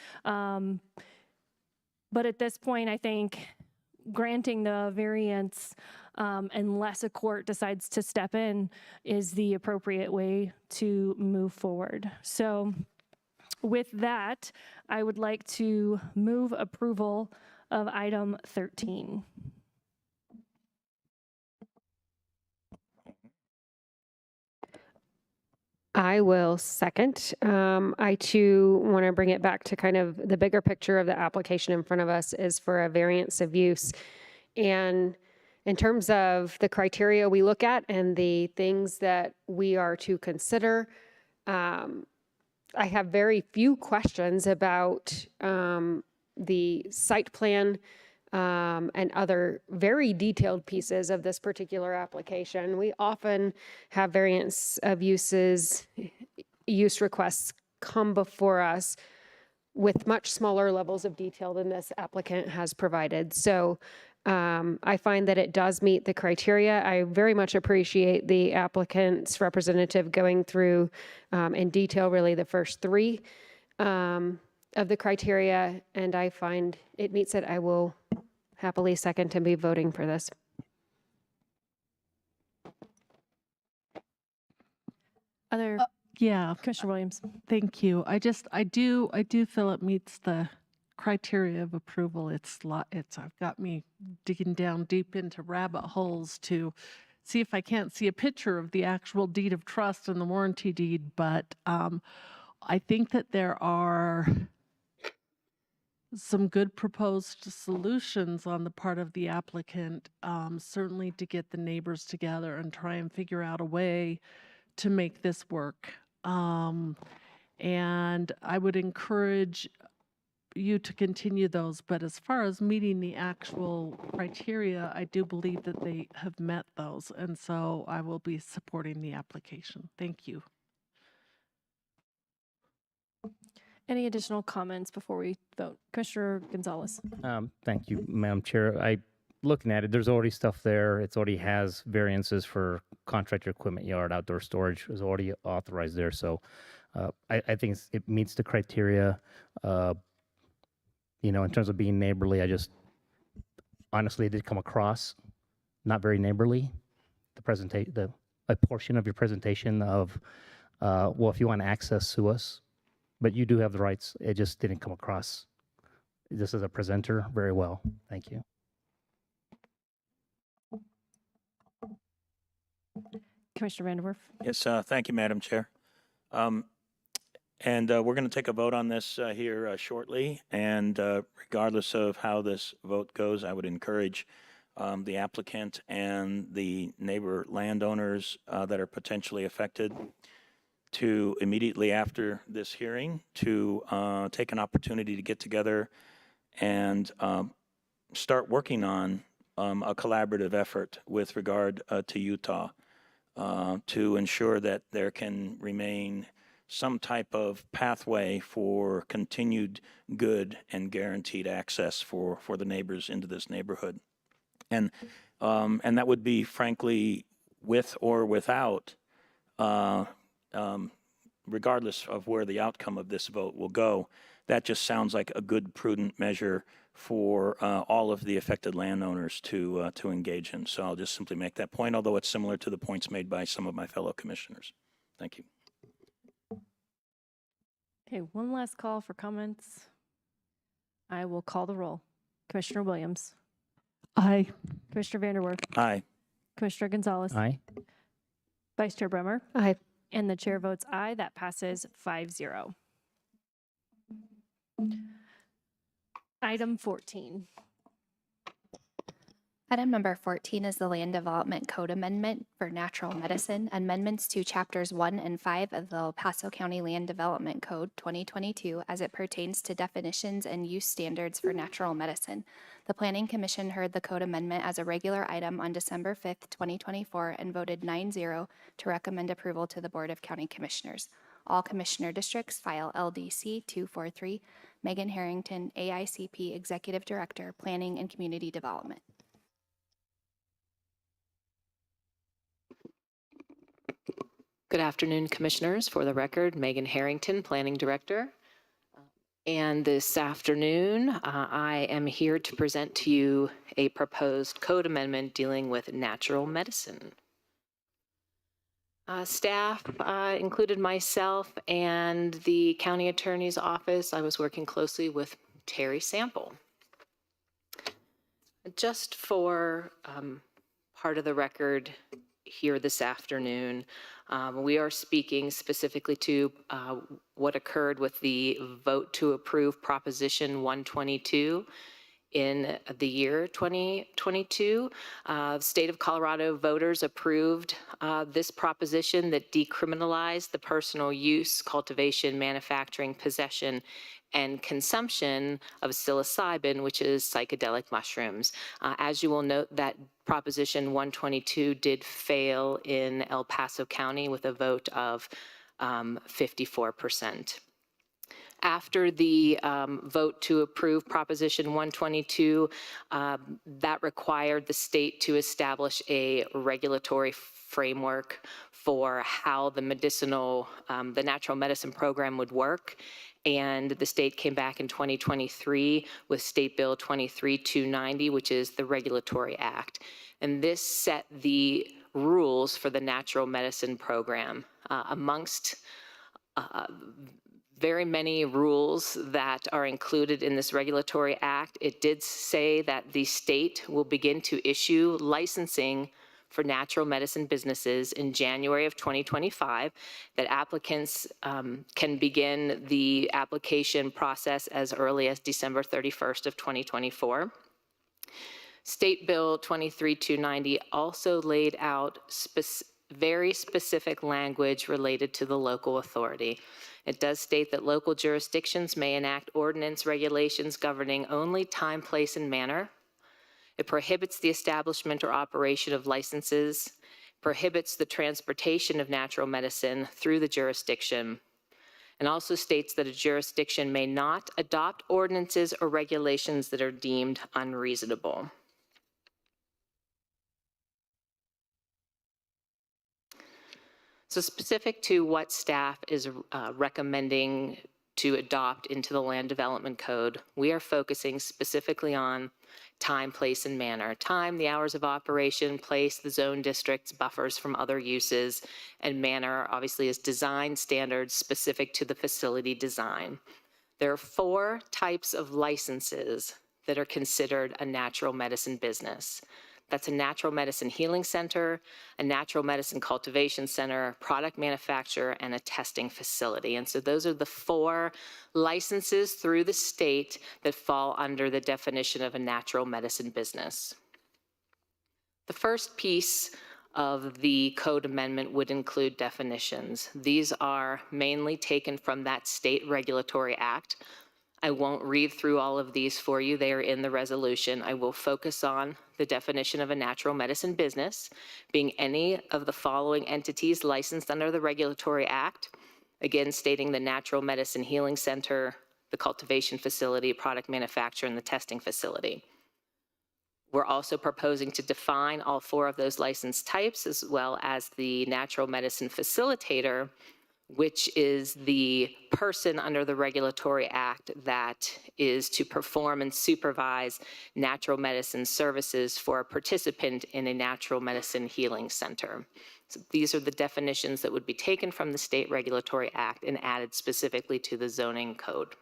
But at this point, I think granting the variance, unless a court decides to step in, is the appropriate way to move forward. So with that, I would like to move approval of item 13. I will second. I too want to bring it back to kind of the bigger picture of the application in front of us is for a variance of use. And in terms of the criteria we look at and the things that we are to consider, I have very few questions about the site plan and other very detailed pieces of this particular application. We often have variance of use requests come before us with much smaller levels of detail than this applicant has provided. So I find that it does meet the criteria. I very much appreciate the applicant's representative going through in detail really the first three of the criteria, and I find it meets it. I will happily second to be voting for this. Yeah, Commissioner Williams. Thank you. I do feel it meets the criteria of approval. It's got me digging down deep into rabbit holes to see if I can't see a picture of the actual deed of trust and the warranty deed, but I think that there are some good proposed solutions on the part of the applicant, certainly to get the neighbors together and try and figure out a way to make this work. And I would encourage you to continue those, but as far as meeting the actual criteria, I do believe that they have met those, and so I will be supporting the application. Thank you. Any additional comments before we vote? Commissioner Gonzalez. Thank you, Madam Chair. Looking at it, there's already stuff there. It already has variances for contractor equipment yard, outdoor storage is already authorized there. So I think it meets the criteria. In terms of being neighborly, I just honestly, it did come across not very neighborly. A portion of your presentation of, well, if you want access, sue us, but you do have the rights. It just didn't come across just as a presenter very well. Thank you. Commissioner Vanderwerf. Yes, thank you, Madam Chair. And we're going to take a vote on this here shortly. And regardless of how this vote goes, I would encourage the applicant and the neighbor landowners that are potentially affected to immediately after this hearing to take an opportunity to get together and start working on a collaborative effort with regard to Utah to ensure that there can remain some type of pathway for continued good and guaranteed access for the neighbors into this neighborhood. And that would be, frankly, with or without, regardless of where the outcome of this vote will go, that just sounds like a good, prudent measure for all of the affected landowners to engage in. So I'll just simply make that point, although it's similar to the points made by some of my fellow commissioners. Thank you. Okay, one last call for comments. I will call the roll. Commissioner Williams. Aye. Commissioner Vanderwerf. Aye. Commissioner Gonzalez. Aye. Vice Chair Bremer. Aye. And the chair votes aye. That passes 5-0. Item 14. Item number 14 is the Land Development Code Amendment for Natural Medicine, amendments to Chapters 1 and 5 of the El Paso County Land Development Code 2022 as it pertains to definitions and use standards for natural medicine. The Planning Commission heard the code amendment as a regular item on December 5th, 2024, and voted 9-0 to recommend approval to the Board of County Commissioners. All commissioner districts file LDC 243, Megan Harrington, AICP Executive Director, Planning and Community Development. Good afternoon, Commissioners. For the record, Megan Harrington, Planning Director. And this afternoon, I am here to present to you a proposed code amendment dealing with natural medicine. Staff included myself and the County Attorney's Office. I was working closely with Terry Sample. Just for part of the record here this afternoon, we are speaking specifically to what occurred with the vote to approve Proposition 122 in the year 2022. The state of Colorado voters approved this proposition that decriminalized the personal use, cultivation, manufacturing, possession, and consumption of psilocybin, which is psychedelic mushrooms. As you will note, that Proposition 122 did fail in El Paso County with a vote of 54%. After the vote to approve Proposition 122, that required the state to establish a regulatory framework for how the the natural medicine program would work. And the state came back in 2023 with State Bill 23290, which is the Regulatory Act. And this set the rules for the natural medicine program. Amongst very many rules that are included in this Regulatory Act, it did say that the state will begin to issue licensing for natural medicine businesses in January of 2025, that applicants can begin the application process as early as December 31st of 2024. State Bill 23290 also laid out very specific language related to the local authority. It does state that local jurisdictions may enact ordinance regulations governing only time, place, and manner. It prohibits the establishment or operation of licenses, prohibits the transportation of natural medicine through the jurisdiction, and also states that a jurisdiction may not adopt ordinances or regulations that are deemed unreasonable. So specific to what staff is recommending to adopt into the Land Development Code, we are focusing specifically on time, place, and manner. Time, the hours of operation; place, the zone districts, buffers from other uses; and manner, obviously, is design standards specific to the facility design. There are 4 types of licenses that are considered a natural medicine business. That's a natural medicine healing center, a natural medicine cultivation center, product manufacturer, and a testing facility. And so those are the 4 licenses through the state that fall under the definition of a natural medicine business. The first piece of the code amendment would include definitions. These are mainly taken from that state regulatory act. I won't read through all of these for you. They are in the resolution. I will focus on the definition of a natural medicine business being any of the following entities licensed under the Regulatory Act, again stating the Natural Medicine Healing Center, the cultivation facility, product manufacturer, and the testing facility. We're also proposing to define all 4 of those license types, as well as the natural medicine facilitator, which is the person under the Regulatory Act that is to perform and supervise natural medicine services for a participant in a natural medicine healing center. So these are the definitions that would be taken from the State Regulatory Act and added specifically to the zoning code.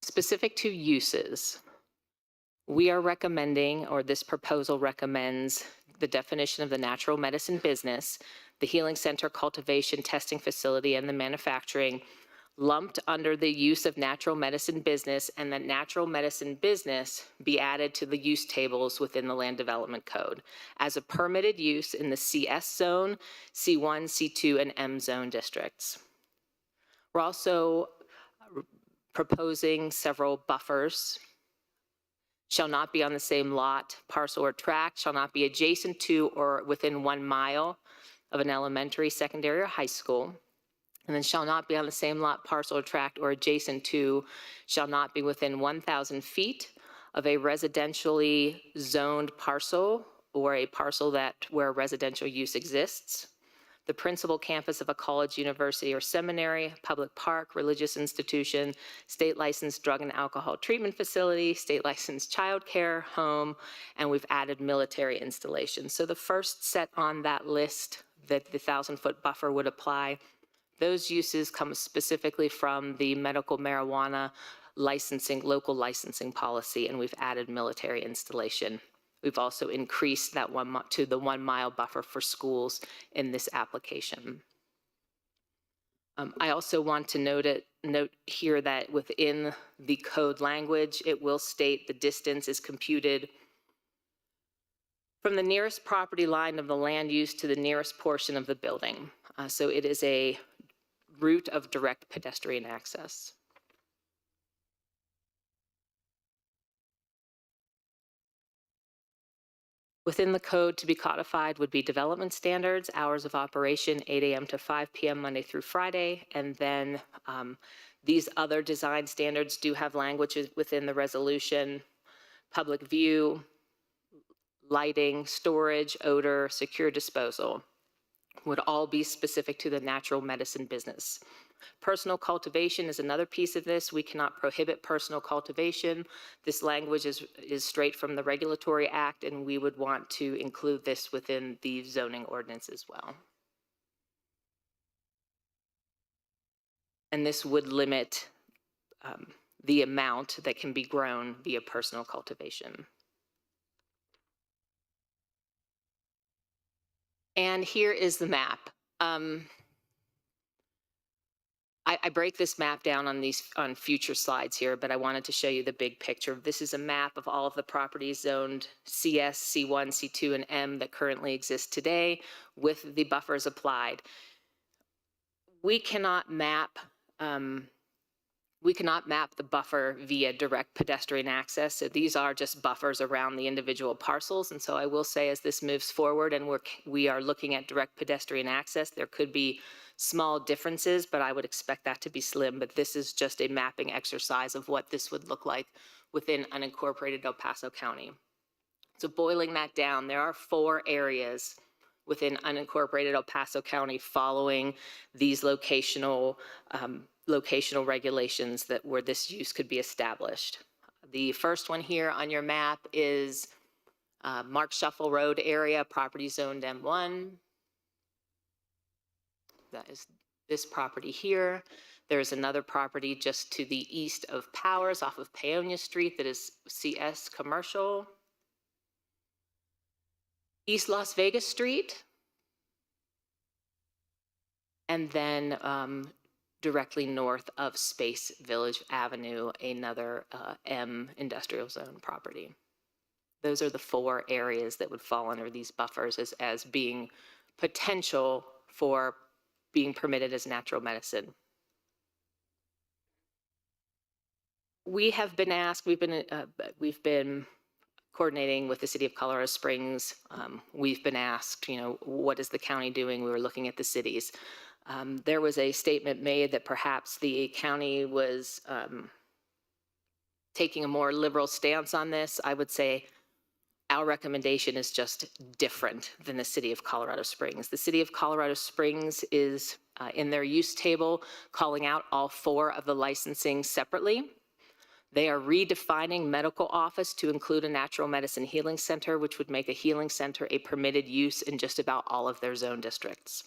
Specific to uses, we are recommending, or this proposal recommends, the definition of the natural medicine business, the healing center, cultivation, testing facility, and the manufacturing lumped under the use of natural medicine business, and that natural medicine business be added to the use tables within the Land Development Code as a permitted use in the CS zone, C1, C2, and M zone districts. We're also proposing several buffers. Shall not be on the same lot, parcel, or tract, shall not be adjacent to or within 1 mile of an elementary, secondary, or high school. And then shall not be on the same lot, parcel, or tract, or adjacent to, shall not be within 1,000 feet of a residentially zoned parcel or a parcel where residential use exists. The principal campus of a college, university, or seminary, public park, religious institution, state licensed drug and alcohol treatment facility, state licensed childcare, home, and we've added military installations. So the first set on that list that the 1,000-foot buffer would apply, those uses come specifically from the medical marijuana licensing, local licensing policy, and we've added military installation. We've also increased that to the 1 mile buffer for schools in this application. I also want to note here that within the code language, it will state the distance is computed from the nearest property line of the land use to the nearest portion of the building. So it is a route of direct pedestrian access. Within the code to be codified would be development standards, hours of operation, 8 a.m. to 5 p.m. Monday through Friday, and then these other design standards do have language within the resolution: public view, lighting, storage, odor, secure disposal would all be specific to the natural medicine business. Personal cultivation is another piece of this. We cannot prohibit personal cultivation. This language is straight from the Regulatory Act, and we would want to include this within the zoning ordinance as well. And this would limit the amount that can be grown via personal cultivation. And here is the map. I break this map down on future slides here, but I wanted to show you the big picture. This is a map of all of the properties zoned CS, C1, C2, and M that currently exist today with the buffers applied. We cannot map the buffer via direct pedestrian access. So these are just buffers around the individual parcels. And so I will say, as this moves forward and we are looking at direct pedestrian access, there could be small differences, but I would expect that to be slim. But this is just a mapping exercise of what this would look like within unincorporated El Paso County. So boiling that down, there are 4 areas within unincorporated El Paso County following these locational regulations that where this use could be established. The first one here on your map is Mark Shuffle Road area, property zoned M1. That is this property here. There's another property just to the east of Powers off of Paonia Street that is CS Commercial. East Las Vegas Street. And then directly north of Space Village Avenue, another M industrial zone property. Those are the 4 areas that would fall under these buffers as being potential for being permitted as natural medicine. We have been asked, we've been coordinating with the city of Colorado Springs. We've been asked, what is the county doing? We were looking at the cities. There was a statement made that perhaps the county was taking a more liberal stance on this. I would say our recommendation is just different than the city of Colorado Springs. The city of Colorado Springs is in their use table calling out all 4 of the licensing separately. They are redefining medical office to include a natural medicine healing center, which would make a healing center a permitted use in just about all of their zone districts.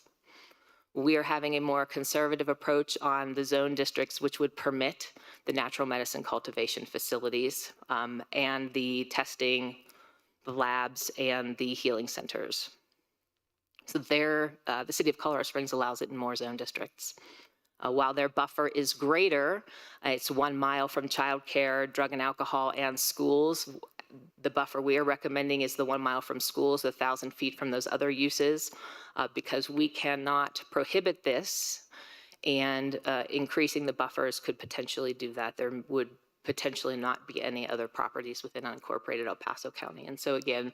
We are having a more conservative approach on the zone districts, which would permit the natural medicine cultivation facilities and the testing, the labs, and the healing centers. So the city of Colorado Springs allows it in more zone districts. While their buffer is greater, it's 1 mile from childcare, drug and alcohol, and schools. The buffer we are recommending is the 1 mile from schools, 1,000 feet from those other uses, because we cannot prohibit this, and increasing the buffers could potentially do that. There would potentially not be any other properties within unincorporated El Paso County. And so again,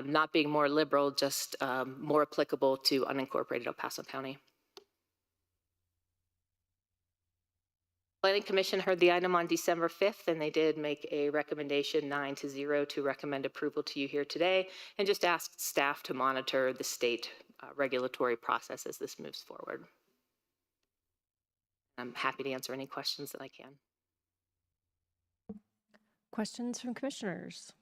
not being more liberal, just more applicable to unincorporated El Paso County. Planning Commission heard the item on December 5th, and they did make a recommendation 9-0 to recommend approval to you here today, and just asked staff to monitor the state regulatory process as this moves forward. I'm happy to answer any questions that I can. Questions from commissioners?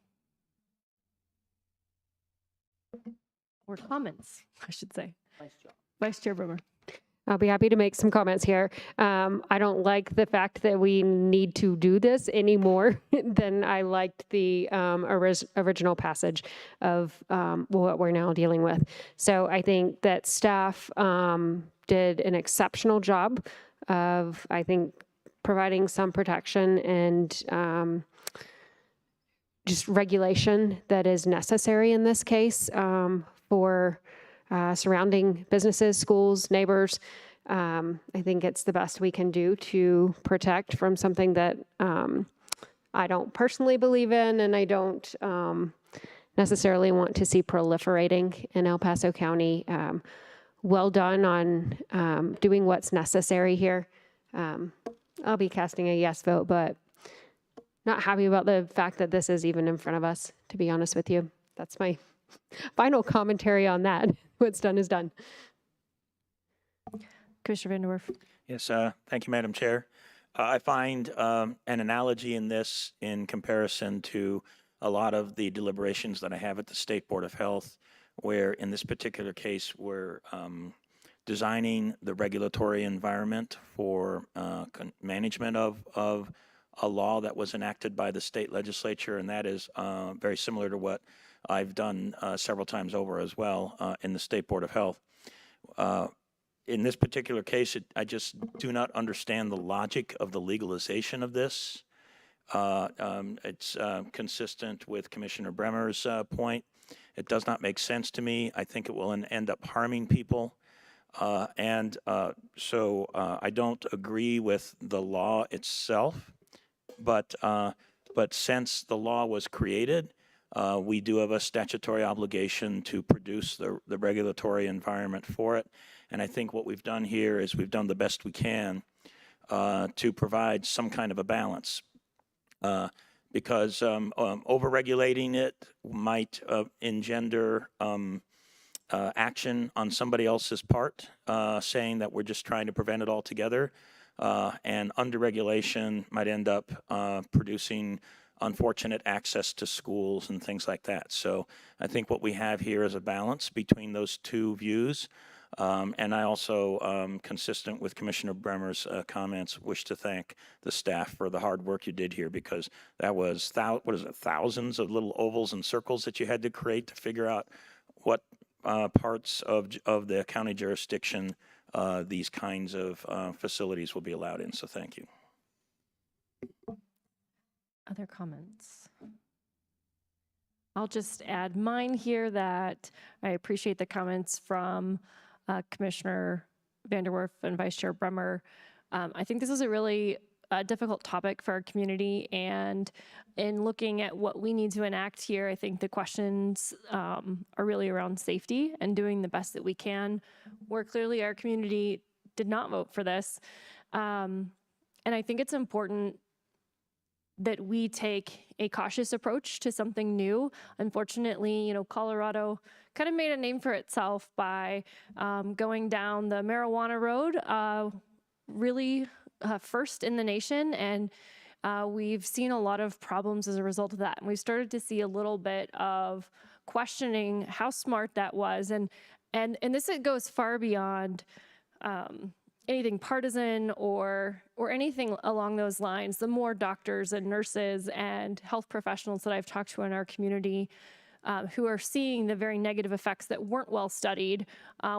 Or comments, I should say. Vice Chair Brummer. I'll be happy to make some comments here. I don't like the fact that we need to do this any more than I liked the original passage of what we're now dealing with. So I think that staff did an exceptional job of, I think, providing some protection and just regulation that is necessary in this case for surrounding businesses, schools, neighbors. I think it's the best we can do to protect from something that I don't personally believe in, and I don't necessarily want to see proliferating in El Paso County. Well done on doing what's necessary here. I'll be casting a yes vote, but not happy about the fact that this is even in front of us, to be honest with you. That's my final commentary on that. What's done is done. Commissioner Vanderwerf. Yes, thank you, Madam Chair. I find an analogy in this in comparison to a lot of the deliberations that I have at the State Board of Health, where in this particular case, we're designing the regulatory environment for management of a law that was enacted by the state legislature, and that is very similar to what I've done several times over as well in the State Board of Health. In this particular case, I just do not understand the logic of the legalization of this. It's consistent with Commissioner Bremer's point. It does not make sense to me. I think it will end up harming people. So I don't agree with the law itself, but since the law was created, we do have a statutory obligation to produce the regulatory environment for it. And I think what we've done here is we've done the best we can to provide some kind of a balance. Because over-regulating it might engender action on somebody else's part, saying that we're just trying to prevent it altogether. And under-regulation might end up producing unfortunate access to schools and things like that. So I think what we have here is a balance between those two views. And I also, consistent with Commissioner Bremer's comments, wish to thank the staff for the hard work you did here, because that was, thousands of little ovals and circles that you had to create to figure out what parts of the county jurisdiction these kinds of facilities will be allowed in. So thank you. Other comments? I'll just add mine here that I appreciate the comments from Commissioner Vanderwerf and Vice Chair Bremer. I think this is a really difficult topic for our community, and in looking at what we need to enact here, I think the questions are really around safety and doing the best that we can, where clearly our community did not vote for this. And I think it's important that we take a cautious approach to something new. Unfortunately, you know, Colorado kind of made a name for itself by going down the marijuana road, really first in the nation. And we've seen a lot of problems as a result of that. And we started to see a little bit of questioning how smart that was. And this goes far beyond anything partisan or anything along those lines. The more doctors and nurses and health professionals that I've talked to in our community who are seeing the very negative effects that weren't well studied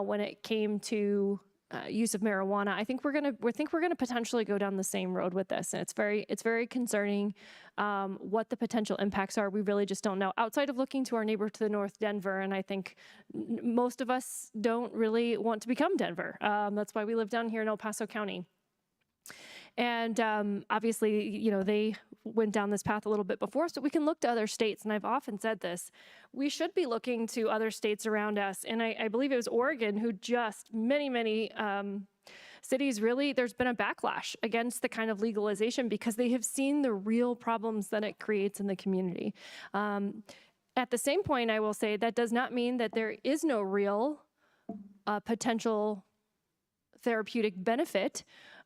when it came to use of marijuana, I think we're gonna potentially go down the same road with this, and it's very concerning what the potential impacts are. We really just don't know. Outside of looking to our neighbor to the north, Denver, and I think most of us don't really want to become Denver. That's why we live down here in El Paso County. And obviously, you know, they went down this path a little bit before, so we can look to other states. And I've often said this, we should be looking to other states around us. And I believe it was Oregon who just many cities really, there's been a backlash against the kind of legalization because they have seen the real problems that it creates in the community. At the same point, I will say that does not mean that there is no real potential therapeutic benefit.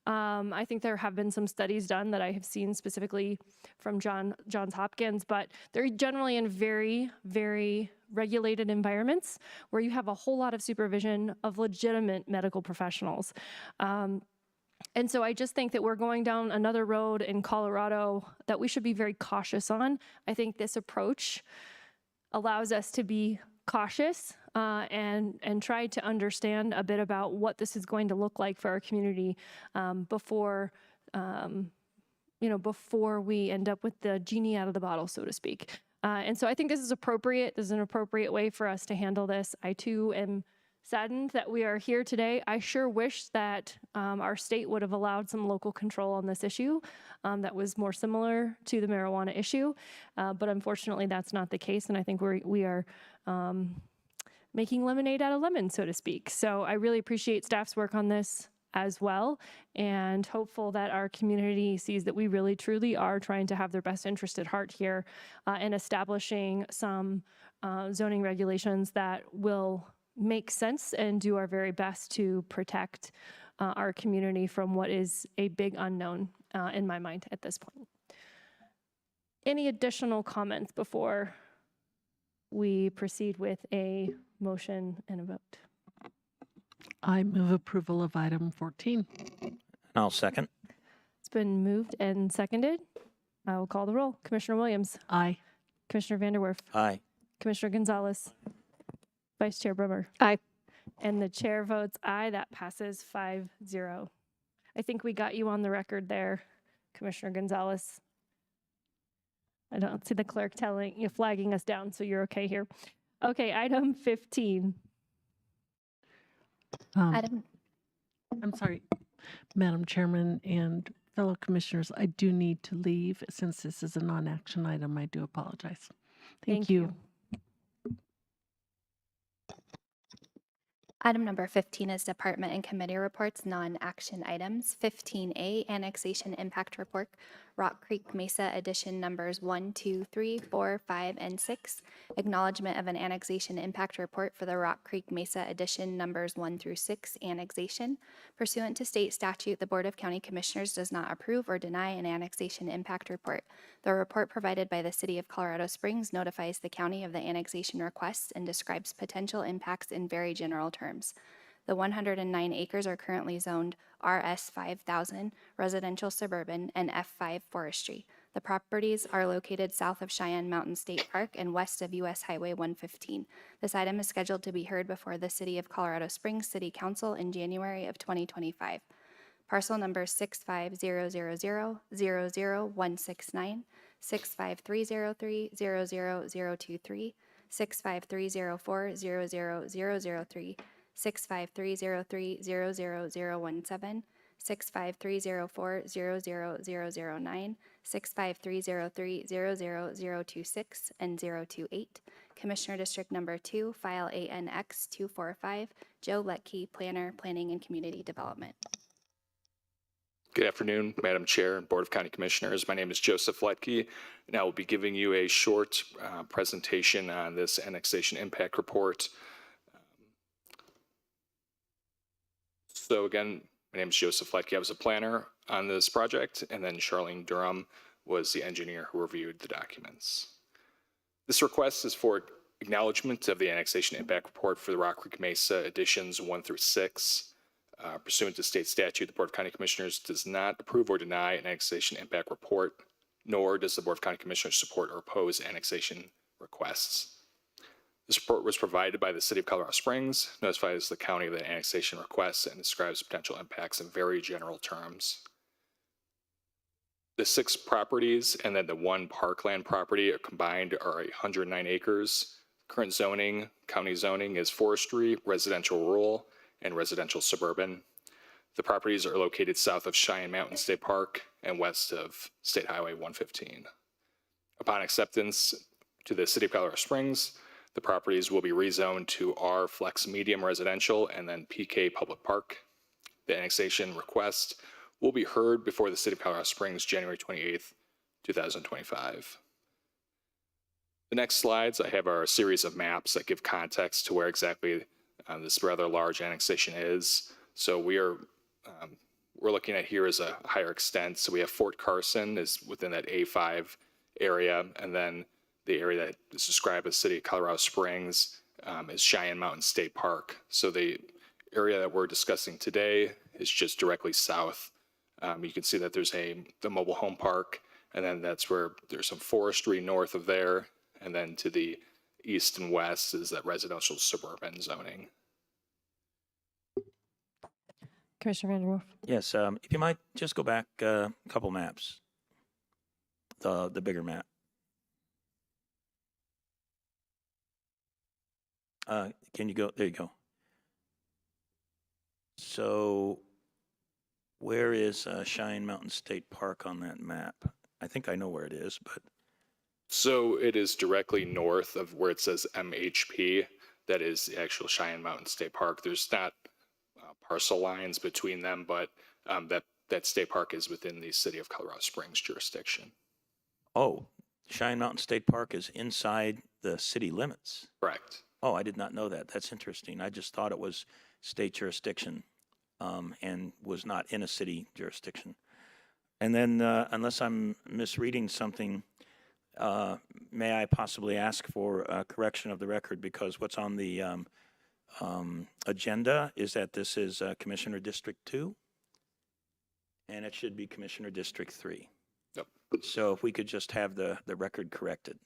I think there have been some studies done that I have seen specifically from Johns Hopkins, but they're generally in very, very regulated environments where you have a whole lot of supervision of legitimate medical professionals. And so I just think that we're going down another road in Colorado that we should be very cautious on. I think this approach allows us to be cautious and try to understand a bit about what this is going to look like for our community before we end up with the genie out of the bottle, so to speak. And so I think this is appropriate. This is an appropriate way for us to handle this. I too am saddened that we are here today. I sure wish that our state would have allowed some local control on this issue that was more similar to the marijuana issue. But unfortunately, that's not the case. And I think we are making lemonade out of lemons, so to speak. So I really appreciate staff's work on this as well, and hopeful that our community sees that we really truly are trying to have their best interest at heart here and establishing some zoning regulations that will make sense and do our very best to protect our community from what is a big unknown in my mind at this point. Any additional comments before we proceed with a motion and a vote? I move approval of item 14. I'll second. It's been moved and seconded. I will call the roll. Commissioner Williams. Aye. Commissioner Vanderwerf. Aye. Commissioner Gonzalez. Vice Chair Bremer. Aye. And the chair votes aye. That passes 5-0. I think we got you on the record there, Commissioner Gonzalez. I don't see the clerk flagging us down, so you're okay here. Okay, item 15. I'm sorry, Madam Chairman and fellow commissioners, I do need to leave since this is a non-action item. I do apologize. Thank you. Item number 15 is department and committee reports, non-action items. 15A, annexation impact report Rock Creek Mesa Edition numbers 1, 2, 3, 4, 5, and 6. Acknowledgement of an annexation impact report for the Rock Creek Mesa Edition numbers 1 through 6 annexation. Pursuant to state statute, the Board of County Commissioners does not approve or deny an annexation impact report. The report provided by the City of Colorado Springs notifies the county of the annexation requests and describes potential impacts in very general terms. The 109 acres are currently zoned RS 5000, residential suburban, and F5 forestry. The properties are located south of Cheyenne Mountain State Park and west of US Highway 115. This item is scheduled to be heard before the City of Colorado Springs City Council in January of 2025. Parcel number 65300000169, 65303000023, 65304000003, 65303000017, 65304000009, 65303000026, and 028. Commissioner District Number 2, File ANX 245, Joe Letke, Planner, Planning and Community Development. Good afternoon, Madam Chair and Board of County Commissioners. My name is Joseph Letke, and I will be giving you a short presentation on this annexation impact report. So again, my name is Joseph Letke. I was a planner on this project, and then Charlene Durham was the engineer who reviewed the documents. This request is for acknowledgement of the annexation impact report for the Rock Creek Mesa editions 1 through 6. Pursuant to state statute, the Board of County Commissioners does not approve or deny an annexation impact report, nor does the Board of County Commissioners support or oppose annexation requests. This report was provided by the City of Colorado Springs, notifies the county of the annexation requests, and describes potential impacts in very general terms. The 6 properties and then the 1 parkland property combined are 109 acres. Current zoning, county zoning, is forestry, residential rural, and residential suburban. The properties are located south of Cheyenne Mountain State Park and west of State Highway 115. Upon acceptance to the City of Colorado Springs, the properties will be rezoned to R Flex Medium Residential and then PK Public Park. The annexation request will be heard before the City of Colorado Springs January 28th, 2025. The next slides I have are a series of maps that give context to where exactly this rather large annexation is. So we're looking at here as a higher extent. So we have Fort Carson is within that A5 area, and then the area that is described as City of Colorado Springs is Cheyenne Mountain State Park. So the area that we're discussing today is just directly south. You can see that there's the mobile home park, and then that's where there's some forestry north of there, and then to the east and west is that residential suburban zoning. Commissioner Vanderwolf. Yes, if you might just go back a couple maps, the bigger map. Can you go? There you go. So where is Cheyenne Mountain State Park on that map? I think I know where it is, but. So it is directly north of where it says MHP. That is the actual Cheyenne Mountain State Park. There's not parcel lines between them, but that state park is within the City of Colorado Springs jurisdiction. Oh, Cheyenne Mountain State Park is inside the city limits. Correct. Oh, I did not know that. That's interesting. I just thought it was state jurisdiction and was not in a city jurisdiction. And then, unless I'm misreading something, may I possibly ask for a correction of the record, because what's on the agenda is that this is Commissioner District 2, and it should be Commissioner District 3. Yep. So if we could just have the record corrected.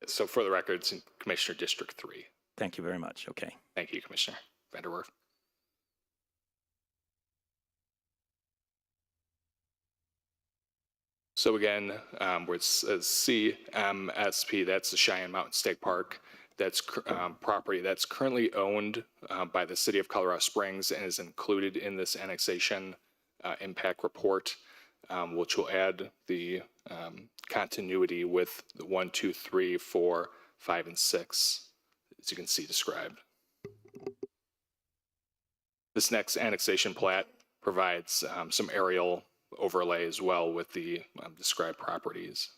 So for the record, it's in Commissioner District 3. Thank you very much. Okay. Thank you, Commissioner Vanderwerf. So again, where it says CMSP, that's the Cheyenne Mountain State Park. That's property that's currently owned by the City of Colorado Springs and is included in this annexation impact report, which will add the continuity with the 1, 2, 3, 4, 5, and 6, as you can see described. This next annexation plat provides some aerial overlay as well with the described properties.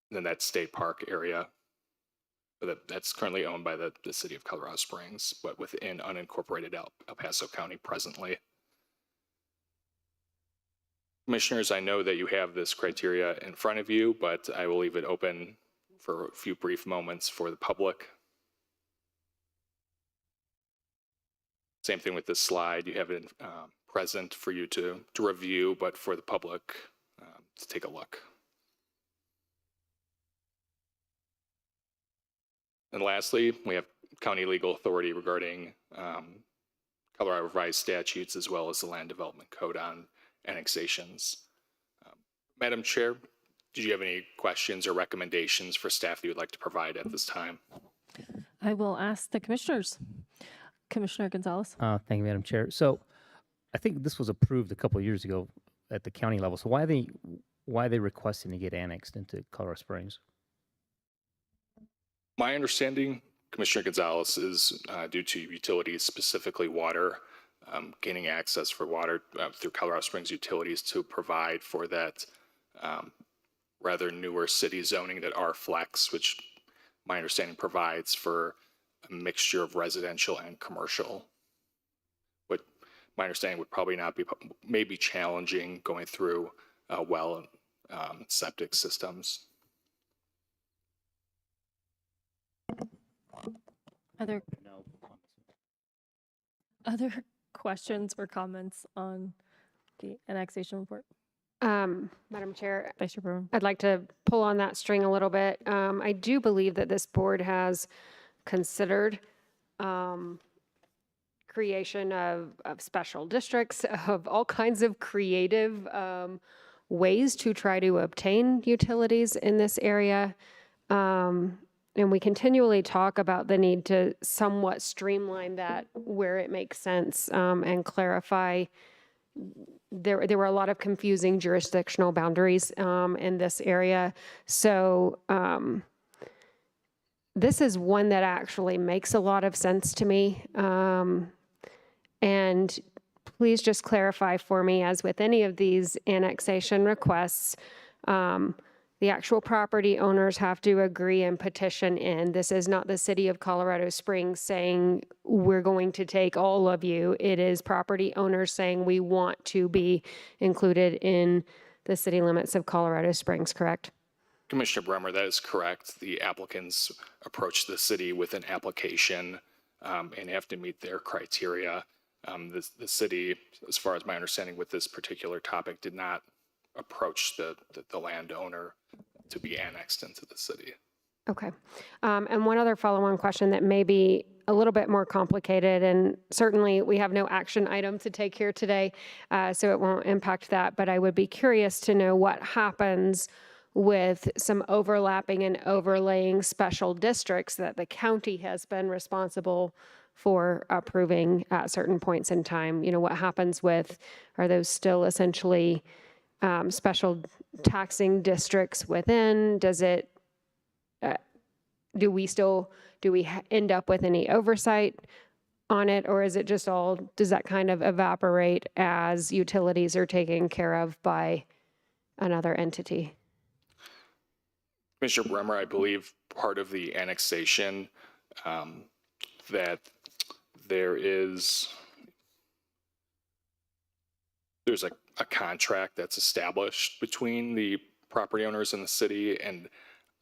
And then that state park area, that's currently owned by the city of Colorado Springs, but within unincorporated El Paso County presently. Commissioners, I know that you have this criteria in front of you, but I will leave it open for a few brief moments for the public. Same thing with this slide. You have it present for you to review, but for the public to take a look. And lastly, we have county legal authority regarding Colorado revised statutes as well as the Land Development Code on annexations. Madam Chair, did you have any questions or recommendations for staff that you would like to provide at this time? I will ask the commissioners. Commissioner Gonzalez. Thank you, Madam Chair. So I think this was approved a couple of years ago at the county level. So why are they requesting to get annexed into Colorado Springs? My understanding, Commissioner Gonzalez, is due to utilities, specifically water, gaining access for water through Colorado Springs utilities to provide for that rather newer city zoning that R-Flex, which my understanding provides for a mixture of residential and commercial. What my understanding would probably not be, maybe challenging going through well septic systems. Other questions or comments on the annexation report? Madam Chair, Vice Chair Brewer. I'd like to pull on that string a little bit. I do believe that this board has considered creation of special districts, of all kinds of creative ways to try to obtain utilities in this area. And we continually talk about the need to somewhat streamline that where it makes sense and clarify. There were a lot of confusing jurisdictional boundaries in this area. So this is one that actually makes a lot of sense to me. And please just clarify for me, as with any of these annexation requests, the actual property owners have to agree and petition in. This is not the city of Colorado Springs saying, we're going to take all of you. It is property owners saying, we want to be included in the city limits of Colorado Springs, correct? Commissioner Bremer, that is correct. The applicants approach the city with an application and have to meet their criteria. The city, as far as my understanding with this particular topic, did not approach the landowner to be annexed into the city. Okay. And one other follow-on question that may be a little bit more complicated, and certainly we have no action item to take here today, so it won't impact that, but I would be curious to know what happens with some overlapping and overlaying special districts that the county has been responsible for approving at certain points in time. You know, what happens with, are those still essentially special taxing districts within? Does it, do we end up with any oversight on it, or is it just all, does that kind of evaporate as utilities are taken care of by another entity? Commissioner Bremer, I believe part of the annexation that there's a contract that's established between the property owners and the city, and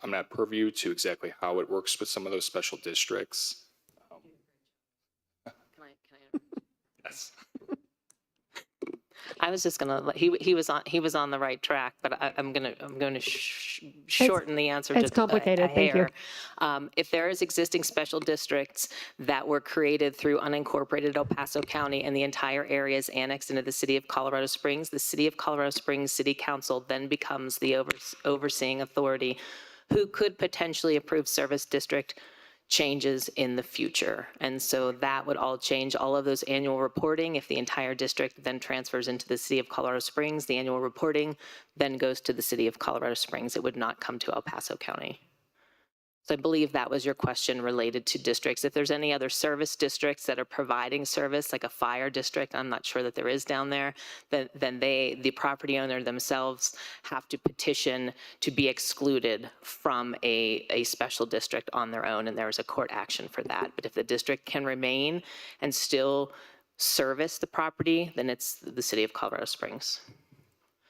I'm not privy to exactly how it works with some of those special districts. Yes. I was just gonna. He was on the right track, but I'm gonna shorten the answer. It's complicated. Thank you. If there is existing special districts that were created through unincorporated El Paso County and the entire area is annexed into the city of Colorado Springs, the city of Colorado Springs City Council then becomes the overseeing authority, who could potentially approve service district changes in the future. And so that would all change all of those annual reporting. If the entire district then transfers into the city of Colorado Springs, the annual reporting then goes to the city of Colorado Springs. It would not come to El Paso County. So I believe that was your question related to districts. If there's any other service districts that are providing service, like a fire district, I'm not sure that there is down there, then the property owner themselves have to petition to be excluded from a special district on their own, and there is a court action for that. But if the district can remain and still service the property, then it's the city of Colorado Springs.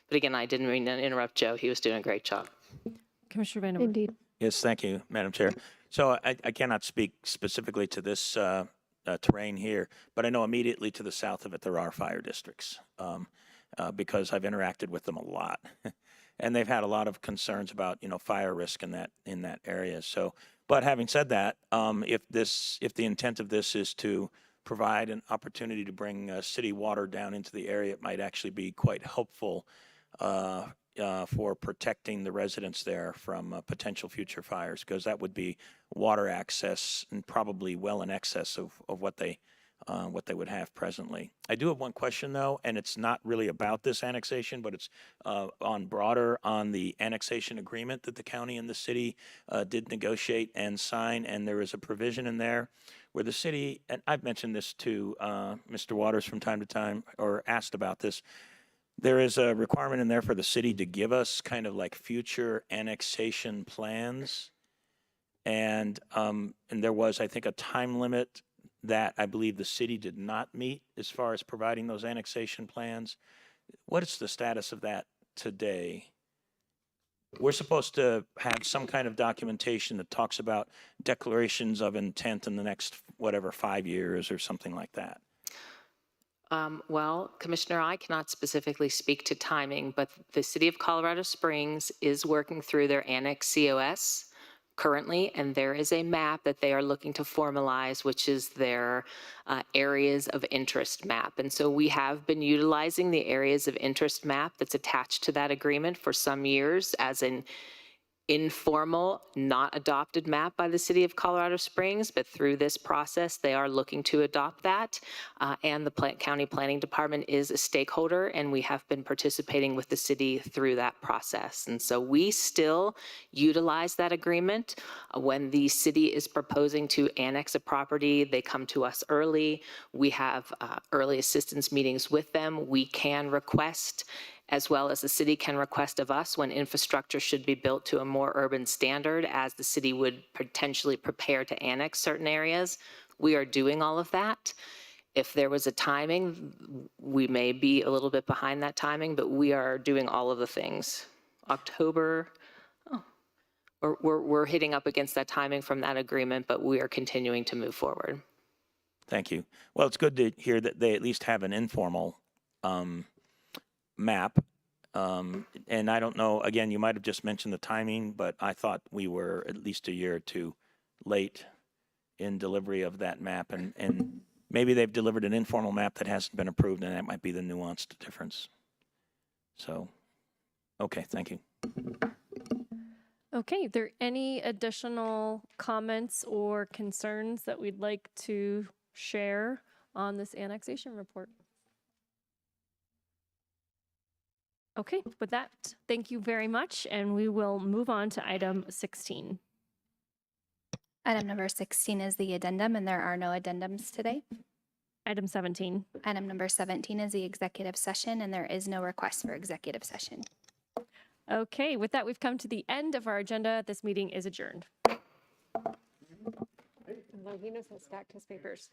But again, I didn't mean to interrupt Joe. He was doing a great job. Commissioner Vandenberg. Indeed. Yes, thank you, Madam Chair. So I cannot speak specifically to this terrain here, but I know immediately to the south of it there are fire districts because I've interacted with them a lot, and they've had a lot of concerns about fire risk in that area. So, but having said that, if the intent of this is to provide an opportunity to bring city water down into the area, it might actually be quite helpful for protecting the residents there from potential future fires, because that would be water access and probably well in excess of what they would have presently. I do have one question though, and it's not really about this annexation, but it's on the annexation agreement that the county and the city did negotiate and sign, and there is a provision in there where the city, and I've mentioned this to Mr. Waters from time to time, or asked about this. There is a requirement in there for the city to give us kind of like future annexation plans. And there was, I think, a time limit that I believe the city did not meet as far as providing those annexation plans. What is the status of that today? We're supposed to have some kind of documentation that talks about declarations of intent in the next, 5 years or something like that. Well, Commissioner, I cannot specifically speak to timing, but the city of Colorado Springs is working through their annex COS currently, and there is a map that they are looking to formalize, which is their areas of interest map. And so we have been utilizing the areas of interest map that's attached to that agreement for some years as an informal, not adopted map by the city of Colorado Springs, but through this process, they are looking to adopt that. And the county planning department is a stakeholder, and we have been participating with the city through that process. And so we still utilize that agreement. When the city is proposing to annex a property, they come to us early. We have early assistance meetings with them. We can request, as well as the city can request of us, when infrastructure should be built to a more urban standard, as the city would potentially prepare to annex certain areas. We are doing all of that. If there was a timing, we may be a little bit behind that timing, but we are doing all of the things. October, we're hitting up against that timing from that agreement, but we are continuing to move forward. Thank you. Well, it's good to hear that they at least have an informal map. And I don't know, again, you might have just mentioned the timing, but I thought we were at least a year or two late in delivery of that map. And maybe they've delivered an informal map that hasn't been approved, and that might be the nuanced difference. So, okay, thank you. Okay, are there any additional comments or concerns that we'd like to share on this annexation report? Okay, with that, thank you very much, and we will move on to item 16. Item number 16 is the addendum, and there are no addendums today. Item 17. Item number 17 is the executive session, and there is no request for executive session. Okay, with that, we've come to the end of our agenda. This meeting is adjourned. Longinos has stacked his papers.